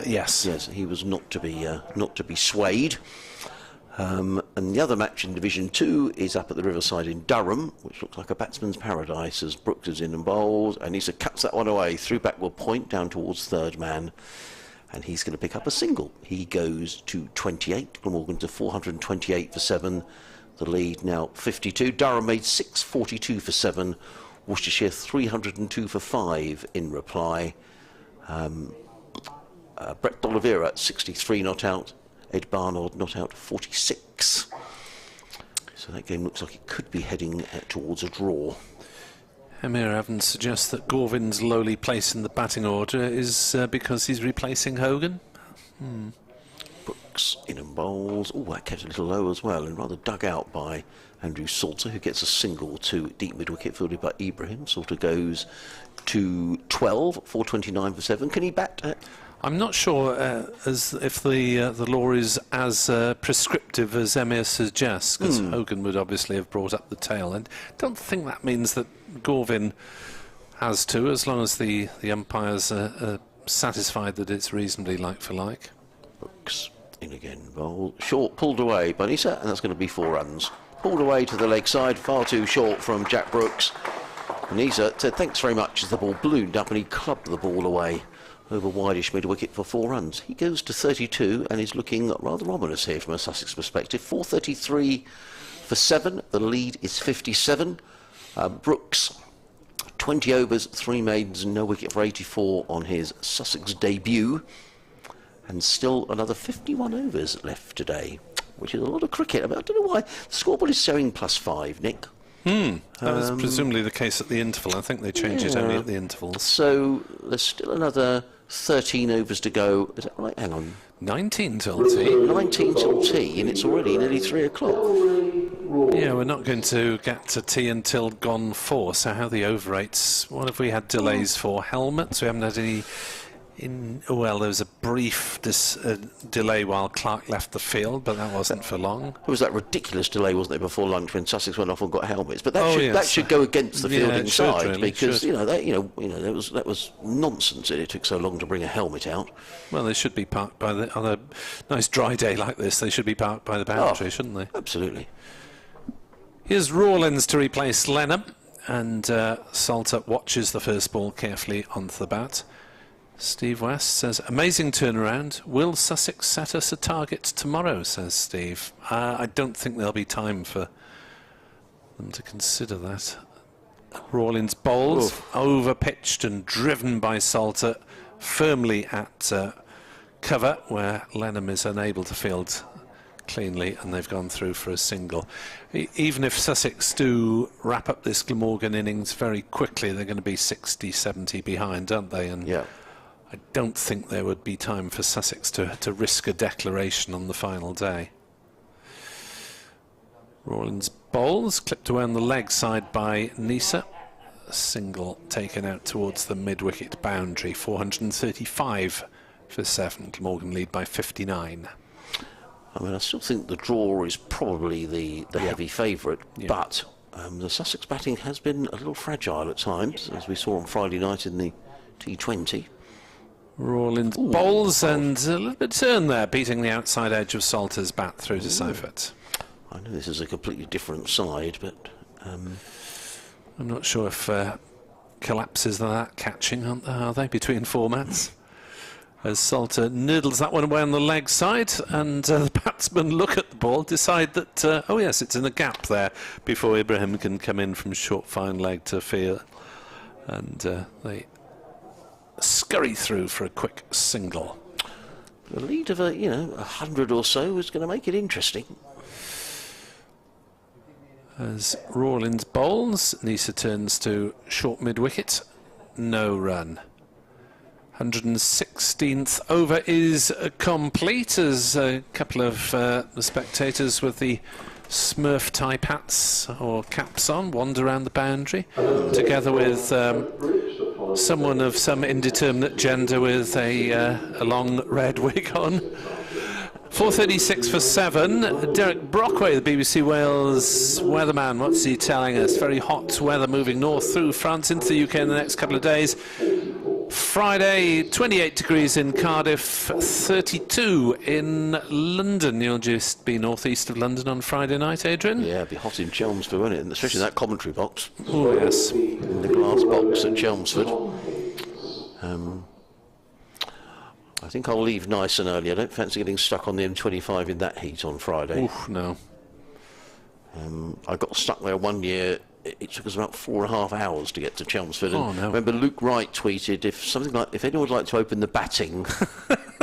Yes. Yes, he was not to be swayed. And the other match in Division 2 is up at the Riverside in Durham, which looks like a batsman's paradise as Brooks is in and bowls, and Nisa cuts that one away. Through backward point down towards third man, and he's going to pick up a single. He goes to 28, Glamorgan to 428 for 7. The lead now 52. Durham made 642 for 7. Worcestershire 302 for 5 in reply. Brett D'Oliveira 63 not out. Ed Barnard not out 46. So that game looks like it could be heading towards a draw. Emir Evans suggests that Gorvin's lowly place in the batting order is because he's replacing Hogan. Brooks in and bowls. Oh, that kept a little low as well, and rather dug out by Andrew Salter, who gets a single to deep mid-wicket fielded by Ibrahim. Salter goes to 12, 429 for 7. Can he bat? I'm not sure as if the law is as prescriptive as Emir suggests, because Hogan would obviously have brought up the tail, and don't think that means that Gorvin has to, as long as the umpires are satisfied that it's reasonably like for like. Brooks in again, bowl short, pulled away by Nisa, and that's going to be 4 runs. Pulled away to the leg side, far too short from Jack Brooks. Nisa said thanks very much as the ball ballooned up, and he clubbed the ball away over wideish mid-wicket for 4 runs. He goes to 32 and is looking rather ominous here from a Sussex perspective. 433 for 7. The lead is 57. Brooks, 20 overs, 3 maidens, no wicket for 84 on his Sussex debut. And still another 51 overs left today, which is a lot of cricket. I don't know why. The scoreboard is showing +5, Nick. That was presumably the case at the interval. I think they change it only at the intervals. So there's still another 13 overs to go. Is that right? Hang on. 19 till tea. 19 till tea, and it's already nearly 3 o'clock. Yeah, we're not going to get to tea until gone 4. So how the over rates? What have we had delays for? Helmets? We haven't had any. Well, there was a brief delay while Clark left the field, but that wasn't for long. There was that ridiculous delay, wasn't there, before lunch when Sussex went off and got helmets? But that should go against the fielding side, really, because that was nonsense that it took so long to bring a helmet out. Well, they should be parked on a nice dry day like this. They should be parked by the boundary, shouldn't they? Absolutely. Here's Rawlins to replace Lenham, and Salter watches the first ball carefully onto the bat. Steve West says, amazing turnaround. Will Sussex set us a target tomorrow, says Steve. I don't think there'll be time for them to consider that. Rawlins bowls, over-pitched and driven by Salter, firmly at cover, where Lenham is unable to field cleanly, and they've gone through for a single. Even if Sussex do wrap up this Glamorgan innings very quickly, they're going to be 60, 70 behind, aren't they? And yeah. I don't think there would be time for Sussex to risk a declaration on the final day. Rawlins bowls, clipped away on the leg side by Nisa. A single taken out towards the mid-wicket boundary. 435 for 7. Glamorgan lead by 59. I mean, I still think the draw is probably the heavy favourite, but the Sussex batting has been a little fragile at times, as we saw on Friday night in the T20. Rawlins bowls and a little bit turn there, beating the outside edge of Salter's bat through to Seifert. I know this is a completely different side, but I'm not sure if collapses are that catching, are they, between formats? As Salter noodles that one away on the leg side, and the batsmen look at the ball, decide that, oh yes, it's in a gap there before Ibrahim can come in from short fine leg to field. And they scurry through for a quick single. The lead of 100 or so is going to make it interesting. As Rawlins bowls, Nisa turns to short mid-wicket. No run. 116th over is complete as a couple of the spectators with the Smurf type hats or caps on wander around the boundary, together with someone of some indeterminate gender with a long red wig on. 4:36 for 7. Derek Brockway, the BBC Wales weatherman, what's he telling us? Very hot weather moving north through France into the UK in the next couple of days. Friday, 28 degrees in Cardiff, 32 in London. You'll just be northeast of London on Friday night, Adrian? Yeah, it'd be hot in Chelmsford, wouldn't it? And especially in that commentary box. Oh, yes. In the glass box at Chelmsford. I think I'll leave nice and early. I don't fancy getting stuck on the M25 in that heat on Friday. Oof, no. I got stuck there one year. It took us about 4.5 hours to get to Chelmsford. And no. Remember, Luke Wright tweeted, if anyone would like to open the batting,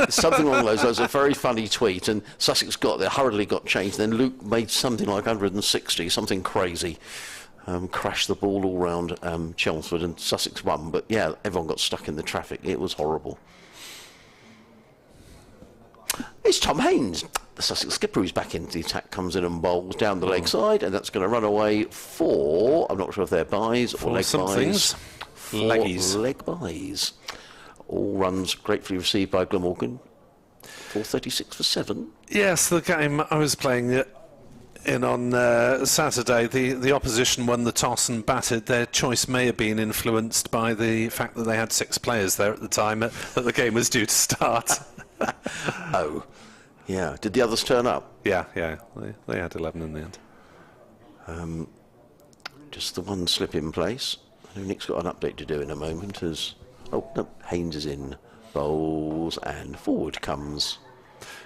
something along those lines, a very funny tweet. And Sussex got there, hurriedly got changed. Then Luke made something like 160, something crazy. Crashed the ball all round Chelmsford, and Sussex won. But yeah, everyone got stuck in the traffic. It was horrible. It's Tom Haynes, the Sussex skipper, who's back into the attack, comes in and bowls down the leg side, and that's going to run away for, I'm not sure if they're byes or leg byes. Leggies. Leg byes. All runs gratefully received by Glamorgan. 4:36 for 7. Yes, the game I was playing in on Saturday, the opposition won the toss and batted. Their choice may have been influenced by the fact that they had 6 players there at the time that the game was due to start. Oh, yeah. Did the others turn up? Yeah. They had 11 in the end. Just the one slip in place. I know Nick's got an update to do in a moment. Haynes is in, bowls, and forward comes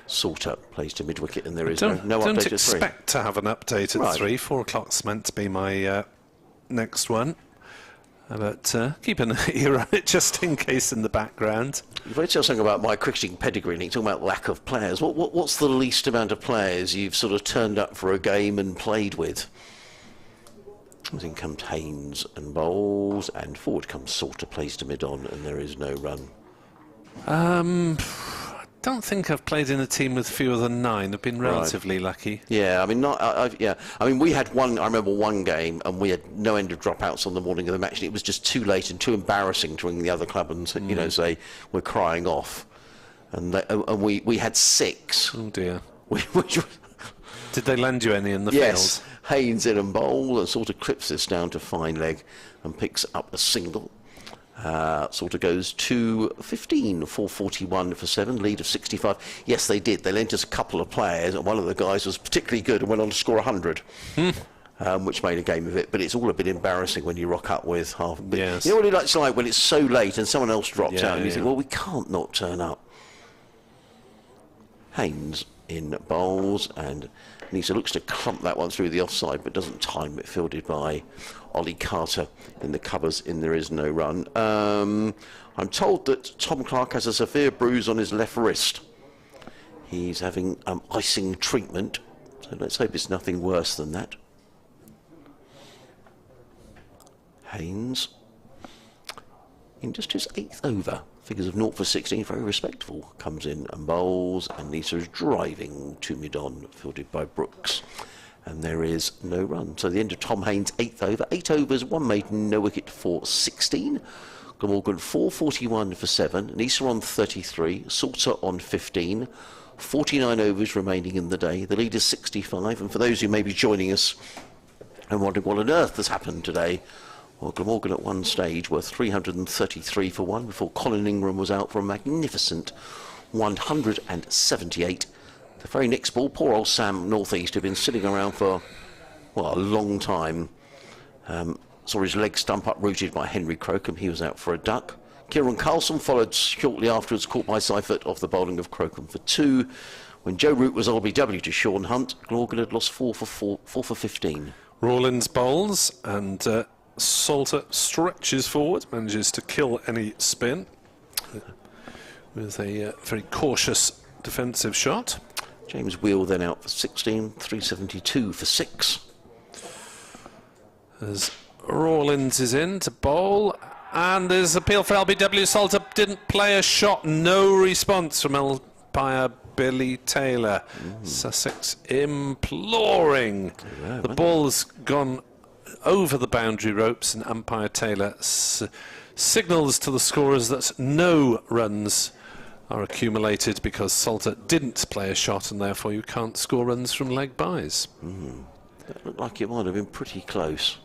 Salter, plays to mid-wicket, and there is no update at 3. Don't expect to have an update at 3. 4 o'clock's meant to be my next one. But keep an ear on it just in case in the background. You've already said something about my cricketing pedigree, Nick, talking about lack of players. What's the least amount of players you've sort of turned up for a game and played with? In comes Haynes and bowls, and forward comes Salter, plays to mid-on, and there is no run. I don't think I've played in a team with fewer than 9. I've been relatively lucky. Yeah, I mean, we had one. I remember one game, and we had no end of dropouts on the morning of the match. And it was just too late and too embarrassing to ring the other club and say we're crying off. And we had 6. Oh dear. Did they lend you any in the yes, field? Yes, Haynes in and bowl and sort of clips this down to fine leg and picks up a single. Sort of goes to 15, 4:41 for 7, lead of 65. Yes, they did. They lent us a couple of players, and one of the guys was particularly good and went on to score 100, which made a game of it. But it's all a bit embarrassing when you rock up with half a bit. Yes. You know what it's like when it's so late and someone else drops out and you think, well, we can't not turn up. Haynes in bowls, and Nisa looks to clump that one through the offside, but doesn't time it, fielded by Ollie Carter in the covers in There Is No Run. I'm told that Tom Clark has a severe bruise on his left wrist. He's having icing treatment, so let's hope it's nothing worse than that. Haynes in just his 8th over. Figures of 0 for 16, very respectable. Comes in and bowls, and Nisa is driving to mid-on, fielded by Brooks. And there is no run. So the end of Tom Haynes' 8th over. 8 overs, 1 maiden, no wicket for 16. Glamorgan 4:41 for 7. Nisa on 33. Salter on 15. 49 overs remaining in the day. The lead is 65. And for those who may be joining us and wondering what on earth has happened today, well, Glamorgan at one stage were 333 for 1 before Colin Ingram was out for a magnificent 178. The very next ball, poor old Sam Northeast, who'd been sitting around for, well, a long time. Saw his leg stump uprooted by Henry Crocombe. He was out for a duck. Kieran Carlson followed shortly afterwards, caught by Seifert off the bowling of Crocombe for 2. When Joe Root was LBW to Sean Hunt, Glamorgan had lost 4 for 15. Rawlins bowls, and Salter stretches forward, manages to kill any spin with a very cautious defensive shot. James Wheel then out for 16, 372 for 6. As Rawlins is in to bowl, and there's appeal for LBW. Salter didn't play a shot, no response from umpire Billy Taylor. Sussex imploring. Yeah, the ball's gone over the boundary ropes, and umpire Taylor signals to the scorers that no runs are accumulated because Salter didn't play a shot, and therefore you can't score runs from leg byes. That looked like it might have been pretty close.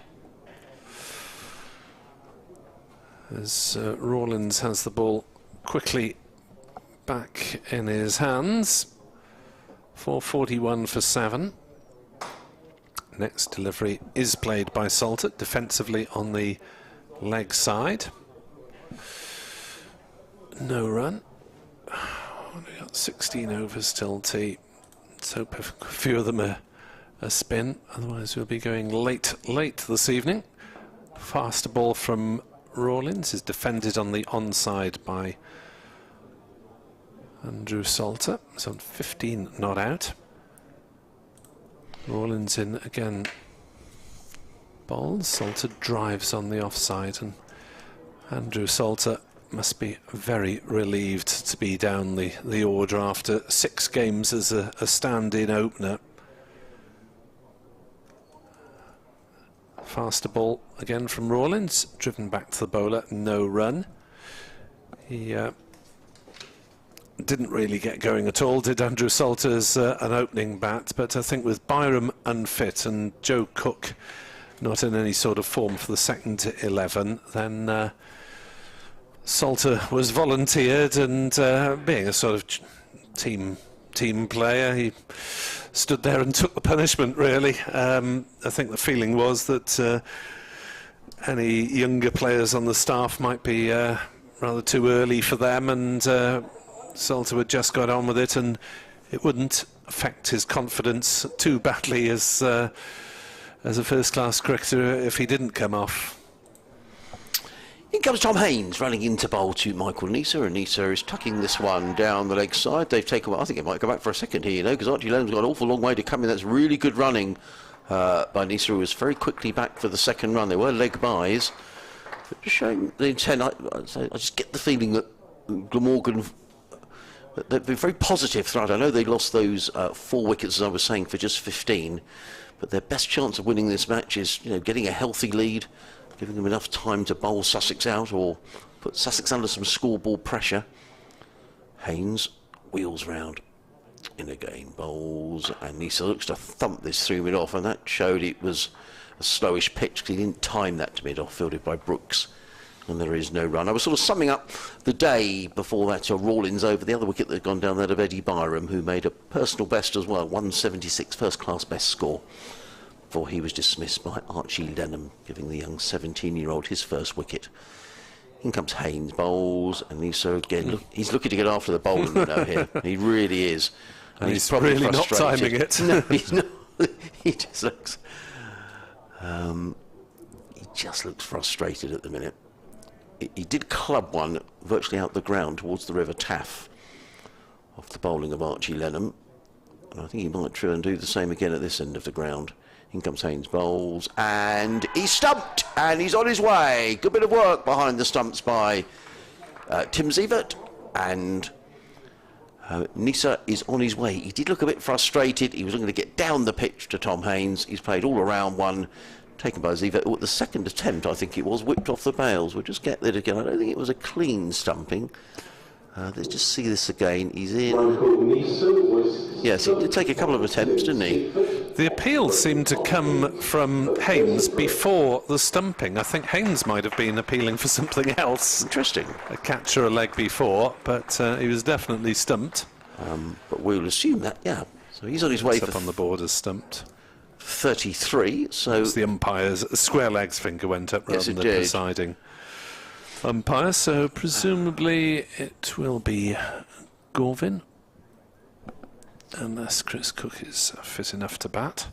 As Rawlins has the ball quickly back in his hands. 4:41 for 7. Next delivery is played by Salter, defensively on the leg side. No run. We've got 16 overs till tea. Let's hope a few of them are a spin, otherwise we'll be going late this evening. Faster ball from Rawlins is defended on the onside by Andrew Salter. It's on 15 not out. Rawlins in again. Bowls. Salter drives on the offside, and Andrew Salter must be very relieved to be down the order after 6 games as a stand-in opener. Faster ball again from Rawlins, driven back to the bowler, no run. He didn't really get going at all, did Andrew Salter's an opening bat, but I think with Byrom unfit and Joe Cook not in any sort of form for the second 11, then Salter was volunteered, and being a sort of team player, he stood there and took the punishment, really. I think the feeling was that any younger players on the staff might be rather too early for them, and Salter had just got on with it, and it wouldn't affect his confidence too badly as a first-class cricketer if he didn't come off. In comes Tom Haynes running into bowl to Michael Nisa, and Nisa is tucking this one down the leg side. They've taken, well, I think it might go back for a second here, because Archie Lennon's got an awful long way to come in. That's really good running by Nisa, who was very quickly back for the second run. There were leg byes, but just showing the intent. I just get the feeling that Glamorgan, they've been very positive throughout. I know they lost those 4 wickets, as I was saying, for just 15, but their best chance of winning this match is, getting a healthy lead, giving them enough time to bowl Sussex out or put Sussex under some scoreboard pressure. Haynes wheels round in again, bowls, and Nisa looks to thump this through mid-off, and that showed it was a slowish pitch because he didn't time that to mid-off, fielded by Brooks, and there is no run. I was sort of summing up the day before that to Rawlins over the other wicket that had gone down, that of Eddie Byrom, who made a personal best as well, 176 first-class best score, before he was dismissed by Archie Lennon, giving the young 17-year-old his first wicket. In comes Haynes, bowls, and Nisa again. Look, he's looking to get after the bowling, here. He really is. And he's probably really not timing it. No, he's not. He just looks... he just looks frustrated at the minute. He did club one virtually out the ground towards the River Taff off the bowling of Archie Lennon. And I think he might try and do the same again at this end of the ground. In comes Haynes, bowls, and he's stumped, and he's on his way. Good bit of work behind the stumps by Tim Sievert, and Nisa is on his way. He did look a bit frustrated. He was looking to get down the pitch to Tom Haynes. He's played all around one, taken by Sievert. The second attempt, I think it was, whipped off the bails. We'll just get there again. I don't think it was a clean stumping. Let's just see this again. He's in. Yes, he did take a couple of attempts, didn't he? The appeal seemed to come from Haynes before the stumping. I think Haynes might have been appealing for something else. Interesting. A catch or a leg before, but he was definitely stumped. But we'll assume that, yeah. So he's on his way up on the board as stumped. 33, so... It's the umpire's square leg's finger went up rather than the presiding umpire, so presumably it will be Gorvin, unless Chris Cook is fit enough to bat.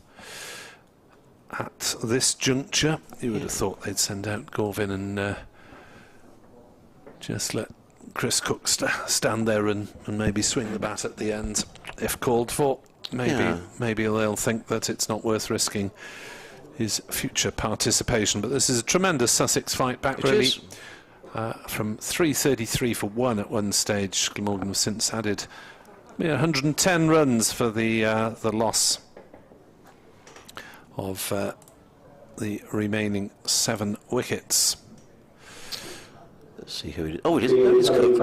at this juncture. You would have thought they'd send out Gorvin and just let Chris Cook stand there and maybe swing the bat at the end if called for. Maybe they'll think that it's not worth risking his future participation. But this is a tremendous Sussex fight back, really. From 333 for 1 at one stage, Glamorgan have since added 110 runs for the loss of the remaining 7 wickets. Let's see who it is. Oh, it is Cook.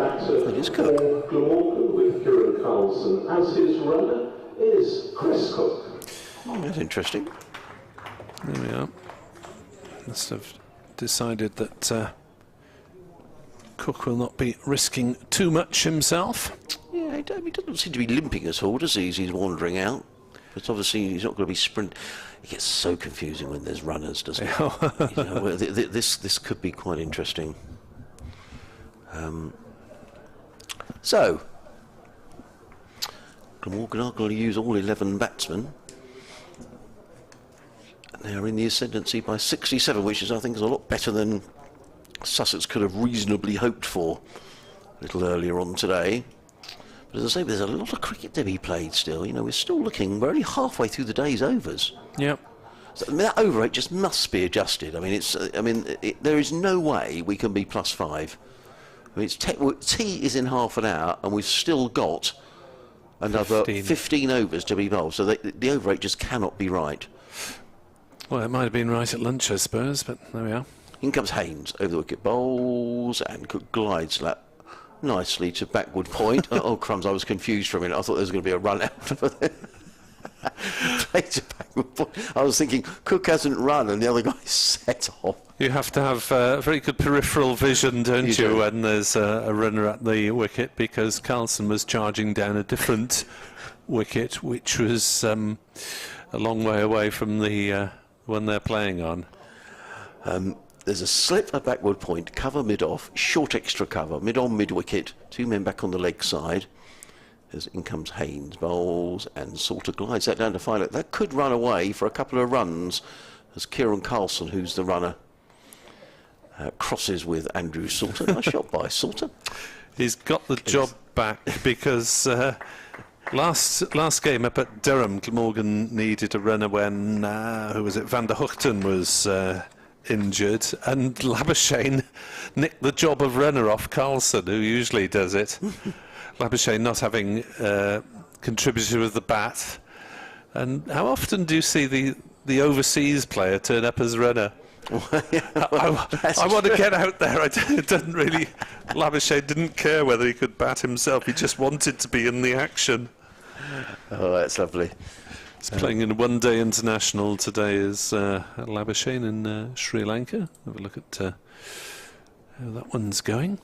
It is Cook. Glamorgan with Kieran Carlson as his runner is Chris Cook. Oh, that's interesting. There we are. Must have decided that Cook will not be risking too much himself. Yeah, he doesn't seem to be limping at all, does he? He's wandering out. But obviously he's not going to be sprint. It gets so confusing when there's runners, doesn't it? This could be quite interesting. So, Glamorgan are going to use all 11 batsmen. They are in the ascendancy by 67, which is, I think, is a lot better than Sussex could have reasonably hoped for a little earlier on today. But as I say, there's a lot of cricket to be played still. You know, we're only halfway through the day's overs. Yep. So, I mean, that over rate just must be adjusted. I mean, there is no way we can be +5. I mean, tea is in half an hour, and we've still got another 15 overs to be bowled. So the over rate just cannot be right. Well, it might have been right at lunch, I suppose, but there we are. In comes Haynes over the wicket, bowls, and Cook glides that nicely to backward point. Oh, crumbs, I was confused for a minute. I thought there was going to be a run out. Play to backward point. I was thinking, Cook hasn't run, and the other guy set off. You have to have very good peripheral vision, don't you, when there's a runner at the wicket, because Carlson was charging down a different wicket, which was a long way away from the one they're playing on. There's a slip, a backward point, cover mid-off, short extra cover, mid-on, mid-wicket, 2 men back on the leg side. As in comes Haynes, bowls, and sort of glides that down to final. That could run away for a couple of runs as Kieran Carlson, who's the runner, crosses with Andrew Salter. Nice shot by Salter. He's got the job back because last game up at Durham, Glamorgan needed a runner when, who was it, Van der Hoogten was injured, and Labuschagne nicked the job of runner off Carlson, who usually does it. Labuschagne not having contributed with the bat. And how often do you see the overseas player turn up as runner? I want to get out there. It doesn't really. Labuschagne didn't care whether he could bat himself. He just wanted to be in the action. Oh, that's lovely. He's playing in a one-day international today as Labuschagne in Sri Lanka. Have a look at how that one's going.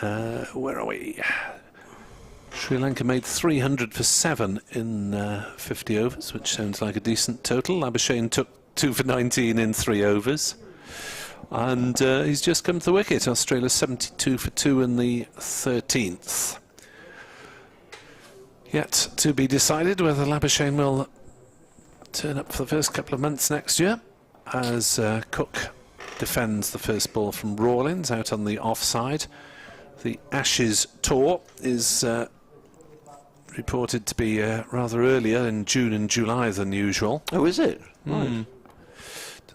Where are we? Sri Lanka made 300 for 7 in 50 overs, which sounds like a decent total. Labuschagne took 2 for 19 in 3 overs. And he's just come to the wicket. Australia 72 for 2 in the 13th. Yet to be decided whether Labuschagne will turn up for the first couple of months next year, as Cook defends the first ball from Rawlins out on the offside. The Ashes tour is reported to be rather earlier in June and July than usual. Oh, is it? Right.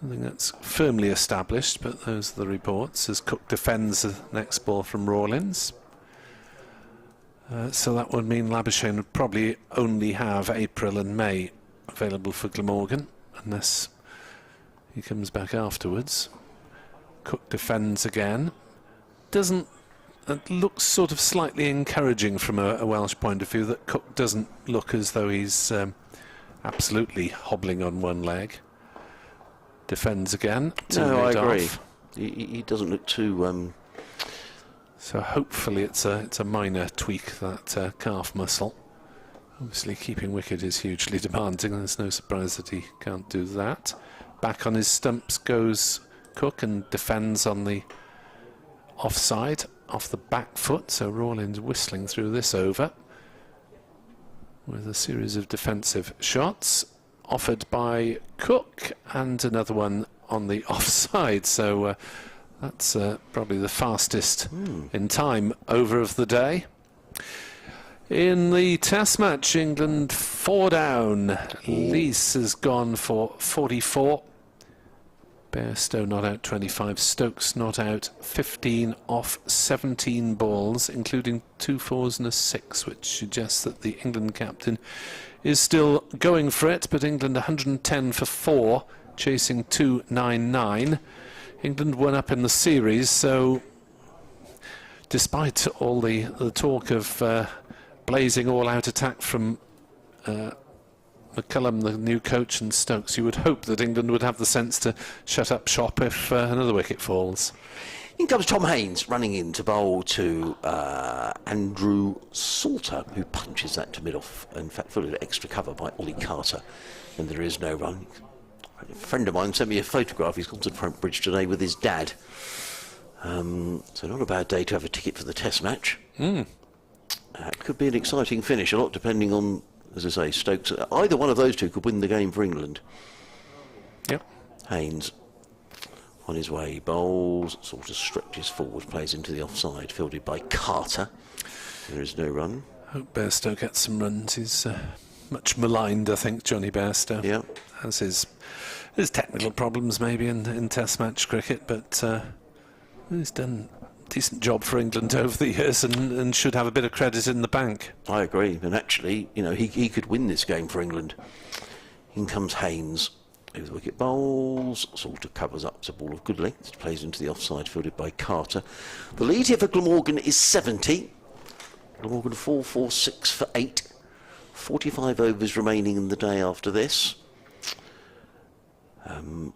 Don't think that's firmly established, but those are the reports, as Cook defends the next ball from Rawlins. So that would mean Labuschagne would probably only have April and May available for Glamorgan, unless he comes back afterwards. Cook defends again. It looks sort of slightly encouraging from a Welsh point of view that Cook doesn't look as though he's absolutely hobbling on one leg. Defends again. No, I agree. He doesn't look too... So hopefully it's a minor tweak, that calf muscle. Obviously keeping wicket is hugely demanding. There's no surprise that he can't do that. Back on his stumps goes Cook and defends on the offside, off the back foot. So Rawlins whistling through this over with a series of defensive shots. offered by Cook, and another one on the offside. So that's probably the fastest in time over of the day. In the Test match, England 4 down. Lees has gone for 44. Bairstow not out 25. Stokes not out 15 off 17 balls, including 2 fours and a 6, which suggests that the England captain is still going for it. But England 110 for 4, chasing 299. England won up in the series, so despite all the talk of blazing all-out attack from McCullum, the new coach, and Stokes, you would hope that England would have the sense to shut up shop if another wicket falls. In comes Tom Haynes running in to bowl to Andrew Salter, who punches that to mid-off. In fact, full of extra cover by Ollie Carter, and there is no run. A friend of mine sent me a photograph. He's gone to the front bridge today with his dad. So not a bad day to have a ticket for the Test match. Could be an exciting finish, a lot depending on, as I say, Stokes. Either one of those two could win the game for England. Yep. Haynes on his way, bowls, sort of stretches forward, plays into the offside, fielded by Carter. There is no run. Hope Bairstow gets some runs. He's much maligned, I think, Johnny Bairstow. Yeah. Has his technical problems maybe in Test match cricket, but he's done a decent job for England over the years and should have a bit of credit in the bank. I agree, and actually, you know, he could win this game for England. In comes Haynes. Over the wicket bowls, sort of covers up to ball of good length, plays into the offside, fielded by Carter. The lead here for Glamorgan is 70. Glamorgan 4-4-6 for 8. 45 overs remaining in the day after this. And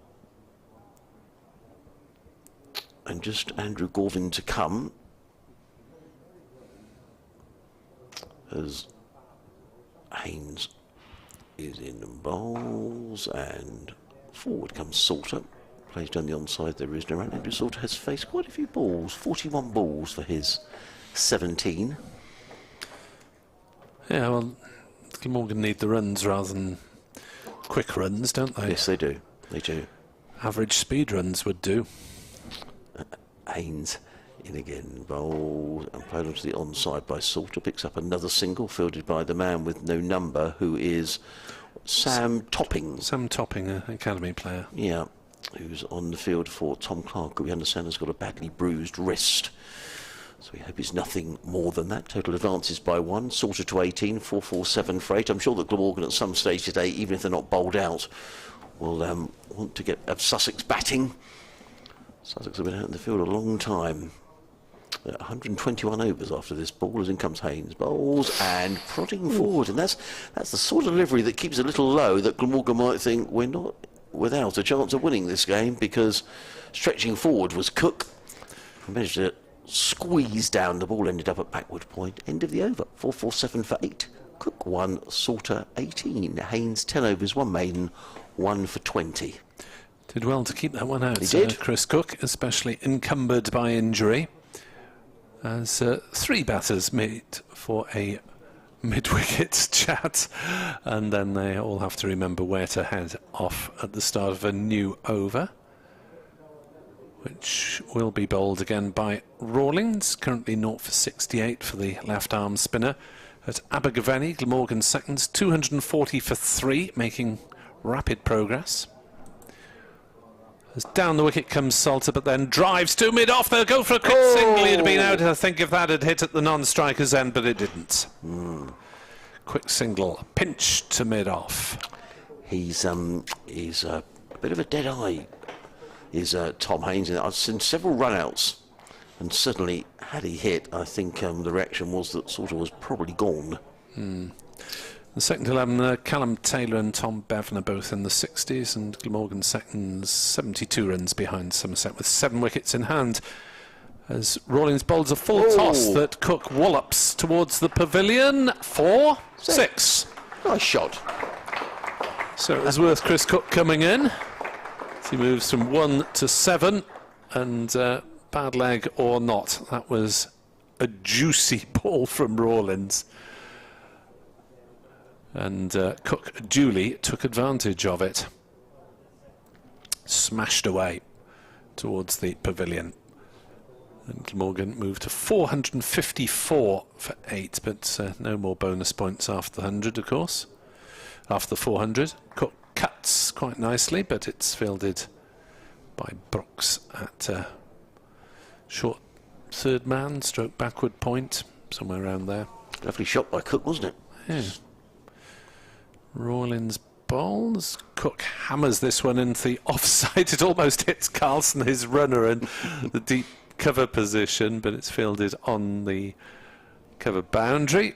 just Andrew Gorvin to come as Haynes is in and bowls, and forward comes Salter, plays down the onside. There is no run. Andrew Salter has faced quite a few balls, 41 balls for his 17. Yeah, well, Glamorgan need the runs rather than quick runs, don't they? Yes, they do. They do. Average speed runs would do. Haynes in again, bowls and played onto the onside by Salter, picks up another single, fielded by the man with no number, who is Sam Topping. Sam Topping, an academy player. Yeah, who's on the field for Tom Clark, who we understand has got a badly bruised wrist. So we hope it's nothing more than that. Total advances by 1, Salter to 18, 4-4-7 for 8. I'm sure that Glamorgan at some stage today, even if they're not bowled out, will want to have Sussex batting. Sussex have been out in the field a long time. 121 overs after this ball, as in comes Haynes, bowls and prodding forward, and that's the sort of delivery that keeps a little low, that Glamorgan might think we're not without a chance of winning this game, because stretching forward was Cook, who managed to squeeze down. The ball ended up at backward point. End of the over, 4-4-7 for 8. Cook 1, Salter 18. Haynes 10 overs, 1 maiden, 1 for 20. Did well to keep that one out. He did. Chris Cook, especially encumbered by injury, as 3 batters meet for a mid-wicket chat, and then they all have to remember where to head off at the start of a new over, which will be bowled again by Rawlings, currently 0 for 68 for the left-arm spinner. At Abergavenny, Glamorgan seconds, 240 for 3, making rapid progress. As down the wicket comes Salter, but then drives to mid-off. They'll go for a quick single. He'd have been out, I think, if that had hit at the non-striker's end, but it didn't. Quick single, pinch to mid-off. He's a bit of a dead eye, is Tom Haynes. I've seen several run-outs, and certainly had he hit, I think the reaction was that Salter was probably gone. The second 11, Callum Taylor and Tom Bevan are both in the 60s, and Glamorgan seconds 72 runs behind Somerset with 7 wickets in hand, as Rawlings bowls a full toss that Cook wallops towards the pavilion for 6. Nice shot. So it was worth Chris Cook coming in. As he moves from 1 to 7, and bad leg or not, that was a juicy ball from Rawlings. And Cook duly took advantage of it. Smashed away towards the pavilion. And Glamorgan moved to 454 for 8, but no more bonus points after the 100, of course. After the 400, Cook cuts quite nicely, but it's fielded by Brooks at short third man, stroke backward point, somewhere around there. Lovely shot by Cook, wasn't it? Yeah. Rawlins bowls. Cook hammers this one into the offside. It almost hits Carlson, his runner, in the deep cover position, but it's fielded on the cover boundary.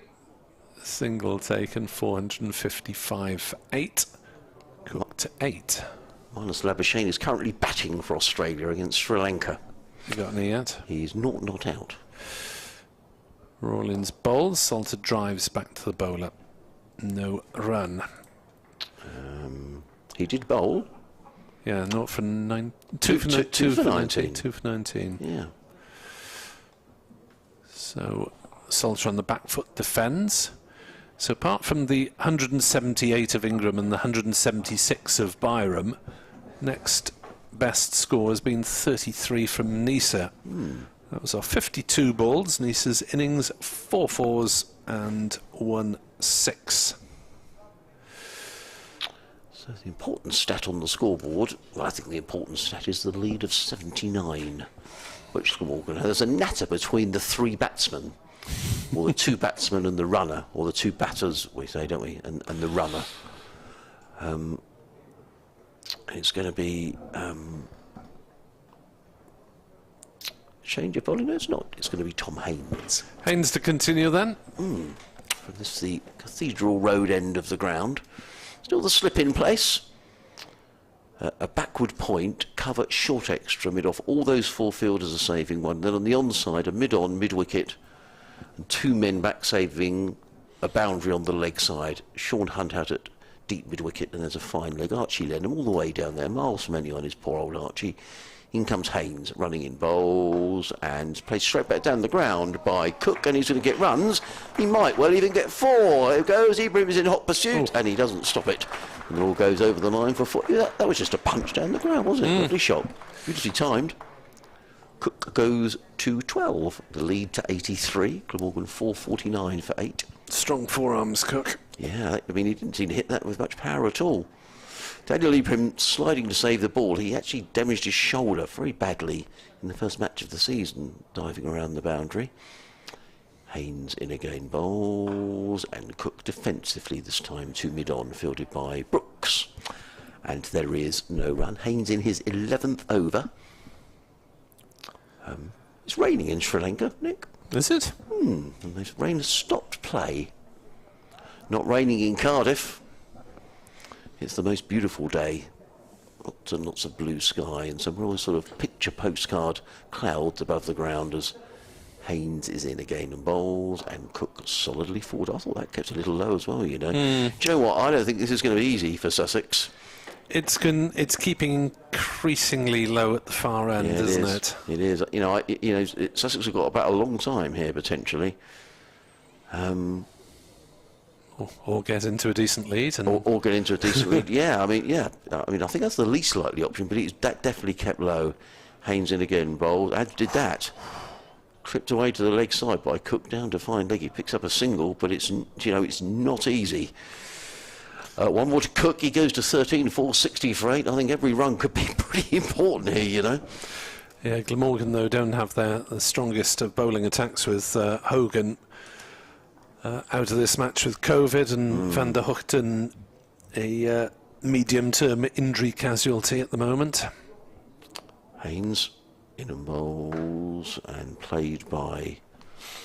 Single taken, 455 for 8. Cook to 8. Marnus Labuschagne is currently batting for Australia against Sri Lanka. You got any yet? He's not out. Rawlins bowls. Salter drives back to the bowler. No run. He did bowl. Yeah, not for 9. 2 for 19. 2 for 19. Yeah. So Salter on the back foot defends. So apart from the 178 of Ingram and the 176 of Byrom, next best score has been 33 from Nisa. That was our 52 balls. Nisa's innings, 4 fours and 1 6. So the important stat on the scoreboard, well, I think the important stat is the lead of 79. Which Glamorgan, there's a natter between the 3 batsmen, or the 2 batsmen and the runner, or the 2 batters, we say, don't we, and the runner. It's going to be change of bowling. No, it's not. It's going to be Tom Haynes. Haynes to continue then. From this the Cathedral Road end of the ground. Still the slip in place. A backward point, cover short extra, mid off. All those 4 fielders are saving one. Then on the onside, a mid on, mid wicket, and 2 men back saving a boundary on the leg side. Sean Hunt out at deep mid wicket, and there's a fine leg. Archie led him all the way down there. Miles from any on his poor old Archie. In comes Haynes, running in bowls, and plays straight back down the ground by Cook, and he's going to get runs. He might well even get 4. There goes, Ingram is in hot pursuit, and he doesn't stop it. And it all goes over the line for 4. That was just a punch down the ground, wasn't it? Lovely shot. Beautifully timed. Cook goes to 12. The lead to 83. Glamorgan 449 for 8. Strong forearms, Cook. Yeah, I mean, he didn't seem to hit that with much power at all. Daniel Ibrahim sliding to save the ball. He actually damaged his shoulder very badly in the first match of the season, diving around the boundary. Haynes in again, bowls, and Cook defensively this time to mid-on, fielded by Brooks. And there is no run. Haynes in his 11th over. It's raining in Sri Lanka, Nick. Is it? And the rain has stopped play. Not raining in Cardiff. It's the most beautiful day. Lots and lots of blue sky and some real sort of picture postcard clouds above the ground as Haynes is in again and bowls, and Cook solidly forward. I thought that kept a little low as well, you know. Do you know what? I don't think this is going to be easy for Sussex. It's keeping increasingly low at the far end, isn't it? It is. You know, Sussex have got about a long time here potentially. Or get into a decent lead, and or get into a decent lead. Yeah, I mean, I think that's the least likely option, but that definitely kept low. Haynes in again, bowled. Did that. Tripped away to the leg side by Cook down to fine leg. He picks up a single, but it's not easy. One more to Cook. He goes to 13, 460 for 8. I think every run could be pretty important here, you know. Yeah, Glamorgan though don't have the strongest of bowling attacks with Hogan out of this match with COVID, and Van der Hoogten a medium-term injury casualty at the moment. Haynes in and bowls and played by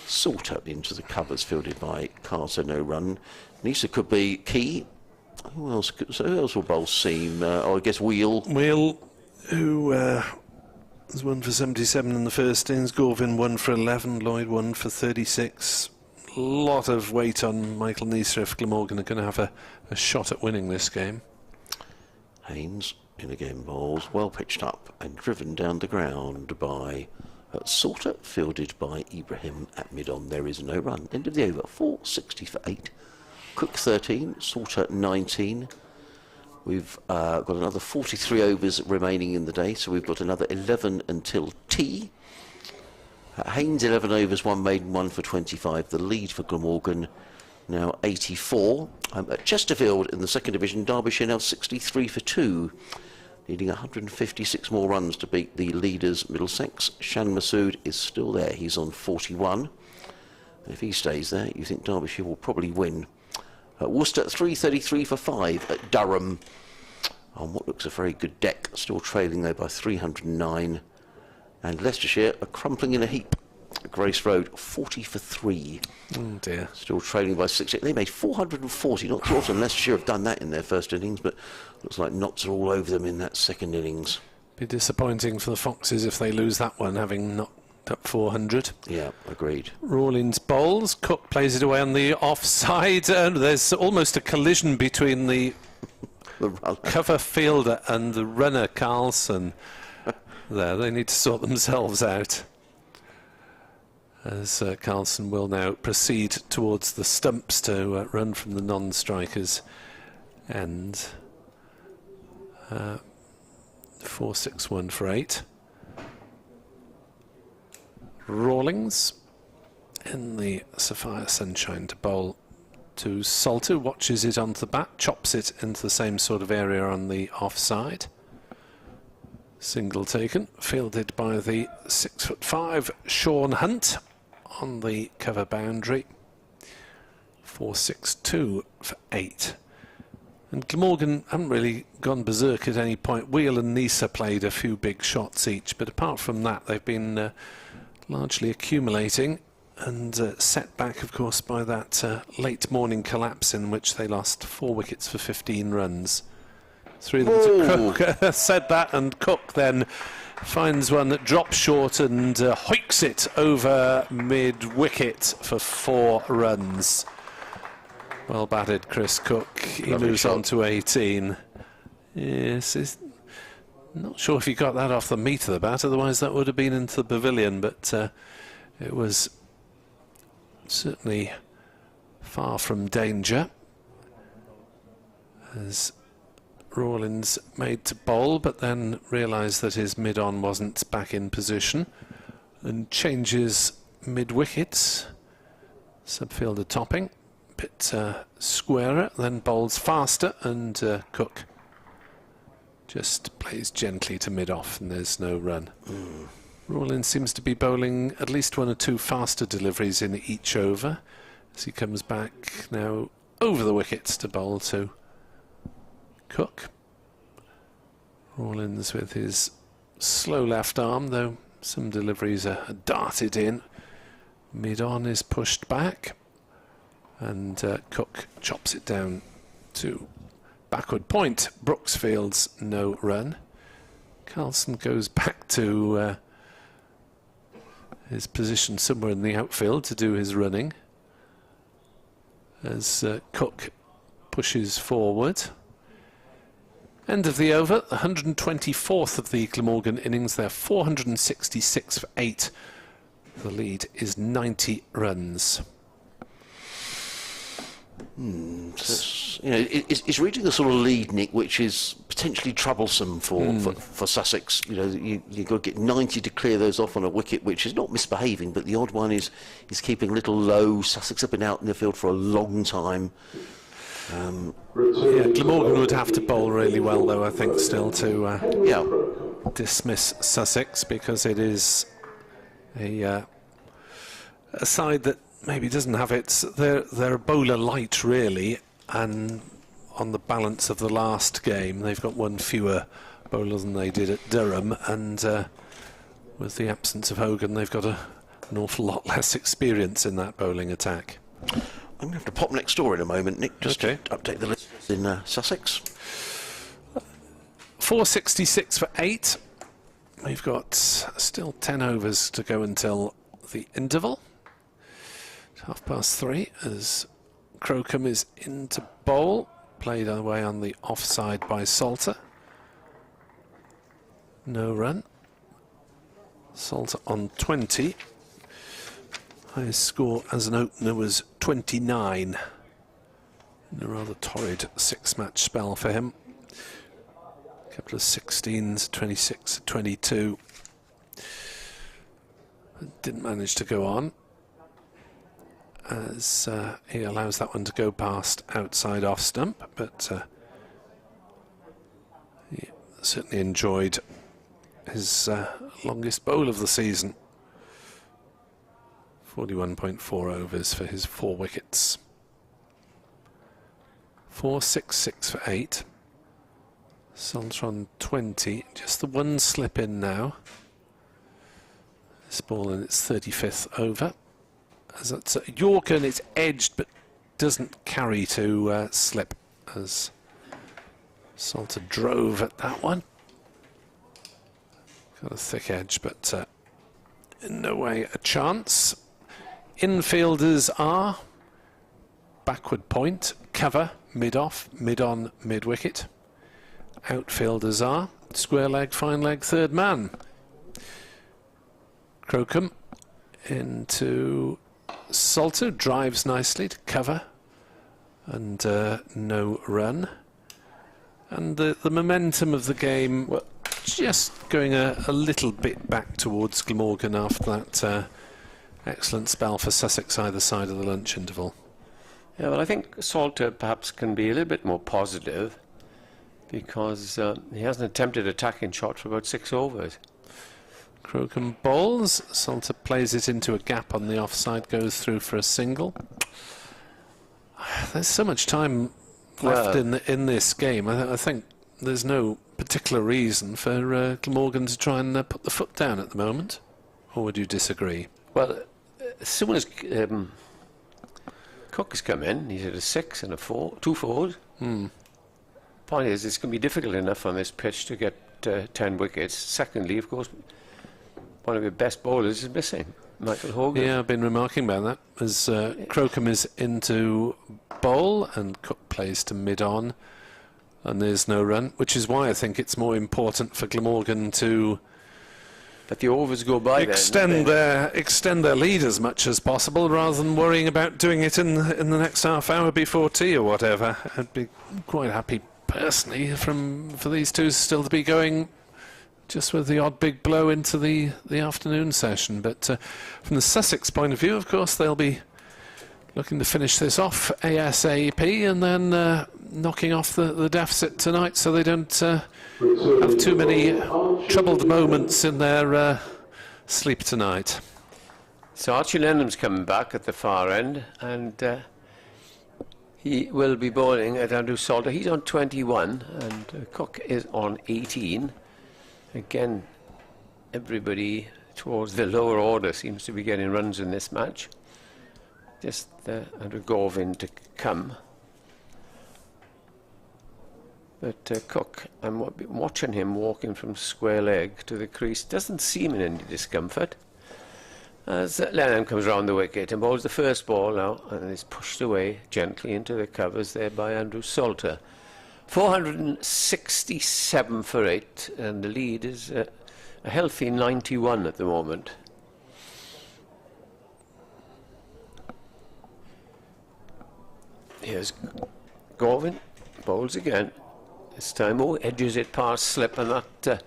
Salter into the covers, fielded by Carter. No run. Nisa could be key. Who else will bowl seam? I guess Wheel. Wheel, who was 1 for 77 in the first innings. Gorvin 1 for 11. Lloyd 1 for 36. Lot of weight on Michael Nisa if Glamorgan are going to have a shot at winning this game. Haynes in again, bowls well pitched up and driven down the ground by Salter, fielded by Ibrahim at mid-on. There is no run. End of the over, 460 for 8. Cook 13, Salter 19. We've got another 43 overs remaining in the day, so we've got another 11 until tea. Haynes 11 overs, 1 maiden, 1 for 25. The lead for Glamorgan now 84. At Chesterfield in the second division, Derbyshire now 63 for 2. Needing 156 more runs to beat the leaders Middlesex. Shan Masood is still there, he's on 41. If he stays there, you think Derbyshire will probably win. Worcester 333 for 5 at Durham on what looks a very good deck, still trailing there by 309. And Leicestershire are crumpling in a heap. Grace Road 40 for 3. Oh dear. Still trailing by 6. They made 440. Not too often Leicestershire have done that in their first innings, but looks like knots are all over them in that second innings. Be disappointing for the Foxes if they lose that one, having knocked up 400. Yeah, agreed. Rawlins bowls. Cook plays it away on the offside, and there's almost a collision between the cover fielder and the runner, Carlson. There, they need to sort themselves out. As Carlson will now proceed towards the stumps to run from the non-strikers. And 4-6-1 for 8. Rawlings in the Sapphire Sunshine to bowl to Salter, watches it onto the bat, chops it into the same sort of area on the offside. Single taken, fielded by the 6'5" Sean Hunt on the cover boundary. 4-6-2 for 8. And Glamorgan haven't really gone berserk at any point. Wheel and Nisa played a few big shots each, but apart from that they've been largely accumulating, and set back of course by that late morning collapse in which they lost 4 wickets for 15 runs. 3 of them to Cook. Said that, and Cook then finds one that drops short and hoiks it over mid-wicket for 4 runs. Well batted, Chris Cook. He moves on to 18. Yes, not sure if he got that off the meat of the bat, otherwise that would have been into the pavilion, but it was certainly far from danger. As Rawlins made to bowl, but then realised that his mid-on wasn't back in position and changes mid-wickets. Subfielder topping, bit squarer, then bowls faster, and Cook just plays gently to mid-off, and there's no run. Rawlins seems to be bowling at least 1 or 2 faster deliveries in each over, as he comes back now over the wickets to bowl to Cook. Rawlins with his slow left arm, though some deliveries are darted in. Mid-on is pushed back, and Cook chops it down to backward point. Brooksfield's no run. Carlson goes back to his position somewhere in the outfield to do his running, as Cook pushes forward. End of the over, the 124th of the Glamorgan innings. They're 466 for 8. The lead is 90 runs. So it's reaching the sort of lead, Nick, which is potentially troublesome for Sussex. You know, you've got to get 90 to clear those off on a wicket, which is not misbehaving, but the odd one is keeping a little low. Sussex have been out in the field for a long time. Yeah, Glamorgan would have to bowl really well, though, I think, still to dismiss Sussex, because it is a side that maybe doesn't have its... They're a bowler light, really, and on the balance of the last game, they've got 1 fewer bowler than they did at Durham, and with the absence of Hogan, they've got an awful lot less experience in that bowling attack. I'm going to have to pop next door in a moment, Nick, just to update the list in Sussex. 466 for 8. We've got still 10 overs to go until the interval. It's 3:30 as Crocombe is into bowl. Played away on the offside by Salter. No run. Salter on 20. Highest score as an opener was 29. A rather torrid 6-match spell for him. A couple of 16s, 26, 22. Didn't manage to go on, as he allows that one to go past outside off stump, but he certainly enjoyed his longest bowl of the season. 41.4 overs for his 4 wickets. 4-6-6 for 8. Salter on 20, just the one slip in now. This ball in its 35th over. As that's a Yorker, and it's edged but doesn't carry to slip, as Salter drove at that one. Got a thick edge, but in no way a chance. Infielders are backward point, cover, mid-off, mid-on, mid-wicket. Outfielders are square leg, fine leg, third man. Crocombe into Salter, drives nicely to cover, and no run. And the momentum of the game, well, just going a little bit back towards Glamorgan after that excellent spell for Sussex either side of the lunch interval. Yeah, well, I think Salter perhaps can be a little bit more positive, because he hasn't attempted attacking shot for about 6 overs. Crocombe bowls. Salter plays it into a gap on the offside, goes through for a single. There's so much time left in this game. I think there's no particular reason for Glamorgan to try and put the foot down at the moment. Or would you disagree? Well, as soon as Cook has come in, he's at a 6 and a 4, 2 4s. Point is, it's going to be difficult enough on this pitch to get 10 wickets. Secondly, of course, one of your best bowlers is missing, Michael Hogan. Yeah, I've been remarking about that, as Crocombe is into bowl and Cook plays to mid-on, and there's no run, which is why I think it's more important for Glamorgan to let the overs go by, extend their lead as much as possible, rather than worrying about doing it in the next half hour before tea or whatever. I'd be quite happy personally for these two still to be going just with the odd big blow into the afternoon session. But from the Sussex point of view, of course, they'll be looking to finish this off ASAP and then knocking off the deficit tonight, so they don't have too many troubled moments in their sleep tonight. So Archie Lenham's coming back at the far end, and he will be bowling at Andrew Salter. He's on 21 and Cook is on 18. Again, everybody towards the lower order seems to be getting runs in this match. Just Andrew Gorvin to come. But Cook, I'm watching him walking from square leg to the crease. Doesn't seem in any discomfort. As Lenham comes round the wicket and bowls the first ball now, and is pushed away gently into the covers there by Andrew Salter. 467 for 8, and the lead is a healthy 91 at the moment. Here's Gorvin, bowls again. This time, edges it past slip, and that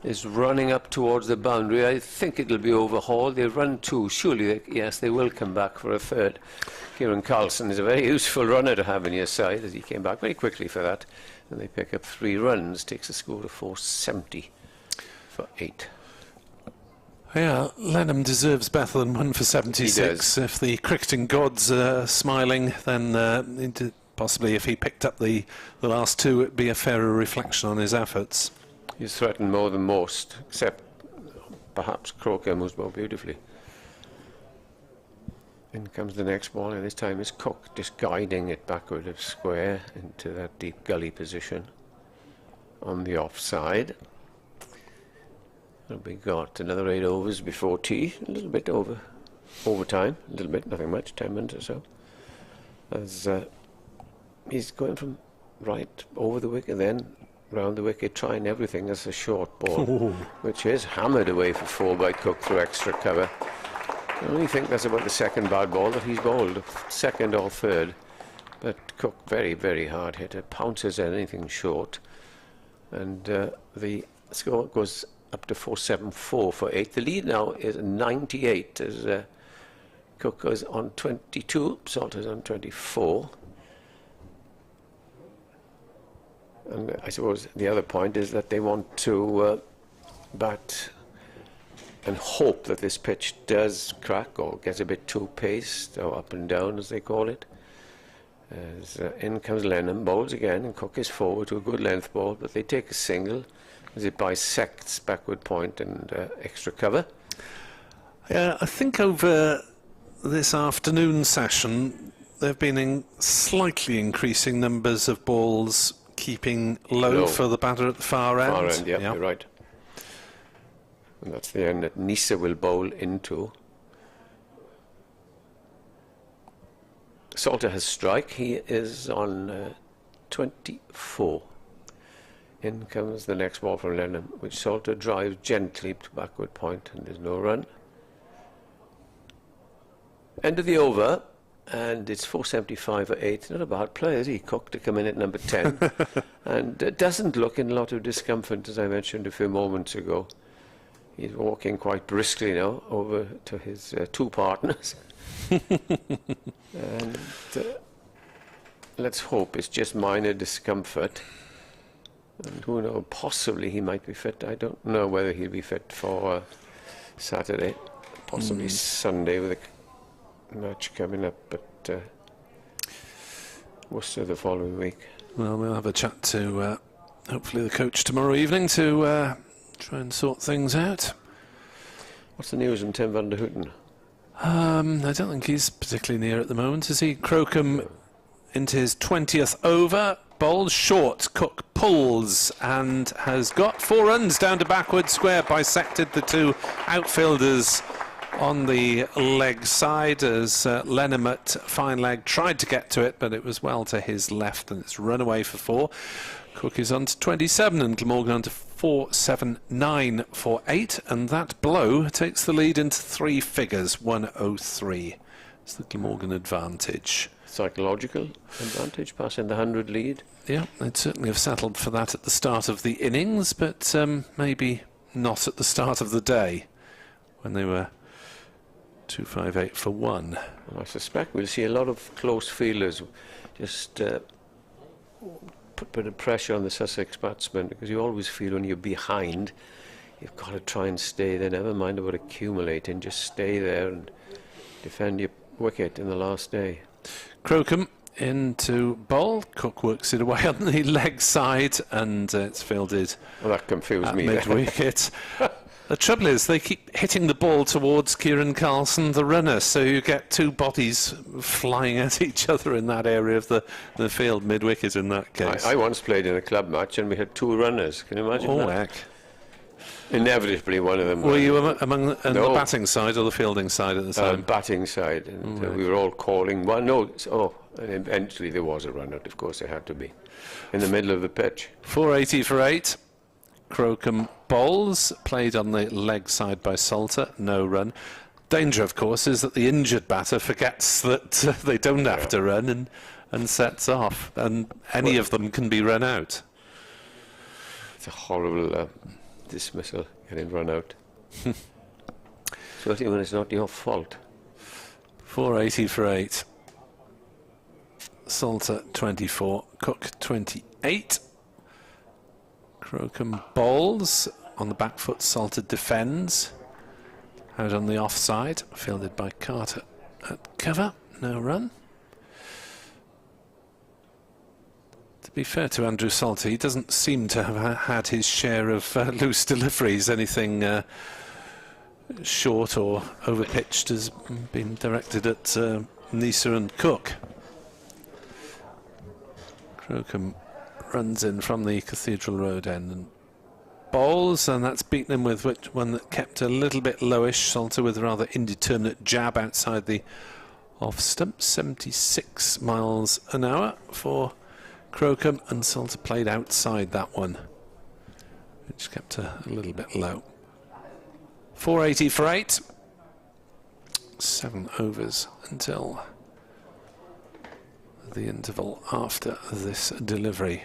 is running up towards the boundary. I think it'll be overhauled. They run 2. Surely, yes, they will come back for a 3rd. Kieran Carlson is a very useful runner to have in your side, as he came back very quickly for that. And they pick up 3 runs, takes the score to 470 for 8. Yeah, Lenham deserves better than 1 for 76. If the cricketing gods are smiling, then possibly if he picked up the last 2, it'd be a fairer reflection on his efforts. He's threatened more than most, except perhaps Crocombe was more beautifully. In comes the next ball, and this time it's Cook just guiding it backward of square into that deep gully position on the offside. And we got another 8 overs before tea, a little bit overtime, a little bit, nothing much, 10 minutes or so. As he's going from right over the wicket, then round the wicket, trying everything as a short ball, which is hammered away for 4 by Cook through extra cover. I only think that's about the second bad ball that he's bowled, 2nd or 3rd. But Cook, very, very hard hitter, pounces anything short. And the score goes up to 474 for 8. The lead now is 98 as Cook goes on 22, Salter's on 24. And I suppose the other point is that they want to bat and hope that this pitch does crack or gets a bit too paced, or up and down as they call it. As in comes Lennon, bowls again, and Cook is forward to a good length ball, but they take a single as it bisects backward point and extra cover. Yeah, I think over this afternoon session there have been slightly increasing numbers of balls keeping low for the batter at the far end. Far end, yeah, you're right. And that's the end that Nisa will bowl into. Salter has strike. He is on 24. In comes the next ball from Lennon, which Salter drives gently to backward point, and there's no run. End of the over, and it's 475 for 8. Not a bad play, is he? Cook to come in at number 10. And doesn't look in a lot of discomfort, as I mentioned a few moments ago. He's walking quite briskly now over to his two partners. And let's hope it's just minor discomfort. And who knows, possibly he might be fit. I don't know whether he'll be fit for Saturday, possibly Sunday with a match coming up, but Worcester the following week. Well, we'll have a chat to hopefully the coach tomorrow evening to try and sort things out. What's the news on Tim van der Houten? I don't think he's particularly near at the moment, is he? Crocombe into his 20th over, bowls short, Cook pulls and has got 4 runs down to backward square, bisected the two outfielders on the leg side as Lenham at fine leg tried to get to it, but it was well to his left and it's run away for 4. Cook is on to 27 and Glamorgan on to 479 for 8, and that blow takes the lead into 3 figures, 103. It's the Glamorgan advantage. Psychological advantage, passing the 100 lead. Yeah, they'd certainly have settled for that at the start of the innings, but maybe not at the start of the day when they were 258 for 1. Well, I suspect we'll see a lot of close fielders just put a bit of pressure on the Sussex batsmen, because you always feel when you're behind you've got to try and stay there, never mind about accumulating, just stay there and defend your wicket in the last day. Crocombe into bowl, Cook works it away on the leg side and it's fielded. Well, that confused me mid-wicket. The trouble is they keep hitting the ball towards Kieran Carlson, the runner, so you get 2 bodies flying at each other in that area of the field, mid-wicket in that case. I once played in a club match and we had 2 runners. Can you imagine that? Heck. Inevitably one of them. Were you among the batting side or the fielding side at the time? Batting side, and we were all calling one. And eventually there was a run out. Of course, there had to be in the middle of the pitch. 480 for 8. Crocombe bowls, played on the leg side by Salter, no run. Danger, of course, is that the injured batter forgets that they don't have to run and sets off, and any of them can be run out. It's a horrible dismissal, getting run out. Especially when it's not your fault. 480 for 8. Salter 24, Cook 28. Crocombe bowls on the back foot, Salter defends. Out on the offside, fielded by Carter at cover, no run. To be fair to Andrew Salter, he doesn't seem to have had his share of loose deliveries. Anything short or overpitched has been directed at Nisa and Cook. Crocombe runs in from the Cathedral Road end and bowls, and that's beaten him with one that kept a little bit lowish. Salter with a rather indeterminate jab outside the off stump. 76 miles an hour for Crocombe, and Salter played outside that one, which kept a little bit low. 480 for 8. 7 overs until the interval after this delivery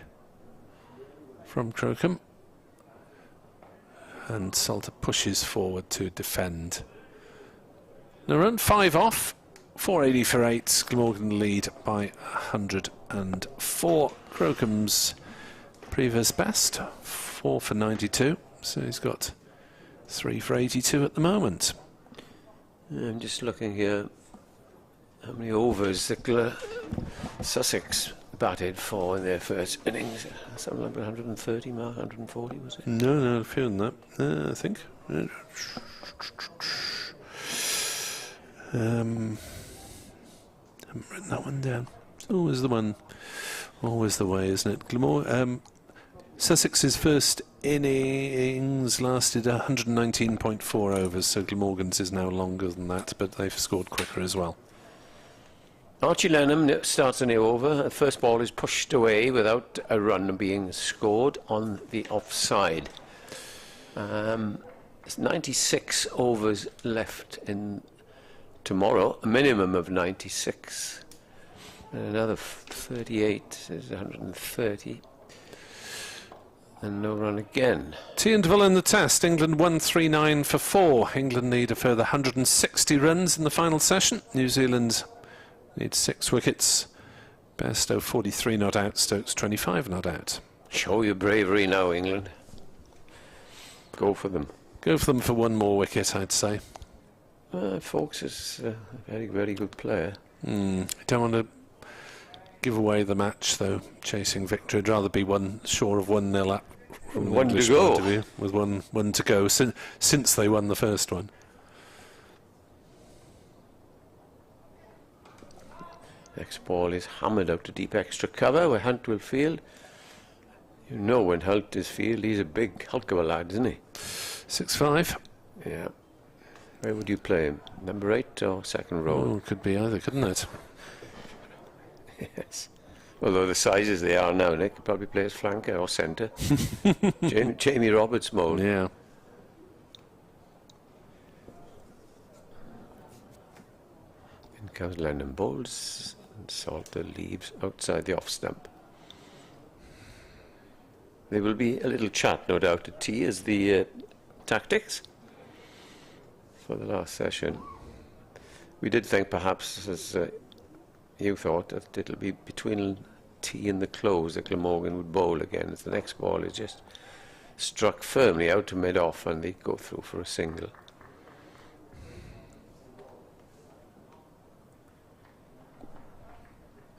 from Crocombe. And Salter pushes forward to defend. No run, 5 off, 480 for 8. Glamorgan lead by 104. Crocombe's previous best, 4 for 92. So he's got 3 for 82 at the moment. I'm just looking here how many overs that Sussex batted for in their first innings. Something like 130, 140 was it? No, fewer than that, I think. Haven't written that one down. It's always the one, always the way, isn't it? Sussex's first innings lasted 119.4 overs, so Glamorgan's is now longer than that, but they've scored quicker as well. Archie Lenham starts a new over. The first ball is pushed away without a run being scored on the offside. There's 96 overs left in tomorrow, a minimum of 96. And another 38 is 130. And no run again. Tea interval in the test. England 139 for 4. England need a further 160 runs in the final session. New Zealand needs 6 wickets. Bairstow 43 not out. Stokes 25 not out. Show your bravery now, England. Go for them. Go for them for 1 more wicket, I'd say. Fox is a very, very good player. I don't want to give away the match, though, chasing victory. I'd rather be sure of 1-0 up from an English point of view, with one to go, since they won the first one. Next ball is hammered out to deep extra cover where Hunt will field. You know when Hunt is field, he's a big hulk of a lad, isn't he? 6-5. Yeah. Where would you play him? Number 8 or second row? Oh, could be either, couldn't it? Yes. Although the sizes they are now, Nick, could probably play as flanker or centre. Jamie Roberts mode. Yeah. In comes Lennon bowls and Salter leaves outside the off stump. There will be a little chat, no doubt, at tea as the tactics for the last session. We did think perhaps, as you thought, that it'll be between tea and the close that Glamorgan would bowl again, as the next ball is just struck firmly out to mid-off and they go through for a single.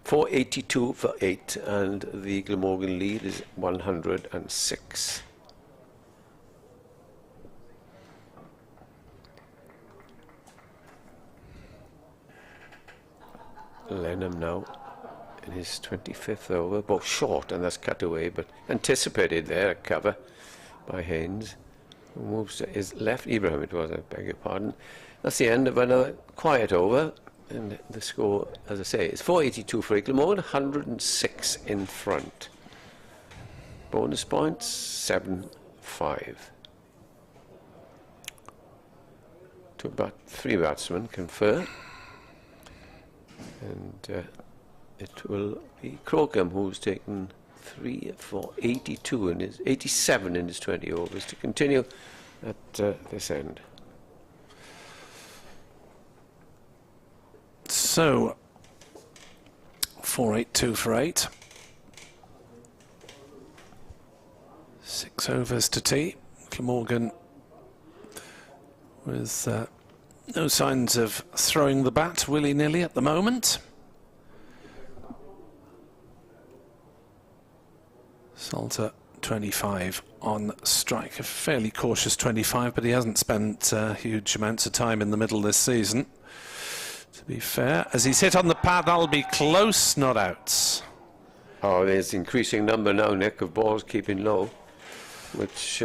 .482 for 8 and the Glamorgan lead is 106. Lenham now in his 25th over, both short and that's cut away, but anticipated there, a cover by Haynes, who moves to his left. Byrom it was, I beg your pardon. That's the end of another quiet over, and the score, as I say, is 482 for Glamorgan, 106 in front. Bonus points 7-5. To about 3 batsmen confer. And it will be Crocombe who's taken 3 for 82 in his 87 in his 20 overs to continue at this end. So 482 for 8. 6 overs to tea. Glamorgan with no signs of throwing the bat willy-nilly at the moment. Salter 25 on strike. A fairly cautious 25, but he hasn't spent huge amounts of time in the middle this season. To be fair, as he's hit on the pad, that'll be close, not outs. Oh, there's increasing number now, Nick, of balls keeping low, which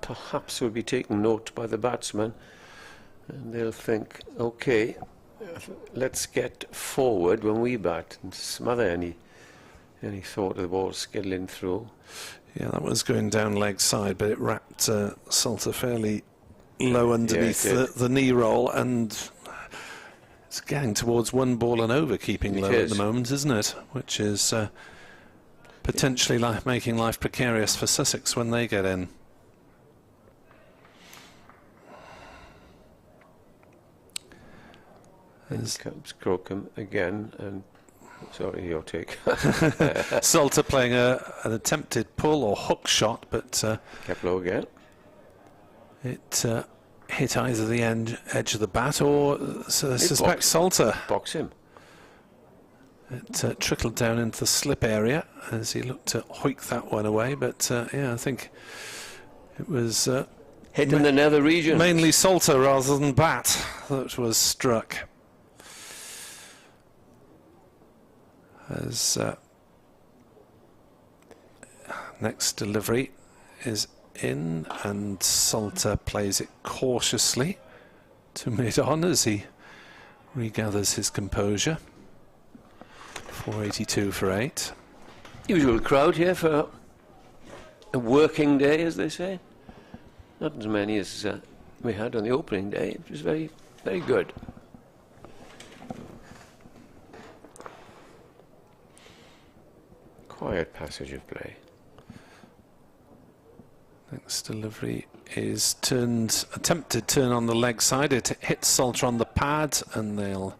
perhaps will be taken note by the batsman, and they'll think, okay, let's get forward when we bat and smother any thought of the ball skiddling through. Yeah, that was going down leg side, but it wrapped Salter fairly low underneath the knee roll, and It's getting towards 1 ball and over, keeping low at the moment, isn't it? Which is potentially making life precarious for Sussex when they get in. And comes Crocombe again, and sorry, your take. Salter playing an attempted pull or hook shot, but kept low again. It hit either the edge of the bat or suspect Salter. Box him. It trickled down into the slip area as he looked to hoik that one away, but yeah, I think it was hit in the nether region. Mainly Salter rather than bat that was struck. As next delivery is in, and Salter plays it cautiously to mid-on as he regathers his composure. 482 for 8. Usual crowd here for a working day, as they say. Not as many as we had on the opening day. It was very, very good. Quiet passage of play. Next delivery is attempted turn on the leg side. It hits Salter on the pad, and they'll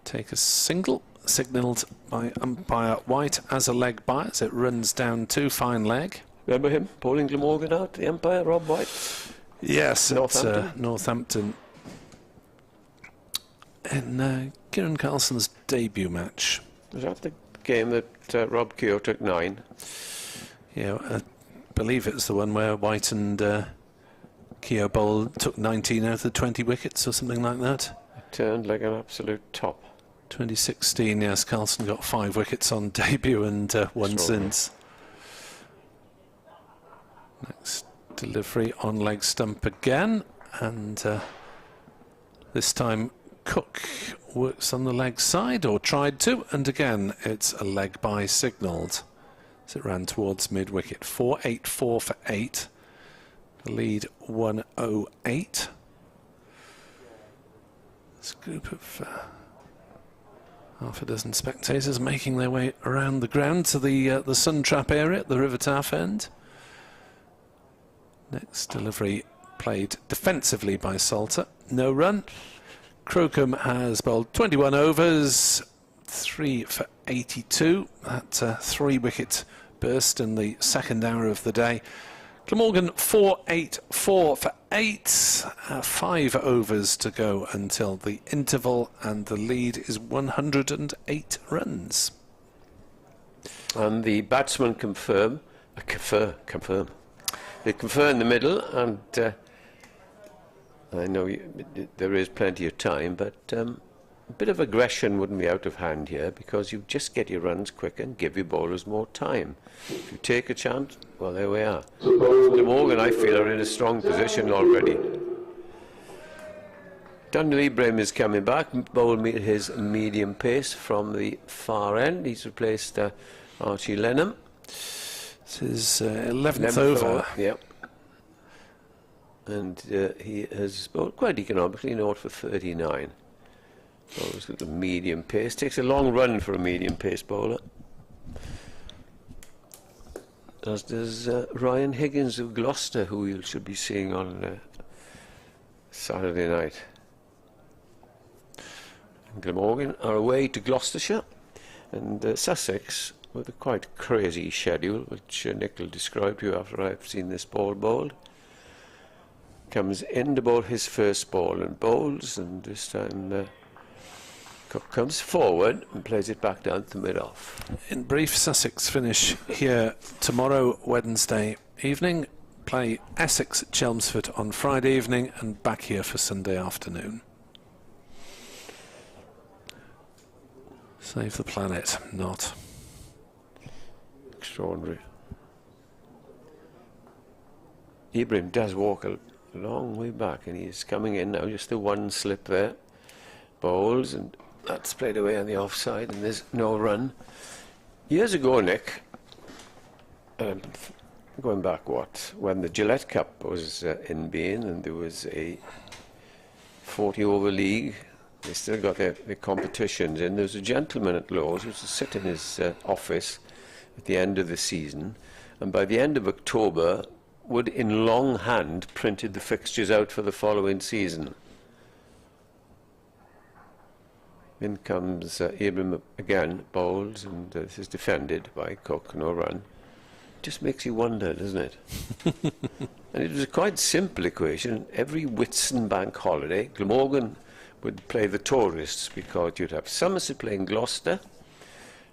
take a single, signalled by umpire White as a leg by as it runs down to fine leg. Remember him pulling Glamorgan out, the umpire, Rob White? Yes, Northampton. at Northampton. In Kieran Carlson's debut match. Was that the game that Rob Keogh took 9? Yeah, I believe it's the one where White and Keogh Bowl took 19 out of the 20 wickets or something like that. It turned like an absolute top. 2016, yes, Carlson got 5 wickets on debut and 1 since. Next delivery on leg stump again, and this time Cook works on the leg side, or tried to, and again it's a leg by signalled as it ran towards mid-wicket. 484 for 8. The lead 108. This group of half a dozen spectators making their way around the ground to the sun trap area at the River Taff end. Next delivery played defensively by Salter. No run. Crocombe has bowled 21 overs, 3 for 82. That 3-wicket burst in the second hour of the day. Glamorgan 484 for 8. 5 overs to go until the interval, and the lead is 108 runs. And the batsmen confirm. They confer in the middle, and I know there is plenty of time, but a bit of aggression wouldn't be out of hand here, because you just get your runs quick and give your bowlers more time. If you take a chance, well, there we are. Glamorgan, I feel, are in a strong position already. Daniel Ingram is coming back, bowled his medium pace from the far end. He's replaced Archie Lenham. This is 11th over. Yep. And he has bowled quite economically, 0 for 39. Bowls at the medium pace. Takes a long run for a medium pace bowler. As does Ryan Higgins of Gloucester, who you should be seeing on Saturday night. And Glamorgan are away to Gloucestershire, and Sussex, with a quite crazy schedule, which Nick will describe to you after I've seen this ball bowled, comes in to bowl his first ball and bowls, and this time Cook comes forward and plays it back down to mid-off. In brief, Sussex finish here tomorrow, Wednesday evening, play Essex at Chelmsford on Friday evening, and back here for Sunday afternoon. Save the planet, not. Extraordinary. Ibrahim does walk a long way back, and he's coming in now, just the one slip there. Bowls, and that's played away on the offside, and there's no run. Years ago, Nick, going back when the Gillette Cup was in being, and there was a 40 over league They still got their competitions in. There was a gentleman at Lord's who used to sit in his office at the end of the season, and by the end of October would in longhand printed the fixtures out for the following season. In comes Ingram again, bowls, and this is defended by Cook, no run. Just makes you wonder, doesn't it? And it was a quite simple equation. Every Whitsun bank holiday, Glamorgan would play the tourists, because you'd have Somerset playing Gloucester,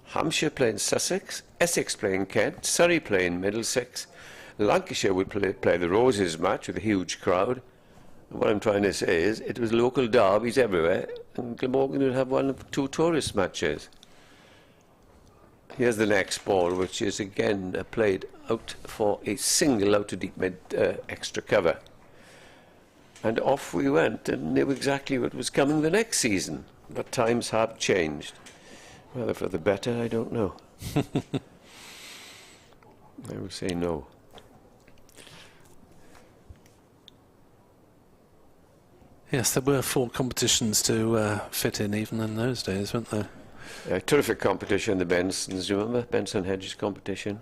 Hampshire playing Sussex, Essex playing Kent, Surrey playing Middlesex, Lancashire would play the Roses match with a huge crowd. And what I'm trying to say is it was local derbies everywhere, and Glamorgan would have one of 2 tourist matches. Here's the next ball, which is again played out for a single out to deep mid extra cover. And off we went, and knew exactly what was coming the next season. But times have changed. Whether for the better, I don't know. I would say no. Yes, there were 4 competitions to fit in even in those days, weren't there? Terrific competition, the Bensons. Do you remember Benson Hedges competition?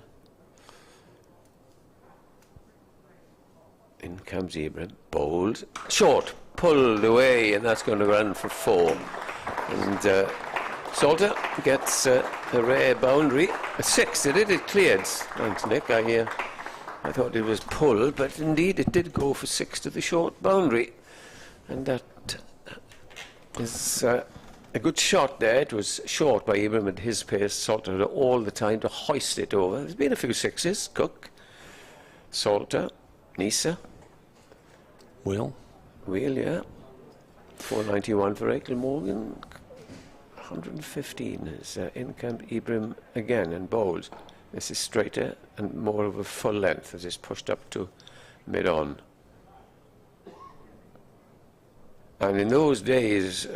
In comes Byrom, bowled, short, pulled away, and that's going to run for 4. And Salter gets a rare boundary. A 6, did it? It cleared. Thanks, Nick. I thought it was pulled, but indeed it did go for 6 to the short boundary. And that is a good shot there. It was short by Ingram at his pace. Salter had all the time to hoist it over. There's been a few 6s. Cook, Salter, Nisa. Will, yeah. 491 for Glamorgan. 115 is in comes Byrom again and bowls. This is straighter and more of a full length as it's pushed up to mid-on. And in those days,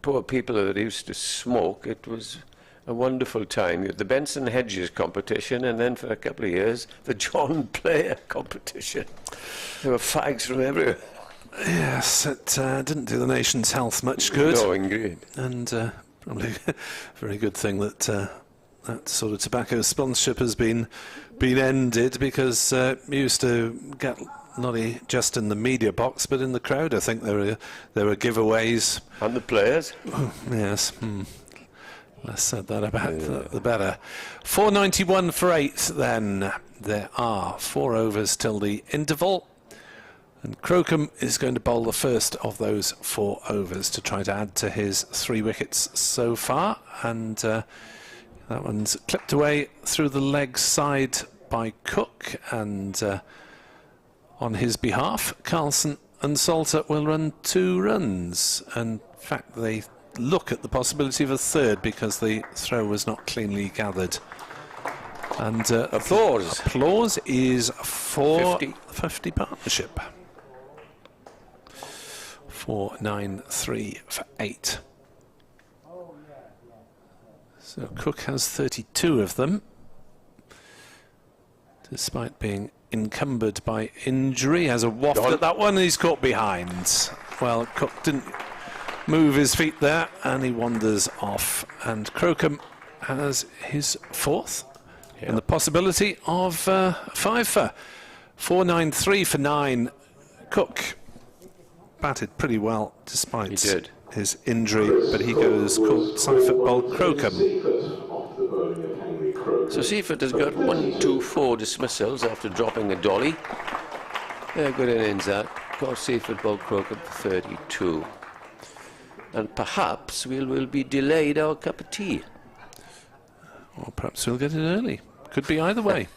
poor people that used to smoke, it was a wonderful time. You had the Benson Hedges competition, and then for a couple of years, the John Player competition. There were fags from everywhere. Yes, it didn't do the nation's health much good. No, indeed. And probably a very good thing that that sort of tobacco sponsorship has been ended, because you used to get not just in the media box but in the crowd. I think there were giveaways. And the players. Oh, yes. Less said that about the better. 491 for 8 then. There are 4 overs till the interval. And Crocombe is going to bowl the first of those 4 overs to try to add to his 3 wickets so far. And that one's clipped away through the leg side by Cook. And on his behalf, Carlson and Salter will run 2 runs. And in fact, they look at the possibility of a 3rd because the throw was not cleanly gathered. And applause is for 50 partnership. 493 for 8. So Cook has 32 of them, despite being encumbered by injury. Has a waft at that one, and he's caught behind. Well, Cook didn't move his feet there, and he wanders off. And Crocombe has his 4th, and the possibility of 5 for 493 for 9. Cook batted pretty well despite his injury, but he goes called Seifert bowled Crocombe. So Seifert has got 1, 2, 4 dismissals after dropping a dolly. Yeah, good innings that. Got Seifert bowled Crocombe for 32. And perhaps we'll be delayed our cup of tea. Or perhaps we'll get it early. Could be either way.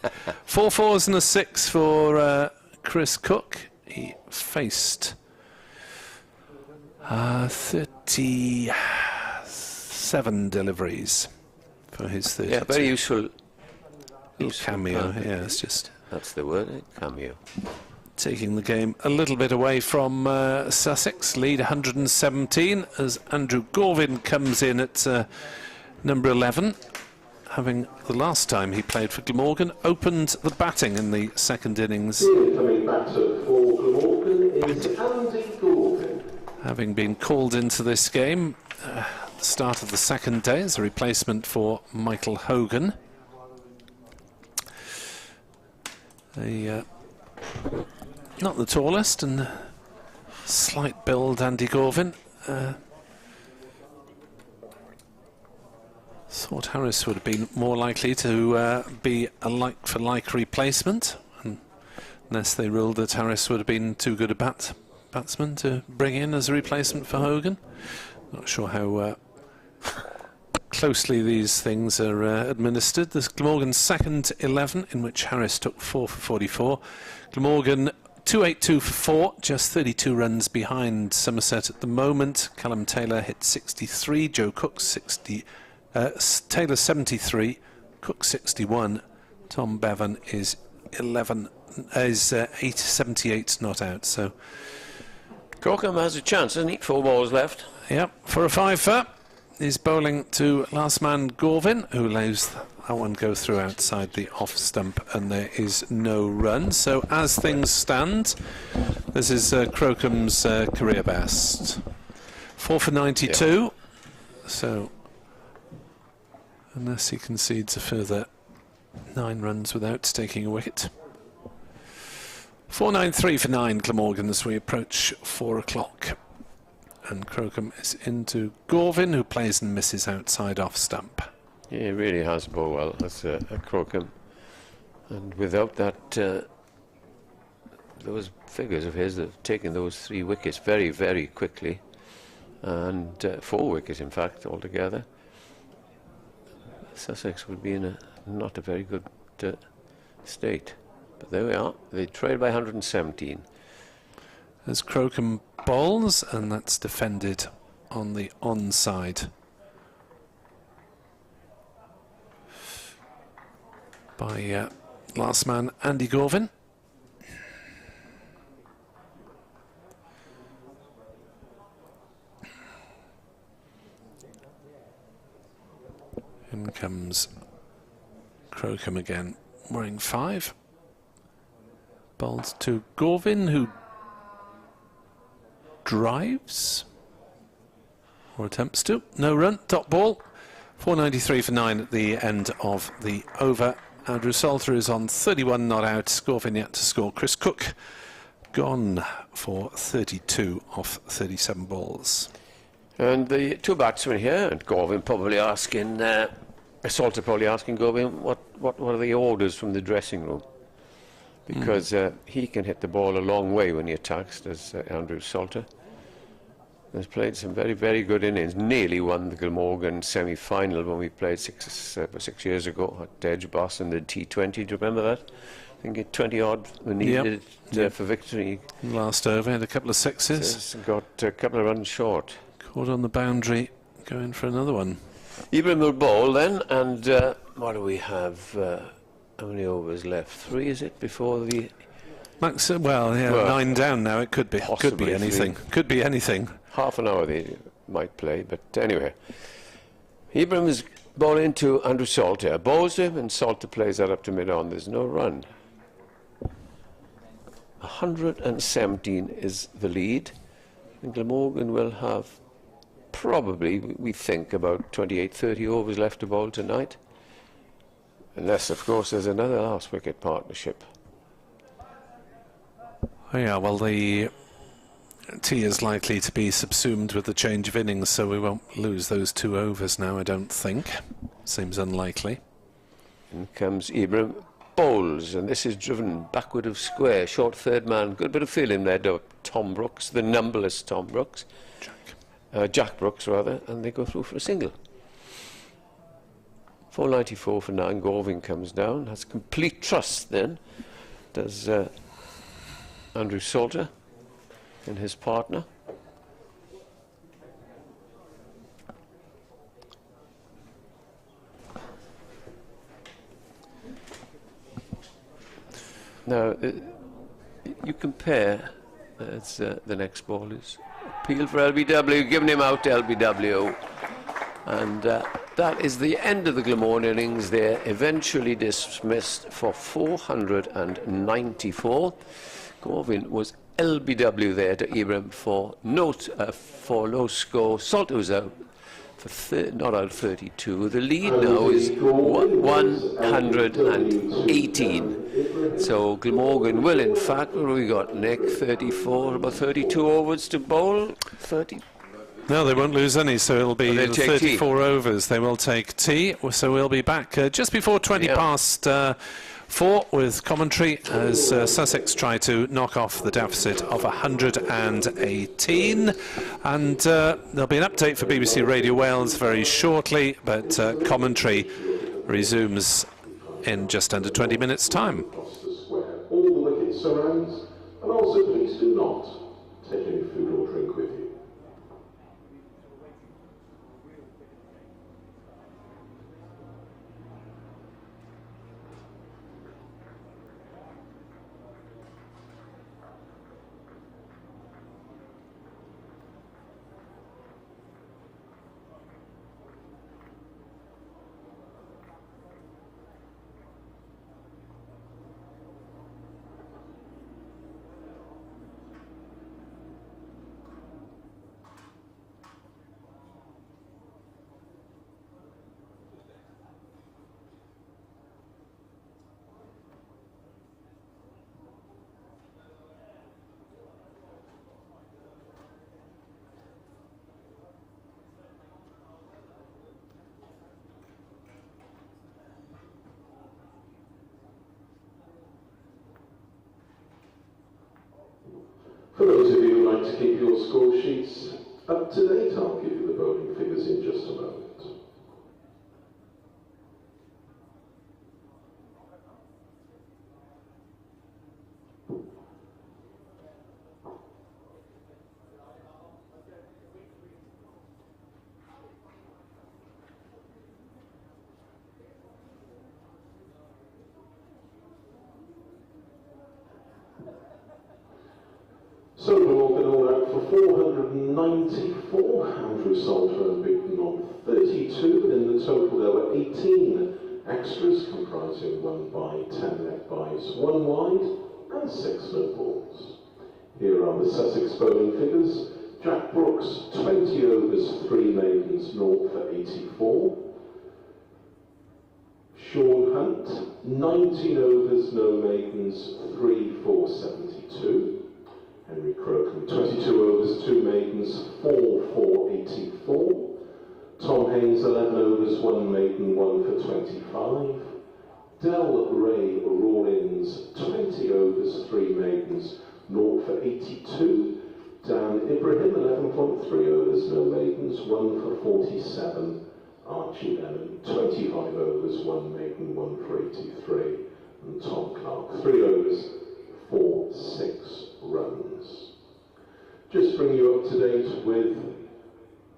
4 4s and a 6 for Chris Cook. He faced 37 deliveries for his 32. Yeah, very useful. Cameo, yeah, it's just... That's the word, cameo. Taking the game a little bit away from Sussex, lead 117, as Andrew Gorvin comes in at number 11, having the last time he played for Glamorgan opened the batting in the second innings. Coming batter for Glamorgan is Andy Gorvin. having been called into this game at the start of the second day as a replacement for Michael Hogan. Not the tallest and slight build Andy Gorvin. Thought Harris would have been more likely to be a like-for-like replacement, unless they ruled that Harris would have been too good a batsman to bring in as a replacement for Hogan. Not sure how closely these things are administered. There's Glamorgan's second 11, in which Harris took 4 for 44. Glamorgan 282 for 4, just 32 runs behind Somerset at the moment. Callum Taylor hit 63, Joe Cook 60. Taylor 73, Cook 61, Tom Bevan is 78 not out. So Crocombe has a chance, hasn't he? 4 balls left. Yep, for a 5-for. He's bowling to last man Gorvin, who allows that one go through outside the off stump, and there is no run. So as things stand, this is Crocombe's career best. 4 for 92. Yep. So unless he concedes a further 9 runs without taking a wicket. 4.93 for 9 Glamorgan as we approach 4 o'clock. And Crocombe is into Gorvin, who plays and misses outside off stump. Yeah, he really has bowled well. That's a Crocombe. And without that, those figures of his that have taken those 3 wickets very, very quickly. And 4 wickets, in fact, altogether. Sussex would be in not a very good state. But there we are. They trail by 117. As Crocombe bowls, and that's defended on the onside by last man Andy Gorvin. In comes Crocombe again, wearing 5. Bowls to Gorvin, who drives or attempts to. No run, top ball. 4.93 for 9 at the end of the over. Andrew Salter is on 31 not out. Gorvin yet to score. Chris Cook gone for 32 off 37 balls. And the 2 batsmen here, and Gorvin probably asking, Salter probably asking Gorvin, what are the orders from the dressing room? Because he can hit the ball a long way when he attacks, does Andrew Salter. Has played some very, very good innings. Nearly won the Glamorgan semi-final when we played 6 years ago at Edgbaston in the T20. Do you remember that? I think 20-odd were needed for victory. Last over, had a couple of sixes. Got a couple of runs short. Caught on the boundary, going for another one. Ingram will bowl then, and what do we have? How many overs left? 3, is it, before the... Max, well, yeah, 9 down now. It could be. Could be anything. 3. Could be anything. Half an hour they might play, but anyway. Ingram is bowling to Andrew Salter. Bowls him, and Salter plays that up to mid-on. There's no run. 117 is the lead. And Glamorgan will have probably, we think, about 28-30 overs left to bowl tonight. Unless, of course, there's another last wicket partnership. Oh, yeah, well, the tea is likely to be subsumed with the change of innings, so we won't lose those 2 overs now, I don't think. Seems unlikely. In comes Ingram, bowls, and this is driven backward of square. Short third man, good bit of feeling there to Tom Brooks, the numberless Tom Brooks. Jack Brooks, rather, and they go through for a single. 4.94 for 9. Gorvin comes down, has complete trust then, does Andrew Salter in his partner. Now, you compare, as the next ball is appeal for LBW, giving him out to LBW, and that is the end of the Glamorgan innings. They're eventually dismissed for 494. Colin was LBW there to Ingram for low score. Salter was out for not out 32. The lead now is 118. So Glamorgan will, in fact, what have we got, Nick? 34, about 32 overs to bowl. 30. No, they won't lose any, so it'll be 34 overs. They will take tea. So we'll be back just before 20 past 4 with commentary as Sussex try to knock off the deficit of 118. And there'll be an update for BBC Radio Wales very shortly, but commentary resumes in just under 20 minutes' time. All the wickets surrounds, and also please do not take any food or drink with you. For those of you who like to keep your score sheets up to date, I'll give you the bowling figures in just a moment. So Glamorgan all out for 494, Andrew Salter unbeaten on 32, in the total there were 18 extras comprising 1 by 10 leg byes, 1 wide and 6 no balls. Here are the Sussex bowling figures. Jack Brooks 20 overs, 3 maidens, 0 for 84. Sean Hunt 19 overs, no maidens, 3 for 72. Henry Crocombe, 22 overs, 2 maidens, 4 for 84. Tom Haynes, 11 overs, 1 maiden, 1 for 25. Del Ray Rawlins, 20 overs, 3 maidens, 0 for 82. Dan Ibrahim, 11.3 overs, no maidens, 1 for 47. Archie Lennon, 25 overs, 1 maiden, 1 for 83. And Tom Clark, 3 overs, 4, 6 runs. Just bring you up to date with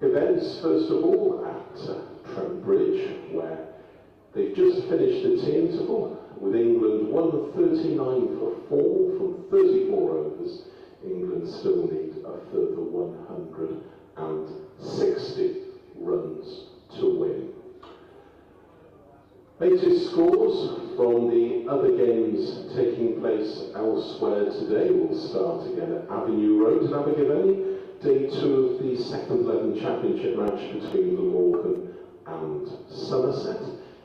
events, first of all, at Trent Bridge, where they've just finished the tea interval, with England 139 for 4 from 34 overs. England still need a further 160 runs to win. Latest scores from the other games taking place elsewhere today. We'll start again at Avenue Road in Abergavenny, day 2 of the second 11 championship match between Glamorgan and Somerset.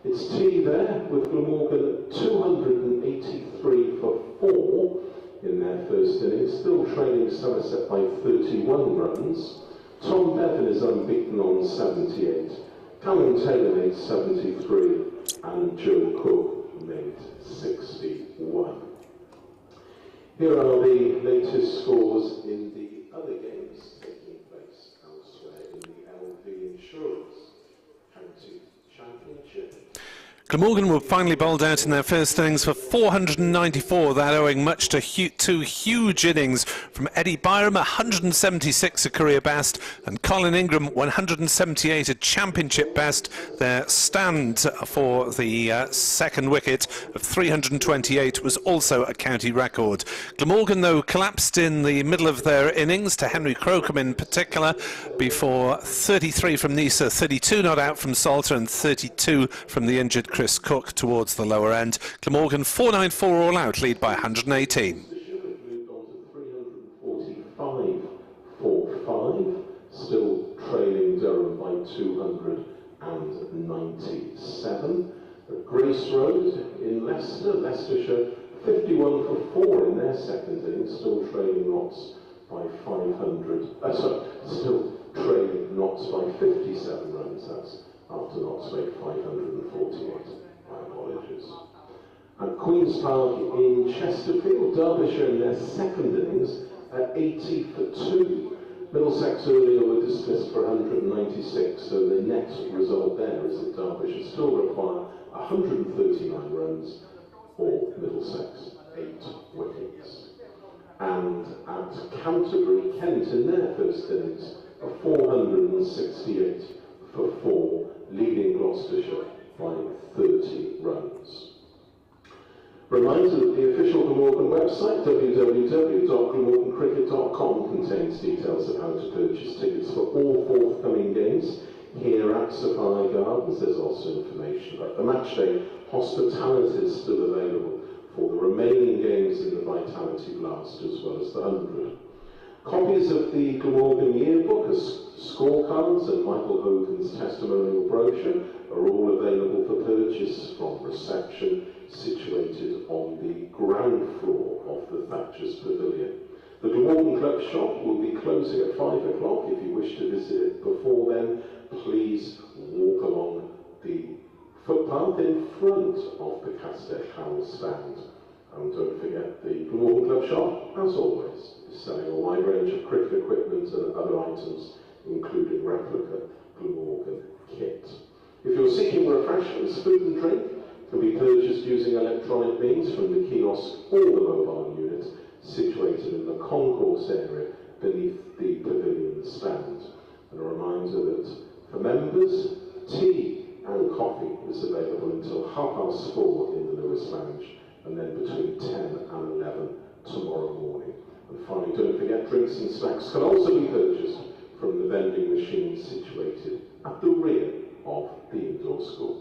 It's tea there with Glamorgan 283 for 4 in their first innings, still trailing Somerset by 31 runs. Tom Bevan is unbeaten on 78. Colin Taylor made 73 and Joe Cook made 61. Here are the latest scores in the other games taking place elsewhere in the LV Insurance County Championship. Glamorgan were finally bowled out in their first innings for 494, that owing much to two huge innings from Eddie Byrom, 176, a career best, and Colin Ingram, 178, a championship best. Their stand for the second wicket of 328 was also a county record. Glamorgan, though, collapsed in the middle of their innings to Henry Crocombe in particular, before 33 from Nisa, 32 not out from Salter, and 32 from the injured Chris Cook towards the lower end. Glamorgan 494 all out, lead by 118. For 5, still trailing Durham by 297. At Grace Road in Leicestershire, 51 for 4 in their second innings, still trailing Notts by 500. Still trailing Notts by 57 runs. That's after Notts made 548. My apologies. At Queen's Park in Chesterfield, Derbyshire in their second innings at 80 for 2. Middlesex earlier were dismissed for 196, so the net result there is that Derbyshire still require 139 runs, or Middlesex 8 wickets. And at Canterbury, Kent in their first innings are 468 for 4, leading Gloucestershire by 30 runs. Reminder that the official Glamorgan website, www.glamorgancricket.com, contains details of how to purchase tickets for all forthcoming games here at Sapphire Gardens. There's also information about the matchday hospitality is still available for the remaining games in the Vitality Blast as well as the 100. Copies of the Glamorgan yearbook, scorecards and Michael Hogan's testimonial brochure are all available for purchase from reception, situated on the ground floor of the Thatcher's Pavilion. The Glamorgan Club shop will be closing at 5 o'clock. If you wish to visit it before then, please walk along the footpath in front of the Castell House stand. And don't forget, the Glamorgan Club shop, as always, is selling a wide range of cricket equipment and other items, including replica Glamorgan kit. If you're seeking refreshments, food and drink can be purchased using electronic means from the kiosk or the mobile unit situated in the concourse area beneath the pavilion stand. And a reminder that for members, tea and coffee is available until 4:30 in the Lewis Lounge, and then between 10 and 11 tomorrow morning. And finally, don't forget, drinks and snacks can also be purchased from the vending machines situated at the rear of the indoor school.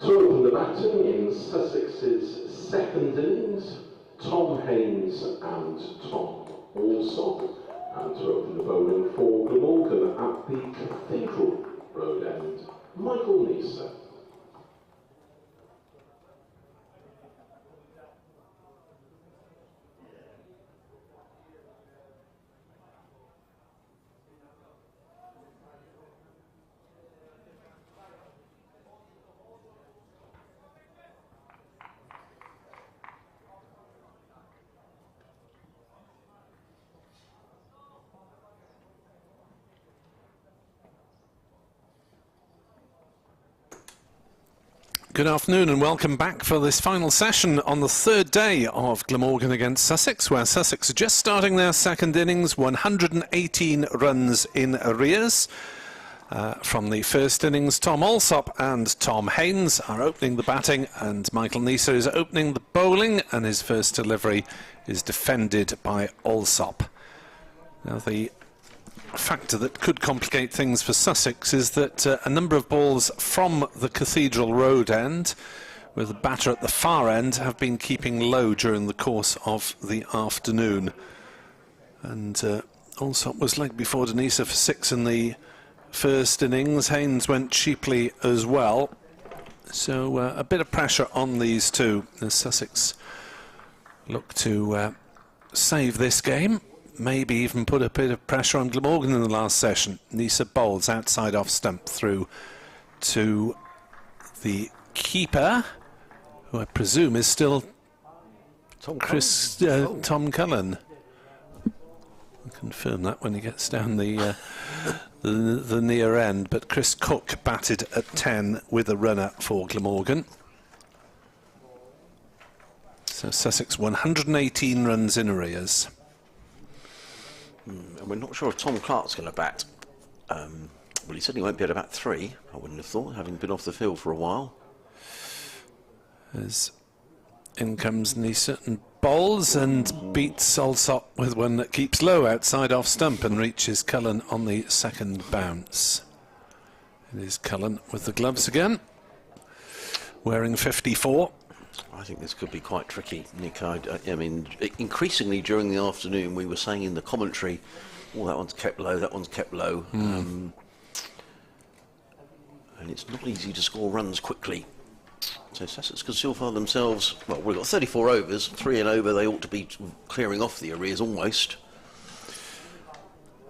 To open the batting in Sussex's second innings, Tom Haynes and Tom Alsop. And to open the bowling for Glamorgan at the Cathedral Road end, Michael Neeser. Good afternoon and welcome back for this final session on the third day of Glamorgan against Sussex, where Sussex are just starting their second innings, 118 runs in arrears. From the first innings, Tom Alsop and Tom Haynes are opening the batting, and Michael Neser is opening the bowling, and his first delivery is defended by Alsop. Now, the factor that could complicate things for Sussex is that a number of balls from the Cathedral Road end, with the batter at the far end, have been keeping low during the course of the afternoon. And Alsop was legged before Denisa for 6 in the first innings. Haynes went cheaply as well. So a bit of pressure on these two as Sussex look to save this game. Maybe even put a bit of pressure on Glamorgan in the last session. Neser bowls outside off stump through to the keeper, who I presume is still Tom Colin. I'll confirm that when he gets down the near end. But Chris Cook batted at 10 with a runner for Glamorgan. So Sussex 118 runs in arrears. And we're not sure if Tom Clark's going to bat. Well, he certainly won't be able to bat 3, I wouldn't have thought, having been off the field for a while. As in comes Neser and bowls and beats Alsop with one that keeps low outside off stump and reaches Cullen on the second bounce. It is Cullen with the gloves again, wearing 54. I think this could be quite tricky, Nick. I mean, increasingly during the afternoon we were saying in the commentary, oh, that one's kept low, that one's kept low. And it's not easy to score runs quickly. So Sussex can still find themselves, well, we've got 34 overs, 3 and over, they ought to be clearing off the arrears almost.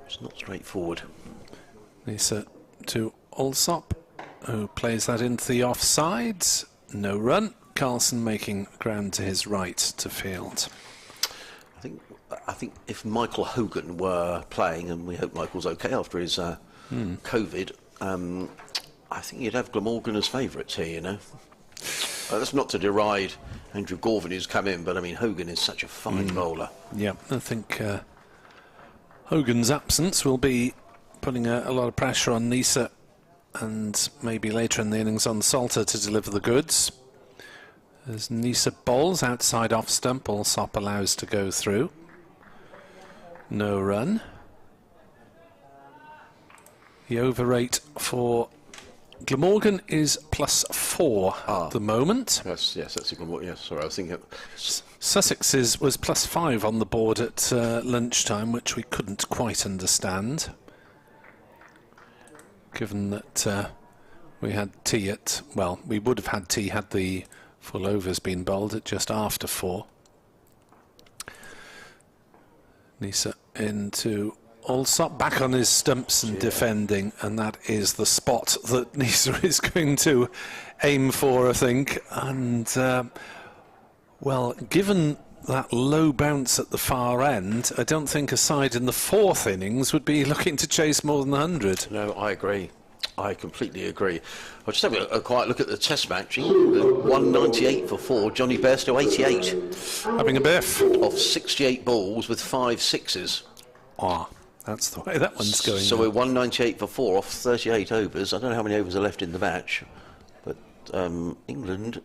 It's not straightforward. Neser to Alsop, who plays that into the offsides. No run. Carlson making ground to his right to field. I think if Michael Hogan were playing, and we hope Michael's okay after his COVID, I think you'd have Glamorgan as favourites here, you know. That's not to deride Andrew Gorvin who's come in, but I mean Hogan is such a fine bowler. Yeah, I think Hogan's absence will be putting a lot of pressure on Neser, and maybe later in the innings on Salter to deliver the goods. As Neser bowls outside off stump, Alsop allows to go through. No run. The over rate for Glamorgan is +4 at the moment. Yes, that's a good one. Yes, sorry, I was thinking. Sussex's was +5 on the board at lunchtime, which we couldn't quite understand, given that we had tea at, well, we would have had tea had the full overs been bowled at just after 4. Neser into Alsop, back on his stumps and defending, and that is the spot that Neser is going to aim for, I think. And, well, given that low bounce at the far end, I don't think a side in the 4th innings would be looking to chase more than 100. No, I agree. I completely agree. I'll just have a quiet look at the test match. 198 for 4, Johnny Bairstow 88. Having a biff. Off 68 balls with 5 sixes. Ah, that's the way that one's going. So we're 198 for 4 off 38 overs. I don't know how many overs are left in the match, but England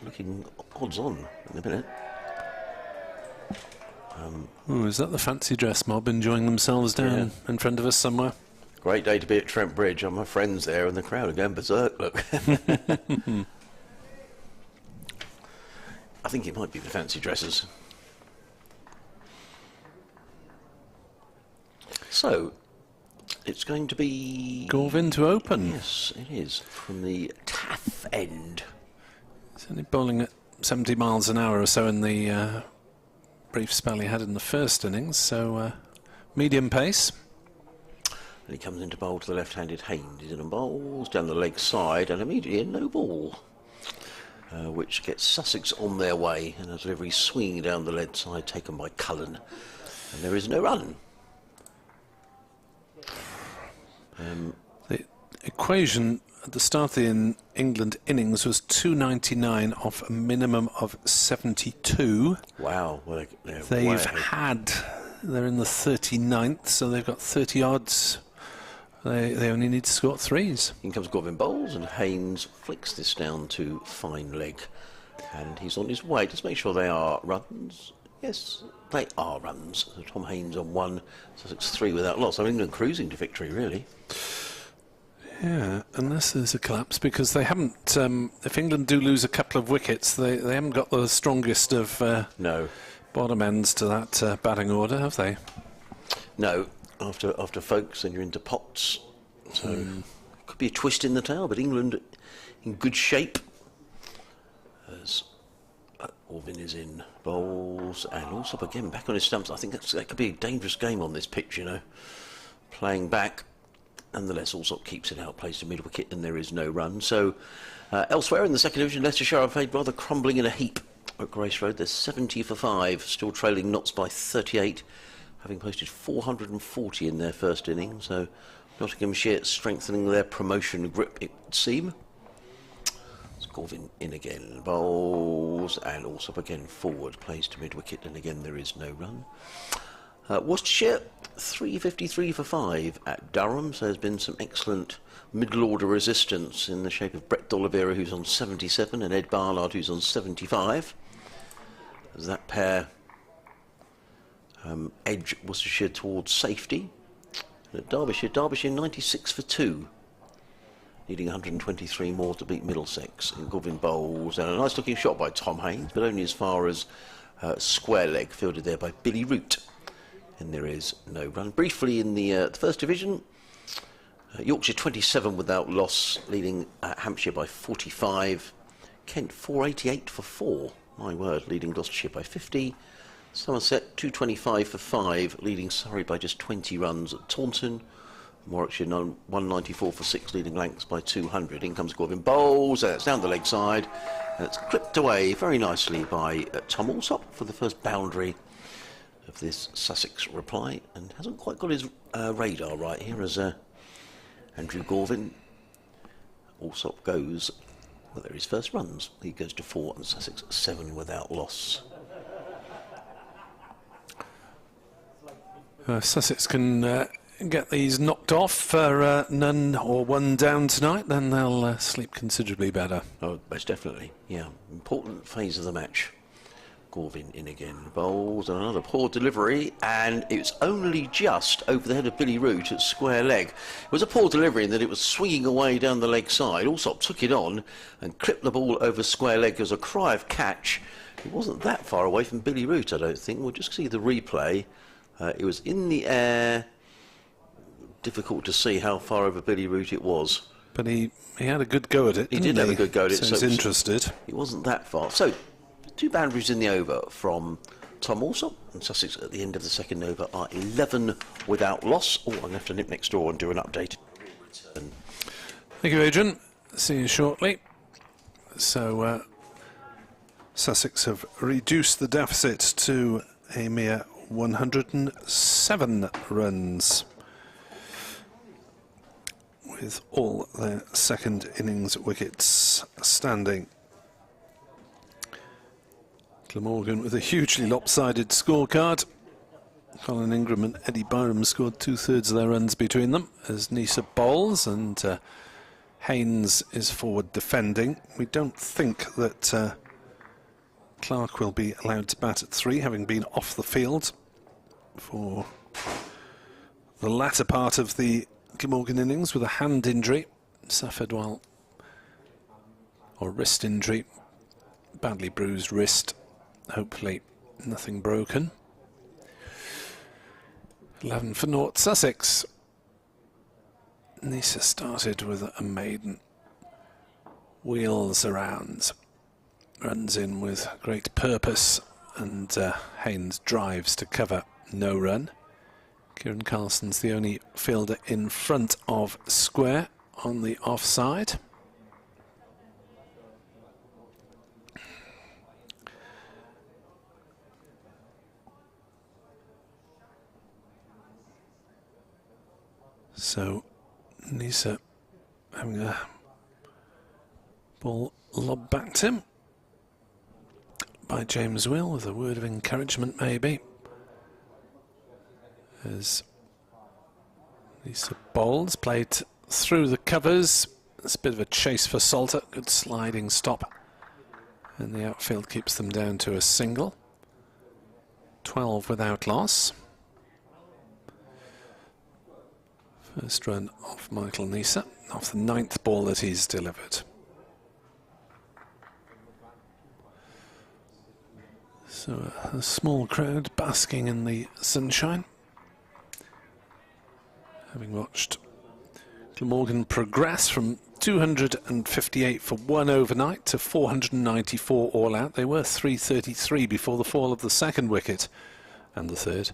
looking odds on in a minute. Is that the fancy dress mob enjoying themselves down in front of us somewhere? Great day to be at Trent Bridge. My friends there and the crowd are going berserk, look. I think it might be the fancy dresses. So, it's going to be... Gorvin to open. Yes, it is. From the Taff end. He's only bowling at 70 miles an hour or so in the brief spell he had in the first innings, so medium pace. And he comes into bowl to the left-handed Haynes. He's in and bowls down the leg side, and immediately a no ball, which gets Sussex on their way, and a delivery swinging down the lead side taken by Cullen. And there is no run. The equation at the start of the England innings was 299 off a minimum of 72. Wow. Well, They're in the 39th, so they've got 30 odds. They only need to score threes. In comes Gavin bowls, and Haynes flicks this down to fine leg. And he's on his way. Just make sure they are runs. Yes, they are runs. So Tom Haynes on 1, Sussex 3 without loss. I mean, England cruising to victory, really. Yeah, unless there's a collapse, because they haven't. If England do lose a couple of wickets, they haven't got the strongest of bottom ends to that batting order, have they? No, after Folkes, then you're into Potts. So it could be a twist in the tail, but England in good shape. As Orvin is in bowls, and also again back on his stumps. I think that could be a dangerous game on this pitch, you know. Playing back. Nonetheless, Allsop keeps it out, plays to mid-wicket, and there is no run. So, elsewhere in the second division, Leicestershire are played rather crumbling in a heap at Grace Road. They're 70 for 5, still trailing Notts by 38, having posted 440 in their first inning. So, Nottinghamshire strengthening their promotion grip, it would seem. It's Corvin in again, bowls, and Allsop again forward, plays to mid-wicket, and again there is no run. Worcestershire 353 for 5 at Durham, so there's been some excellent middle order resistance in the shape of Brett D'Oliveira, who's on 77, and Ed Barnard, who's on 75. As that pair edge Worcestershire towards safety. And at Derbyshire 96 for 2, needing 123 more to beat Middlesex. And Govin bowls, and a nice looking shot by Tom Haynes, but only as far as square leg, fielded there by Billy Root. And there is no run. Briefly in the first division, Yorkshire 27 without loss, leading Hampshire by 45. Kent 488 for 4, my word, leading Gloucestershire by 50. Somerset 225 for 5, leading Surrey by just 20 runs at Taunton. Warwickshire 194 for 6, leading Lancs by 200. In comes Gordon bowls, and it's down the leg side, and it's clipped away very nicely by Tom Allsop for the first boundary of this Sussex reply, and hasn't quite got his radar right here as Andrew Gorvin. Allsop goes, well, there his first runs. He goes to 4 and Sussex 7 without loss. Sussex can get these knocked off for none or one down tonight, then they'll sleep considerably better. Oh, most definitely, yeah. Important phase of the match. Gorvin in again, bowls, and another poor delivery, and it's only just over the head of Billy Root at square leg. It was a poor delivery in that it was swinging away down the leg side. Allsop took it on and clipped the ball over square leg as a cry of catch. It wasn't that far away from Billy Root, I don't think. We'll just see the replay. It was in the air. Difficult to see how far over Billy Root it was. But he had a good go at it. He did have a good go at it. So he's interested. It wasn't that far. So, 2 boundaries in the over from Tom Allsop, and Sussex at the end of the second over are 11 without loss. Oh, I'm going to have to nip next door and do an update. Thank you, Adrian. See you shortly. So, Sussex have reduced the deficit to a mere 107 runs, with all their second innings wickets standing. Glamorgan with a hugely lopsided scorecard. Colin, Ingram and Eddie Byrom scored 2/3 of their runs between them as Nisa bowls, and Haynes is forward defending. We don't think that Clark will be allowed to bat at 3, having been off the field for the latter part of the Glamorgan innings with a hand injury suffered while, or wrist injury, badly bruised wrist. Hopefully nothing broken. 11 for North Sussex. Nisa started with a maiden. Wheels around. Runs in with great purpose, and Haynes drives to cover, no run. Kieran Carlson's the only fielder in front of square on the offside. So, Nisa having a Ball lobbed back to him by James Will with a word of encouragement maybe. As Nisa bowls, played through the covers. It's a bit of a chase for Salter. Good sliding stop. And the outfield keeps them down to a single. 12 without loss. First run off Michael Nisa, off the 9th ball that he's delivered. So a small crowd basking in the sunshine, having watched Glamorgan progress from 258 for 1 overnight to 494 all out. They were 333 before the fall of the second wicket and the third,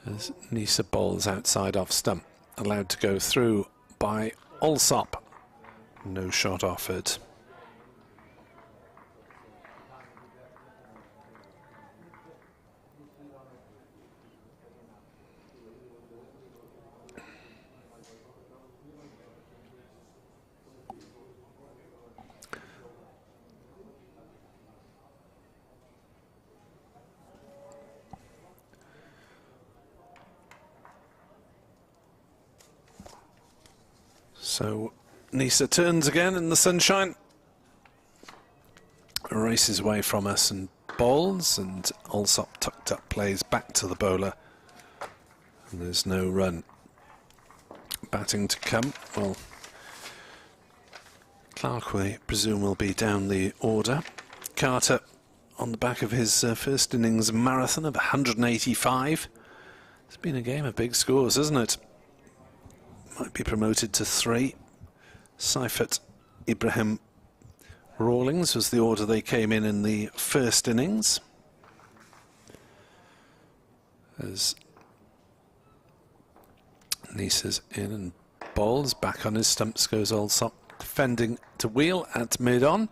as Nisa bowls outside off stump, allowed to go through by Alsop. No shot offered. So Nisa turns again in the sunshine, races away from us and bowls, and Alsop tucked up plays back to the bowler, and there's no run. Batting to come. Well, Clark, we presume, will be down the order. Carter on the back of his first innings marathon of 185. It's been a game of big scores, hasn't it? Might be promoted to 3. Seifert, Ibrahim, Rawlings was the order they came in the first innings. As Nisa's in and bowls, back on his stumps goes Alsop, defending to wheel at mid-on.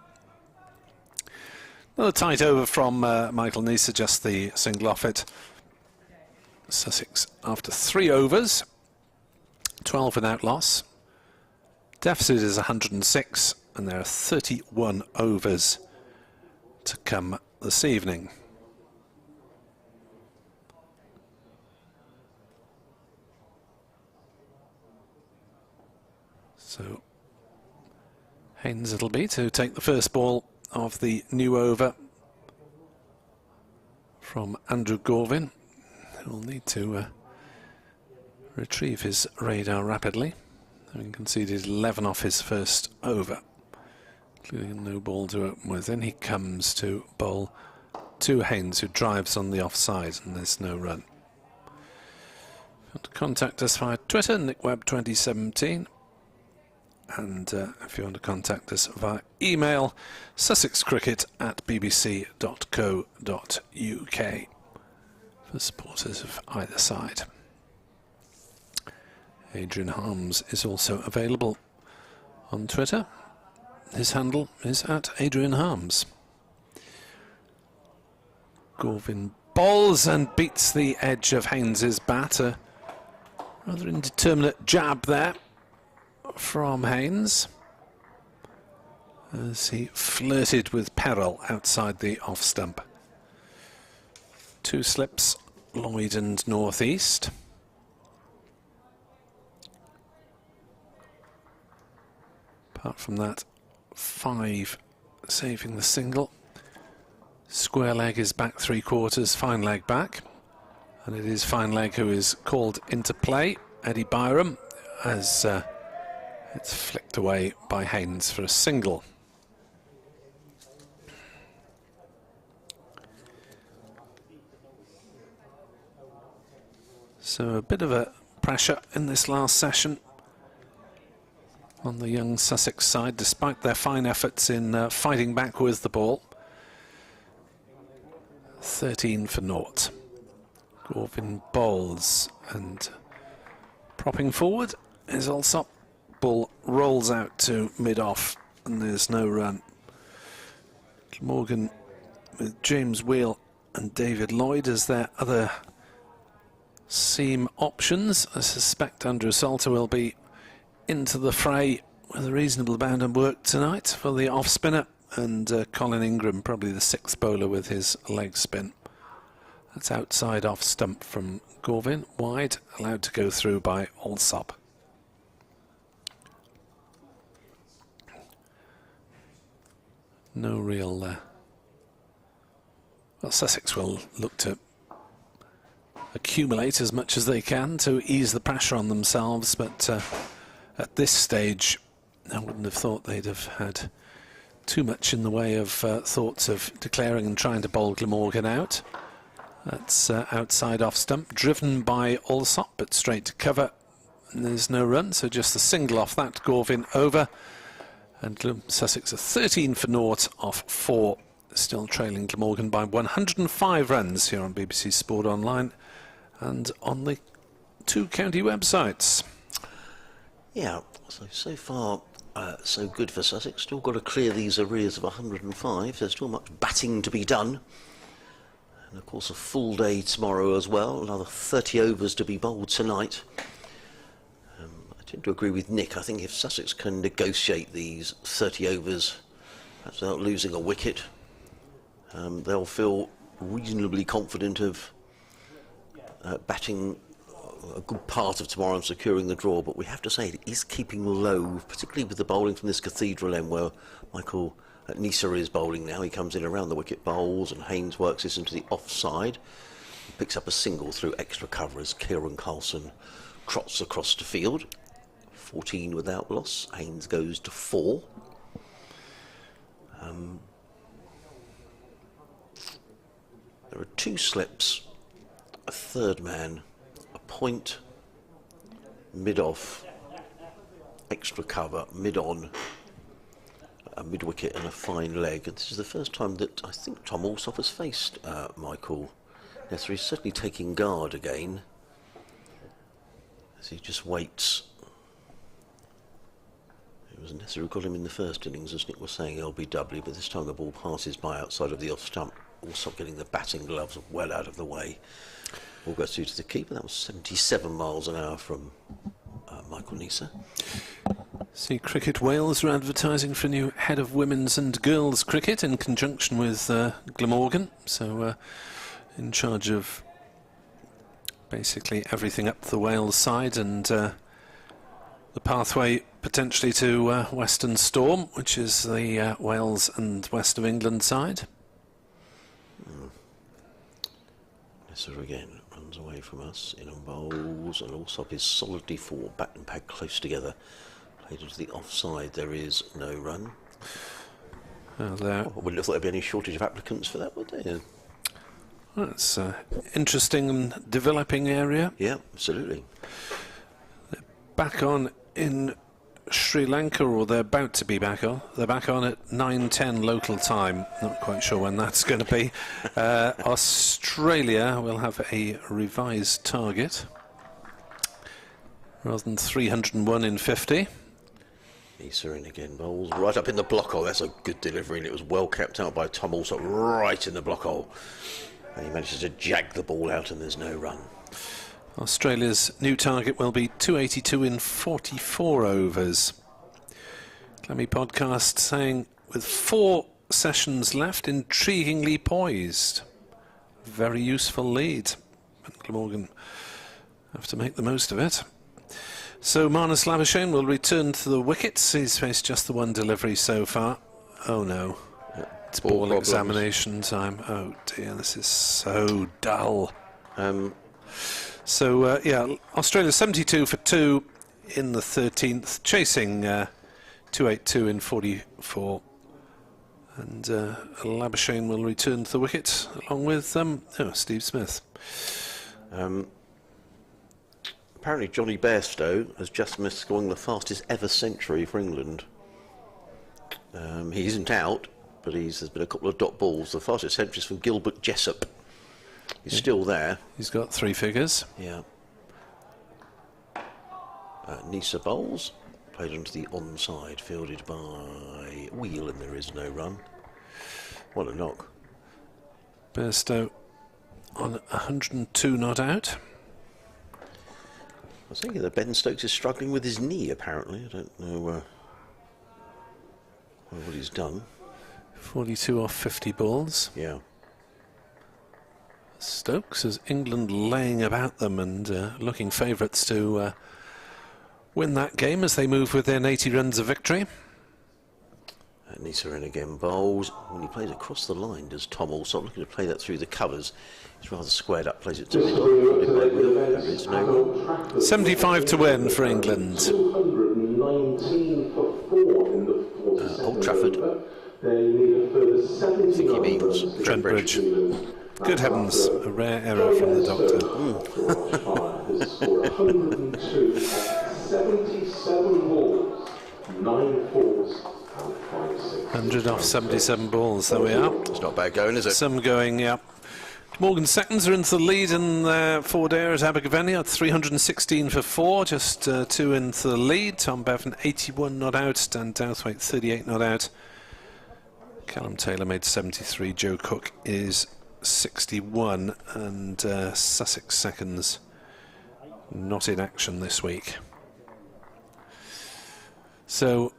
Another tight over from Michael Nisa, just the single off it. Sussex after 3 overs. 12 without loss. Deficit is 106, and there are 31 overs to come this evening. So Haynes it'll be to take the first ball of the new over from Andrew Gorvin. He'll need to retrieve his radar rapidly, having conceded 11 off his first over, including a no ball to open with. Then he comes to bowl to Haynes, who drives on the offside, and there's no run. If you want to contact us via Twitter, NickWebb2017, and if you want to contact us via email, sussexcricket@bbc.co.uk, for supporters of either side. Adrian Harms is also available on Twitter. His handle is @AdrianHarms. Gorvin bowls and beats the edge of Haynes's bat. A rather indeterminate jab there from Haynes, as he flirted with peril outside the off stump. 2 slips, Lloyd and northeast. Apart from that, 5 saving the single. Square leg is back 3/4, fine leg back. And it is fine leg who is called into play, Eddie Byrom, as it's flicked away by Haynes for a single. So a bit of a pressure in this last session on the young Sussex side, despite their fine efforts in fighting back with the ball. 13 for naught. Gorvin bowls, and propping forward is Alsop. Ball rolls out to mid-off, and there's no run. Morgan with James Wheel and David Lloyd as their other seam options. I suspect Andrew Salter will be into the fray with a reasonable amount of work tonight for the off-spinner, and Colin Ingram, probably the sixth bowler with his leg spin. That's outside off stump from Gorvin, wide, allowed to go through by Alsop. No real... well, Sussex will look to accumulate as much as they can to ease the pressure on themselves, but at this stage I wouldn't have thought they'd have had too much in the way of thoughts of declaring and trying to bowl Glamorgan out. That's outside off stump, driven by Alsop, but straight to cover, and there's no run, so just a single off that. Gorvin over, and Sussex are 13 for naught off 4, still trailing Glamorgan by 105 runs here on BBC Sport Online and on the 2 county websites. Yeah, so far so good for Sussex. Still got to clear these arrears of 105. There's still much batting to be done. And of course a full day tomorrow as well. Another 30 overs to be bowled tonight. I tend to agree with Nick. I think if Sussex can negotiate these 30 overs, perhaps without losing a wicket, they'll feel reasonably confident of batting a good part of tomorrow and securing the draw. But we have to say it is keeping low, particularly with the bowling from this Cathedral end where Michael Nisa is bowling now. He comes in around the wicket, bowls, and Haynes works this into the offside. He picks up a single through extra cover as Kieran Carlson trots across the field. 14 without loss. Haynes goes to 4. There are 2 slips, a third man, a point, mid-off, extra cover, mid-on, a mid-wicket and a fine leg. And this is the first time that I think Tom Alsop has faced Michael Nessa. He's certainly taking guard again as he just waits. It was Nessa who got him in the first innings, as Nick was saying, LBW, but this time the ball passes by outside of the off-stump. Alsop getting the batting gloves well out of the way. Ball goes through to the keeper. That was 77 miles an hour from Michael Nisa. See, Cricket Wales are advertising for a new head of women's and girls cricket in conjunction with Glamorgan, so in charge of basically everything up the Wales side, and the pathway potentially to Western Storm, which is the Wales and West of England side. Nessa again runs away from us, in on bowls, and Alsop is solidly 4, bat and pad close together. Played into the offside, there is no run. I wouldn't have thought there'd be any shortage of applicants for that, would there? That's interesting and developing area. Yeah, absolutely. They're back on in Sri Lanka, or they're about to be back on. They're back on at 9:10 local time. Not quite sure when that's going to be. Australia will have a revised target rather than 301 in 50. Nisa in again, bowls right up in the block hole. That's a good delivery, and it was well kept out by Tom Alsop, right in the block hole. And he manages to jag the ball out, and there's no run. Australia's new target will be 282 in 44 overs. Clammy podcast saying, with 4 sessions left, intriguingly poised. Very useful lead. But Glamorgan have to make the most of it. So Marnus Labuschagne will return to the wickets. He's faced just the 1 delivery so far. Oh no. Yeah, it's ball examination time. Oh dear, this is so dull. So, yeah, Australia 72 for 2 in the 13th, chasing 282 in 44. And Labuschagne will return to the wicket, along with Steve Smith. Apparently Johnny Bairstow has just missed scoring the fastest ever century for England. He isn't out, but there's been a couple of dot balls. The fastest centuries from Gilbert Jessop. He's still there. He's got 3 figures. Yeah. Nisa bowls, played onto the onside, fielded by Wheel, and there is no run. What a knock. Bairstow on 102 not out. I was thinking that Ben Stokes is struggling with his knee, apparently. I don't know Well, what he's done. 42 off 50 balls. Yeah. Stokes as England laying about them and looking favourites to win that game as they move within 80 runs of victory. Nisa in again bowls. When he plays across the line, does Tom also? I'm looking to play that through the covers. He's rather squared up, plays it to middle. 75 to win for England. 219 for 4 in the 47th Old Trafford. over. They need a further I think he 75 means Trent Bridge. Good heavens, a rare error from the doctor. has scored 102 at 77 balls, 9 fours and 5 sixes. 100 off 77 balls, there we are. It's not bad going, is it? Some going, yeah. Morgan seconds are into the lead in Ford Air at Abergavenny at 316 for 4, just 2 into the lead. Tom Bevan 81 not out, Dan Douthwaite 38 not out. Callum Taylor made 73, Joe Cook is 61, and Sussex seconds not in action this week. So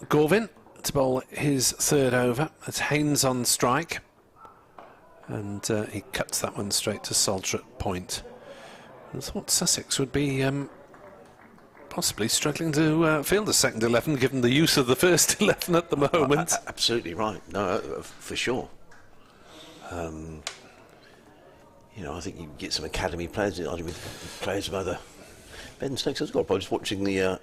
Gorvin to bowl his third over. It's Haynes on strike, and he cuts that one straight to Salter at point. I thought Sussex would be possibly struggling to field the second 11 given the use of the first 11 at the moment. Absolutely right. No, for sure. You know, I think you can get some academy players, with players of other. Ben Stokes has got. I was watching the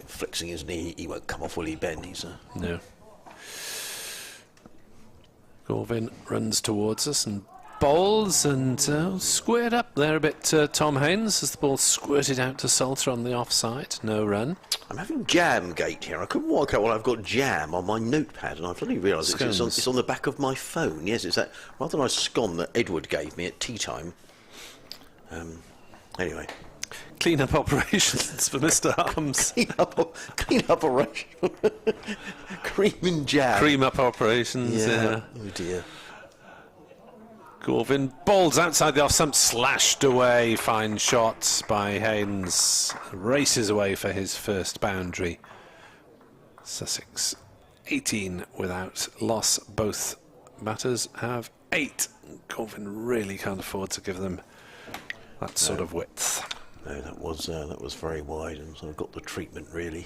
flexing his knee. He won't come off, will he, Ben? He's no. Gorvin runs towards us and bowls and squared up there a bit. Tom Haynes as the ball squirted out to Salter on the offside. No run. I'm having jam gate here. I couldn't work out why I've got jam on my notepad, and I've suddenly realised it's on the back of my phone. Yes, it's that rather nice scone that Edward gave me at tea time. Anyway. Clean-up operations for Mr. Harms. Clean-up operation. Cream and jam. Cream-up operations, yeah. Oh dear. Gorvin bowls outside the off-stump, slashed away. Fine shot by Haynes. Races away for his first boundary. Sussex 18 without loss. Both batters have 8. Gorvin really can't afford to give them that sort of width. No, that was very wide and sort of got the treatment really.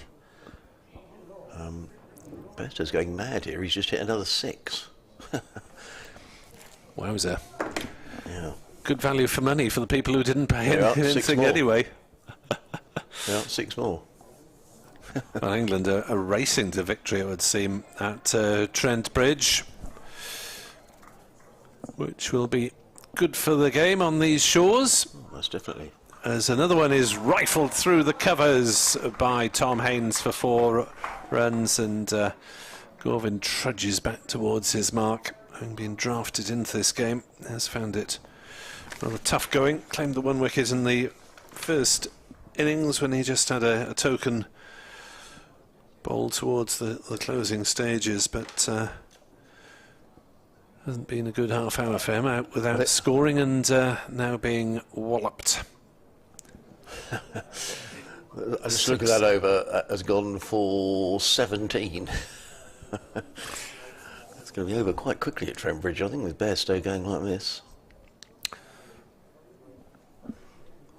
Bairstow's going mad here. He's just hit another 6. Wowzer. Yeah. Good value for money for the people who didn't pay anything anyway. Yeah, 6 more. Well, England are racing to victory, it would seem, at Trent Bridge, which will be good for the game on these shores. Most definitely. As another one is rifled through the covers by Tom Haynes for 4 runs, and Gorvin trudges back towards his mark. Having been drafted into this game, has found it rather tough going. Claimed the 1 wicket in the first innings when he just had a token bowl towards the closing stages, but hasn't been a good half hour for him, out without scoring and now being walloped. I just look at that over has gone for 17. It's going to be over quite quickly at Trent Bridge, I think, with Bairstow going like this.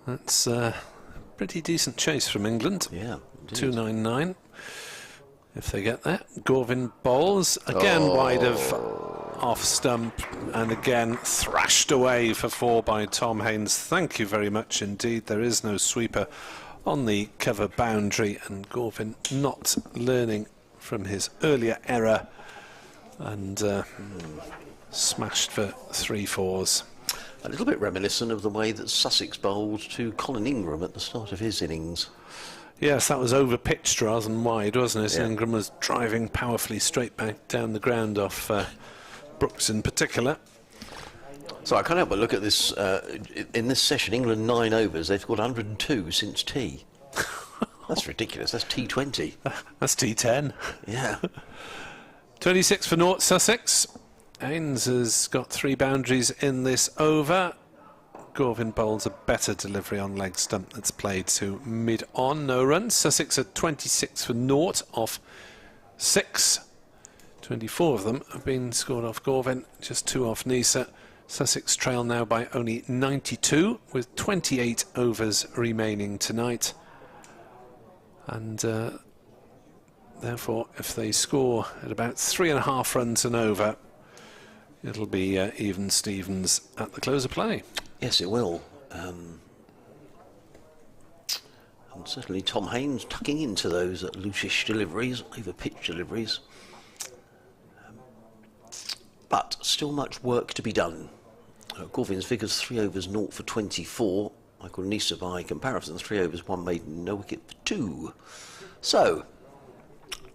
That's a pretty decent chase from England. Yeah, indeed. 299 if they get there. Gorvin bowls again wide of off stump, and again thrashed away for 4 by Tom Haynes. Thank you very much indeed. There is no sweeper on the cover boundary, and Gorvin not learning from his earlier error, and smashed for 3 fours. A little bit reminiscent of the way that Sussex bowled to Colin Ingram at the start of his innings. Yes, that was over pitched rather than wide, wasn't it? Yeah. Ingram was driving powerfully straight back down the ground off Brooks in particular. So I can't help but look at this. In this session, England 9 overs, they've scored 102 since tea. That's ridiculous. That's T20. That's T10. Yeah. 26 for naught, Sussex. Haynes has got 3 boundaries in this over. Gorvin bowls a better delivery on leg stump that's played to mid-on. No runs. Sussex at 26 for naught off 6. 24 of them have been scored off Gorvin, just 2 off Nisa. Sussex trail now by only 92, with 28 overs remaining tonight. And therefore, if they score at about 3.5 runs and over, it'll be even Stevens at the close of play. Yes, it will. And certainly Tom Haynes tucking into those loosish deliveries, over-pitch deliveries. But still much work to be done. Gorvin's figures 3 overs 0 for 24. Michael Nisa by comparison 3 overs 1 maiden, no wicket for 2. So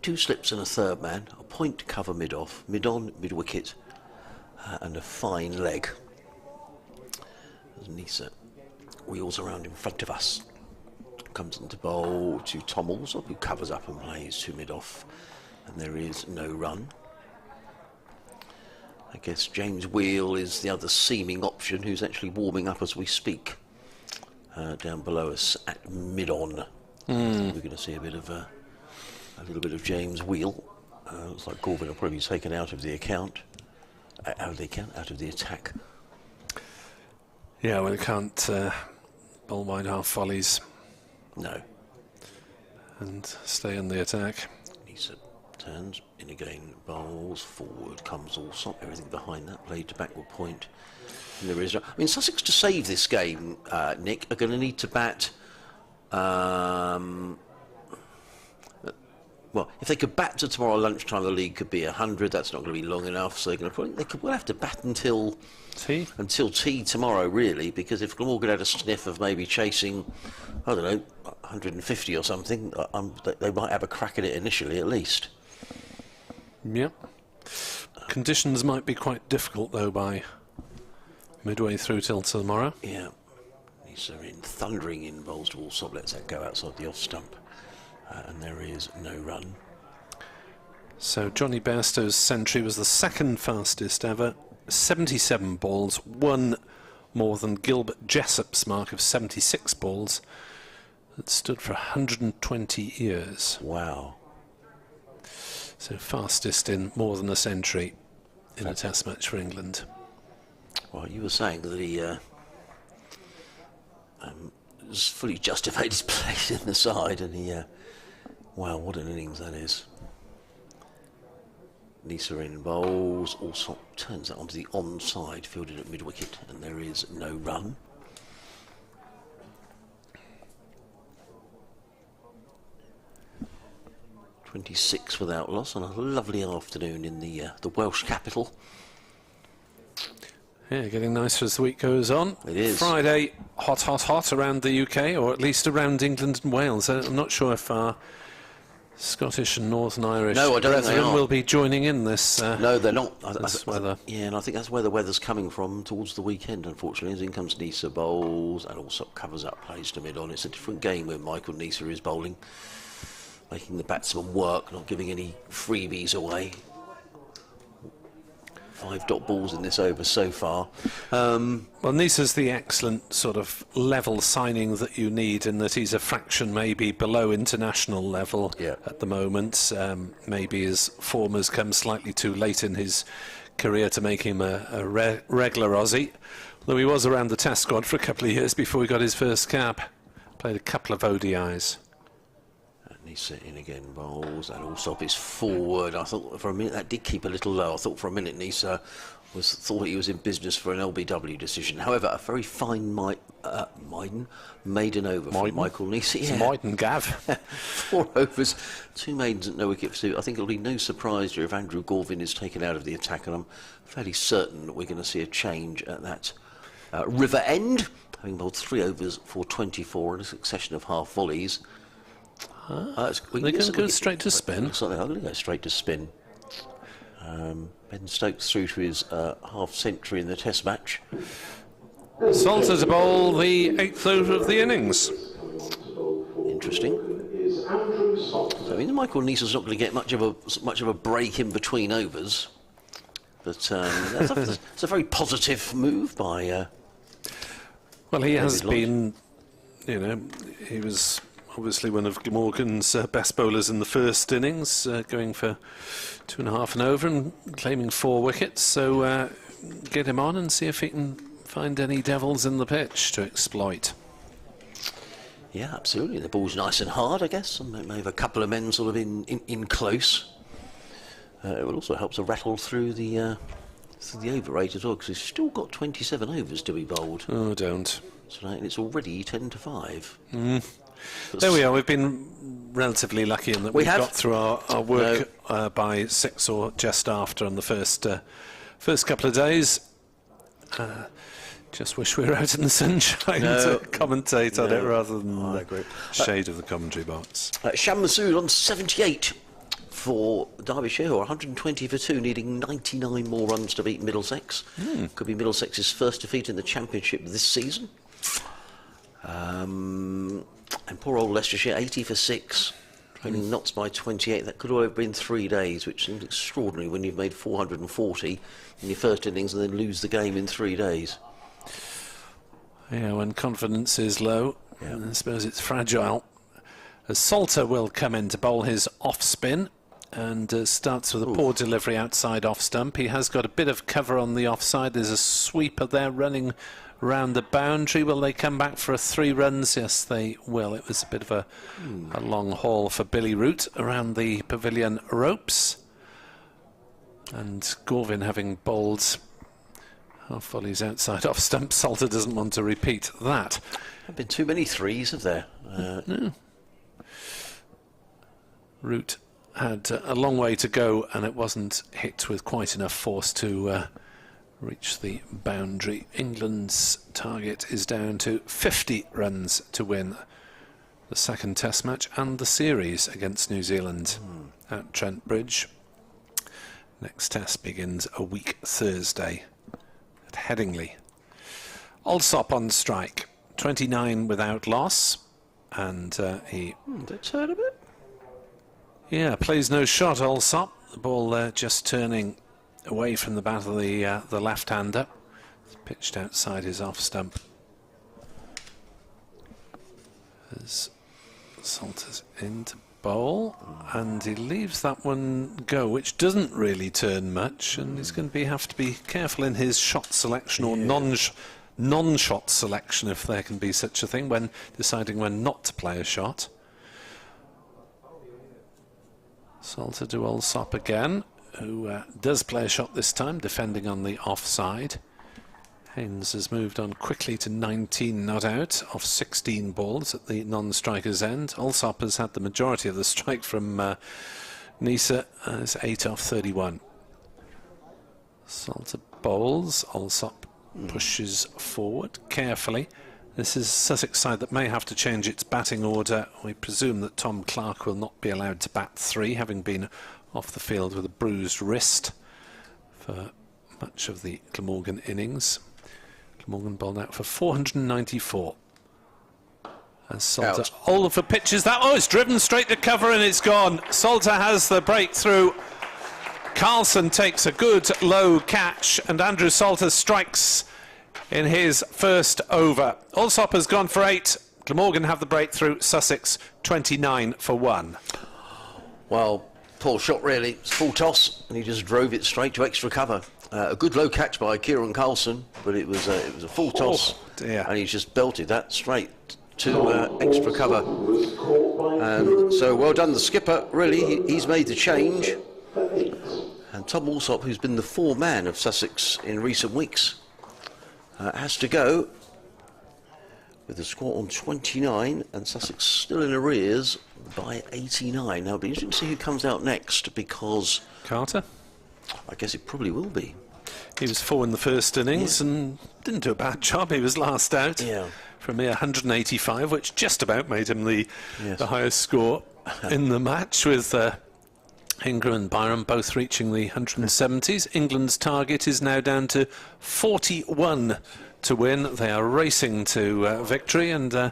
2 slips and a third man, a point to cover mid-off, mid-on, mid-wicket, and a fine leg. As Nisa wheels around in front of us. Comes into bowl to Tom Alsop, who covers up and plays to mid-off, and there is no run. I guess James Wheel is the other seeming option, who's actually warming up as we speak. Down below us at mid-on. We're going to see a little bit of James Wheel. Looks like Gorvin will probably be taken out of the account. Out of the attack. Yeah, well, he can't bowl wide half volleys. No. And stay in the attack. Nisa turns in again, bowls forward, comes Alsop, everything behind that, played to backward point. And there is, I mean, Sussex to save this game, Nick, are going to need to bat. Well, if they could bat to tomorrow lunchtime, the league could be 100. That's not going to be long enough. So we'll have to bat until tea tomorrow, really, because if Glamorgan had a sniff of maybe chasing, I don't know, 150 or something, they might have a crack at it initially, at least. Yep. Conditions might be quite difficult, though, by midway through till tomorrow. Yeah. These are thundering in bowls to Alsop. Lets that go outside the off stump. And there is no run. So Johnny Bairstow's century was the second fastest ever. 77 balls, 1 more than Gilbert Jessop's mark of 76 balls. That stood for 120 years. Wow. So fastest in more than a century in a test match for England. Well, you were saying that he was fully justified his place in the side, and he... wow, what an innings that is. Nisa in bowls, Alsop turns that onto the onside, fielded at mid-wicket, and there is no run. .26 without loss on a lovely afternoon in the Welsh capital. Yeah, getting nicer as the week goes on. It is. Friday, hot, hot, hot around the UK, or at least around England and Wales. I'm not sure if our Scottish and Northern Irish brethren will be joining in this. No, they're not. This weather. Yeah, and I think that's where the weather's coming from towards the weekend, unfortunately. As in comes Nisa bowls, and also covers up, plays to mid-on. It's a different game when Michael Nisa is bowling, making the batsman work, not giving any freebies away. 5 dot balls in this over so far. Well, Nisa's the excellent sort of level signing that you need, in that he's a fraction maybe below international level at the moment. Maybe his form has come slightly too late in his career to make him a regular Aussie, though he was around the Test squad for a couple of years before he got his first cap. Played a couple of ODIs. Nisa in again, bowls, and Alsop is forward. I thought for a minute that did keep a little low. I thought for a minute Nisa thought he was in business for an LBW decision. However, a very fine maiden over from Michael Nisa. Yeah. Maiden Gav. 4 overs, 2 maidens at no wicket for 2. I think it'll be no surprise here if Andrew Gorvin is taken out of the attack, and I'm fairly certain that we're going to see a change at that River End, having bowled 3 overs for 24 in a succession of half volleys. They're going to go straight to spin. Looks like they're going to go straight to spin. Ben Stokes through to his half century in the Test match. Salter to bowl the 8th over of the innings. Interesting. So, I mean, Michael Nisa's not going to get much of a break in between overs, but that's a very positive move by. Well, he has been, you know, he was obviously one of Glamorgan's best bowlers in the first innings, going for 2.5 and over and claiming 4 wickets. So get him on and see if he can find any devils in the pitch to exploit. Yeah, absolutely. The ball's nice and hard, I guess, and may have a couple of men sort of in close. It will also help to rattle through the over rate as well, because he's still got 27 overs to be bowled. Oh, don't. Tonight, and it's already 10-5. There we are. We've been relatively lucky in that we've got through our work by 6 or just after on the first couple of days. Just wish we were out in the sunshine to commentate on it rather than the shade of the commentary box. Sham Masood on 78 for Derbyshire, or 120 for 2, needing 99 more runs to beat Middlesex. Could be Middlesex's first defeat in the Championship this season. And poor old Leicestershire, 80 for 6, trailing Notts by 28. That could all have been 3 days, which seems extraordinary when you've made 440 in your first innings and then lose the game in 3 days. Yeah, when confidence is low, I suppose it's fragile. As Salter will come in to bowl his off-spin, and starts with a poor delivery outside off-stump. He has got a bit of cover on the offside. There's a sweeper there running round the boundary. Will they come back for 3 runs? Yes, they will. It was a bit of a long haul for Billy Root around the pavilion ropes. And Gorvin having bowled half volleys outside off stump. Salter doesn't want to repeat that. There have been too many 3s, have there? No. Root had a long way to go, and it wasn't hit with quite enough force to reach the boundary. England's target is down to 50 runs to win the second Test match and the series against New Zealand at Trent Bridge. Next Test begins a week Thursday at Headingley. Alsop on strike, 29 without loss, and he... That's hurt a bit. Yeah, plays no shot, Alsop. The ball there just turning away from the bat of the left-hander. It's pitched outside his off-stump. As Salter's into bowl, and he leaves that one go, which doesn't really turn much, and he's going to have to be careful in his shot selection, or non-shot selection, if there can be such a thing, when deciding when not to play a shot. Salter to Alsop again, who does play a shot this time, defending on the offside. Haynes has moved on quickly to 19 not out off 16 balls at the non-striker's end. Alsop has had the majority of the strike from Nisa, as 8 off 31. Salter bowls, Alsop pushes forward carefully. This is Sussex side that may have to change its batting order. We presume that Tom Clark will not be allowed to bat 3, having been off the field with a bruised wrist for much of the Glamorgan innings. Glamorgan bowled out for 494. As Salter, Oliver pitches that. Oh, it's driven straight to cover and it's gone. Salter has the breakthrough. Carlson takes a good low catch, and Andrew Salter strikes in his first over. Alsop has gone for 8. Glamorgan have the breakthrough. Sussex 29 for 1. Well, poor shot really. It's full toss, and he just drove it straight to extra cover. A good low catch by Kieran Carlson, but it was a full toss, and he just belted that straight to extra cover. And so well done the skipper. Really, he's made the change. And Tom Alsop, who's been the foreman of Sussex in recent weeks, has to go with the score on 29, and Sussex still in arrears by 89. Now it'll be interesting to see who comes out next, because Carter? I guess it probably will be. He was 4 in the first innings and didn't do a bad job. He was last out for a mere 185, which just about made him the highest score in the match, with Ingram and Byrom both reaching the 170s. England's target is now down to 41 to win. They are racing to victory, and I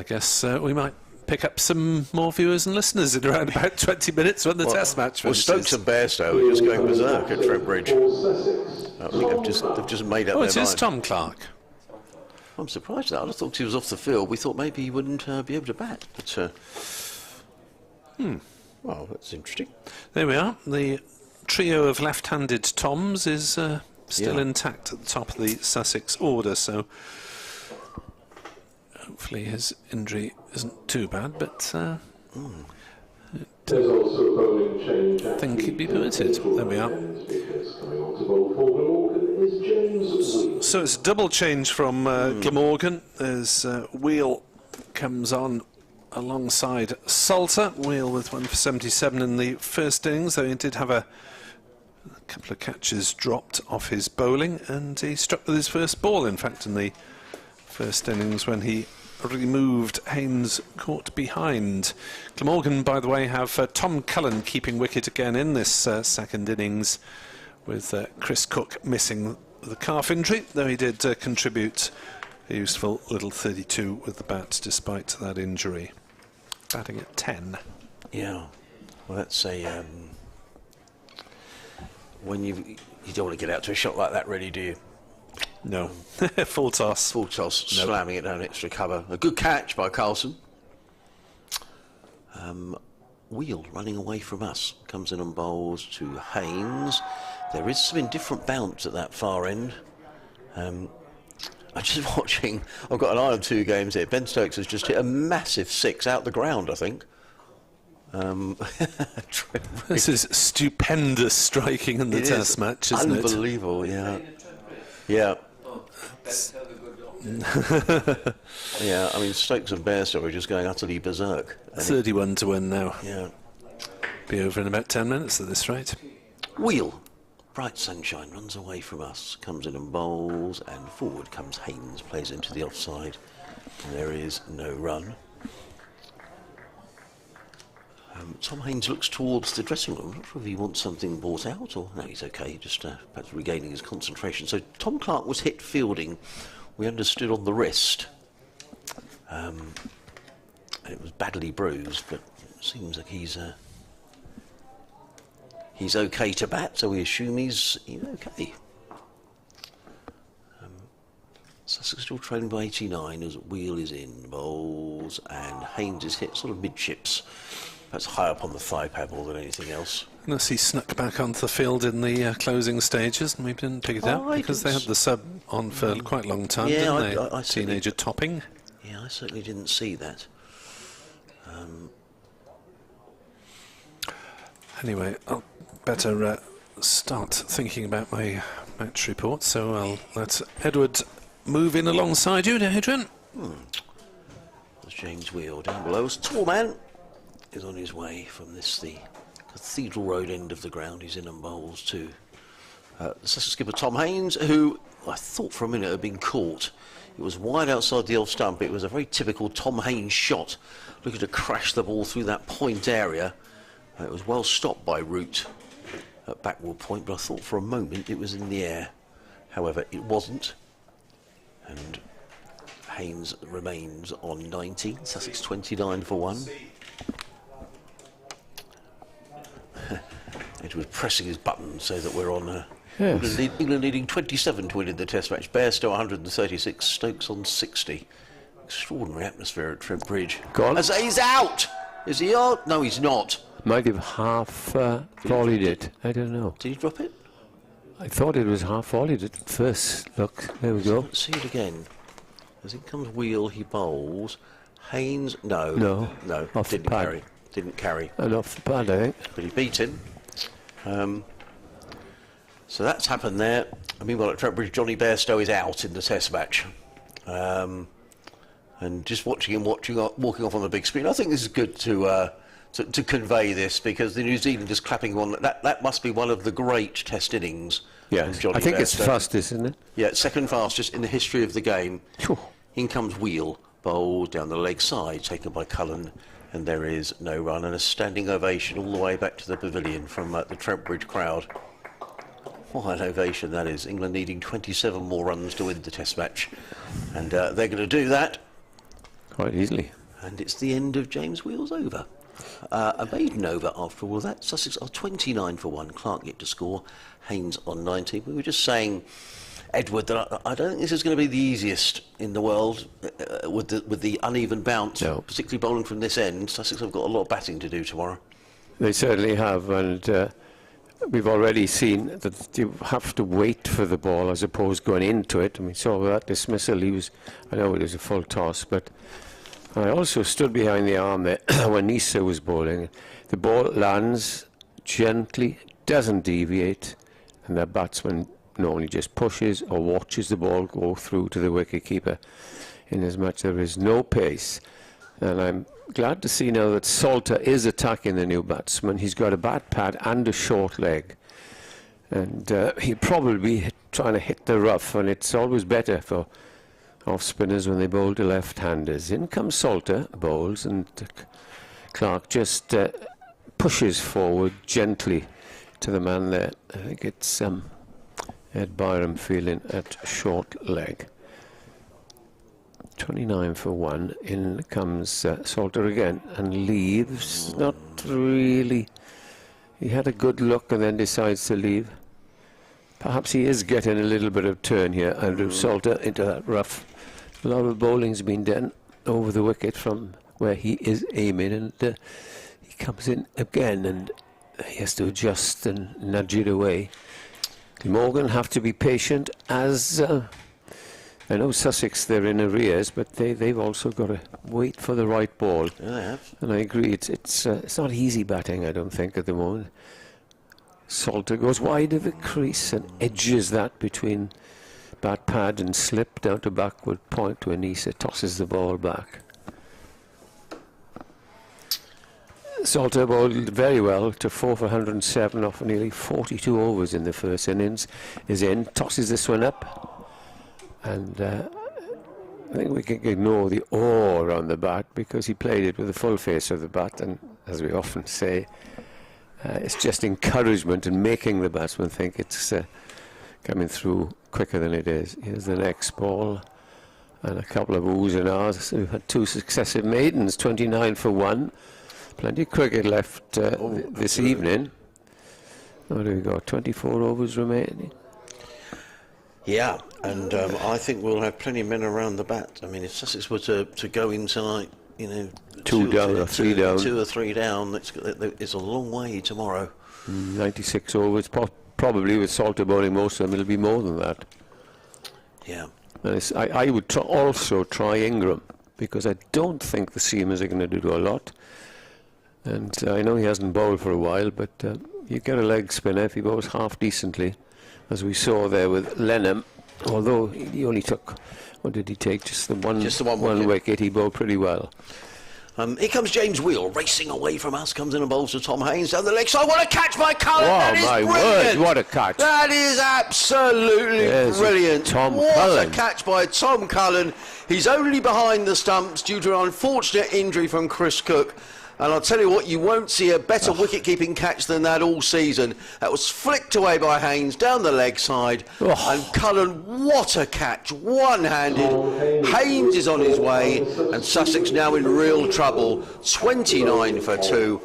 guess we might pick up some more viewers and listeners in around about 20 minutes when the Test match finishes. Well, Stokes and Bairstow are just going berserk at Trent Bridge. I think they've just made up their mind. It is Tom Clark. I'm surprised at that. I thought he was off the field. We thought maybe he wouldn't be able to bat. But, well, that's interesting. There we are. The trio of left-handed Toms is still intact at the top of the Sussex order, so hopefully his injury isn't too bad, but There's also a bowling change. I think he'd be permitted. There we are. Coming on to bowl for Glamorgan is James. So it's a double change from Glamorgan as Wheel comes on alongside Salter. Wheel with 1 for 77 in the first innings, though he did have a couple of catches dropped off his bowling, and he struck with his first ball, in fact, in the first innings when he removed Haynes caught behind. Glamorgan, by the way, have Tom Cullen keeping wicket again in this second innings, with Chris Cook missing the calf injury, though he did contribute a useful little 32 with the bat despite that injury. Batting at 10. Yeah, well, that's a when you don't want to get out to a shot like that, really, do you? No. Full toss. Full toss, slamming it down extra cover. A good catch by Carlson. Wheel running away from us. Comes in and bowls to Haynes. There is some indifferent bounce at that far end. I'm just watching. I've got an eye on 2 games here. Ben Stokes has just hit a massive 6 out the ground, I think. This is stupendous striking in the Test match, isn't it? Unbelievable, yeah. Yeah. Yeah, I mean, Stokes and Bairstow are just going utterly berserk. 31 to win now. Yeah. Be over in about 10 minutes at this rate. Wheel. Bright sunshine runs away from us, comes in and bowls, and forward comes Haynes, plays into the offside, and there is no run. Tom Haynes looks towards the dressing room. I'm not sure if he wants something brought out, or no, he's okay, just perhaps regaining his concentration. So Tom Clark was hit fielding, we understood, on the wrist, and it was badly bruised, but it seems like he's okay to bat, so we assume he's okay. Sussex still trailing by 89 as Wheel is in, bowls, and Haynes is hit sort of midships. That's high up on the thigh pad more than anything else. Unless he snuck back onto the field in the closing stages and we didn't pick it up, because they had the sub on for quite a long time, didn't they? I Teenager topping. Yeah, I certainly didn't see that. Anyway, I'll better start thinking about my match report, so I'll let Edward move in alongside you, Adrian. There's James Wheel down below. A tall man is on his way from the Cathedral Road end of the ground. He's in and bowls to the Sussex skipper Tom Haynes, who I thought for a minute had been caught. It was wide outside the off stump. It was a very typical Tom Haynes shot, looking to crash the ball through that point area. It was well stopped by Root at backward point, but I thought for a moment it was in the air. However, it wasn't, and Haynes remains on 19. Sussex 29 for 1. Edward pressing his button so that we're on England leading 27 to win in the Test match. Bairstow 136, Stokes on 60. Extraordinary atmosphere at Trent Bridge. As he's out! Is he out? No, he's not. Might have half volleyed it. I don't know. Did he drop it? I thought it was half volleyed at first. Look, there we go. Let's see it again. As it comes Wheel, he bowls. Haynes, no, off didn't the pad. carry. Didn't carry. And off the pad, I think. But he beat him. So that's happened there. And meanwhile at Trent Bridge, Johnny Bairstow is out in the Test match. And just watching him walking off on the big screen, I think this is good to convey this, because the New Zealanders clapping on that must be one of the great Test innings. Yeah, I think it's fastest, isn't it? Yeah, second fastest in the history of the game. Phew. In comes Wheel, bowled down the leg side, taken by Cullen, and there is no run, and a standing ovation all the way back to the pavilion from the Trent Bridge crowd. What an ovation that is. England needing 27 more runs to win the Test match, and they're going to do that quite easily. And it's the end of James Wheel's over. A maiden over after all that. Sussex are 29 for 1. Clark yet to score. Haynes on 19. We were just saying Edward, that I don't think this is going to be the easiest in the world with the uneven bounce, particularly bowling from this end. Sussex have got a lot of batting to do tomorrow. They certainly have, and we've already seen that you have to wait for the ball as opposed to going into it. And we saw that dismissal. I know it was a full toss, but I also stood behind the arm there when Nisa was bowling. The ball lands gently, doesn't deviate, and the batsman normally just pushes or watches the ball go through to the wicket-keeper, in as much there is no pace. And I'm glad to see now that Salter is attacking the new batsman. He's got a bat pad and a short leg, and he'll probably be trying to hit the rough, and it's always better for off-spinners when they bowl to left-handers. In comes Salter, bowls, and Clark just pushes forward gently to the man there. I think it's Ed Byrom feeling at short leg. 29 for 1. In comes Salter again and leaves. Not really. He had a good look and then decides to leave. Perhaps he is getting a little bit of turn here, Andrew Salter, into that rough. A lot of bowling's been done over the wicket from where he is aiming, and he comes in again and he has to adjust and nudge it away. Glamorgan have to be patient, as I know Sussex, they're in arrears, but they've also got to wait for the right ball. Yeah, they have. And I agree, it's not easy batting, I don't think, at the moment. Salter goes wide of the crease and edges that between bat pad and slip down to backward point to Anisa, tosses the ball back. Salter bowled very well to 4 for 107 off nearly 42 overs in the first innings. Is in, tosses this one up, and I think we can ignore the awe around the bat because he played it with the full face of the bat, and as we often say, it's just encouragement and making the batsman think it's coming through quicker than it is. Here's the next ball, and a couple of oohs and ahs. We've had 2 successive maidens, 29 for 1. Plenty of cricket left this evening. What do we got? 24 overs remaining. Yeah, and I think we'll have plenty of men around the bat. I mean, if Sussex were to go into, like, you know, 2 down or 3 down, 2 or 3 down, it's a long way tomorrow. 96 overs, probably with Salter bowling most of them. It'll be more than that. Yeah. And I would also try Ingram, because I don't think the seamers are going to do a lot. And I know he hasn't bowled for a while, but you get a leg spinner if he bowls half decently, as we saw there with Lenham. Although he only took, what did he take? Just the one wicket. He bowled pretty well. Here comes James Wheel racing away from us. Comes in and bowls to Tom Haynes down the leg side. What a catch by Colin! That is brilliant. Word, what a catch! That is absolutely brilliant. What a catch by Tom Cullen. He's only behind the stumps due to an unfortunate injury from Chris Cook. And I'll tell you what, you won't see a better wicket-keeping catch than that all season. That was flicked away by Haynes down the leg side. And Cullen, what a catch, one-handed. Haynes is on his way, and Sussex now in real trouble. 29 for 2.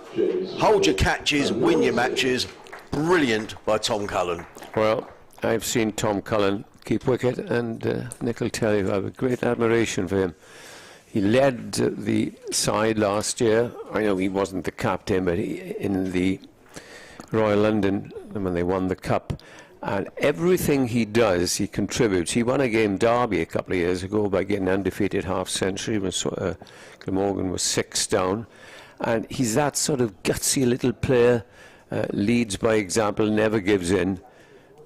Hold your catches, win your matches. Brilliant by Tom Cullen. Well, I've seen Tom Cullen keep wicket, and Nick will tell you I have a great admiration for him. He led the side last year. I know he wasn't the captain, but in the Royal London, when they won the Cup, and everything he does, he contributes. He won a game derby a couple of years ago by getting undefeated half-century when Glamorgan was 6 down. And he's that sort of gutsy little player, leads by example, never gives in.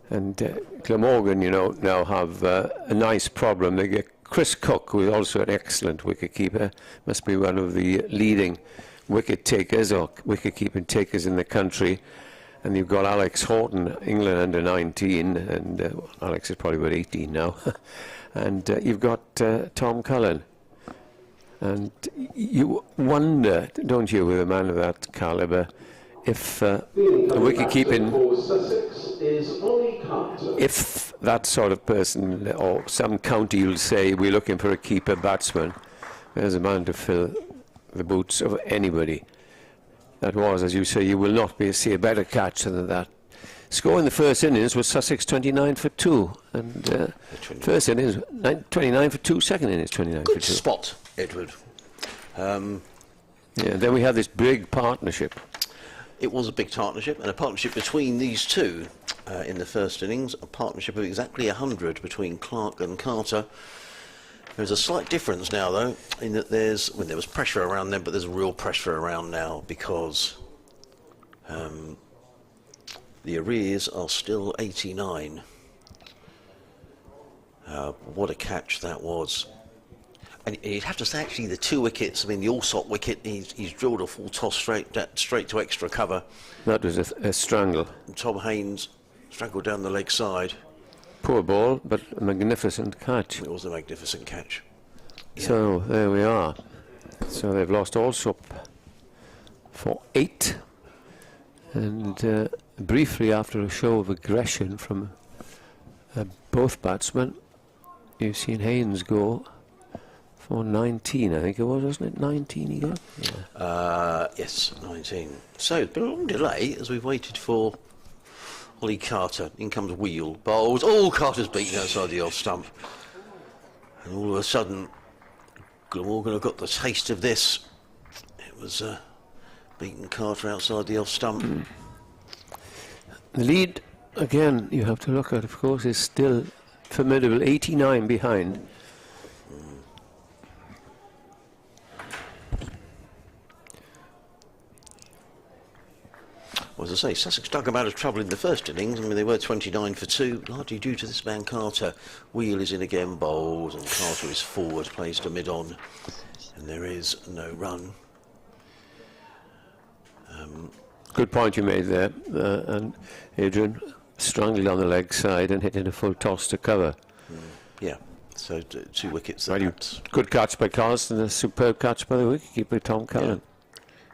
And Glamorgan, you know, now have a nice problem. They get Chris Cook, who is also an excellent wicket-keeper, must be one of the leading wicket-takers or wicket-keeping takers in the country. And you've got Alex Horton, England under 19, and Alex is probably about 18 now. And you've got Tom Cullen. And you wonder, don't you, with a man of that calibre, if the wicket-keeping, if that sort of person, or some county will say, we're looking for a keeper batsman, there's a man to fill the boots of anybody. That was, as you say, you will not see a better catch than that score in the first innings was Sussex 29 for 2, and first innings 29 for 2, second innings 29 for 2. Good spot, Edward. Then we had this big partnership. It was a big partnership, and a partnership between these two in the first innings, a partnership of exactly 100 between Clark and Carter. There's a slight difference now, though, in that there was pressure around them, but there's real pressure around now because the arrears are still 89. What a catch that was. And you'd have to say, actually, the 2 wickets, I mean, the Allsop wicket, he's drilled a full toss straight to extra cover. That was a strangle. And Tom Haynes strangled down the leg side. Poor ball, but a magnificent catch. It was a magnificent catch. Yeah. So, there we are. So they've lost Allsop for 8. And briefly, after a show of aggression from both batsmen, you've seen Haynes go for 19, I think it was, wasn't it? 19 he got? Yeah. Yes, 19. So it's been a long delay as we've waited for Ollie Carter. In comes Wheel, bowls. Oh, Carter's beaten outside the off stump. And all of a sudden, Glamorgan have got the taste of this. It was beaten Carter outside the off stump. The lead, again, you have to look at, of course, is still formidable, 89 behind. Well, as I say, Sussex dug them out of trouble in the first innings. I mean, they were 29 for 2, largely due to this man Carter. Wheel is in again, bowls, and Carter is forward, plays to mid-on, and there is no run. Good point you made there, and Adrian strangled on the leg side and hitting a full toss to cover. Yeah, so 2 wickets. Good catch by Carlson, a superb catch by the wicketkeeper Tom Colin.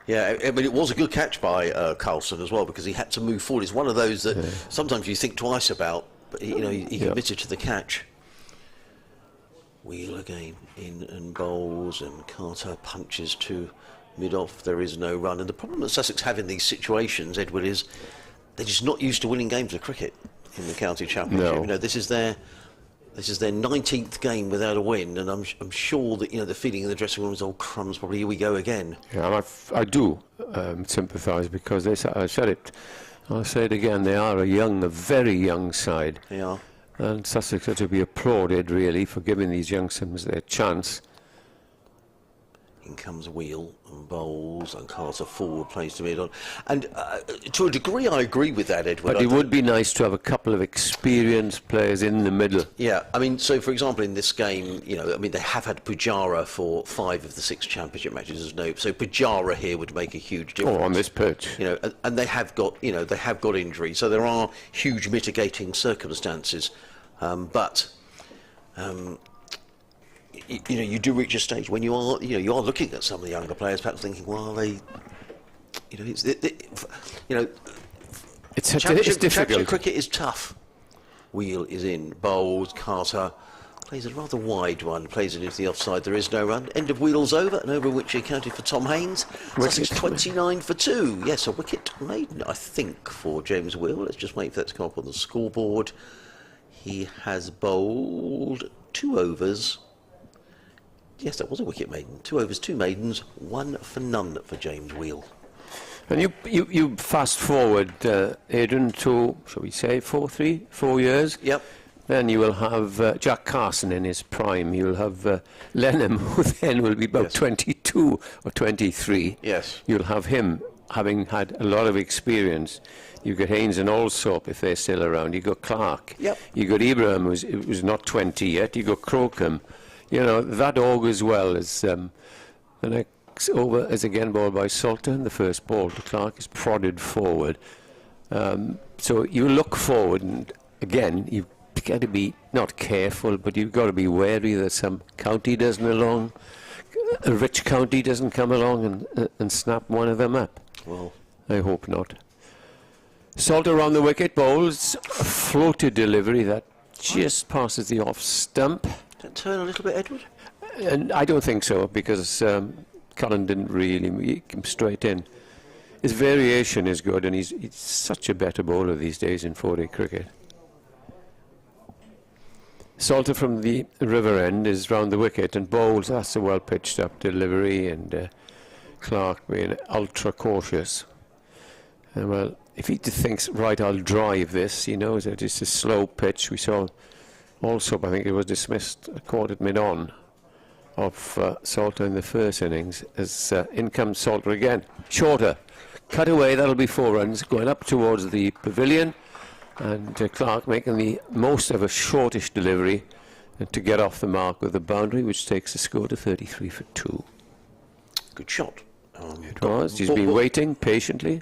Yeah, I mean, it was a good catch by Carlson as well, because he had to move forward. It's one of those that sometimes you think twice about, but he committed to the catch. Wheel again, in and bowls, and Carter punches to mid-off. There is no run. And the problem that Sussex have in these situations, Edward, is they're just not used to winning games of cricket in the county championship. No. This is their 19th game without a win, and I'm sure that the feeling in the dressing room is, oh crumbs, probably here we go again. Yeah, and I do sympathise, because I said it, I'll say it again, they are a very young side. They are. And Sussex are to be applauded, really, for giving these youngsters their chance. In comes Wheel and bowls, and Carter forward, plays to mid-on. And to a degree, I agree with that, Edward. But it would be nice to have a couple of experienced players in the middle. Yeah, I mean, so for example, in this game, they have had Pujara for 5 of the 6 championship matches. So Pujara here would make a huge difference. Oh, on this pitch. And they have got, they have got injuries. So there are huge mitigating circumstances. You do reach a stage when you are looking at some of the younger players, perhaps thinking, well, it's difficult. Championship cricket is tough. Wheel is in, bowls, Carter plays a rather wide one, plays it into the offside. There is no run. End of Wheel's over, and over which he accounted for Tom Haynes. Sussex 29 for 2. Yes, a wicket maiden, I think, for James Wheel. Let's just wait for that to come up on the scoreboard. He has bowled 2 overs. Yes, that was a wicket maiden. 2 overs, 2 maidens, 1 for none for James Wheel. And you fast forward, Adrian, to, shall we say, 4 years? Yep. Then you will have Jack Carson in his prime. You'll have Lenham, who then will be about 22 or 23. Yes. You'll have him having had a lot of experience. You've got Haynes and Allsop, if they're still around. You've got Clark. Yep. You've got Byrom, who's not 20 yet. You've got Crocombe. That augurs well as the next over is again bowled by Salter. The first ball to Clark is prodded forward. So you look forward, and again, you've got to be not careful, but you've got to be wary that some county doesn't a rich county doesn't come along and snap one of them up. Well, I hope not. Salter on the wicket, bowls a floated delivery that just passes the off stump. That turn a little bit, Edward? And I don't think so, because Colin didn't really make him straight in. his variation is good, and he's such a better bowler these days in 4-day cricket. Salter from the river end is round the wicket and bowls. That's a well pitched up delivery, and Clark being ultra cautious. And well, if he thinks, right, I'll drive this, he knows that it's a slow pitch. We saw also, I think it was dismissed, caught at mid-on of Salter in the first innings, as in comes Salter again. Shorter, cut away, that'll be 4 runs, going up towards the pavilion, and Clark making the most of a shortish delivery to get off the mark with the boundary, which takes the score to 33 for 2. Good shot. It was. He's been waiting patiently.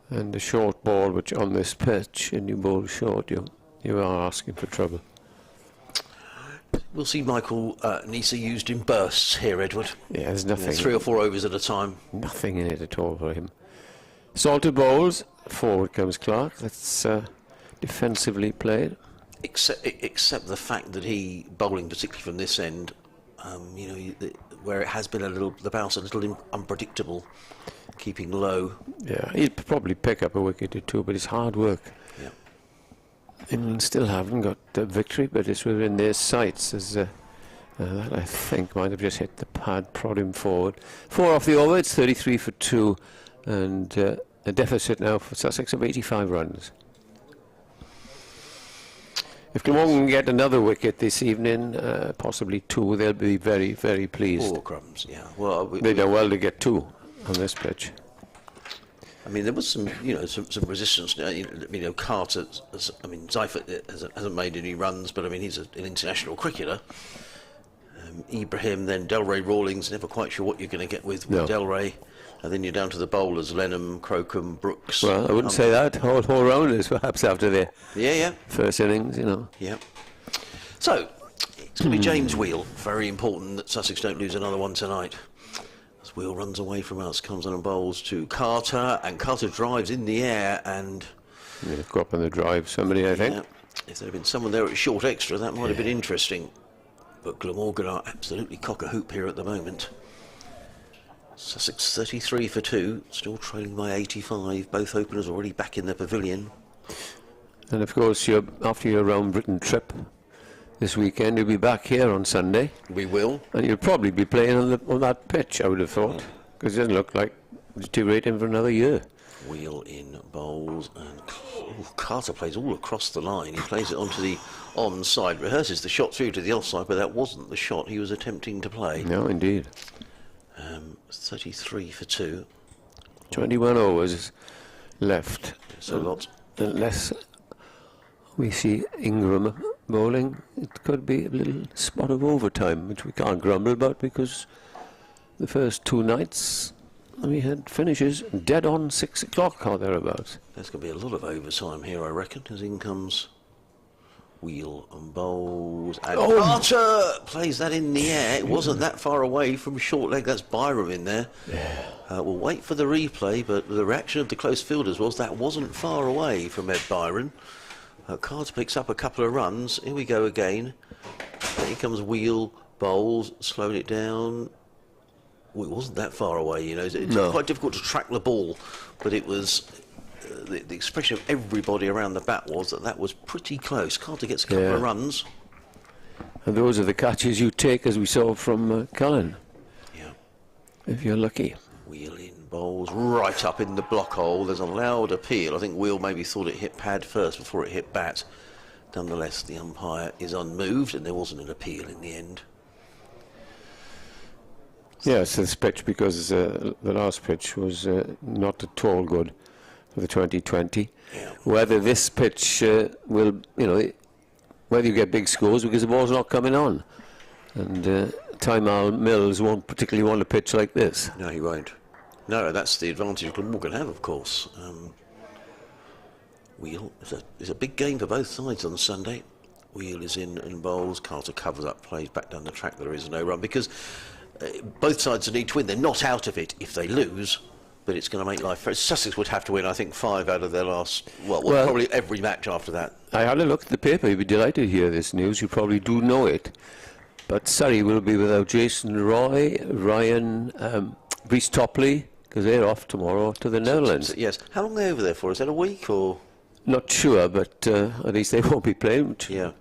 And a short ball, which on this pitch, and you bowl short, you are asking for trouble. We'll see Michael Nisa used in bursts here, Edward. Yeah, there's nothing. 3 or 4 overs at a time. Nothing in it at all for him. Salter bowls. Forward comes Clark. That's defensively played. Except the fact that he, bowling particularly from this end, where it has been the bounce a little unpredictable, keeping low. Yeah, he'd probably pick up a wicket or two, but it's hard work. Yeah. England still haven't got the victory, but it's within their sights. As that I think might have just hit the pad, prod him forward. 4 off the over. It's 33 for 2, and a deficit now for Sussex of 85 runs. If Glamorgan can get another wicket this evening, possibly 2, they'll be very, very pleased. 4 crumbs, yeah. Well, they done well to get 2 on this pitch. I mean, there was some resistance. Carter. Seifert hasn't made any runs, but I mean, he's an international cricketer. Ibrahim, then Delray Rawlings. Never quite sure what you're going to get with Delray. And then you're down to the bowlers: Lenham, Crocombe, Brooks. Well, I wouldn't say that. All rounders, perhaps, after their first innings, Yeah. So it's going to be James Wheel. Very important that Sussex don't lose another one tonight. As Wheel runs away from us, comes on and bowls to Carter, and Carter drives in the air and. Yeah, crop on the drive, somebody, I think. Yeah. If there had been someone there at short extra, that might have been interesting. But Glamorgan are absolutely cock-a-hoop here at the moment. Sussex 33 for 2, still trailing by 85. Both openers already back in the pavilion. And of course, after your round Britain trip this weekend, you'll be back here on Sunday. We will. And you'll probably be playing on that pitch, I would have thought, because it doesn't look like it's deteriorating for another year. Wheel in bowls, and Carter plays all across the line. He plays it onto the on-side, rehearses the shot through to the off-side, but that wasn't the shot he was attempting to play. No, indeed. 33 for 2. 21 overs left. So lots. Unless we see Ingram bowling, it could be a little spot of overtime, which we can't grumble about, because the first 2 nights we had finishes dead on 6 o'clock or thereabouts. There's going to be a lot of overtime here, I reckon, as in comes Wheel and bowls. And Carter plays that in the air. It wasn't that far away from short leg. That's Byrom in there. Yeah. We'll wait for the replay, but the reaction of the close fielders was that wasn't far away from Ed Byron. Carter picks up a couple of runs. Here we go again. Here comes Wheel, bowls, slowing it down. Well, it wasn't that far away, It's quite difficult to track the ball, but it was. The expression of everybody around the bat was that was pretty close. Carter gets a couple of runs. And those are the catches you take, as we saw from Colin. Yeah. If you're lucky. Wheel in bowls right up in the block hole. There's a loud appeal. I think Wheel maybe thought it hit pad first before it hit bat. Nonetheless, the umpire is unmoved, and there wasn't an appeal in the end. Yes, this pitch, because the last pitch was not at all good for the 2020. Yeah. Whether this pitch will, whether you get big scores, because the ball's not coming on. And Tymal Mills won't particularly want a pitch like this. No, he won't. No, that's the advantage Glamorgan have, of course. Wheel is a big game for both sides on Sunday. Wheel is in and bowls. Carter covers up, plays back down the track. There is no run, because both sides need to win. They're not out of it if they lose, but it's going to make life. Sussex would have to win, I think, 5 out of their last, well, probably every match after that. I had a look at the paper. You'd be delighted to hear this news. You probably do know it. But Surrey will be without Jason Roy, Ryan, Reece Topley, because they're off tomorrow to the Netherlands. Yes. How long are they over there for? Is that a week or? Not sure, but at least they won't be playing. Yeah.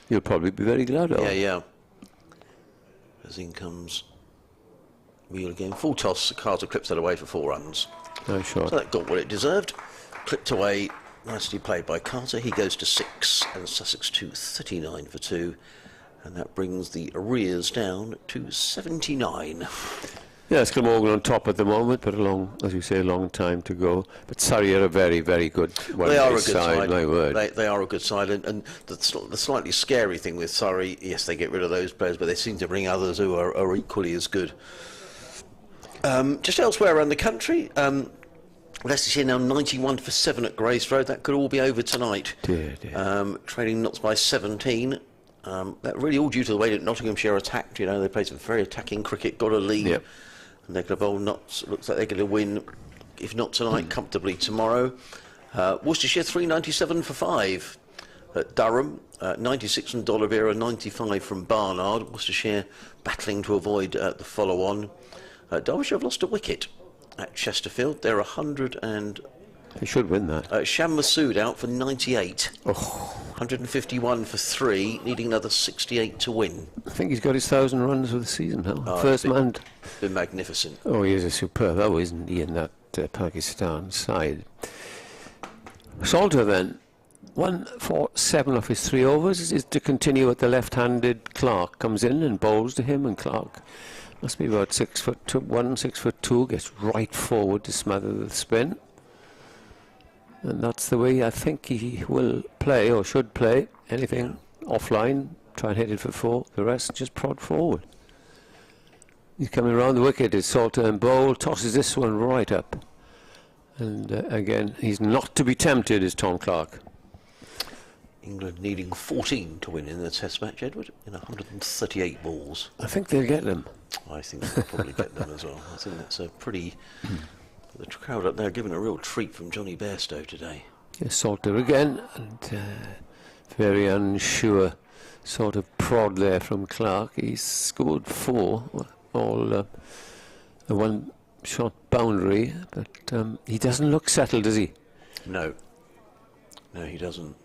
You'll probably be very glad of. Yeah. As in comes Wheel again. Full toss. Carter clips that away for 4 runs. No shot. So that got what it deserved. Clipped away. Nicely played by Carter. He goes to 6 and Sussex to 39 for 2. And that brings the arrears down to 79. Yes, Glamorgan on top at the moment, but as you say, a long time to go. But Surrey are a very, very good one. They are a good side. My word. They are a good side. And the slightly scary thing with Surrey, yes, they get rid of those players, but they seem to bring others who are equally as good. Just elsewhere around the country, Leicestershire now 91 for 7 at Grace Road. That could all be over tonight. Dear. Trading knots by 17. That really all due to the way that Nottinghamshire attacked. You know, they played some very attacking cricket, got a lead. Yep. And they're going to bowl knots. Looks like they're going to win, if not tonight, comfortably tomorrow. Worcestershire 397 for 5 at Durham. 96 from D'Oliveira, 95 from Barnard. Worcestershire battling to avoid the follow-on. Derbyshire have lost a wicket at Chesterfield. They're 100 and... They should win that. Sham Massoud out for 98. Oh. 151 for 3, needing another 68 to win. I think he's got his 1,000 runs for the season now. First man. Been magnificent. Oh, he is a superb. Oh, isn't he, in that Pakistan side? Salter then, 1 for 7 off his 3 overs, is to continue with the left-handed. Clark comes in and bowls to him, and Clark must be about 6'1", 6'2", gets right forward to smother the spin. And that's the way I think he will play, or should play. Anything offline, try and hit it for 4. The rest just prod forward. He's coming around the wicket. It's Salter and bowl. Tosses this one right up. And again, he's not to be tempted, is Tom Clark. England needing 14 to win in the Test match, Edward, in 138 balls. I think they'll get them. I think they'll probably get them as well. I think that's a pretty... The crowd up there giving a real treat from Johnny Bairstow today. Yes, Salter again, and very unsure sort of prod there from Clark. He's scored 4, all a one-shot boundary, but he doesn't look settled, does he? No, he doesn't.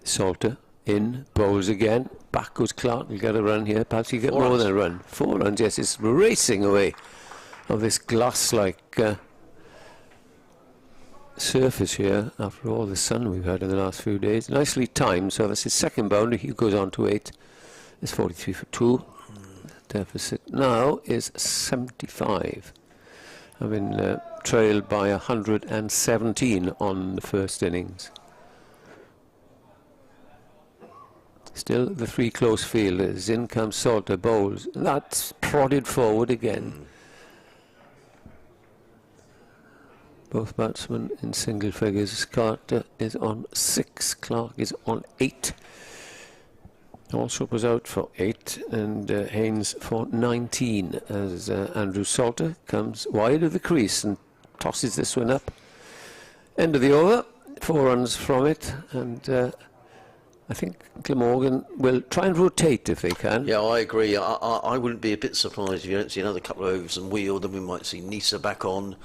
Salter in, bowls again, back goes Clark. He'll get a run here, perhaps he'll get more than a run. 4 runs, yes, it's racing away of this glass-like surface here after all the sun we've had in the last few days. Nicely timed, so that's his second boundary. He goes on to 8. It's 43 for 2. Deficit now is 75. I've been trailed by 117 on the first innings. Still the 3 close fielders. In comes Salter, bowls. That's prodded forward again. Both batsmen in single figures. Carter is on 6. Clark is on 8. Alsop was out for 8, and Haynes for 19, as Andrew Salter comes wide of the crease and tosses this one up. End of the over. 4 runs from it, and I think Glamorgan will try and rotate if they can. Yeah, I agree. I wouldn't be a bit surprised if you don't see another couple of overs and Wheel, then we might see Nisa back on.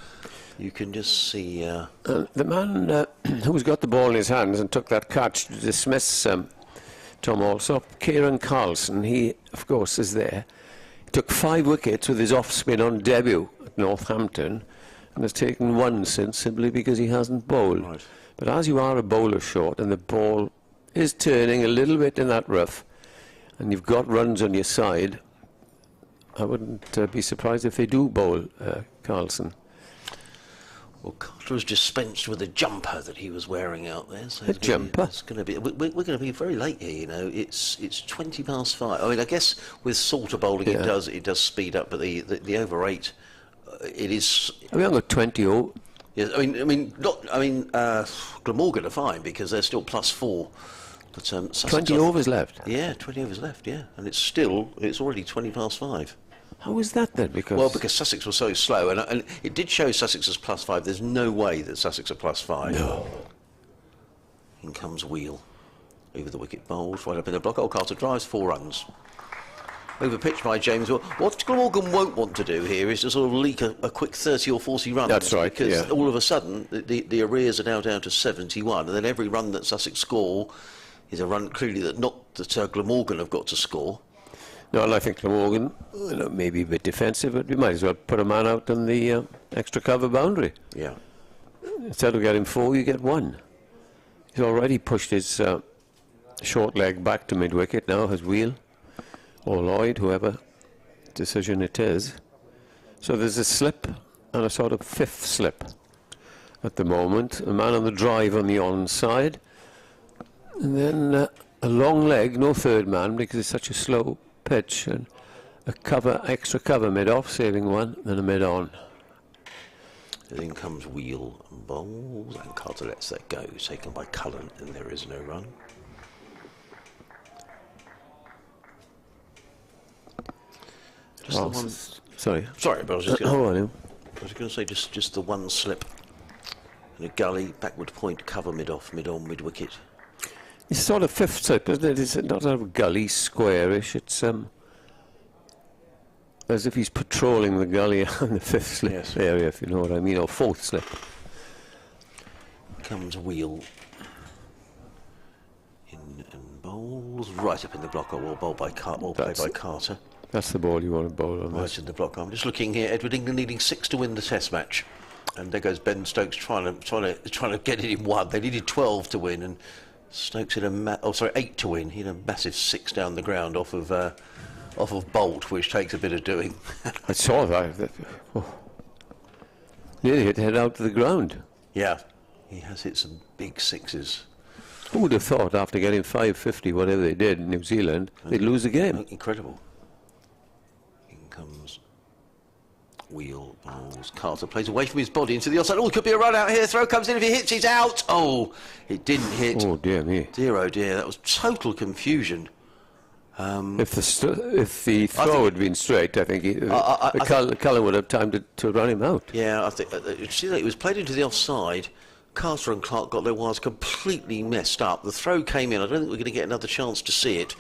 You can just see... the man who's got the ball in his hands and took that catch to dismiss Tom Alsop, Kieran Carlson, he, of course, is there. He took 5 wickets with his off-spin on debut at Northampton and has taken 1 since, simply because he hasn't bowled. Right. But as you are a bowler short and the ball is turning a little bit in that rough and you've got runs on your side, I wouldn't be surprised if they do bowl Carlson. Well, Carter has dispensed with a jumper that he was wearing out there. So a jumper? It's going to be. We're going to be very late here. You know, it's 20 past 5. I mean, I guess with Salter bowling, it does speed up, but the over 8, it is. We haven't got 20-0. Yes, Glamorgan are fine because they're still +4. But 20 overs left. Yeah, 20 overs left. Yeah, and it's already 20 past 5. How is that then? Because Sussex was so slow, and it did show Sussex as +5. There's no way that Sussex are +5. No. In comes Wheel over the wicket, bowled right up in the block. Carter drives 4 runs. over pitch by James. Well, what Glamorgan won't want to do here is to sort of leak a quick 30 or 40 runs. That's right, because all of a sudden the arrears are now down to 71, and then every run that Sussex score is a run clearly that Glamorgan have got to score. No, and I think Glamorgan, maybe a bit defensive, but we might as well put a man out on the extra cover boundary. Yeah. Instead of getting 4, you get 1. He's already pushed his short leg back to mid-wicket now, has Wheel or Lloyd, whoever decision it is. So there's a slip and a sort of 5th slip at the moment. A man on the drive on the onside. And then a long leg, no third man because it's such a slow pitch. And a extra cover mid-off, saving 1, then a mid-on. Then comes Wheel and bowls, and Carter lets that go, taken by Colin, and there is no run. Just the one. Sorry, but I was just going on. to say just the one slip and a gully, backward point, cover mid-off, mid-on, mid-wicket. It's sort of 5th slip, isn't it? It's not sort of gully, squarish. It's as if he's patrolling the gully on the 5th slip area, if you know what I mean, or 4th slip. Comes Wheel in and bowls right up in the block. Well played by Carter. That's the ball you want to bowl on. Right in the block. I'm just looking here. Edward, England needing 6 to win the Test match, and there goes Ben Stokes trying to get it in 1. They needed 12 to win, and Stokes hit 8 to win. He had a massive 6 down the ground off of Bolt, which takes a bit of doing. I saw that. Nearly hit head out to the ground. Yeah, he has hit some big 6s. Who would have thought after getting 550, whatever they did in New Zealand, they'd lose the game? Incredible. In comes Wheel, bowls. Carter plays away from his body into the offside. Oh, it could be a run out here. Throw comes in. If he hits, he's out. Oh, it didn't hit. Oh, dear me. Dear, oh dear. That was total confusion. If the throw had been straight, I think Colin would have time to run him out. Yeah, I think it was played into the offside. Carter and Clark got their wires completely messed up. The throw came in. I don't think we're going to get another chance to see it,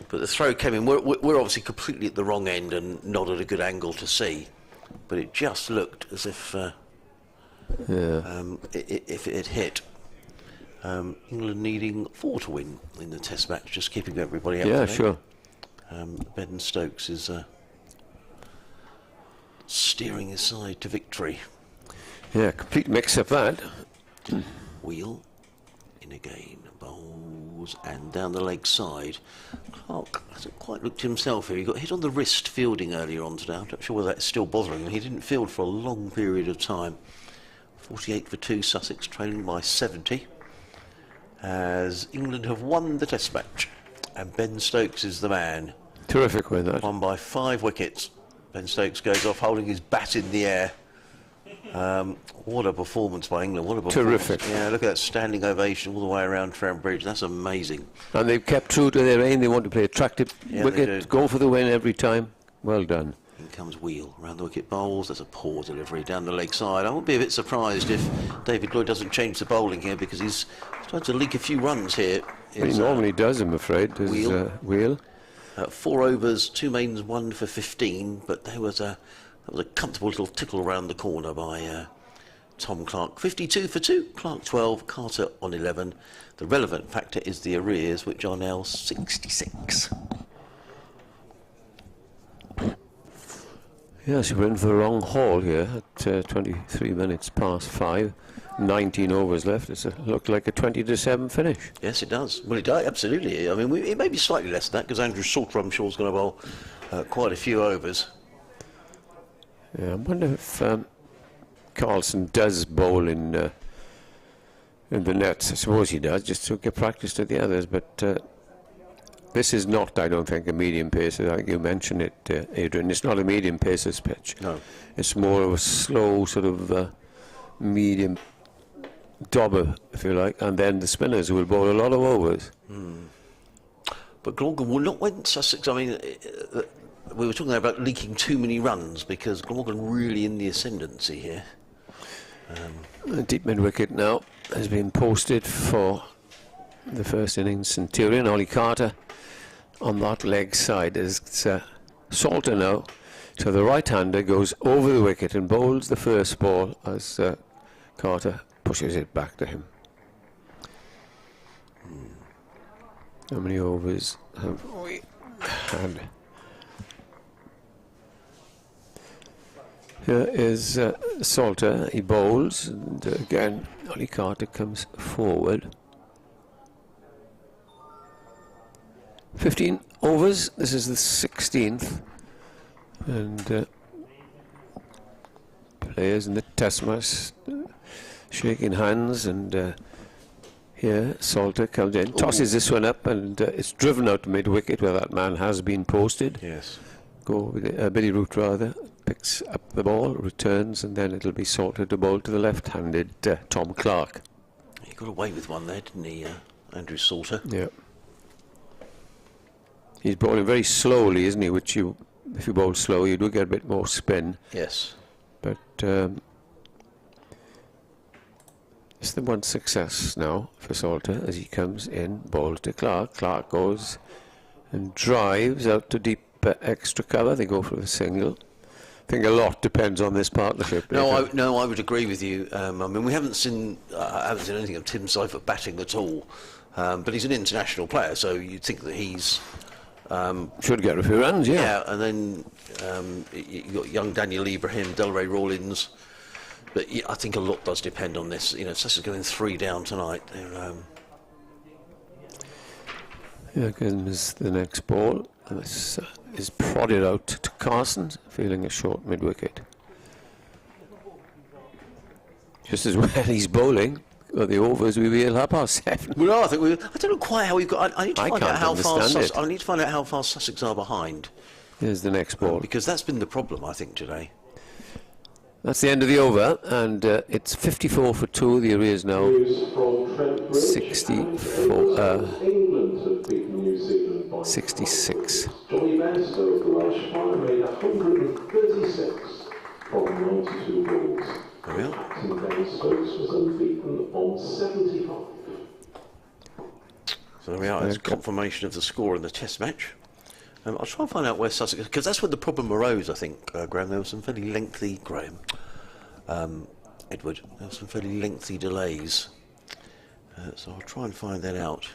but the throw came in. We're obviously completely at the wrong end and not at a good angle to see, but it just looked as if if it had hit. England needing 4 to win in the Test match, just keeping everybody up. Yeah, sure. Ben Stokes is steering his side to victory. Yeah, complete mix of that. Wheel in again, bowls and down the leg side. Clark hasn't quite looked himself here. He got hit on the wrist fielding earlier on today. I'm not sure whether that's still bothering him. He didn't field for a long period of time. 48 for 2, Sussex trailing by 70. As England have won the Test match, and Ben Stokes is the man. Terrific win, that. Won by 5 wickets. Ben Stokes goes off holding his bat in the air. What a performance by England. What a performance. Terrific. Yeah, look at that standing ovation all the way around Trent Bridge. That's amazing. And they've kept true to their aim. They want to play attractive wicket, go for the win every time. Well done. In comes Wheel, around the wicket bowls. There's a poor delivery down the leg side. I wouldn't be a bit surprised if David Lloyd doesn't change the bowling here, because he's trying to leak a few runs here. He normally does, I'm afraid. Wheel. 4 overs, 2 mains, 1 for 15, but that was a comfortable little tickle around the corner by Tom Clark. 52 for 2, Clark 12, Carter on 11. The relevant factor is the arrears, which are now 66. Yes, we're in for the wrong haul here at 23 minutes past 5. 19 overs left. It looked like a 20-7 finish. Yes, it does. Well, it does, absolutely. I mean, it may be slightly less than that, because Andrew Salter, I'm sure, is going to bowl quite a few overs. Yeah, I wonder if Carlson does bowl in the nets. I suppose he does, just to get practice to the others. But this is not, I don't think, a medium pacer. I think you mentioned it, Adrian. It's not a medium pacer's pitch. No. It's more of a slow sort of medium dobber, if you like, and then the spinners will bowl a lot of overs. But Glamorgan will not win Sussex. I mean, we were talking there about leaking too many runs, because Glamorgan really in the ascendancy here. The deep mid-wicket now has been posted for the first innings. Centurion, Ollie Carter, on that leg side. As Salter now to the right-hander, goes over the wicket and bowls the first ball as Carter pushes it back to him. How many overs have we had? Here is Salter, he bowls, and again Ollie Carter comes forward. 15 overs, this is the 16th, and players in the test match shaking hands, and here Salter comes in, tosses this one up, and it's driven out to mid-wicket where that man has been posted. Yes. Go with it, Billy Root rather, picks up the ball, returns, and then it'll be Salter to bowl to the left-handed Tom Clark. He got away with one there, didn't he, Andrew Salter? Yeah. He's bowling very slowly, isn't he? Which if you bowl slow, you do get a bit more spin. Yes. But it's the one success now for Salter as he comes in, bowls to Clark. Clark goes and drives out to deep extra cover. They go for the single. I think a lot depends on this partnership. No, I would agree with you. I mean, I haven't seen anything of Tim Seifert batting at all, but he's an international player, so you'd think that he's should get a few runs, yeah. Yeah, and then you got young Daniel Ibrahim, Delray Rawlins, but yeah, I think a lot does depend on this. You know, Sussex going 3 down tonight. Here comes the next ball. And this is prodded out to Carson, feeling a short mid-wicket. Just as well he's bowling. Well, the overs we will have 7:30. Well, no, I don't know quite how we've got. I need to find out how far. I need to find out how far Sussex are behind. Here's the next ball. Because that's been the problem, I think, today. That's the end of the over, and it's 54 for 2. The arrears now 64. 66. Johnny Bairstow of the Welsh Fire made 136 from 92 balls. There we are. Captain Ben Stokes was unbeaten on 75. So there we are. It's confirmation of the score in the Test match. I'll try and find out where Sussex, because that's where the problem arose, I think, Graham. There was some fairly lengthy, Edward, there were some fairly lengthy delays. So I'll try and find that out.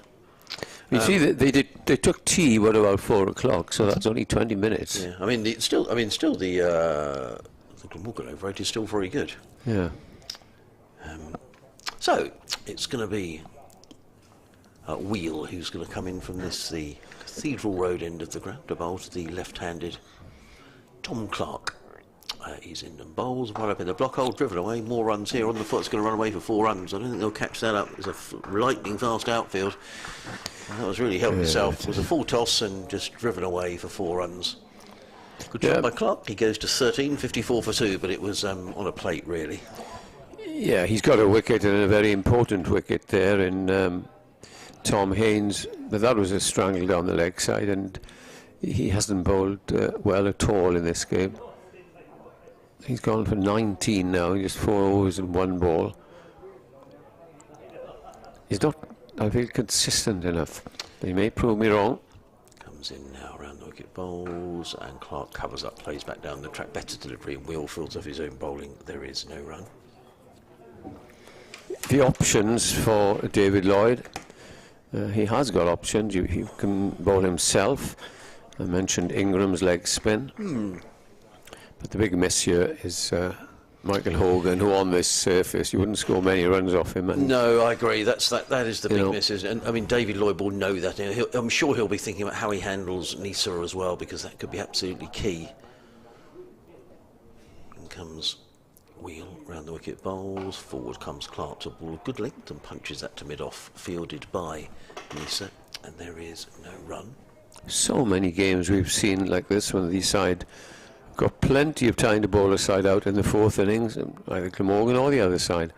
You see that they took tea about 4 o'clock, so that's only 20 minutes. Yeah, I mean the Glamorgan over 8 is still very good. Yeah. So it's going to be Wheel who's going to come in from the Cathedral Road end of the ground to bowl to the left-handed Tom Clark. He's in and bowls, right up in the block hole, driven away, more runs here on the foot. It's going to run away for 4 runs. I don't think they'll catch that up. It's a lightning fast outfield. That was really helping himself. It was a full toss and just driven away for 4 runs. Good job by Clark. He goes to 13, 54 for 2, but it was on a plate, really. Yeah, he's got a wicket, and a very important wicket there in Tom Haynes. But that was a strangle down the leg side, and he hasn't bowled well at all in this game. He's gone for 19 now, just 4 overs and 1 ball. He's not, I feel, consistent enough. He may prove me wrong. Comes in now around the wicket, bowls, and Clark covers up, plays back down the track. Better delivery, and Wheel fields off his own bowling. There is no run. The options for David Lloyd. He has got options. He can bowl himself. I mentioned Ingram's leg spin. But the big miss here is Michael Hogan, who on this surface, you wouldn't score many runs off him. And no, I agree. That is the big miss. And I mean, David Lloyd will know that. I'm sure he'll be thinking about how he handles Nisa as well, because that could be absolutely key. In comes Wheel round the wicket, bowls. Forward comes Clark to ball good length and punches that to mid-off, fielded by Nisa. And there is no run. So many games we've seen like this when the side got plenty of time to bowl a side out in the 4th innings, either Glamorgan or the other side,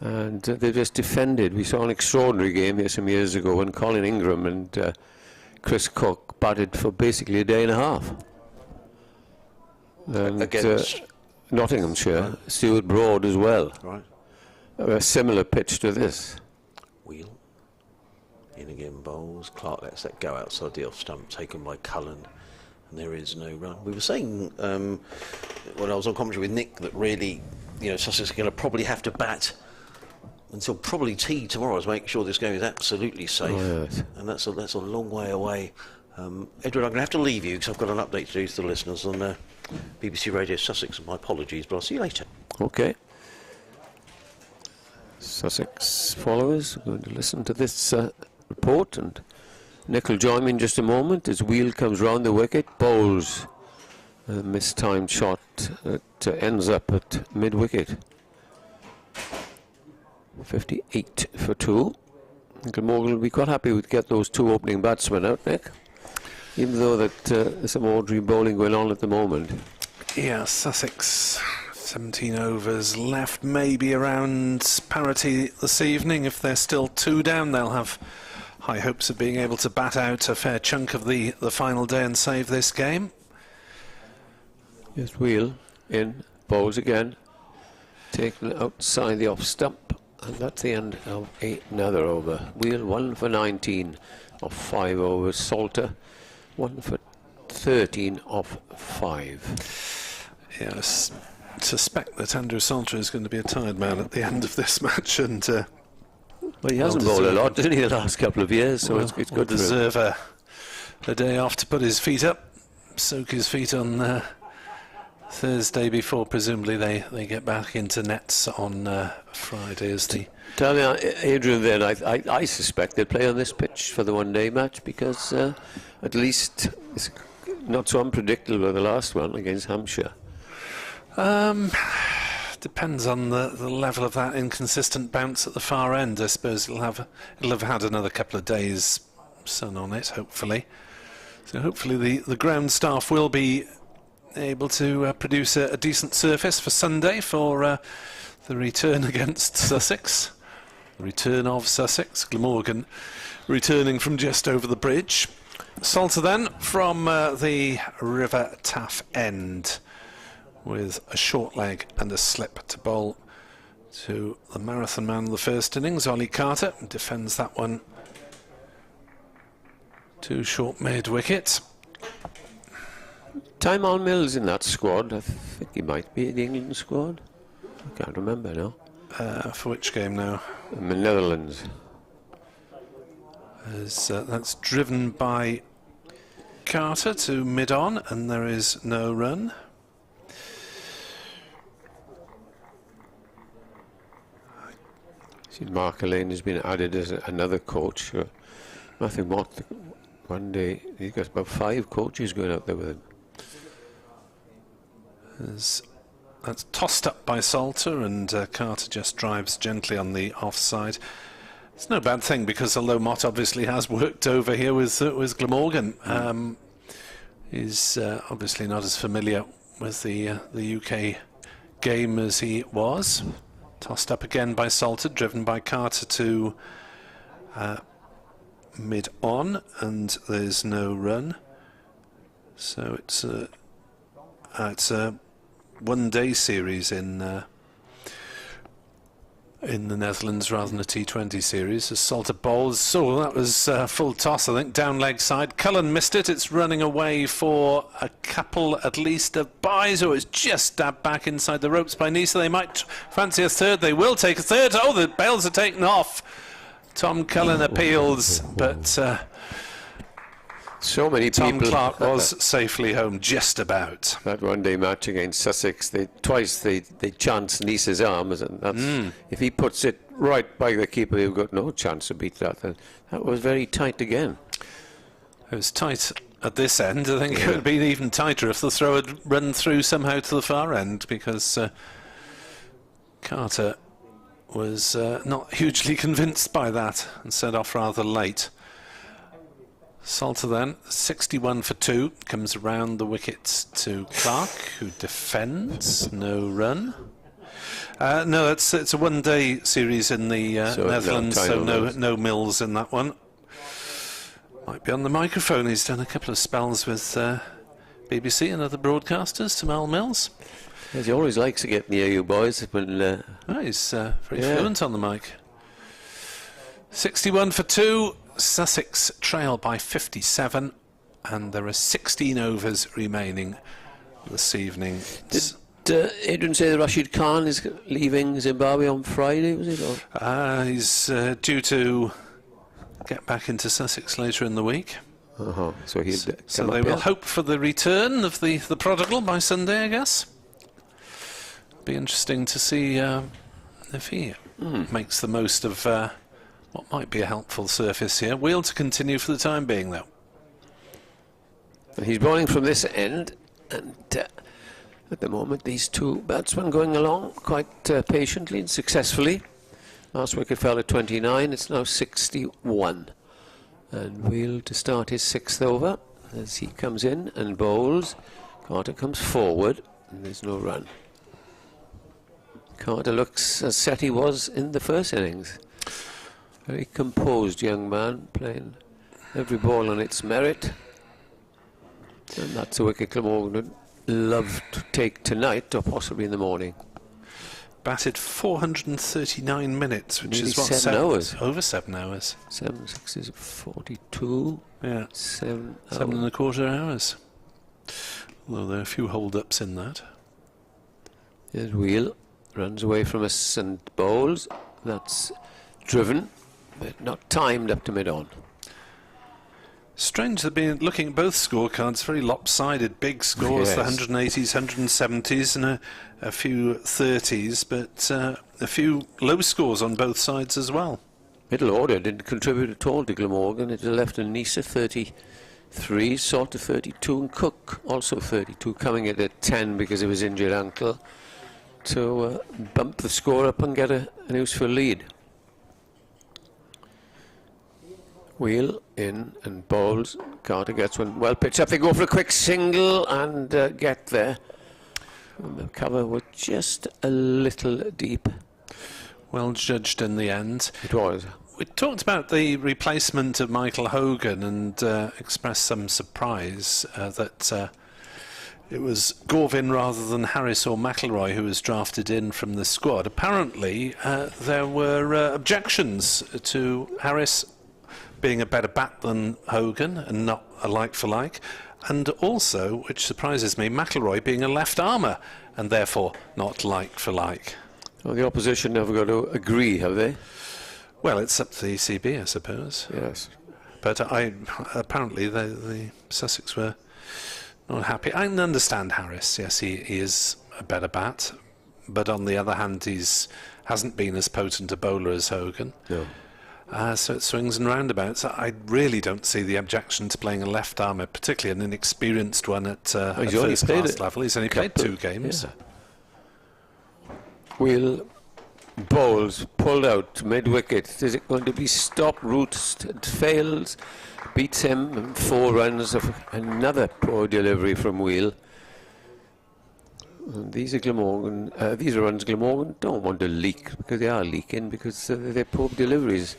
and they just defended. We saw an extraordinary game here some years ago when Colin Ingram and Chris Cook batted for basically a day and a half. And against Nottinghamshire, Stuart Broad as well. Right. A similar pitch to this. Wheel in again, bowls. Clark lets that go outside the off stump, taken by Colin. And there is no run. We were saying when I was on commentary with Nick that really, Sussex are going to probably have to bat until probably tea tomorrow to make sure this game is absolutely safe. Oh, yes. And that's a long way away. Edward, I'm going to have to leave you because I've got an update to do to the listeners on BBC Radio Sussex. My apologies, but I'll see you later. Okay. Sussex followers are going to listen to this report, and Nick will join me in just a moment as Wheel comes round the wicket, bowls a mistimed shot that ends up at mid-wicket. 58 for 2. Glamorgan will be quite happy to get those 2 opening batsmen out, Nick, even though that there's some ordinary bowling going on at the moment. Yeah, Sussex, 17 overs left, maybe around parity this evening. If they're still 2 down, they'll have high hopes of being able to bat out a fair chunk of the final day and save this game. Yes, Wheel in, bowls again, taken outside the off stump, and that's the end of another over. Wheel 1 for 19 of 5 overs. Salter 1 for 13 of 5. Yes, suspect that Andrew Salter is going to be a tired man at the end of this match, and well, he hasn't bowled a lot, didn't he, the last couple of years, so it's good for him. Deserve a day off to put his feet up, soak his feet on Thursday before presumably they get back into nets on Friday as the... Tell me, Adrian, then, I suspect they'll play on this pitch for the one-day match because at least it's not so unpredictable the last one against Hampshire. Depends on the level of that inconsistent bounce at the far end. I suppose it'll have had another couple of days sun on it, hopefully. So hopefully the ground staff will be able to produce a decent surface for Sunday for the return against Sussex. The return of Sussex. Glamorgan returning from just over the bridge. Salter then from the River Taff end, with a short leg and a slip to bowl to the marathon man of the first innings. Ollie Carter defends that one to short mid-wicket. Tymal Mills in that squad. I think he might be in the England squad. I can't remember now. For which game now? In the Netherlands. That's driven by Carter to mid-on, and there is no run. Mark Elaine has been added as another coach. Matthew Mott, one day, he's got about 5 coaches going out there with him. That's tossed up by Salter, and Carter just drives gently on the offside. It's no bad thing, because although Mott obviously has worked over here with Glamorgan, he's obviously not as familiar with the UK game as he was. Tossed up again by Salter, driven by Carter to mid-on, and there's no run. So it's a one-day series in the Netherlands rather than a T20 series. As Salter bowls, so that was full toss, I think, down leg side. Colin missed it. It's running away for a couple at least of byes, or it's just stabbed back inside the ropes by Nisa. They might fancy a third. They will take a third. Oh, the bails are taken off. Tom Cullen appeals, but so many people. Tom Clark was safely home, just about. That one-day match against Sussex, twice they chanced Nisa's arms, and that's, if he puts it right by the keeper, you've got no chance to beat that. And that was very tight again. It was tight at this end. I think it would have been even tighter if the throw had run through somehow to the far end, because Carter was not hugely convinced by that and set off rather late. Salter then, 61 for 2, comes around the wickets to Clark, who defends. No run. No, it's a one-day series in the Netherlands, so no Mills in that one. Might be on the microphone. He's done a couple of spells with BBC and other broadcasters, Tymal Mills. Yes, he always likes to get near you boys. When, he's very fluent on the mic. 61 for 2. Sussex trail by 57, and there are 16 overs remaining this evening. Did Adrian say that Rashid Khan is leaving Zimbabwe on Friday, was it? He's due to get back into Sussex later in the week. So he'll So they will hope for the return of the prodigal by Sunday, I guess. Be interesting to see if he makes the most of what might be a helpful surface here. Wheel to continue for the time being, though. He's bowling from this end, and at the moment these two batsmen going along quite patiently and successfully. Last wicket fell at 29, it's now 61. And Wheel to start his 6th over as he comes in and bowls. Carter comes forward and there's no run. Carter looks as set he was in the first innings. Very composed young man, playing every ball on its merit. And that's a wicket Glamorgan would love to take tonight or possibly in the morning. Batted 439 minutes, which Nearly is what, 7 hours. Over 7 hours. 7 6 is 42. Yeah. 7 7.25 hours. Although there are a few hold-ups in that. Here's Wheel, runs away from us and bowls. That's driven, but not timed up to mid-on. Strange, they've been looking at both scorecards, very lopsided, big scores, the 180s, 170s and a few 30s, but a few low scores on both sides as well. Middle order didn't contribute at all to Glamorgan. It left Anisa 33, Salter 32 and Cook also 32, coming in at 10 because of his injured ankle to bump the score up and get an useful lead. Wheel in and bowls. Carter gets one well pitched up. They go for a quick single and get there. And the cover was just a little deep. Well judged in the end. It was. We talked about the replacement of Michael Hogan and expressed some surprise that it was Gorvin rather than Harris or McIlroy who was drafted in from the squad. Apparently there were objections to Harris being a better bat than Hogan and not a like for like, and also, which surprises me, McIlroy being a left armour and therefore not like for like. Well, the opposition never got to agree, have they? Well, it's up to the ECB, I suppose. Yes. But apparently the Sussex were not happy. I can understand Harris. Yes, he is a better bat, but on the other hand, hasn't been as potent a bowler as Hogan. No. So it swings and roundabouts. I really don't see the objection to playing a left armour, particularly an inexperienced one at first class level. He's only played 2 games. Yeah. Wheel bowls pulled out mid-wicket. Is it going to be stopped? Roots fails, beats him, and 4 runs of another poor delivery from Wheel. And these are Glamorgan. These are runs Glamorgan don't want to leak because they are leaking because they're poor deliveries.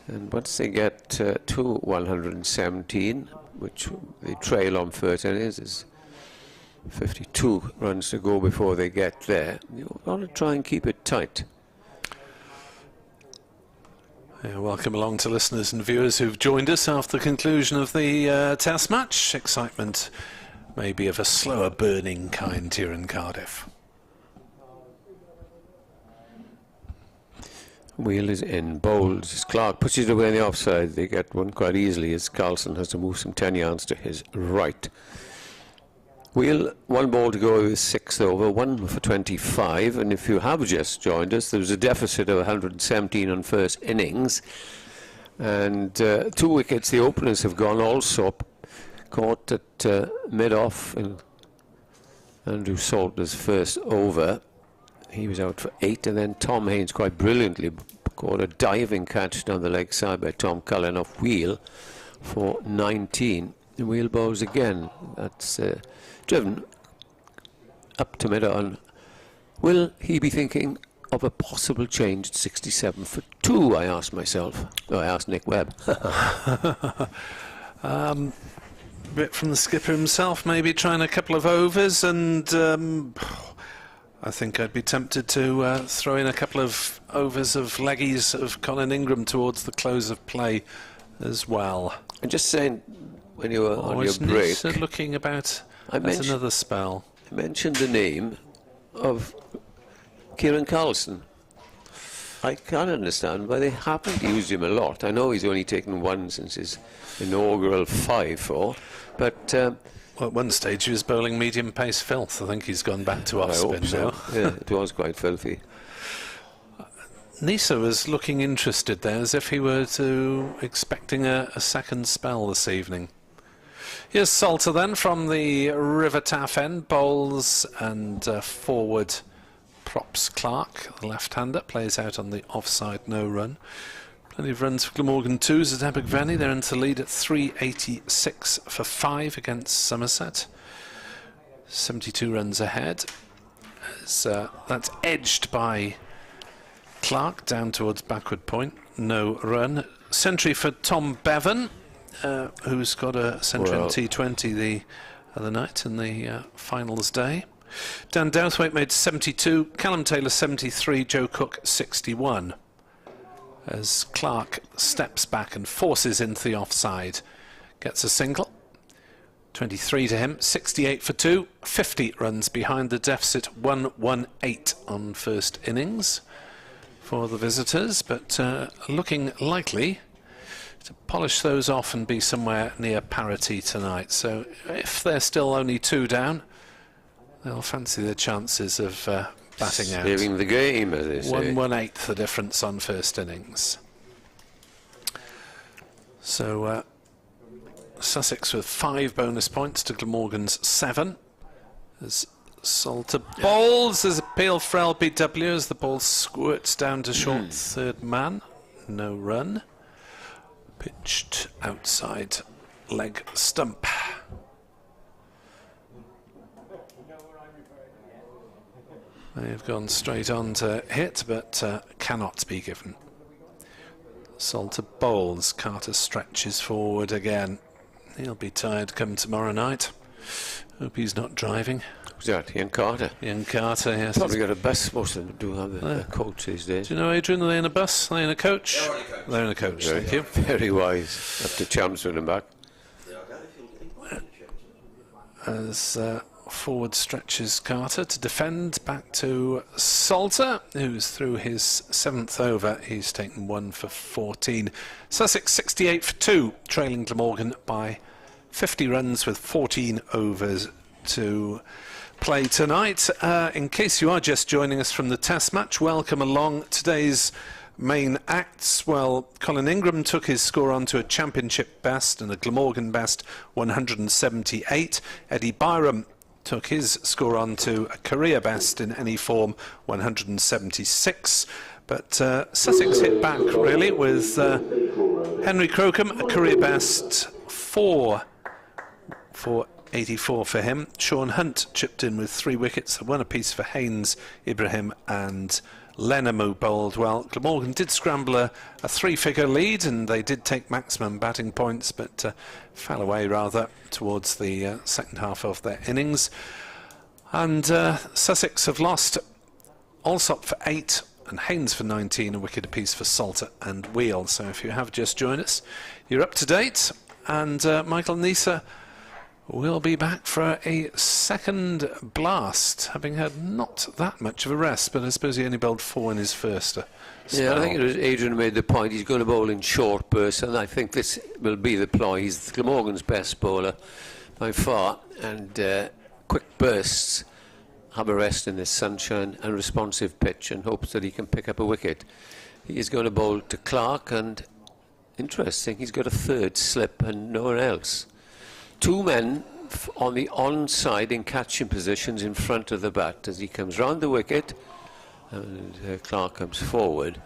And once they get to 117, which they trail on first innings, there's 52 runs to go before they get there. You've got to try and keep it tight. Welcome along to listeners and viewers who've joined us after the conclusion of the Test match. Excitement maybe of a slower burning kind here in Cardiff. Wheel is in, bowls. Clark pushes it away in the offside. They get one quite easily as Carlson has to move some 10 yards to his right. Wheel, 1 ball to go with 6th over, 1 for 25. And if you have just joined us, there was a deficit of 117 on first innings. And 2 wickets, the openers have gone also. Caught at mid-off in Andrew Salter's first over. He was out for 8, and then Tom Haynes quite brilliantly caught a diving catch down the leg side by Tom Cullen off Wheel for 19. The Wheel bowls again. That's driven up to mid-on. Will he be thinking of a possible change at 67 for 2, I asked myself. Oh, I asked Nick Webb. Bit from the skipper himself, maybe trying a couple of overs, and I think I'd be tempted to throw in a couple of overs of leggies of Colin Ingram towards the close of play as well. I'm just saying, when you were on your is break, Nisa looking about I at another spell? I mentioned the name of Kieran Carlson. I can't understand why they haven't used him a lot. I know he's only taken one since his inaugural 5-4, but Well, at one stage he was bowling medium pace filth. I think he's gone back to off spin now. Yeah, it was quite filthy. Nisa was looking interested there, as if he were expecting a second spell this evening. Here's Salter then from the River Taff end, bowls and forward props Clark, the left-hander, plays out on the offside, no run. Plenty of runs for Glamorgan 2s at Abergavenny. They're into the lead at 386 for 5 against Somerset. 72 runs ahead. That's edged by Clark down towards backward point, no run. Century for Tom Bevan, who's got a century in T20 the other night in the finals day. Dan Douthwaite made 72, Callum Taylor 73, Joe Cook 61. As Clark steps back and forces into the offside, gets a single. 23 to him, 68 for 2, 50 runs behind the deficit, 118 on first innings for the visitors, but looking likely to polish those off and be somewhere near parity tonight. So if they're still only 2 down, they'll fancy their chances of batting out. Saving the game, as they say. 118 the difference on first innings. So Sussex with 5 bonus points to Glamorgan's 7. As Salter bowls, there's appeal for LBW as the ball squirts down to short third man. No run. Pitched outside leg stump. They've gone straight on to hit, but cannot be given. Salter bowls, Carter stretches forward again. He'll be tired come tomorrow night. Hope he's not driving. Who's that? Ian Carter? Ian Carter, yes. Probably got a bus. Most of them do have a coach these days. Do you know, Adrian, are they in a bus? Are they in a coach? They're in a coach, thank you. Very wise. Up to Chelmsford and back. As forward stretches Carter to defend, back to Salter, who's through his 7th over. He's taken 1 for 14. Sussex 68 for 2, trailing Glamorgan by 50 runs with 14 overs to play tonight. In case you are just joining us from the Test match, welcome along. Today's main acts, well, Colin Ingram took his score on to a championship best and a Glamorgan best 178. Eddie Byrom took his score on to a career best in any form 176. But Sussex hit back really with Henry Crocombe, a career best 4 for 84 for him. Sean Hunt chipped in with 3 wickets, 1 apiece for Haynes, Ibrahim and Lenham, who bowled well. Glamorgan did scramble a 3-figure lead, and they did take maximum batting points, but fell away rather towards the second half of their innings. And Sussex have lost Alsop for 8 and Haynes for 19, a wicket apiece for Salter and Wheel. So if you have just joined us, you're up to date, and Michael Nisa will be back for a second blast, having had not that much of a rest, but I suppose he only bowled 4 in his first spell. Yeah, I think it was Adrian made the point. He's going to bowl in short bursts, and I think this will be the ploy. He's Glamorgan's best bowler by far, and quick bursts have a rest in this sunshine and responsive pitch, and hopes that he can pick up a wicket. He is going to bowl to Clark, and interesting, he's got a 3rd slip and no one else. 2 men on the onside in catching positions in front of the bat as he comes round the wicket, and Clark comes forward.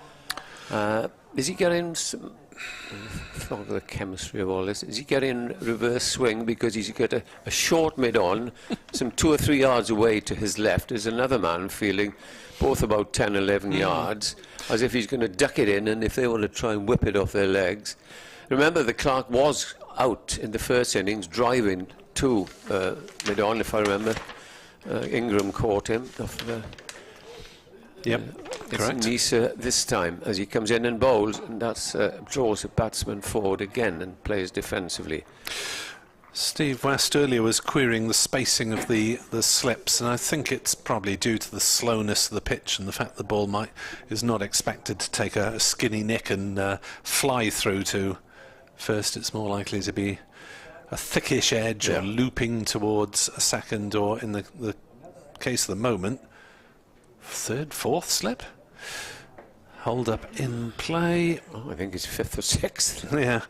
Is he getting some... I thought the chemistry of all this. Is he getting reverse swing because he's got a short mid-on, some 2 or 3 yards away to his left is another man feeling both about 10, 11 yards, as if he's going to duck it in, and if they want to try and whip it off their legs. Remember that Clark was out in the first innings driving to mid-on, if I remember. Ingram caught him off the... Yep, correct. It's Nisa this time as he comes in and bowls, and that's draws the batsman forward again and plays defensively. Steve West earlier was querying the spacing of the slips, and I think it's probably due to the slowness of the pitch and the fact the ball is not expected to take a skinny nick and fly through to first. It's more likely to be a thickish edge or looping towards a second, or in the case of the moment, third, fourth slip. Hold up in play. Oh, I think it's fifth or sixth. Yeah.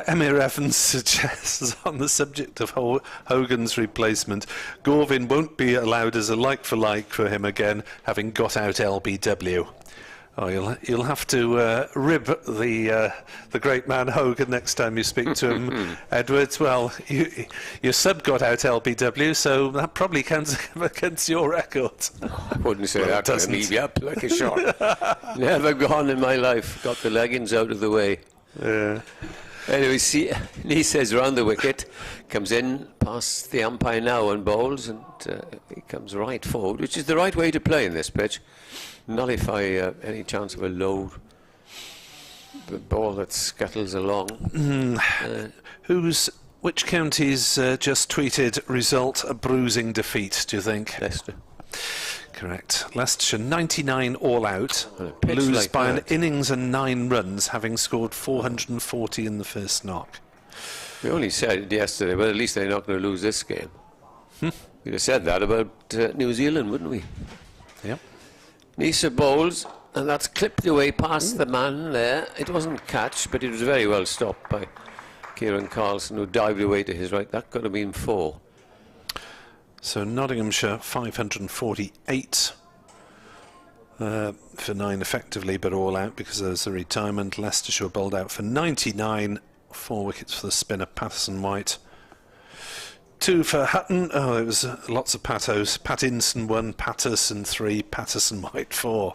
Emir Evans suggests, on the subject of Hogan's replacement, Gorvin won't be allowed as a like-for-like for him again, having got out LBW. Oh, you'll have to rib the great man Hogan next time you speak to him, Edwards. Well, your sub got out LBW, so that probably counts against your record. I wouldn't say that. Doesn't leave you up like a shot. Never gone in my life. Got the leggings out of the way. Yeah. Anyway, see, he says round the wicket, comes in past the umpire now and bowls, and he comes right forward, which is the right way to play in this pitch. Nullify any chance of a low ball that scuttles along. Which county's just tweeted result a bruising defeat, do you think? Leicester. Correct. Leicestershire 99 all out, lose like by that. an innings and 9 runs, having scored 440 in the first knock. We only said yesterday, well, at least they're not going to lose this game. We'd have said that about New Zealand, wouldn't we? Yep. Nisa bowls, and that's clipped away past the man there. It wasn't catch, but it was very well stopped by Kieran Carlson, who dived away to his right. That could have been 4. So Nottinghamshire 548 for 9 effectively, but all out because there's a retirement. Leicestershire bowled out for 99, 4 wickets for the spinner Patterson White. 2 for Hutton. Oh, it was lots of Patos. Pattinson 1, Patterson 3, Patterson White 4.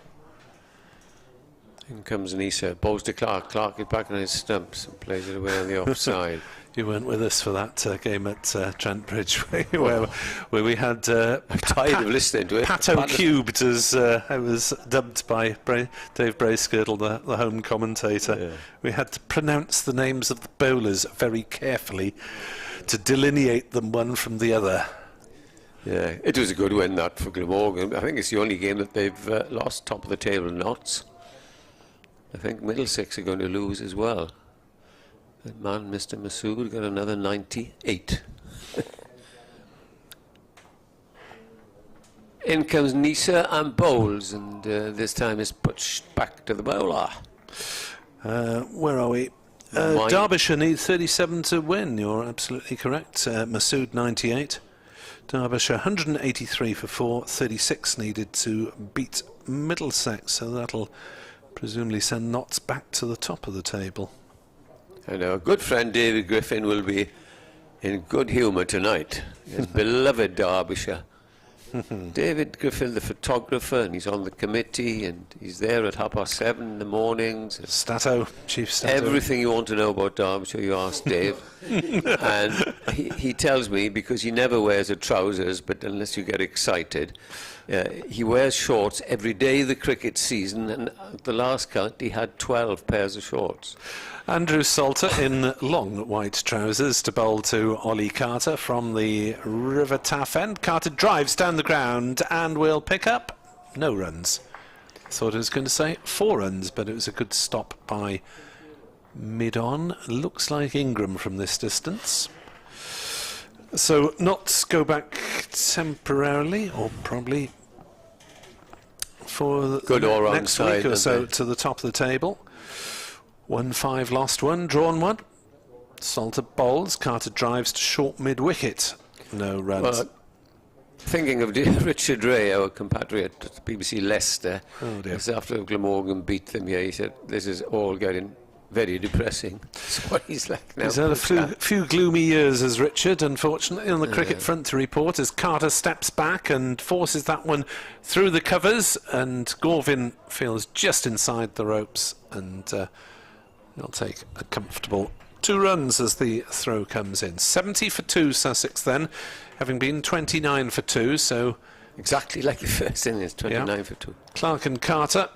In comes Nisa, bowls to Clark. Clark is back on his stumps and plays it away on the offside. You weren't with us for that game at Trent Bridge, where we had I'm tired of listening to it. Pato Cubed, as I was dubbed by Dave Bracegirdle, the home commentator. Yeah. We had to pronounce the names of the bowlers very carefully to delineate them one from the other. Yeah, it was a good win, that, for Glamorgan. I think it's the only game that they've lost top of the table knots. I think Middlesex are going to lose as well. That man, Mr. Masood, got another 98. In comes Nisa and bowls, and this time is pushed back to the bowler. Where are we? Derbyshire need 37 to win. You're absolutely correct. Masood 98. Derbyshire 183 for 4. 36 needed to beat Middlesex. So that'll presumably send Notts back to the top of the table. And our good friend David Griffin will be in good humour tonight. His beloved Derbyshire. David Griffin, the photographer, and he's on the committee, and he's there at 7:30 in the mornings. Chief Stato. Everything you want to know about Derbyshire, you ask Dave. And he tells me, because he never wears a trousers, but unless you get excited, he wears shorts every day of the cricket season, and at the last count he had 12 pairs of shorts. Andrew Salter in long white trousers to bowl to Ollie Carter from the River Taff end. Carter drives down the ground and will pick up no runs. Thought I was going to say 4 runs, but it was a good stop by mid-on. Looks like Ingram from this distance. So Notts go back temporarily, or probably for the next week or so, to the top of the table. 1-5 lost 1, drawn 1. Salter bowls, Carter drives to short mid-wicket. No runs. Well, thinking of Richard Ray, our compatriot at BBC Leicester, after Glamorgan beat them here, he said, this is all getting very depressing. That's what he's like now. He's had a few gloomy years as Richard, unfortunately, on the cricket front to report, as Carter steps back and forces that one through the covers, and Gorvin feels just inside the ropes, and he'll take a comfortable 2 runs as the throw comes in. 70 for 2 Sussex then, having been 29 for 2, so exactly like the first innings, 29 for 2. Clark and Carter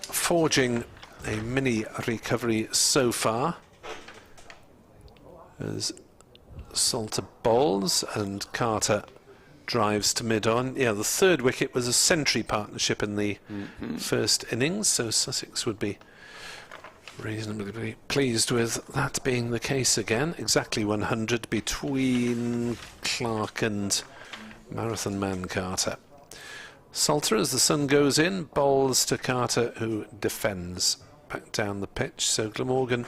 forging a mini recovery so far, as Salter bowls and Carter drives to mid-on. Yeah, the third wicket was a century partnership in the first innings, so Sussex would be reasonably pleased with that being the case again. Exactly 100 between Clark and marathon man Carter. Salter, as the sun goes in, bowls to Carter, who defends back down the pitch. So Glamorgan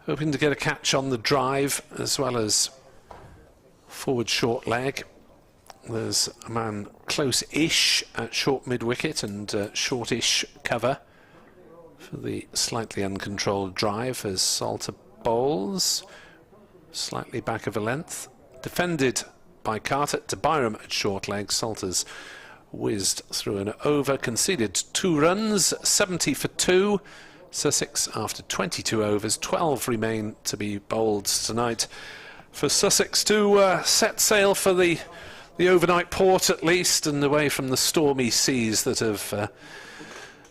hoping to get a catch on the drive as well as forward short leg. There's a man close-ish at short mid-wicket and shortish cover for the slightly uncontrolled drive as Salter bowls slightly back of a length. Defended by Carter to Byrom at short leg. Salter's whizzed through an over, conceded 2 runs, 70 for 2. Sussex after 22 overs, 12 remain to be bowled tonight for Sussex to set sail for the overnight port at least, and away from the stormy seas that have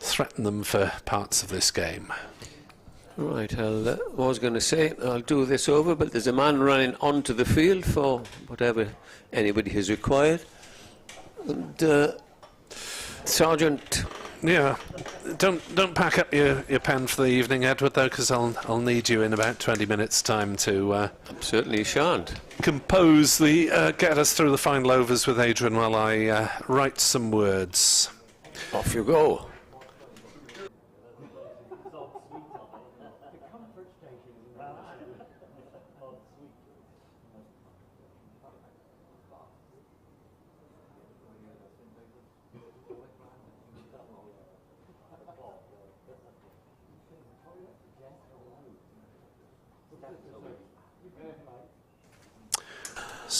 threatened them for parts of this game. Right, I was going to say I'll do this over, but there's a man running onto the field for whatever anybody has required. And Sergeant... Yeah, don't pack up your pen for the evening, Edward, though, because I'll need you in about 20 minutes' time to... I certainly shan't. Compose the... get us through the final overs with Adrian while I write some words. Off you go.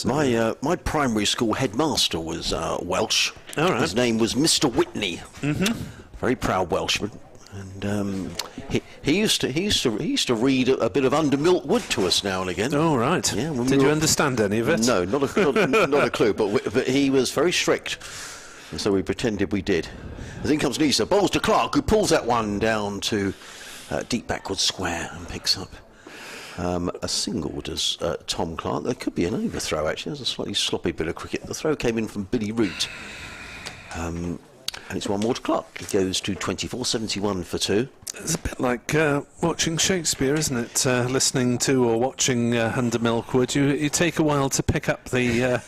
My primary school headmaster was Welsh. All right. His name was Mr. Whitney. Very proud Welshman, and he used to read a bit of Undermilt Wood to us now and again. Oh right. Yeah. Did you understand any of it? No, not a clue. But he was very strict, and so we pretended we did. As in comes Nisa, bowls to Clark, who pulls that one down to deep backward square and picks up a single. Does Tom Clark? There could be an overthrow actually. There's a slightly sloppy bit of cricket. The throw came in from Billy Root, and it's 1 more to Clark. He goes to 24, 71 for 2. It's a bit like watching Shakespeare, isn't it? Listening to or watching Under Milkwood, you take a while to pick up the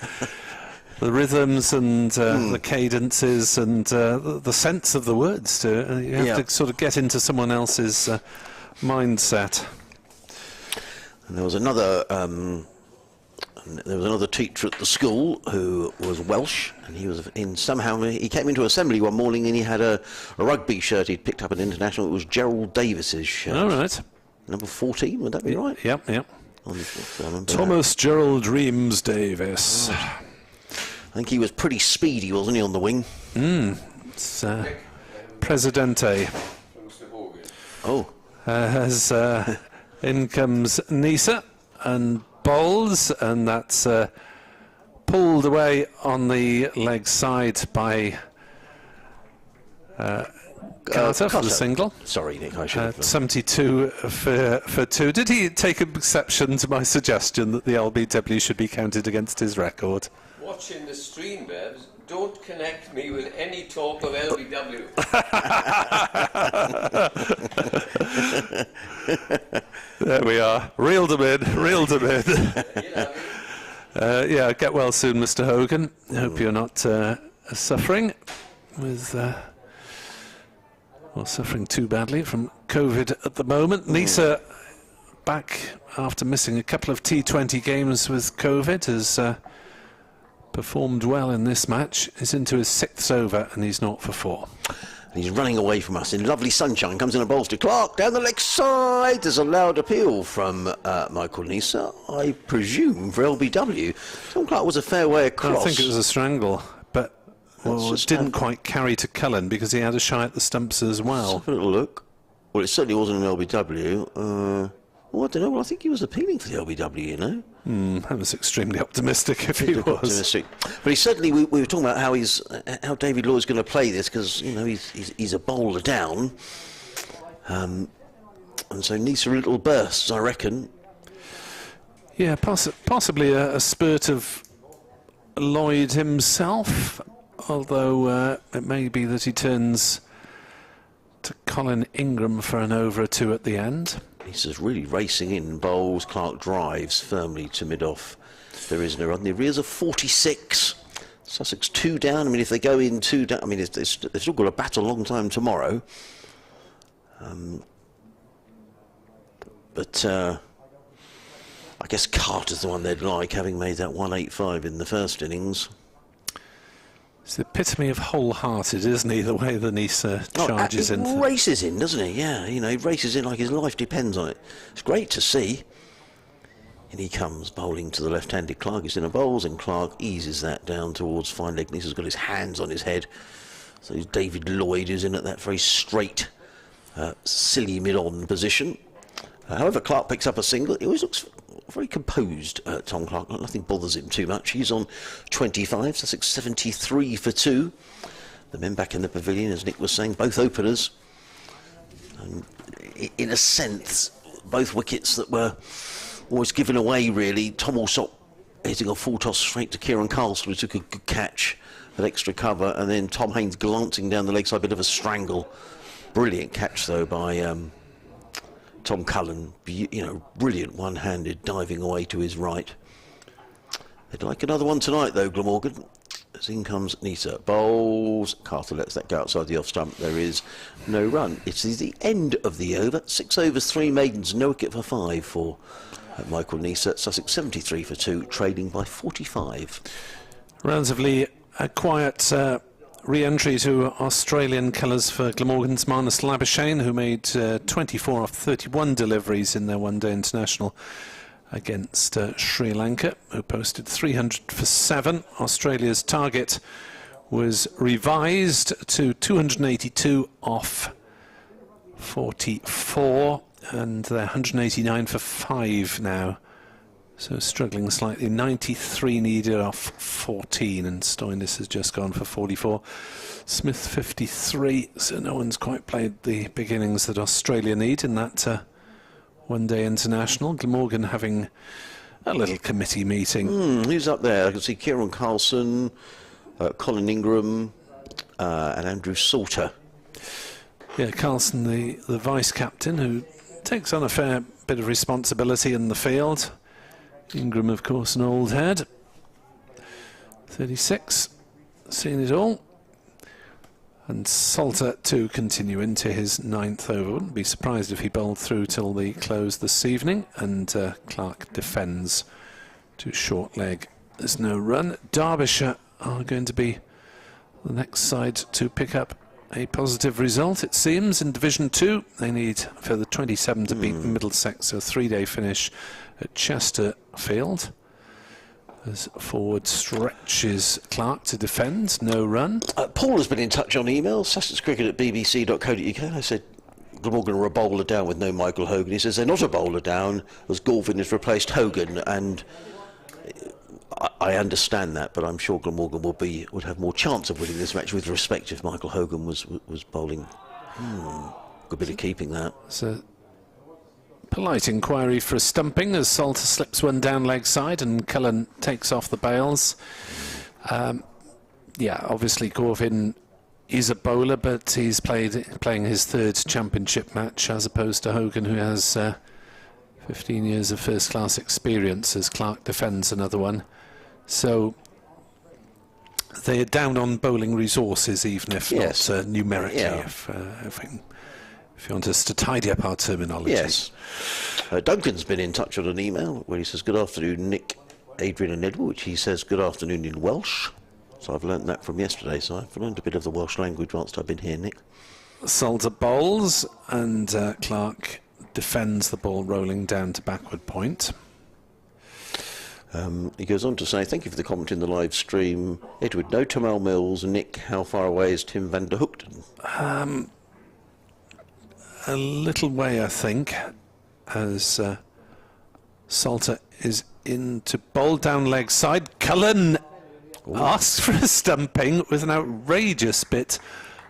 rhythms and the cadences and the sense of the words. You have to sort of get into someone else's mindset. And there was another teacher at the school who was Welsh, and he was he came into assembly one morning and he had a rugby shirt he'd picked up at International. It was Gerald Davis's shirt. All right. Number 14, would that be right? Yep. Thomas Gerald Reams Davis. Right. I think he was pretty speedy, wasn't he, on the wing? It's Presidente. Oh. As in comes Nisa and bowls, and that's pulled away on the leg side by Carter for the single. Sorry, Nick, I should have 72 for 2. Did he take exception to my suggestion that the LBW should be counted against his record? Watching the stream, Bevs, don't connect me with any talk of LBW. There we are. Reeled him in. Yeah, get well soon, Mr. Hogan. I hope you're not suffering with... suffering too badly from COVID at the moment. Nisa, back after missing a couple of T20 games with COVID, has performed well in this match. He's into his 6th over and he's 0 for 4. And he's running away from us in lovely sunshine. Comes in and bowls to Clark down the leg side. There's a loud appeal from Michael Nisa, I presume, for LBW. Tom Clark was a fair way across. I think it was a strangle, but it didn't quite carry to Colin because he had a shy at the stumps as well. Let's have a little look. Well, it certainly wasn't an LBW. Well, I don't know. Well, I think he was appealing for the LBW, you know. That was extremely optimistic if he was. Optimistic. But he certainly, we were talking about how David Lloyd's going to play this, because, you know, he's a bowler down. And so Nisa little bursts, I reckon. Yeah, possibly a spurt of Lloyd himself, although it may be that he turns to Colin Ingram for an over or two at the end. He's just really racing in, bowls. Clark drives firmly to mid-off. There is no run. The arrears are 46. Sussex 2 down. I mean, if they go in 2 down, I mean, they've still got to bat a long time tomorrow. But I guess Carter's the one they'd like, having made that 185 in the first innings. It's the epitome of wholehearted, isn't he? The way the Nisa charges in. He races in, doesn't he? Yeah, you know, he races in like his life depends on it. It's great to see. And he comes bowling to the left-handed Clark. He's in a bowls, and Clark eases that down towards fine leg. Nisa's got his hands on his head. So David Lloyd is in at that very straight, silly mid-on position. However, Clark picks up a single. He always looks very composed, Tom Clark. Nothing bothers him too much. He's on 25, Sussex 73 for 2. The men back in the pavilion, as Nick was saying, both openers. And in a sense, both wickets that were always given away, really. Tom Alsop hitting a full toss straight to Kieran Carlson, who took a good catch at extra cover, and then Tom Haynes glancing down the leg side, bit of a strangle. Brilliant catch, though, by Tom Cullen. You know, brilliant one-handed diving away to his right. They'd like another one tonight, though, Glamorgan. As in comes Nisa. Bowls. Carter lets that go outside the off stump. There is no run. It is the end of the over. 6 overs, 3 maidens, no wicket for 5 for Michael Nisa. Sussex 73 for 2, trading by 45. Relatively a quiet re-entry to Australian colours for Glamorgan's Marnus Labuschagne, who made 24 off 31 deliveries in their one-day international against Sri Lanka, who posted 300 for 7. Australia's target was revised to 282 off 44, and they're 189 for 5 now. So struggling slightly. 93 needed off 14, and Stoinis has just gone for 44. Smith 53, so no one's quite played the big innings that Australia need in that one-day international. Glamorgan having a little committee meeting. Who's up there? I can see Kieran Carlson, Colin Ingram, and Andrew Salter. Yeah, Carlson, the vice-captain, who takes on a fair bit of responsibility in the field. Ingram, of course, an old head. 36, seen it all. And Salter to continue into his 9th over. Wouldn't be surprised if he bowled through till the close this evening. And Clark defends to short leg. There's no run. Derbyshire are going to be the next side to pick up a positive result, it seems, in Division 2. They need for the 27 to beat Middlesex, so a 3-day finish at Chesterfield. As forward stretches Clark to defend, no run. Paul has been in touch on email, sussexcricket@bbc.co.uk. I said Glamorgan are a bowler down with no Michael Hogan. He says they're not a bowler down, as Galvin has replaced Hogan, and I understand that, but I'm sure Glamorgan would have more chance of winning this match with respect if Michael Hogan was bowling. Good bit of keeping that. So polite inquiry for a stumping as Salter slips one down leg side and Cullen takes off the bails. Yeah, obviously Galvin is a bowler, but he's playing his 3rd championship match as opposed to Hogan, who has 15 years of first-class experience, as Clark defends another one. So they are down on bowling resources, even if not numerically, if you want us to tidy up our terminology. Yes. Duncan's been in touch on an email where he says, good afternoon, Nick, Adrian and Edward, which he says good afternoon in Welsh. So I've learnt that from yesterday, so I've learned a bit of the Welsh language whilst I've been here, Nick. Salter bowls, and Clark defends the ball rolling down to backward point. He goes on to say, thank you for the comment in the live stream. Edward, no Tamal Mills. Nick, how far away is Tim van der Hoogten? A little way, I think, as Salter is in to bowl down leg side. Cullen asks for a stumping with an outrageous bit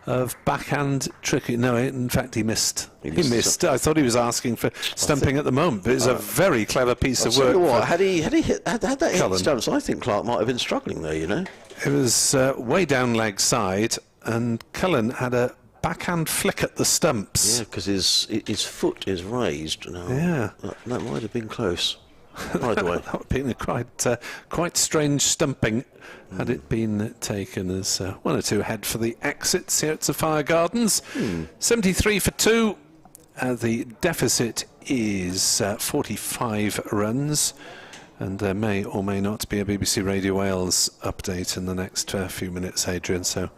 of backhand tricky. No, in fact, he missed. He missed. I thought he was asking for stumping at the moment, but it's a very clever piece of work. What, had that hit stumps, I think Clark might have been struggling there, you know. It was way down leg side, and Colin had a backhand flick at the stumps. Yeah, because his foot is raised now. Yeah. That might have been close. Either way. That would have been a quite strange stumping had it been taken as 1 or 2 ahead for the exits here at Sapphire Gardens. 73 for 2. The deficit is 45 runs. And there may or may not be a BBC Radio Wales update in the next few minutes, Adrian. So,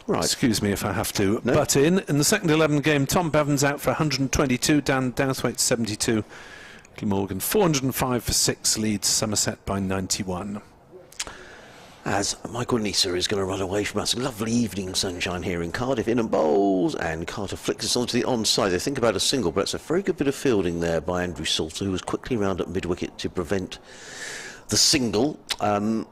excuse me if I have to butt in. In the second 11 game, Tom Bevan's out for 122, Dan Douthwaite 72. Glamorgan 405 for 6, leads Somerset by 91. As Michael Nisa is going to run away from us. Lovely evening sunshine here in Cardiff. In and bowls, and Carter flicks us onto the onside. They think about a single, but it's a very good bit of fielding there by Andrew Salter, who was quickly round at mid-wicket to prevent the single. And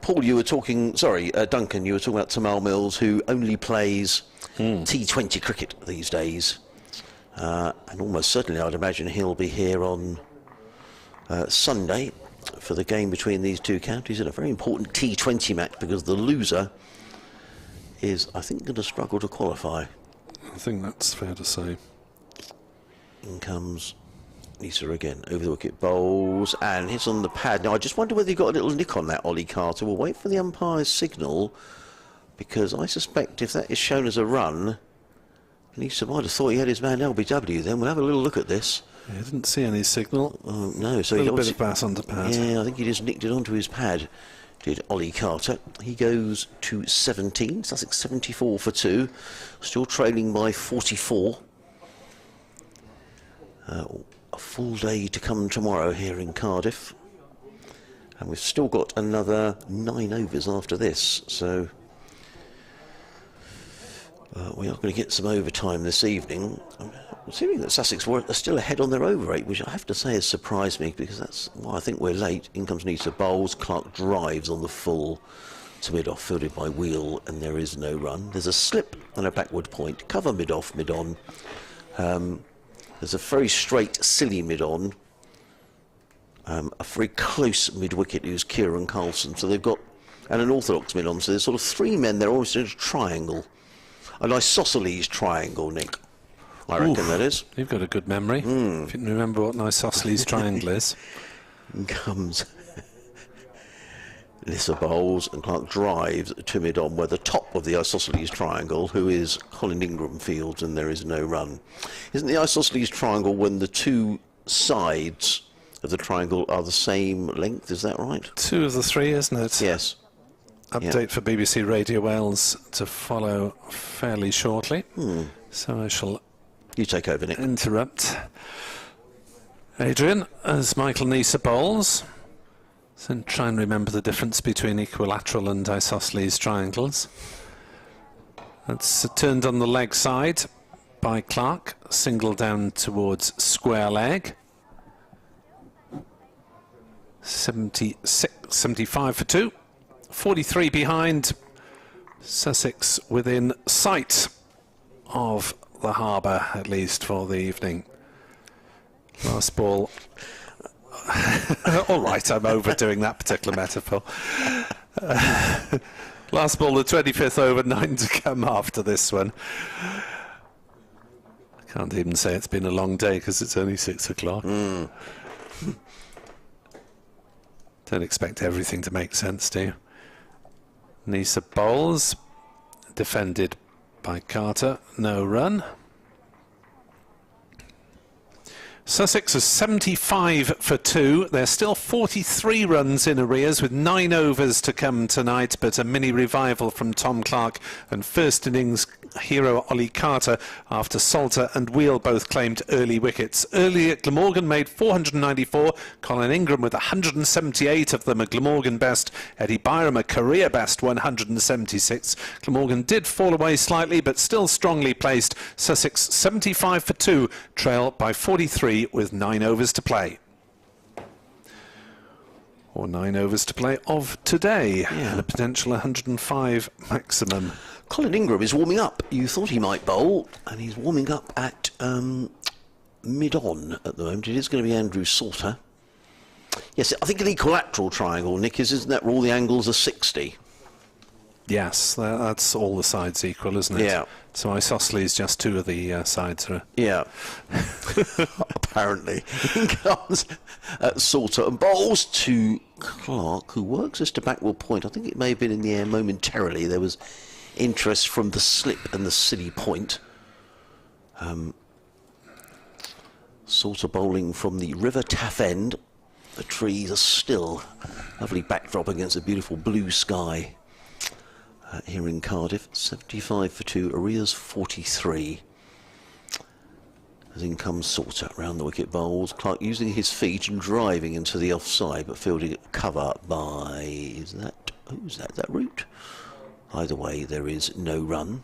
Paul, you were talking, Duncan, you were talking about Tamal Mills, who only plays T20 cricket these days. And almost certainly I'd imagine he'll be here on Sunday for the game between these two counties in a very important T20 match, because the loser is, I think, going to struggle to qualify. I think that's fair to say. In comes Nisa again, over the wicket, bowls and hits on the pad. Now I just wonder whether he got a little nick on that, Ollie Carter. We'll wait for the umpire's signal, because I suspect if that is shown as a run, Nisa might have thought he had his man LBW then. We'll have a little look at this. I didn't see any signal. No, so a little bit of bass on the pad. Yeah, I think he just nicked it onto his pad, did Ollie Carter. He goes to 17, Sussex 74 for 2, still trailing by 44. A full day to come tomorrow here in Cardiff. And we've still got another 9 overs after this, so we are going to get some overtime this evening. Assuming that Sussex are still ahead on their over rate, which I have to say has surprised me, because that's why I think we're late. In comes Nisa, bowls, Clark drives on the full to mid-off, fielded by Wheel, and there is no run. There's a slip and a backward point, cover mid-off, mid-on. There's a very straight, silly mid-on, a very close mid-wicket who's Kieran Carlson. So they've got, and an orthodox mid-on, so there's sort of 3 men there almost in a triangle. An isosceles triangle, Nick. I reckon that is. You've got a good memory. If you can remember what an isosceles triangle is. Comes Nisa bowls and Clark drives to mid-on, where the top of the isosceles triangle, who is Colin Ingram, fields, and there is no run. Isn't the isosceles triangle when the 2 sides of the triangle are the same length? Is that right? 2 of the 3, isn't it? Yes. Update for BBC Radio Wales to follow fairly shortly. So I shall... You take over, Nick. Interrupt Adrian as Michael Nisa bowls. So try and remember the difference between equilateral and isosceles triangles. That's turned on the leg side by Clark, single down towards square leg. 75 for 2. 43 behind. Sussex within sight of the harbour, at least for the evening. Last ball. All right, I'm overdoing that particular metaphor. Last ball, the 25th over, 9 to come after this one. I can't even say it's been a long day because it's only 6 o'clock. Don't expect everything to make sense, do you? Nisa bowls, defended by Carter, no run. Sussex is 75 for 2. They're still 43 runs in arrears with 9 overs to come tonight, but a mini revival from Tom Clark and first innings hero Ollie Carter after Salter and Wheel both claimed early wickets. Early at Glamorgan made 494, Colin Ingram with 178 of them a Glamorgan best, Eddie Byrom a career best 176. Glamorgan did fall away slightly but still strongly placed. Sussex 75 for 2, trail by 43 with 9 overs to play. Or 9 overs to play of today, and a potential 105 maximum. Colin Ingram is warming up. You thought he might bowl, and he's warming up at mid-on at the moment. It is going to be Andrew Salter. Yes, I think an equilateral triangle, Nick, isn't that where all the angles are 60? Yes, that's all the sides equal, isn't it? Yeah. So isosceles, just two of the sides are... Yeah. Apparently. In comes Salter and bowls to Clark, who works as to backward point. I think it may have been in the air momentarily. There was interest from the slip and the silly point. Salter bowling from the River Taff end. The trees are still. Lovely backdrop against a beautiful blue sky. Here in Cardiff, 75 for 2, arrears 43. As in comes Salter around the wicket bowls. Clark using his feet and driving into the offside, but fielding cover by, who's that? Is that Root? Either way, there is no run.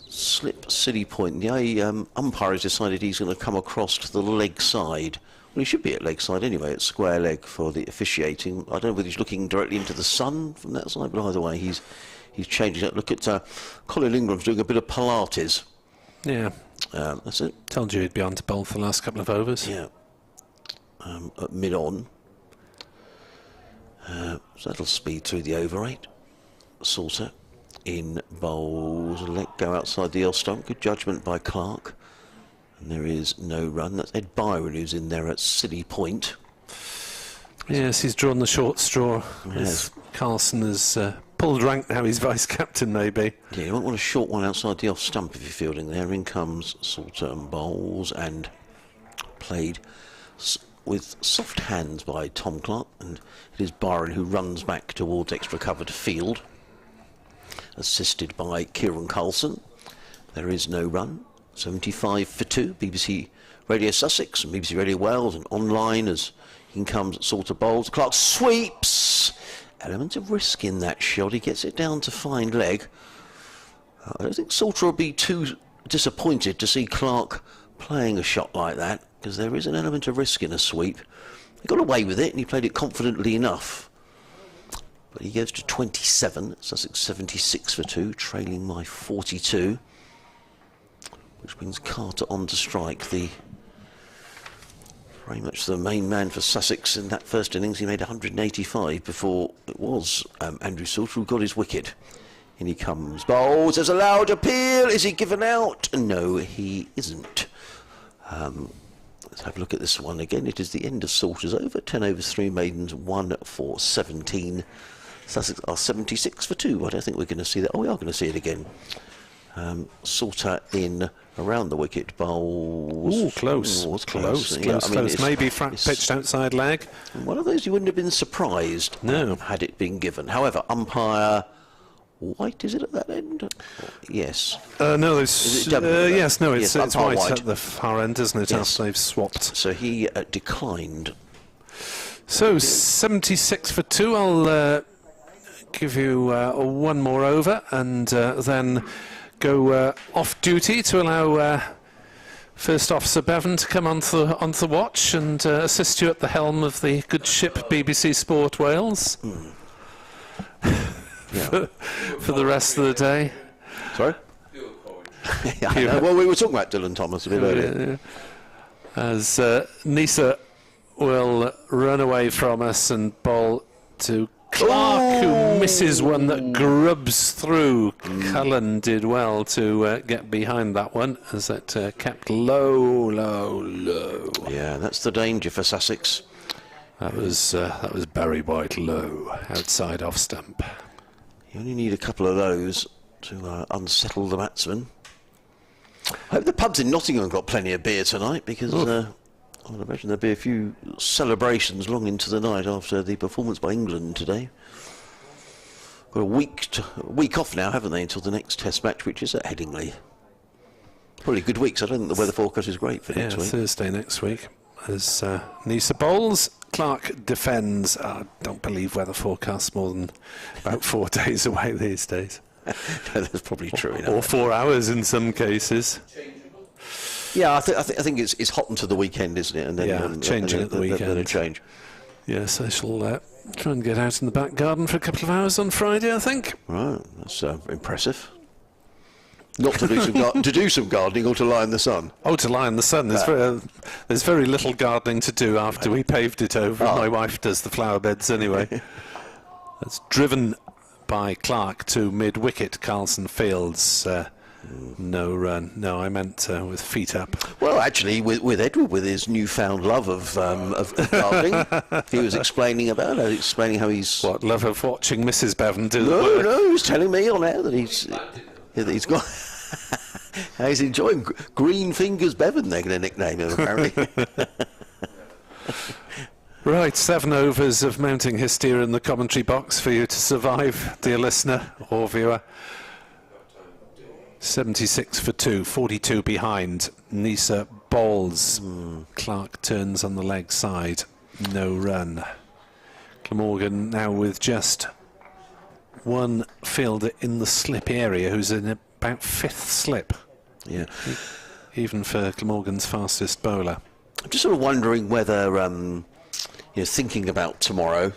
Slip, silly point. The umpire has decided he's going to come across to the leg side. Well, he should be at leg side anyway, at square leg for the officiating. I don't know whether he's looking directly into the sun from that side, but either way, he's changing it. Look at Colin Ingram's doing a bit of Pilates. Yeah. That's it. Told you he'd be on to bowl for the last couple of overs. Yeah. At mid-on. So that'll speed through the over 8. Salter in bowls, let go outside the off stump. Good judgment by Clark. And there is no run. That's Ed Byron who's in there at silly point. Yes, he's drawn the short straw. Yes. Carlson has pulled rank now, he's vice-captain maybe. Yeah, you might want a short one outside the off stump if you're fielding there. In comes Salter and bowls, and played with soft hands by Tom Clark, and it is Byron who runs back towards extra cover to field, assisted by Kieran Carlson. There is no run. 75 for 2, BBC Radio Sussex and BBC Radio Wales, and online as in comes Salter bowls. Clark sweeps. Element of risk in that shot. He gets it down to fine leg. I don't think Salter will be too disappointed to see Clark playing a shot like that, because there is an element of risk in a sweep. He got away with it and he played it confidently enough. But he goes to 27. Sussex 76 for 2, trailing by 42. Which brings Carter on to strike, very much the main man for Sussex in that first innings. He made 185 before it was Andrew Salter who got his wicket. In he comes. Bowls, there's a loud appeal. Is he given out? No, he isn't. Let's have a look at this one again. It is the end of Salter's over. 10 overs, 3 maidens, 1 for 17. Sussex are 76 for 2. I don't think we're going to see that. Oh, we are going to see it again. Salter in around the wicket, bowls. Ooh, close. Ooh, close. Yeah, I mean, maybe pitched outside leg. One of those you wouldn't have been surprised had it been given. However, umpire White, is it at that end? Yes. No, it's yes, no, it's White at the far end, isn't it? Yes. After they've swapped. So he declined. So 76 for 2. I'll give you one more over, and then go off duty to allow First Officer Bevan to come onto the watch and assist you at the helm of the good ship BBC Sport Wales for the rest of the day. Sorry? Well, we were talking about Dylan Thomas a bit earlier. As Nisa will run away from us and bowl to Clark, who misses one that grubs through. Colin did well to get behind that one, as it kept low. Yeah, that's the danger for Sussex. That was Barry White low, outside off stump. You only need a couple of those to unsettle the batsman. I hope the pubs in Nottingham got plenty of beer tonight, because I would imagine there'll be a few celebrations long into the night after the performance by England today. Got a week off now, haven't they, until the next Test match, which is at Headingley. Probably good weeks. I don't think the weather forecast is great for next week. Thursday next week. As Nisa bowls, Clark defends. I don't believe weather forecasts more than about 4 days away these days. No, that's probably true. Or 4 hours in some cases. Yeah, I think it's hot until the weekend, isn't it? And then changing at the weekend. Then a change. Yes, I shall Try and get out in the back garden for a couple of hours on Friday, I think. Right, that's impressive. Not to do some to do some gardening or to lie in the sun. Oh, to lie in the sun. There's very little gardening to do after we paved it over. Oh. My wife does the flower beds anyway. That's driven by Clark to mid-wicket, Carlson Fields. No run. No, I meant with feet up. Well, actually, with Edward, with his newfound love of gardening, he was explaining how he's... What, love of watching Mrs. Bevan do the No, work? he was telling me on air that he's got... he's enjoying Green Fingers Bevan, they're going to nickname him, apparently. Right, 7 overs of mounting hysteria in the commentary box for you to survive, dear listener or viewer. 76 for 2, 42 behind. Nisa bowls. Clark turns on the leg side. No run. Glamorgan now with just one fielder in the slip area who's in about 5th slip. Yeah. Even for Glamorgan's fastest bowler. I'm just sort of wondering whether, thinking about tomorrow,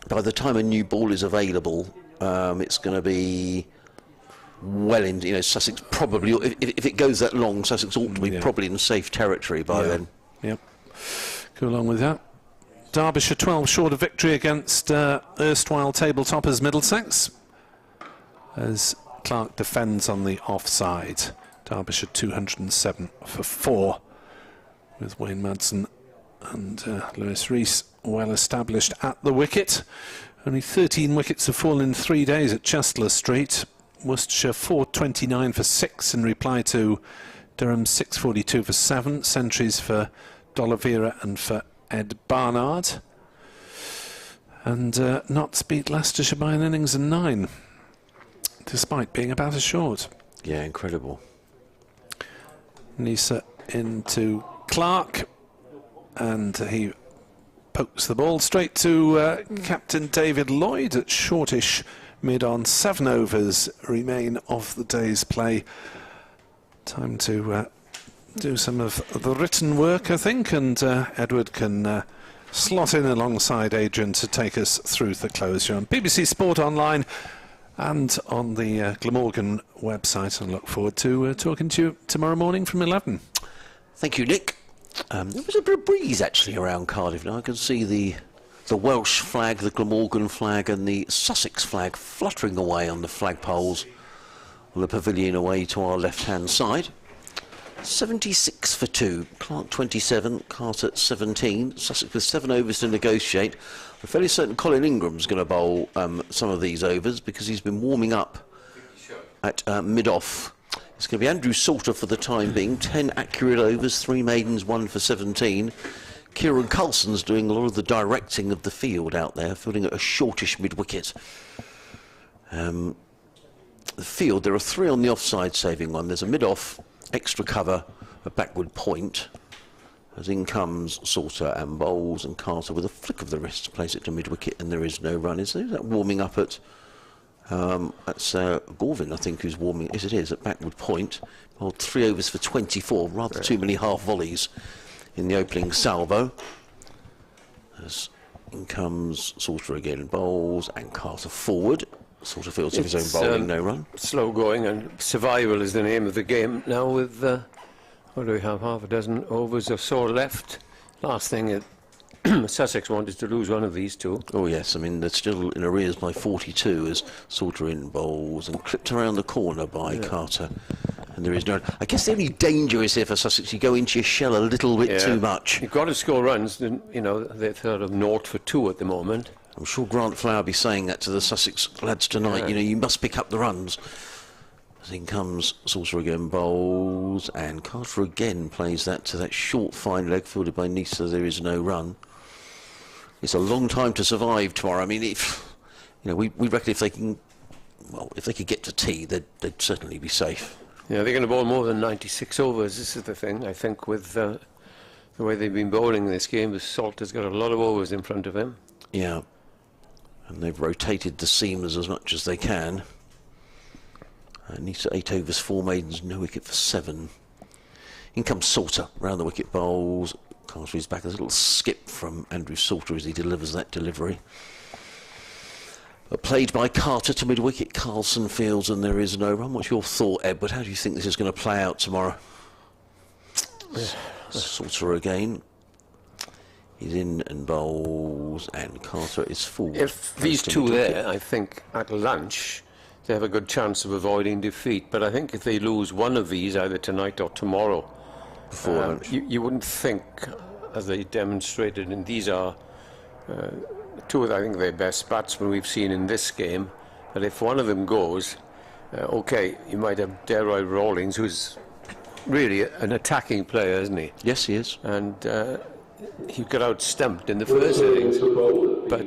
by the time a new ball is available, it's going to be well in, Sussex probably, if it goes that long, Sussex ought to be probably in safe territory by then. Yep. Go along with that. Derbyshire 12 short of victory against erstwhile table toppers Middlesex, as Clark defends on the offside. Derbyshire 207 for 4, with Wayne Madsen and Lewis Rees well established at the wicket. Only 13 wickets have fallen in 3 days at Chestler Street. Worcestershire 429 for 6 in reply to Durham 642 for 7. Centuries for D'Oliveira and for Ed Barnard. And Notts beat Leicestershire by an innings and 9, despite being about as short. Yeah, incredible. Nisa into Clark, and he pokes the ball straight to Captain David Lloyd at shortish mid-on. 7 overs remain of the day's play. Time to do some of the written work, I think, and Edward can slot in alongside Adrian to take us through the close. You're on BBC Sport Online and on the Glamorgan website, and look forward to talking to you tomorrow morning from 11. Thank you, Nick. There was a bit of breeze actually around Cardiff now. I can see the Welsh flag, the Glamorgan flag and the Sussex flag fluttering away on the flagpoles on the pavilion away to our left-hand side. 76 for 2, Clark 27, Carter 17, Sussex with 7 overs to negotiate. I'm fairly certain Colin Ingram's going to bowl some of these overs because he's been warming up at mid-off. It's going to be Andrew Salter for the time being, 10 accurate overs, 3 maidens, 1 for 17. Kieran Carlson's doing a lot of the directing of the field out there, fielding at a shortish mid-wicket. The field, there are 3 on the offside saving one. There's a mid-off, extra cover, a backward point. As in comes Salter and bowls, and Carter with a flick of the wrist plays it to mid-wicket, and there is no run. Is that warming up at... that's Gorvin, I think, who's warming. Yes, it is, at backward point. Oh, 3 overs for 24, rather too many half volleys in the opening salvo. As in comes Salter again, bowls, and Carter forward. Salter fields of his own bowling, no run. Slow going, and survival is the name of the game now with, what do we have, half a dozen overs or so left. Last thing, Sussex wanted to lose one of these 2. Oh yes, I mean they're still in arrears by 42 as Salter in bowls and clipped around the corner by Carter. And there is no... I guess the only danger is here for Sussex, you go into your shell a little bit too much. You've got to score runs, they're sort of 0 for 2 at the moment. I'm sure Grant Flower will be saying that to the Sussex lads tonight, you must pick up the runs. As in comes Salter again, bowls, and Carter again plays that to that short fine leg fielded by Nisa. There is no run. It's a long time to survive tomorrow. I mean, we reckon if they could get to tea, they'd certainly be safe. Yeah, they're going to bowl more than 96 overs. This is the thing. I think with the way they've been bowling this game, Salter's got a lot of overs in front of him. Yeah, and they've rotated the seamers as much as they can. Nisa 8 overs, 4 maidens, no wicket for 7. In comes Salter round the wicket, bowls. Carter is back. There's a little skip from Andrew Salter as he delivers that delivery. But played by Carter to mid-wicket. Carlson fields and there is no run. What's your thought, Edward? How do you think this is going to play out tomorrow? Salter again. He's in and bowls, and Carter is full. If these two there, I think at lunch, they have a good chance of avoiding defeat. But I think if they lose one of these, either tonight or tomorrow, before lunch, you wouldn't think, as they demonstrated, and these are two of, I think, their best batsmen we've seen in this game. But if one of them goes, okay, you might have Delroy Rawlings, who's really an attacking player, isn't he? Yes, he is. And he got out stumped in the first innings. But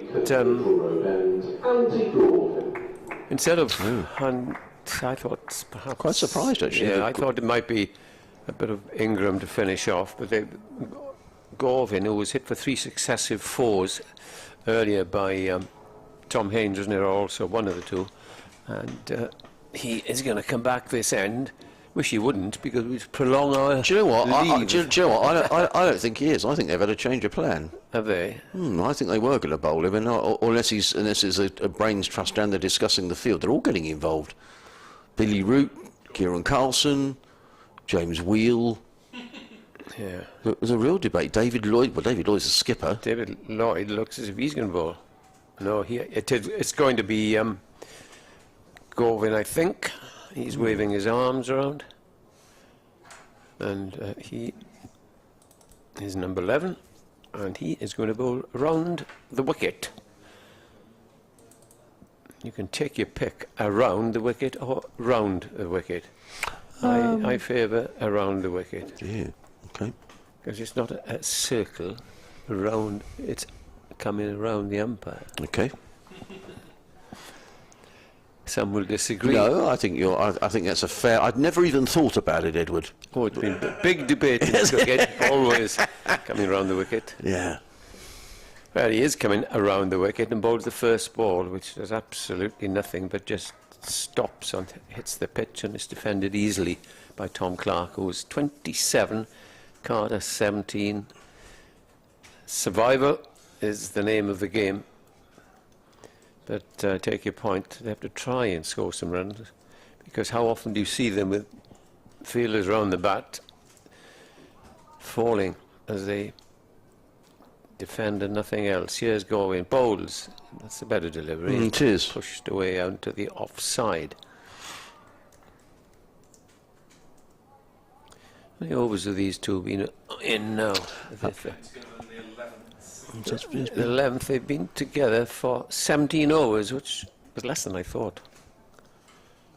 instead of Hunt, I thought perhaps... Quite surprised, actually. Yeah, I thought it might be a bit of Ingram to finish off, but Gorvin, who was hit for 3 successive fours earlier by Tom Haynes, wasn't it, also one of the two, and he is going to come back this end. Wish he wouldn't, because we'd prolong our... Do you know what? I don't think he is. I think they've had a change of plan. Have they? I think they were going to bowl him, and unless there's a brains trust down there discussing the field, they're all getting involved. Billy Root, Kieran Carlson, James Wheel. Yeah. There's a real debate. David Lloyd, well, David Lloyd's the skipper. David Lloyd looks as if he's going to bowl. No, it's going to be Gorvin, I think. He's waving his arms around. And he is number 11. And he is going to bowl round the wicket. You can take your pick, around the wicket or round the wicket. I favour around the wicket. Yeah, okay. Because it's not a circle around, it's coming around the umpire. Okay. Some will disagree. No, I think that's a fair... I'd never even thought about it, Edward. Oh, it's been a big debate in cricket, always coming around the wicket. Yeah. Well, he is coming around the wicket and bowls the first ball, which does absolutely nothing but just stops and hits the pitch and is defended easily by Tom Clark, who was 27, Carter 17. Survival is the name of the game. But take your point, they have to try and score some runs, because how often do you see them with fielders round the bat falling as they defend and nothing else? Here's Gorvin, bowls. That's a better delivery. It is. Pushed away out to the offside. How many overs have these two been in now? The 11th, they've been together for 17 overs, which was less than I thought.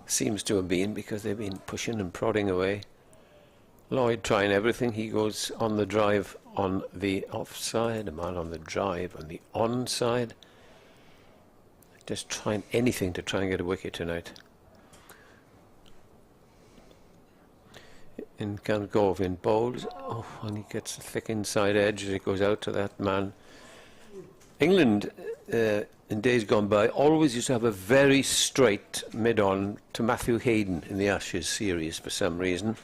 Seems to have been, because they've been pushing and prodding away. Lloyd trying everything. He goes on the drive on the offside, a man on the drive on the onside. Just trying anything to try and get a wicket tonight. In Gorvin bowls. Oh, and he gets a thick inside edge as it goes out to that man. England, in days gone by, always used to have a very straight mid-on to Matthew Hayden in the Ashes series for some reason.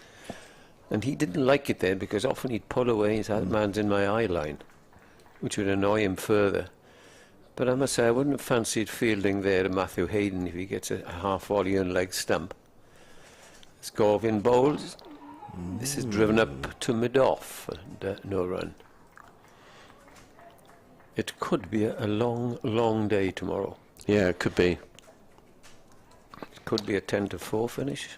And he didn't like it then, because often he'd pull away and say, that man's in my eye line, which would annoy him further. But I must say, I wouldn't have fancied fielding there to Matthew Hayden if he gets a half volley and leg stump. It's Gorvin bowls. This is driven up to mid-off and no run. It could be a long, long day tomorrow. Yeah, it could be. It could be a 10-4 finish.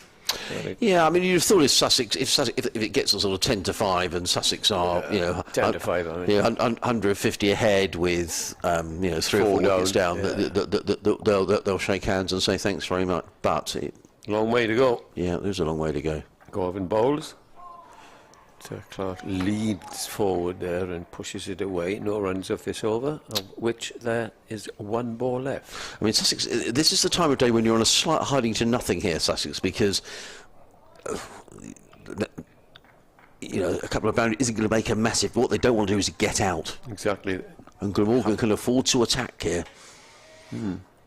Yeah, I mean, you'd have thought if it gets a sort of 10-5 and Sussex are, 10-5, I mean. 150 ahead with 3 or 4 wickets down, they'll shake hands and say thanks very much. But long way to go. Yeah, there's a long way to go. Gorvin bowls. So Clark leads forward there and pushes it away. No runs off this over, of which there is 1 ball left. I mean, Sussex, this is the time of day when you're on a slight hiding to nothing here, Sussex, because a couple of boundaries isn't going to make a massive... What they don't want to do is get out. Exactly. And Glamorgan can afford to attack here.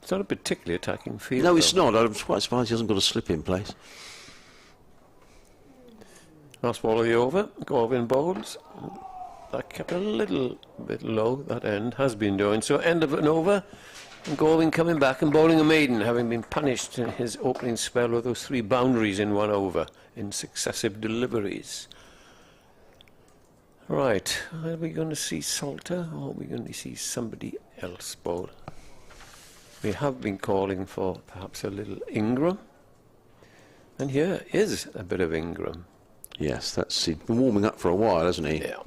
It's not a particularly attacking field. No, it's not. I'm quite surprised he hasn't got a slip in place. Last ball of the over. Gorvin bowls. that kept a little bit low, that end has been doing. So end of an over, and Colin coming back and bowling a maiden, having been punished in his opening spell with those 3 boundaries in 1 over in successive deliveries. Right, are we going to see Salter, or are we going to see somebody else bowl? We have been calling for perhaps a little Ingram, and here is a bit of Ingram. Yes, he's been warming up for a while, hasn't he? Yeah.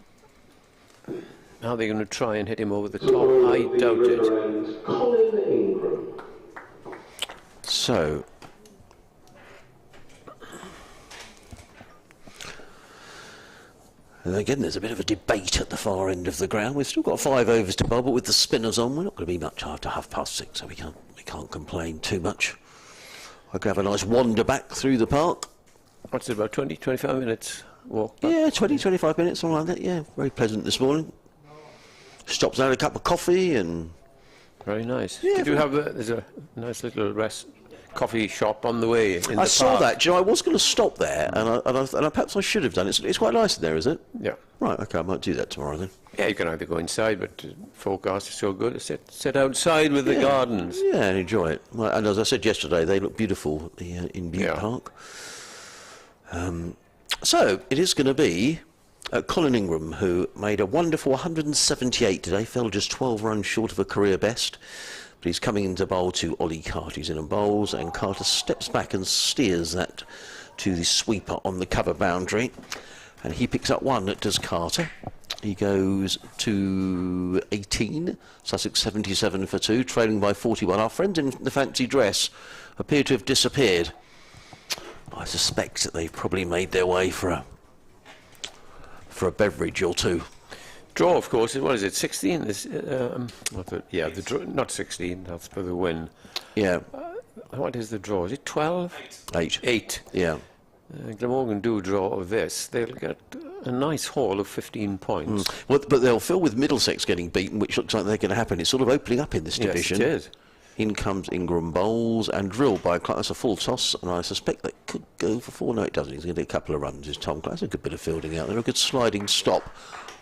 Now they're going to try and hit him over the top. I doubt it. Colin Ingram. So, and again, there's a bit of a debate at the far end of the ground. We've still got 5 overs to bowl, but with the spinners on, we're not going to be much after 6:30, so we can't complain too much. I could have a nice wander back through the park. What's it, about 20, 25 minutes walk back? Yeah, 20, 25 minutes, something like that. Yeah, very pleasant this morning. Stops down a cup of coffee and... Very nice. Yeah, Did you have there's a nice little coffee shop on the way in the I saw park. that. Do you know, I was going to stop there, and perhaps I should have done it. It's quite nice in there, is it? Yeah. Right, okay, I might do that tomorrow then. Yeah, you can either go inside, but forecast is so good to sit outside with the gardens. Yeah, and enjoy it. Well, and as I said yesterday, they look beautiful in Butte Park. So, it is going to be Colin Ingram, who made a wonderful 178 today, fell just 12 runs short of a career best. But he's coming into bowl to Ollie Carter. He's in and bowls, and Carter steps back and steers that to the sweeper on the cover boundary. And he picks up 1, does Carter. He goes to 18, Sussex 77 for 2, trailing by 41. Our friends in the fancy dress appear to have disappeared. I suspect that they've probably made their way for a beverage or two. Draw, of course. What is it? 16? Yeah, the draw, not 16. That's for the win. Yeah. What is the draw? Is it 12? 8. 8. Yeah. Glamorgan do draw of this. They'll get a nice haul of 15 points. Well, but they'll fill with Middlesex getting beaten, which looks like they're going to happen. It's sort of opening up in this division. Yes, it is. In comes Ingram bowls and drilled by Clark. That's a full toss, and I suspect that could go for 4. No, it doesn't. He's going to get a couple of runs, is Tom Clark. That's a good bit of fielding out there. A good sliding stop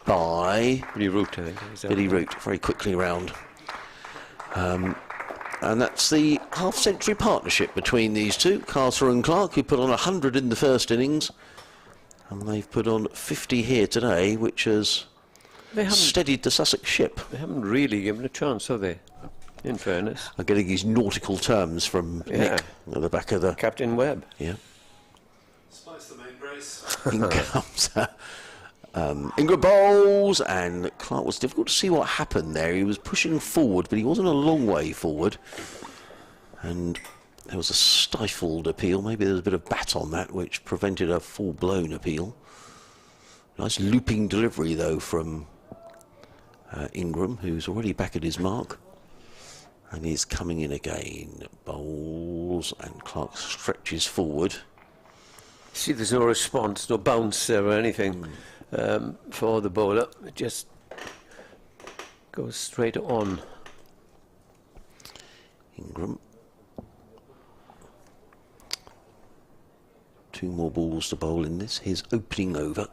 by Billy Root, I think. Billy Root, very quickly round. And that's the half-century partnership between these two, Carter and Clark, who put on 100 in the first innings. And they've put on 50 here today, which has steadied the Sussex ship. They haven't really given a chance, have they? In fairness. I'm getting these nautical terms from Nick at the back of the... Captain Webb. Yeah. Spice the main brace. In comes Ingram bowls, and Clark was difficult to see what happened there. He was pushing forward, but he wasn't a long way forward. And there was a stifled appeal. Maybe there was a bit of bat on that, which prevented a full-blown appeal. Nice looping delivery, though, from Ingram, who's already back at his mark. And he's coming in again. Bowls, and Clark stretches forward. See, there's no response, no bounce or anything for the bowler. It just goes straight on. Ingram. 2 more balls to bowl in this. His opening over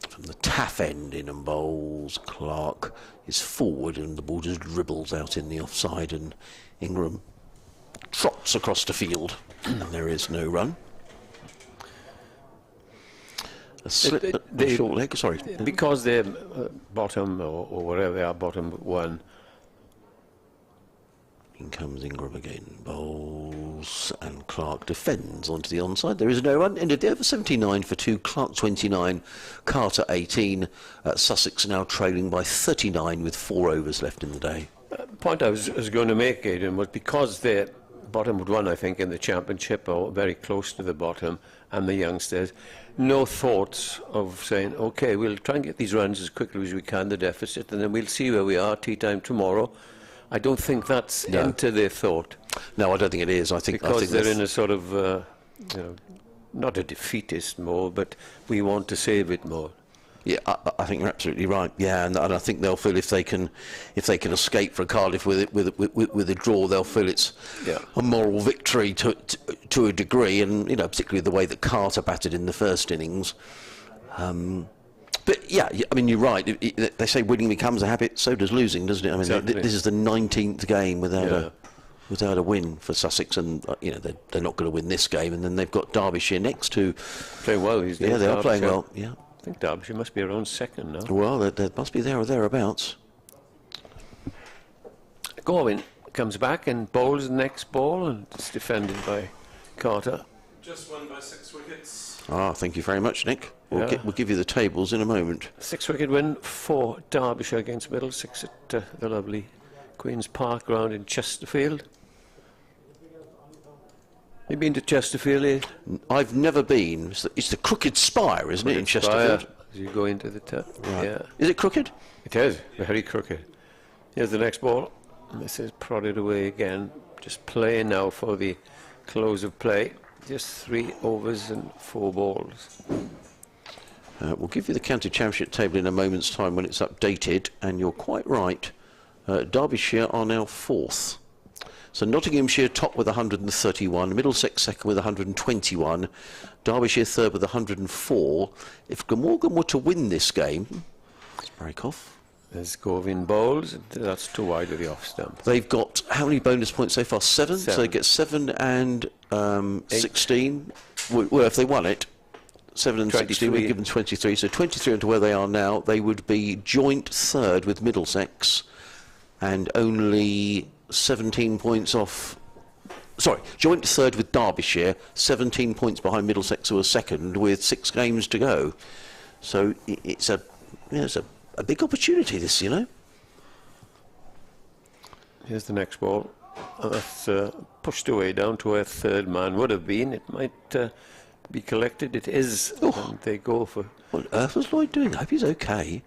from the taff end in and bowls. Clark is forward and the ball just dribbles out in the offside, and Ingram trots across the field and there is no run. A slip, a short leg, sorry. Because they're bottom or wherever they are, bottom 1. In comes Ingram again, bowls, and Clark defends onto the onside. There is no run. Ended the over 79 for 2, Clark 29, Carter 18. Sussex now trailing by 39 with 4 overs left in the day. Point I was going to make, Aidan, was because they're bottom 1, I think, in the championship, or very close to the bottom, and the youngsters, no thoughts of saying, OK, we'll try and get these runs as quickly as we can, the deficit, and then we'll see where we are, tea time tomorrow. I don't think that's into their thought. No, I don't think it is. I think they're in a sort of, not a defeatist mode, but we want to save it more. Yeah, I think you're absolutely right. Yeah, and I think they'll feel if they can escape from Cardiff with a draw, they'll feel it's a moral victory to a degree, and particularly the way that Carter batted in the first innings. But yeah, I mean, you're right. They say winning becomes a habit, so does losing, doesn't it? I mean, Exactly. this is the 19th game without a win for Sussex, and they're not going to win this game. And then they've got Derbyshire next, who playing well these days. Yeah, they are playing Derbyshire. well. Yeah. I think Derbyshire must be around second now. Well, they must be there or thereabouts. Colin comes back and bowls the next ball, and it's defended by Carter. Just won by 6 wickets. Thank you very much, Nick. We'll Yeah. give you the tables in a moment. 6-wicket win for Derbyshire against Middlesex at the lovely Queen's Park ground in Chesterfield. You been to Chesterfield, eh? I've never been. It's the Crooked Spire, isn't it, in Chesterfield? Spire, as you go into the Right. Yeah. Is it crooked? It is, very crooked. Here's the next ball. And this is prodded away again. Just playing now for the close of play. Just 3 overs and 4 balls. We'll give you the county championship table in a moment's time when it's updated, and you're quite right. Derbyshire are now 4th. So Nottinghamshire top with 131, Middlesex second with 121, Derbyshire third with 104. If Glamorgan were to win this game, let's break off. There's Govin bowls. That's too wide of the off stump. They've got how many bonus points so far? 7. So they get 7 and 16. Well, if they won it, 7 and 16, we give them 23. So 23 into where they are now. They would be joint third with Middlesex, and only 17 points off. Sorry, joint third with Derbyshire, 17 points behind Middlesex, who are second, with 6 games to go. So it's a big opportunity, this, Here's the next ball. That's pushed away down to where third man would have been. It might be collected. It is. Oh. And they go for... What on earth was Lloyd doing? I hope he's okay.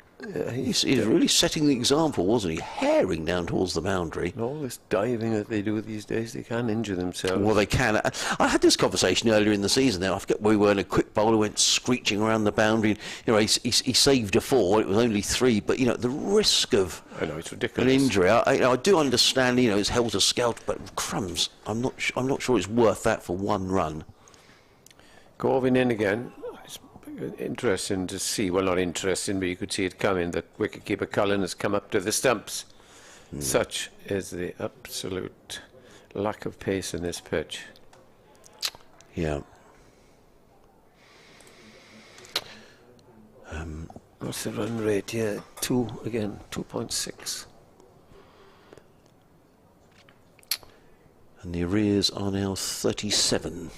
He's really setting the example, wasn't he? Herring down towards the boundary. all this diving that they do these days, they can injure themselves. Well, they can. I had this conversation earlier in the season. Now I forget where we were, and a quick bowler went screeching around the boundary. He saved a 4. It was only 3, but the risk of I know, it's an ridiculous. injury. I do understand. It's helter skelter, but crumbs. I'm not sure it's worth that for 1 run. Govin in again. It's interesting to see. Well, not interesting, but you could see it coming. That wicketkeeper Colin has come up to the stumps. Such is the absolute lack of pace in this pitch. Yeah. What's the run rate here? 2.6. And the arrears are now 37.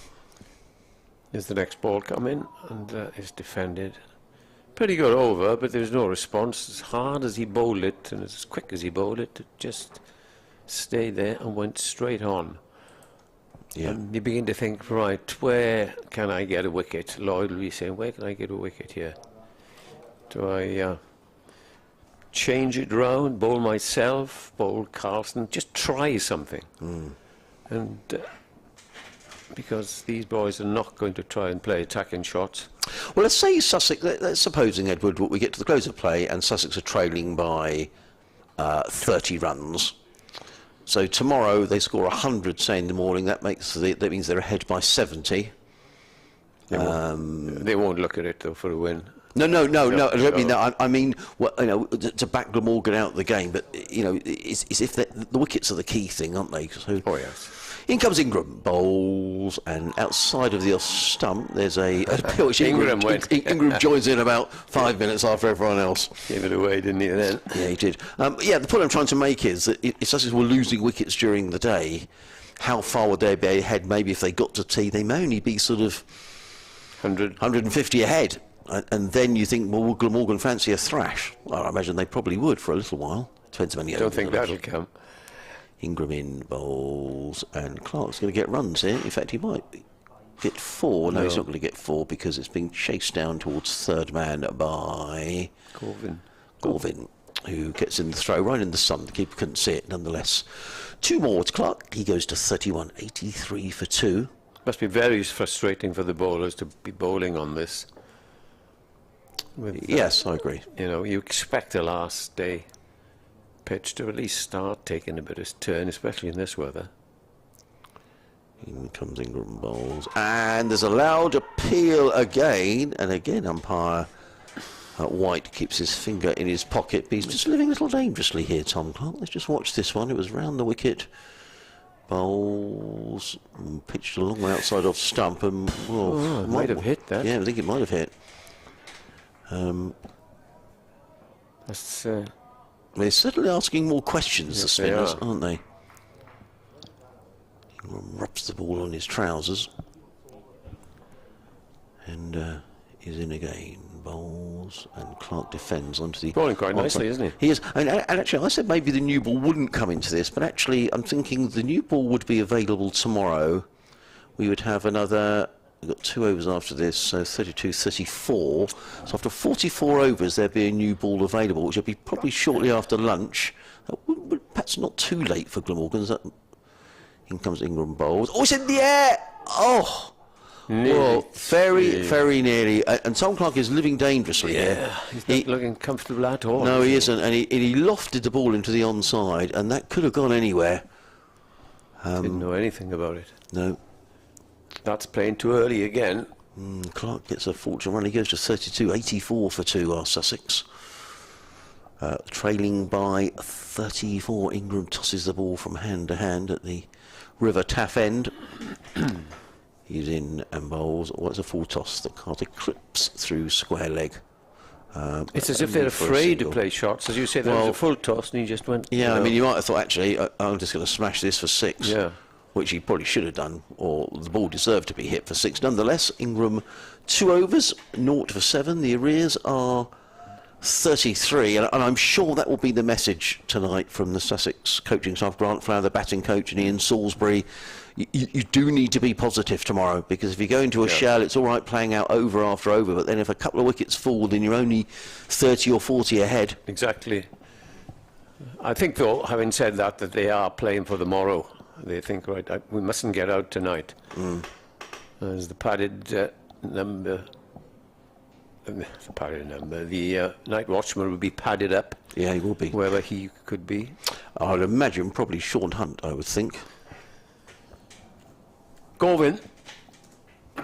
Here's the next ball coming, and it's defended. Pretty good over, but there's no response. As hard as he bowled it, and as quick as he bowled it, it just stayed there and went straight on. Yeah. And you begin to think, right, where can I get a wicket? Lloyd will be saying, where can I get a wicket here? Do I change it round, bowl myself, bowl Carlson? Just try something. And because these boys are not going to try and play attacking shots. Well, let's say Sussex. Let's supposing, Edward, we get to the close of play and Sussex are trailing by 30 runs. So tomorrow they score 100, say in the morning. That means they're ahead by 70. They won't look at it though for a win. No. I don't mean that. I mean, to back Glamorgan out of the game. But it's if the wickets are the key thing, aren't they? So, Oh yes. in comes Ingram, bowls, and outside of the off stump, there's a which Ingram went. Ingram joins in about 5 minutes after everyone else. Gave it away, didn't he, then? Yeah, he did. The point I'm trying to make is that if Sussex were losing wickets during the day, how far would they be ahead? Maybe if they got to tea, they may only be sort of 150 ahead. And then you think, well, would Glamorgan fancy a thrash? Well, I imagine they probably would for a little while. Depends how many I don't overs think they're that'll come. Ingram in bowls, and Clark's going to get runs here. In fact, he might get 4. No, he's not going to get 4 because it's being chased down towards third man by Govin, who gets in the throw right in the sun. The keeper couldn't see it nonetheless. 2 more to Clark. He goes to 31, 83 for 2. Must be very frustrating for the bowlers to be bowling on this. Yes, I agree. You expect a last day pitch to at least start taking a bit of turn, especially in this weather. In comes Ingram bowls, and there's a loud appeal again, and again umpire White keeps his finger in his pocket, but he's just living a little dangerously here, Tom Clark. Let's just watch this one. It was round the wicket. Bowls, pitched a long way outside off stump, and it might have hit that. Yeah, I think it might have hit. They're certainly asking more questions, the spinners, aren't they? Ingram rubs the ball on his trousers, and is in again. Bowls, and Clark defends onto the... Bowling quite nicely, isn't he? He is. And actually, I said maybe the new ball wouldn't come into this, but actually I'm thinking the new ball would be available tomorrow. We would have another... We've got 2 overs after this, so 32, 34. So after 44 overs, there'd be a new ball available, which would be probably shortly after lunch. Perhaps not too late for Glamorgan. In comes Ingram bowls. Oh, it's in the air! Oh! Well, very nearly. And Tom Clark is living dangerously here. He's not looking comfortable at all. No, he isn't. And he lofted the ball into the onside, and that could have gone anywhere. Didn't know anything about it. No. That's playing too early again. Clark gets a fortune run. He goes to 32, 84 for 2 are Sussex. Trailing by 34. Ingram tosses the ball from hand to hand at the River Taff end. He's in and bowls. Oh, it's a full toss that Carter clips through square leg. It's as if they're afraid to play shots. As you say, there was a full toss and he just went... Yeah, I mean, you might have thought, actually, I'm just going to smash this for 6. Yeah. Which he probably should have done, or the ball deserved to be hit for 6. Nonetheless, Ingram 2 overs, 0 for 7. The arrears are 33, and I'm sure that will be the message tonight from the Sussex coaching staff. Grant Flower, the batting coach, and Ian Salisbury. You do need to be positive tomorrow, because if you go into a shell, it's all right playing out over after over, but then if a couple of wickets fall, then you're only 30 or 40 ahead. Exactly. I think, though, having said that, that they are playing for tomorrow. They think, right, we mustn't get out tonight. As the padded number, the night watchman will be padded up. Yeah, he will be. Wherever he could be. I'd imagine probably Sean Hunt, I would think. Colin,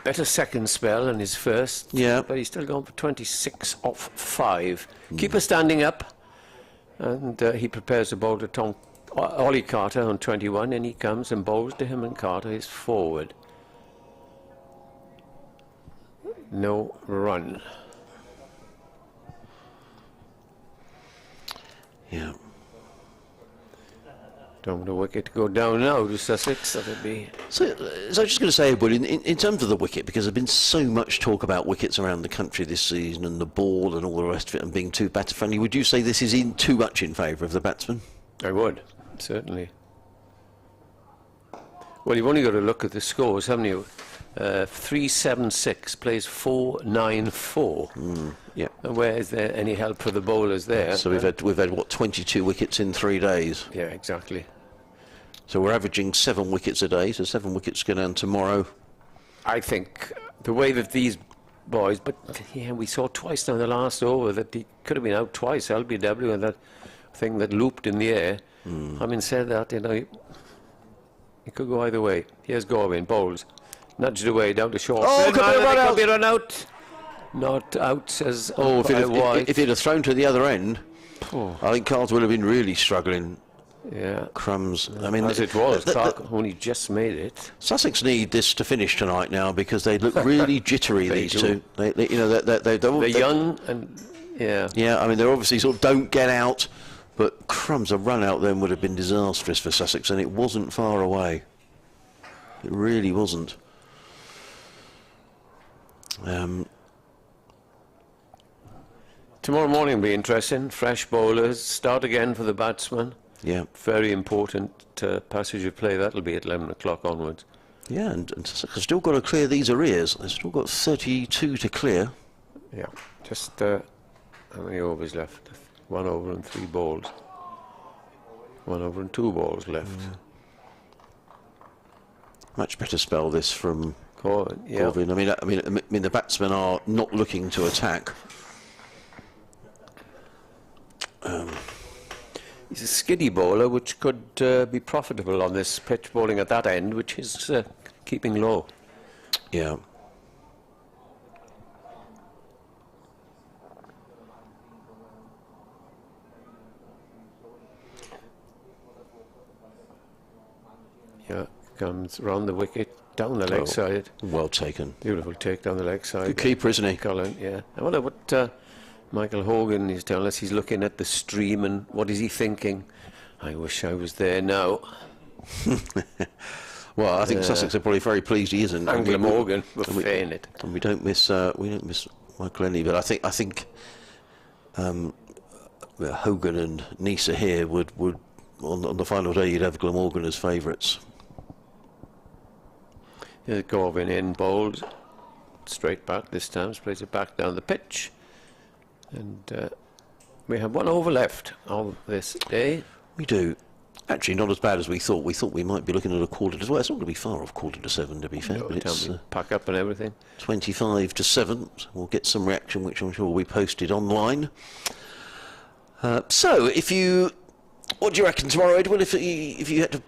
better second spell than his first. Yeah. But he's still going for 26 off 5. Keeper standing up, and he prepares the bowl to Ollie Carter on 21, and he comes and bowls to him, and Carter is forward. No run. Yeah. Don't want the wicket to go down now to Sussex. That would be... So I was just going to say, but in terms of the wicket, because there's been so much talk about wickets around the country this season and the ball and all the rest of it and being too batter friendly, would you say this is too much in favour of the batsman? I would, certainly. Well, you've only got to look at the scores, haven't you? 3-7-6 plays 4-9-4. Yeah. And where is there any help for the bowlers there? So we've had what, 22 wickets in 3 days. Yeah, exactly. So we're averaging 7 wickets a day. So 7 wickets go down tomorrow. I think the way that these boys, but yeah, we saw twice now the last over that he could have been out twice. LBW and that thing that looped in the air. Having said that, you know, it could go either way. Here's Gorvin, bowls. Nudged away down to short. Oh, could be run out. Not out, says if he'd have thrown to the other end, I think Carter would have been really struggling. Yeah. Crumbs. I mean, as it was, Clark only just made it. Sussex need this to finish tonight now, because they look really jittery, these two. They're young and, yeah. Yeah, I mean, they're obviously sort of don't get out, but crumbs, a run out then would have been disastrous for Sussex, and it wasn't far away. It really wasn't. Tomorrow morning will be interesting. Fresh bowlers. Start again for the batsman. Yeah. Very important passage of play. That'll be at 11 o'clock onwards. Yeah, and Sussex have still got to clear these arrears. They've still got 32 to clear. Yeah. Just how many overs left? 1 over and 3 balls. 1 over and 2 balls left. Much better spell this from yeah. Corvin. I mean, the batsmen are not looking to attack. He's a skiddy bowler, which could be profitable on this pitch, bowling at that end, which is keeping low. Yeah. Yeah, comes round the wicket, down the leg side. Well taken. Beautiful take down the leg side. Good keeper, isn't he? Colin, yeah. I wonder what Michael Hogan is telling us. He's looking at the stream, and what is he thinking? I wish I was there now. Well, I think Sussex are probably very pleased he isn't. And Glamorgan were fair in it. And we don't miss Michael any, but I think Hogan and Nisa here would on the final day you'd have Glamorgan as favourites. Here's Gorvin in, bowled straight back this time, plays it back down the pitch, and we have 1 over left on this day. We do. Actually, not as bad as we thought. We thought we might be looking at a quarter to... Well, it's not going to be far off 6:45, to be fair. No, but it's pack up and everything. 7:25. So we'll get some reaction, which I'm sure will be posted online. So, what do you reckon tomorrow, Edward? If you had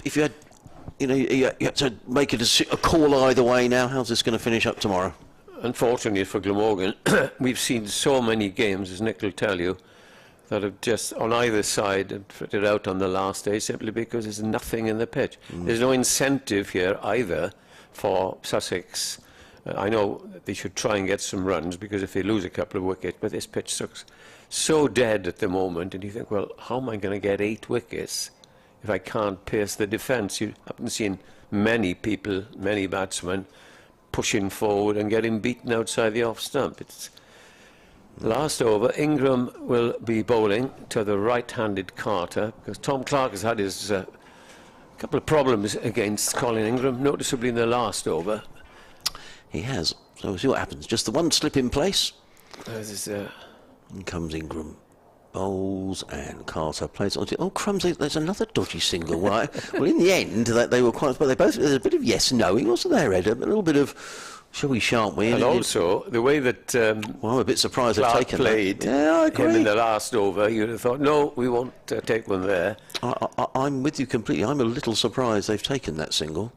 to make a call either way now, how's this going to finish up tomorrow? Unfortunately for Glamorgan, we've seen so many games, as Nick will tell you, that have just on either side fitted out on the last day simply because there's nothing in the pitch. There's no incentive here either for Sussex. I know they should try and get some runs because if they lose a couple of wickets, but this pitch looks so dead at the moment, and you think, well, how am I going to get 8 wickets if I can't pierce the defence? You haven't seen many people, many batsmen pushing forward and getting beaten outside the off stump. It's last over. Ingram will be bowling to the right-handed Carter because Tom Clark has had his couple of problems against Colin Ingram, noticeably in the last over. He has. So we'll see what happens. Just the one slip in place. In comes Ingram. Bowls and Carter plays on. Oh, crumbs! There's another dodgy single. Well, in the end, they were quite. But there's a bit of yes knowing, wasn't there, Ed? A little bit of shall we, shan't we? And also the way that well, I'm a bit surprised Clark they've taken played that. Yeah, I agree. Him in the last over. You'd have thought, no, we won't take one there. I'm with you completely. I'm a little surprised they've taken that single.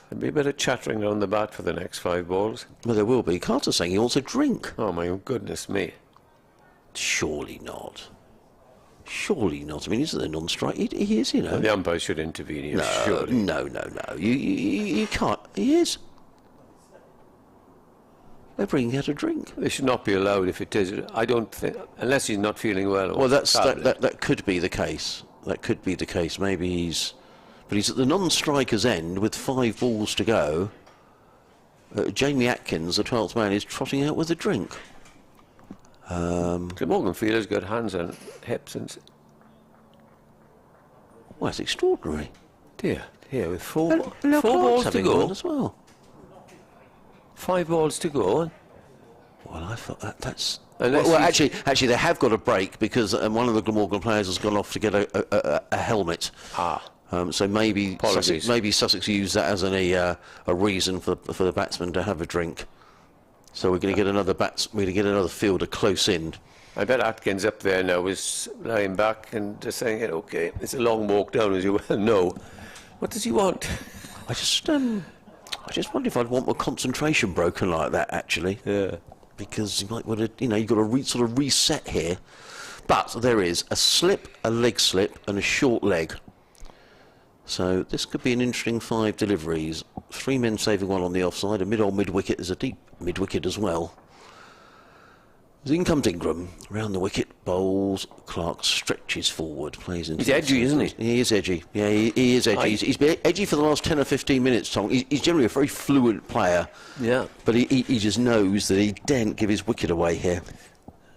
There'll be a bit of chattering on the bat for the next 5 balls. Well, there will be. Carter's saying he wants a drink. Oh my goodness me! Surely not. Surely not. I mean, he's a non-strike. He is, you know. The umpire should intervene here, no, surely. No. You can't. He is. They're bringing out a drink. They should not be allowed if it is. I don't think, unless he's not feeling well. Well, that could be the case. That could be the case. Maybe he's... But he's at the non-striker's end with 5 balls to go. Jamie Atkins, the 12th man, is trotting out with a drink. Morgan Fielder's got hands on hips and... Well, that's extraordinary. Dear, with 4 balls to go as well. 5 balls to go. Well, I thought that's... Well, actually, they have got a break because one of the Glamorgan players has gone off to get a helmet. So maybe Sussex used that as a reason for the batsman to have a drink. So we're going to get another fielder close in. I bet Atkins up there now is lying back and just saying, "Okay, it's a long walk down, as you well know." What does he want? I just wonder if I'd want my concentration broken like that. Actually, yeah, because you might want to, you've got to sort of reset here. But there is a slip, a leg slip, and a short leg. So this could be an interesting 5 deliveries. 3 men saving 1 on the offside. A mid-wicket. There's a deep mid-wicket as well. In comes Ingram. Round the wicket. Bowls. Clark stretches forward. Plays into... He's edgy, isn't he? He is edgy. Yeah, he is edgy. He's been edgy for the last 10 or 15 minutes, Tom. He's generally a very fluent player. Yeah. But he just knows that he daren't give his wicket away here.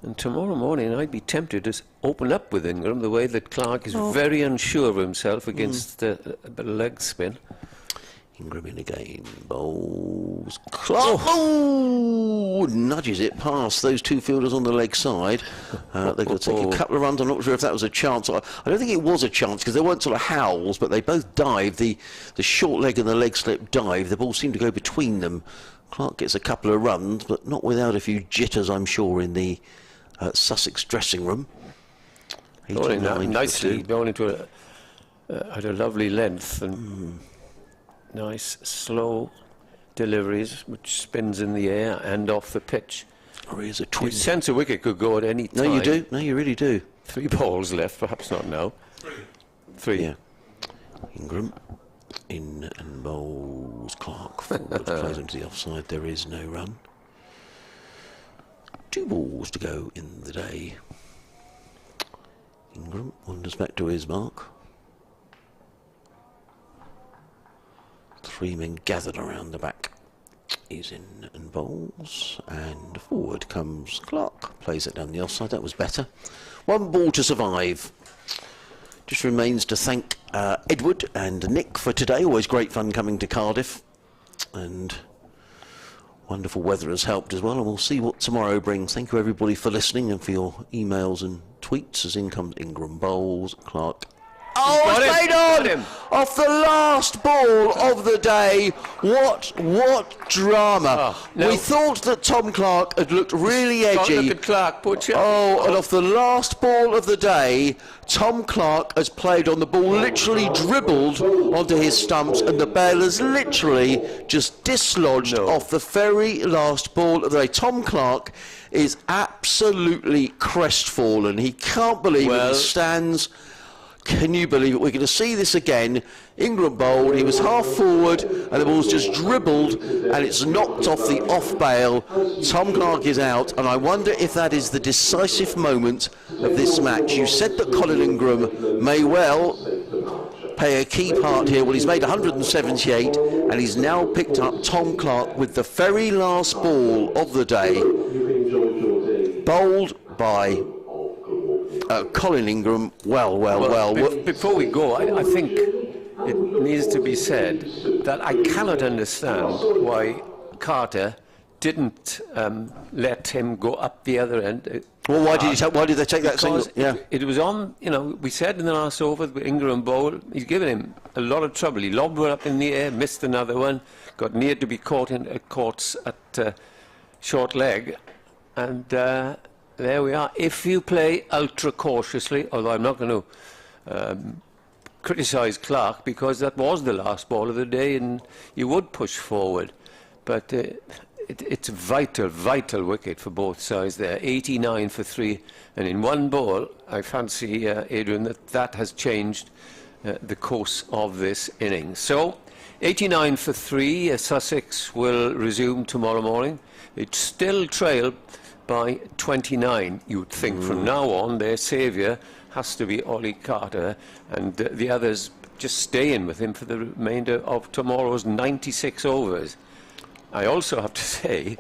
And tomorrow morning I'd be tempted to open up with Ingram the way that Clark is very unsure of himself against a bit of leg spin. Ingram in again, bowls. Clark nudges it past those 2 fielders on the leg side. They've got to take a couple of runs. I'm not sure if that was a chance. I don't think it was a chance because there weren't sort of howls, but they both dived. The short leg and the leg slip dive. The ball seemed to go between them. Clark gets a couple of runs, but not without a few jitters, I'm sure, in the Sussex dressing room. Going nicely, going into at a lovely length and nice slow deliveries, which spins in the air and off the pitch. Or here's a twin. You sense a wicket could go at any time. No, you do. No, you really do. 3 balls left, perhaps not now. 3. Yeah. Ingram In and bowls Clark forward, plays into the offside. There is no run. 2 balls to go in the day. Ingram wanders back to his mark. 3 men gathered around the back. He's in and bowls, and forward comes Clark, plays it down the offside. That was better. 1 ball to survive. Just remains to thank Edward and Nick for today. Always great fun coming to Cardiff, and wonderful weather has helped as well, and we'll see what tomorrow brings. Thank you everybody for listening and for your emails and tweets. As in comes Ingram bowls, Clark. Oh, it's played on off the last ball of the day. What drama. No. We thought that Tom Clark had looked really edgy. Look at Clark, put you. Oh, and off the last ball of the day, Tom Clark has played on the ball, literally dribbled onto his stumps, and the ball has literally just dislodged off the very last ball of the day. Tom Clark is absolutely crestfallen. He can't believe it. He stands. Can you believe it? We're going to see this again. Ingram bowled, he was half forward, and the ball's just dribbled, and it's knocked off the off bail. Tom Clark is out, and I wonder if that is the decisive moment of this match. You said that Colin Ingram may well play a key part here. Well, he's made 178, and he's now picked up Tom Clark with the very last ball of the day, bowled by Colin Ingram. Well. Before we go, I think it needs to be said that I cannot understand why Carter didn't let him go up the other end. Well, why did they take that single? Yeah, it was on. You know, we said in the last over with Ingram bowl, he's given him a lot of trouble. He lobbed one up in the air, missed another one, got near to be caught at short leg, and. There we are. If you play ultra cautiously, although I'm not going to criticise Clark because that was the last ball of the day and you would push forward. But it's a vital wicket for both sides there. 89 for 3. And in 1 ball, I fancy, Adrian, that has changed the course of this innings. So, 89 for 3. Sussex will resume tomorrow morning. It's still trail by 29. You'd think from now on their saviour has to be Ollie Carter, and the others just staying with him for the remainder of tomorrow's 96 overs. I also have to say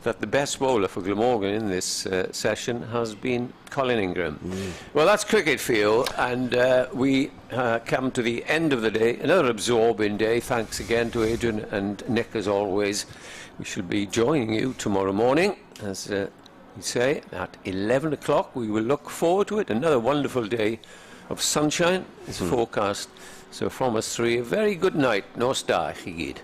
that the best bowler for Glamorgan in this session has been Colin Ingram. Well, that's cricket for you, and we come to the end of the day, another absorbing day. Thanks again to Adrian and Nick as always. We shall be joining you tomorrow morning, as we say, at 11 o'clock. We will look forward to it. Another wonderful day of sunshine is forecast. So from us 3, a very good night. Nos da, chi gyd.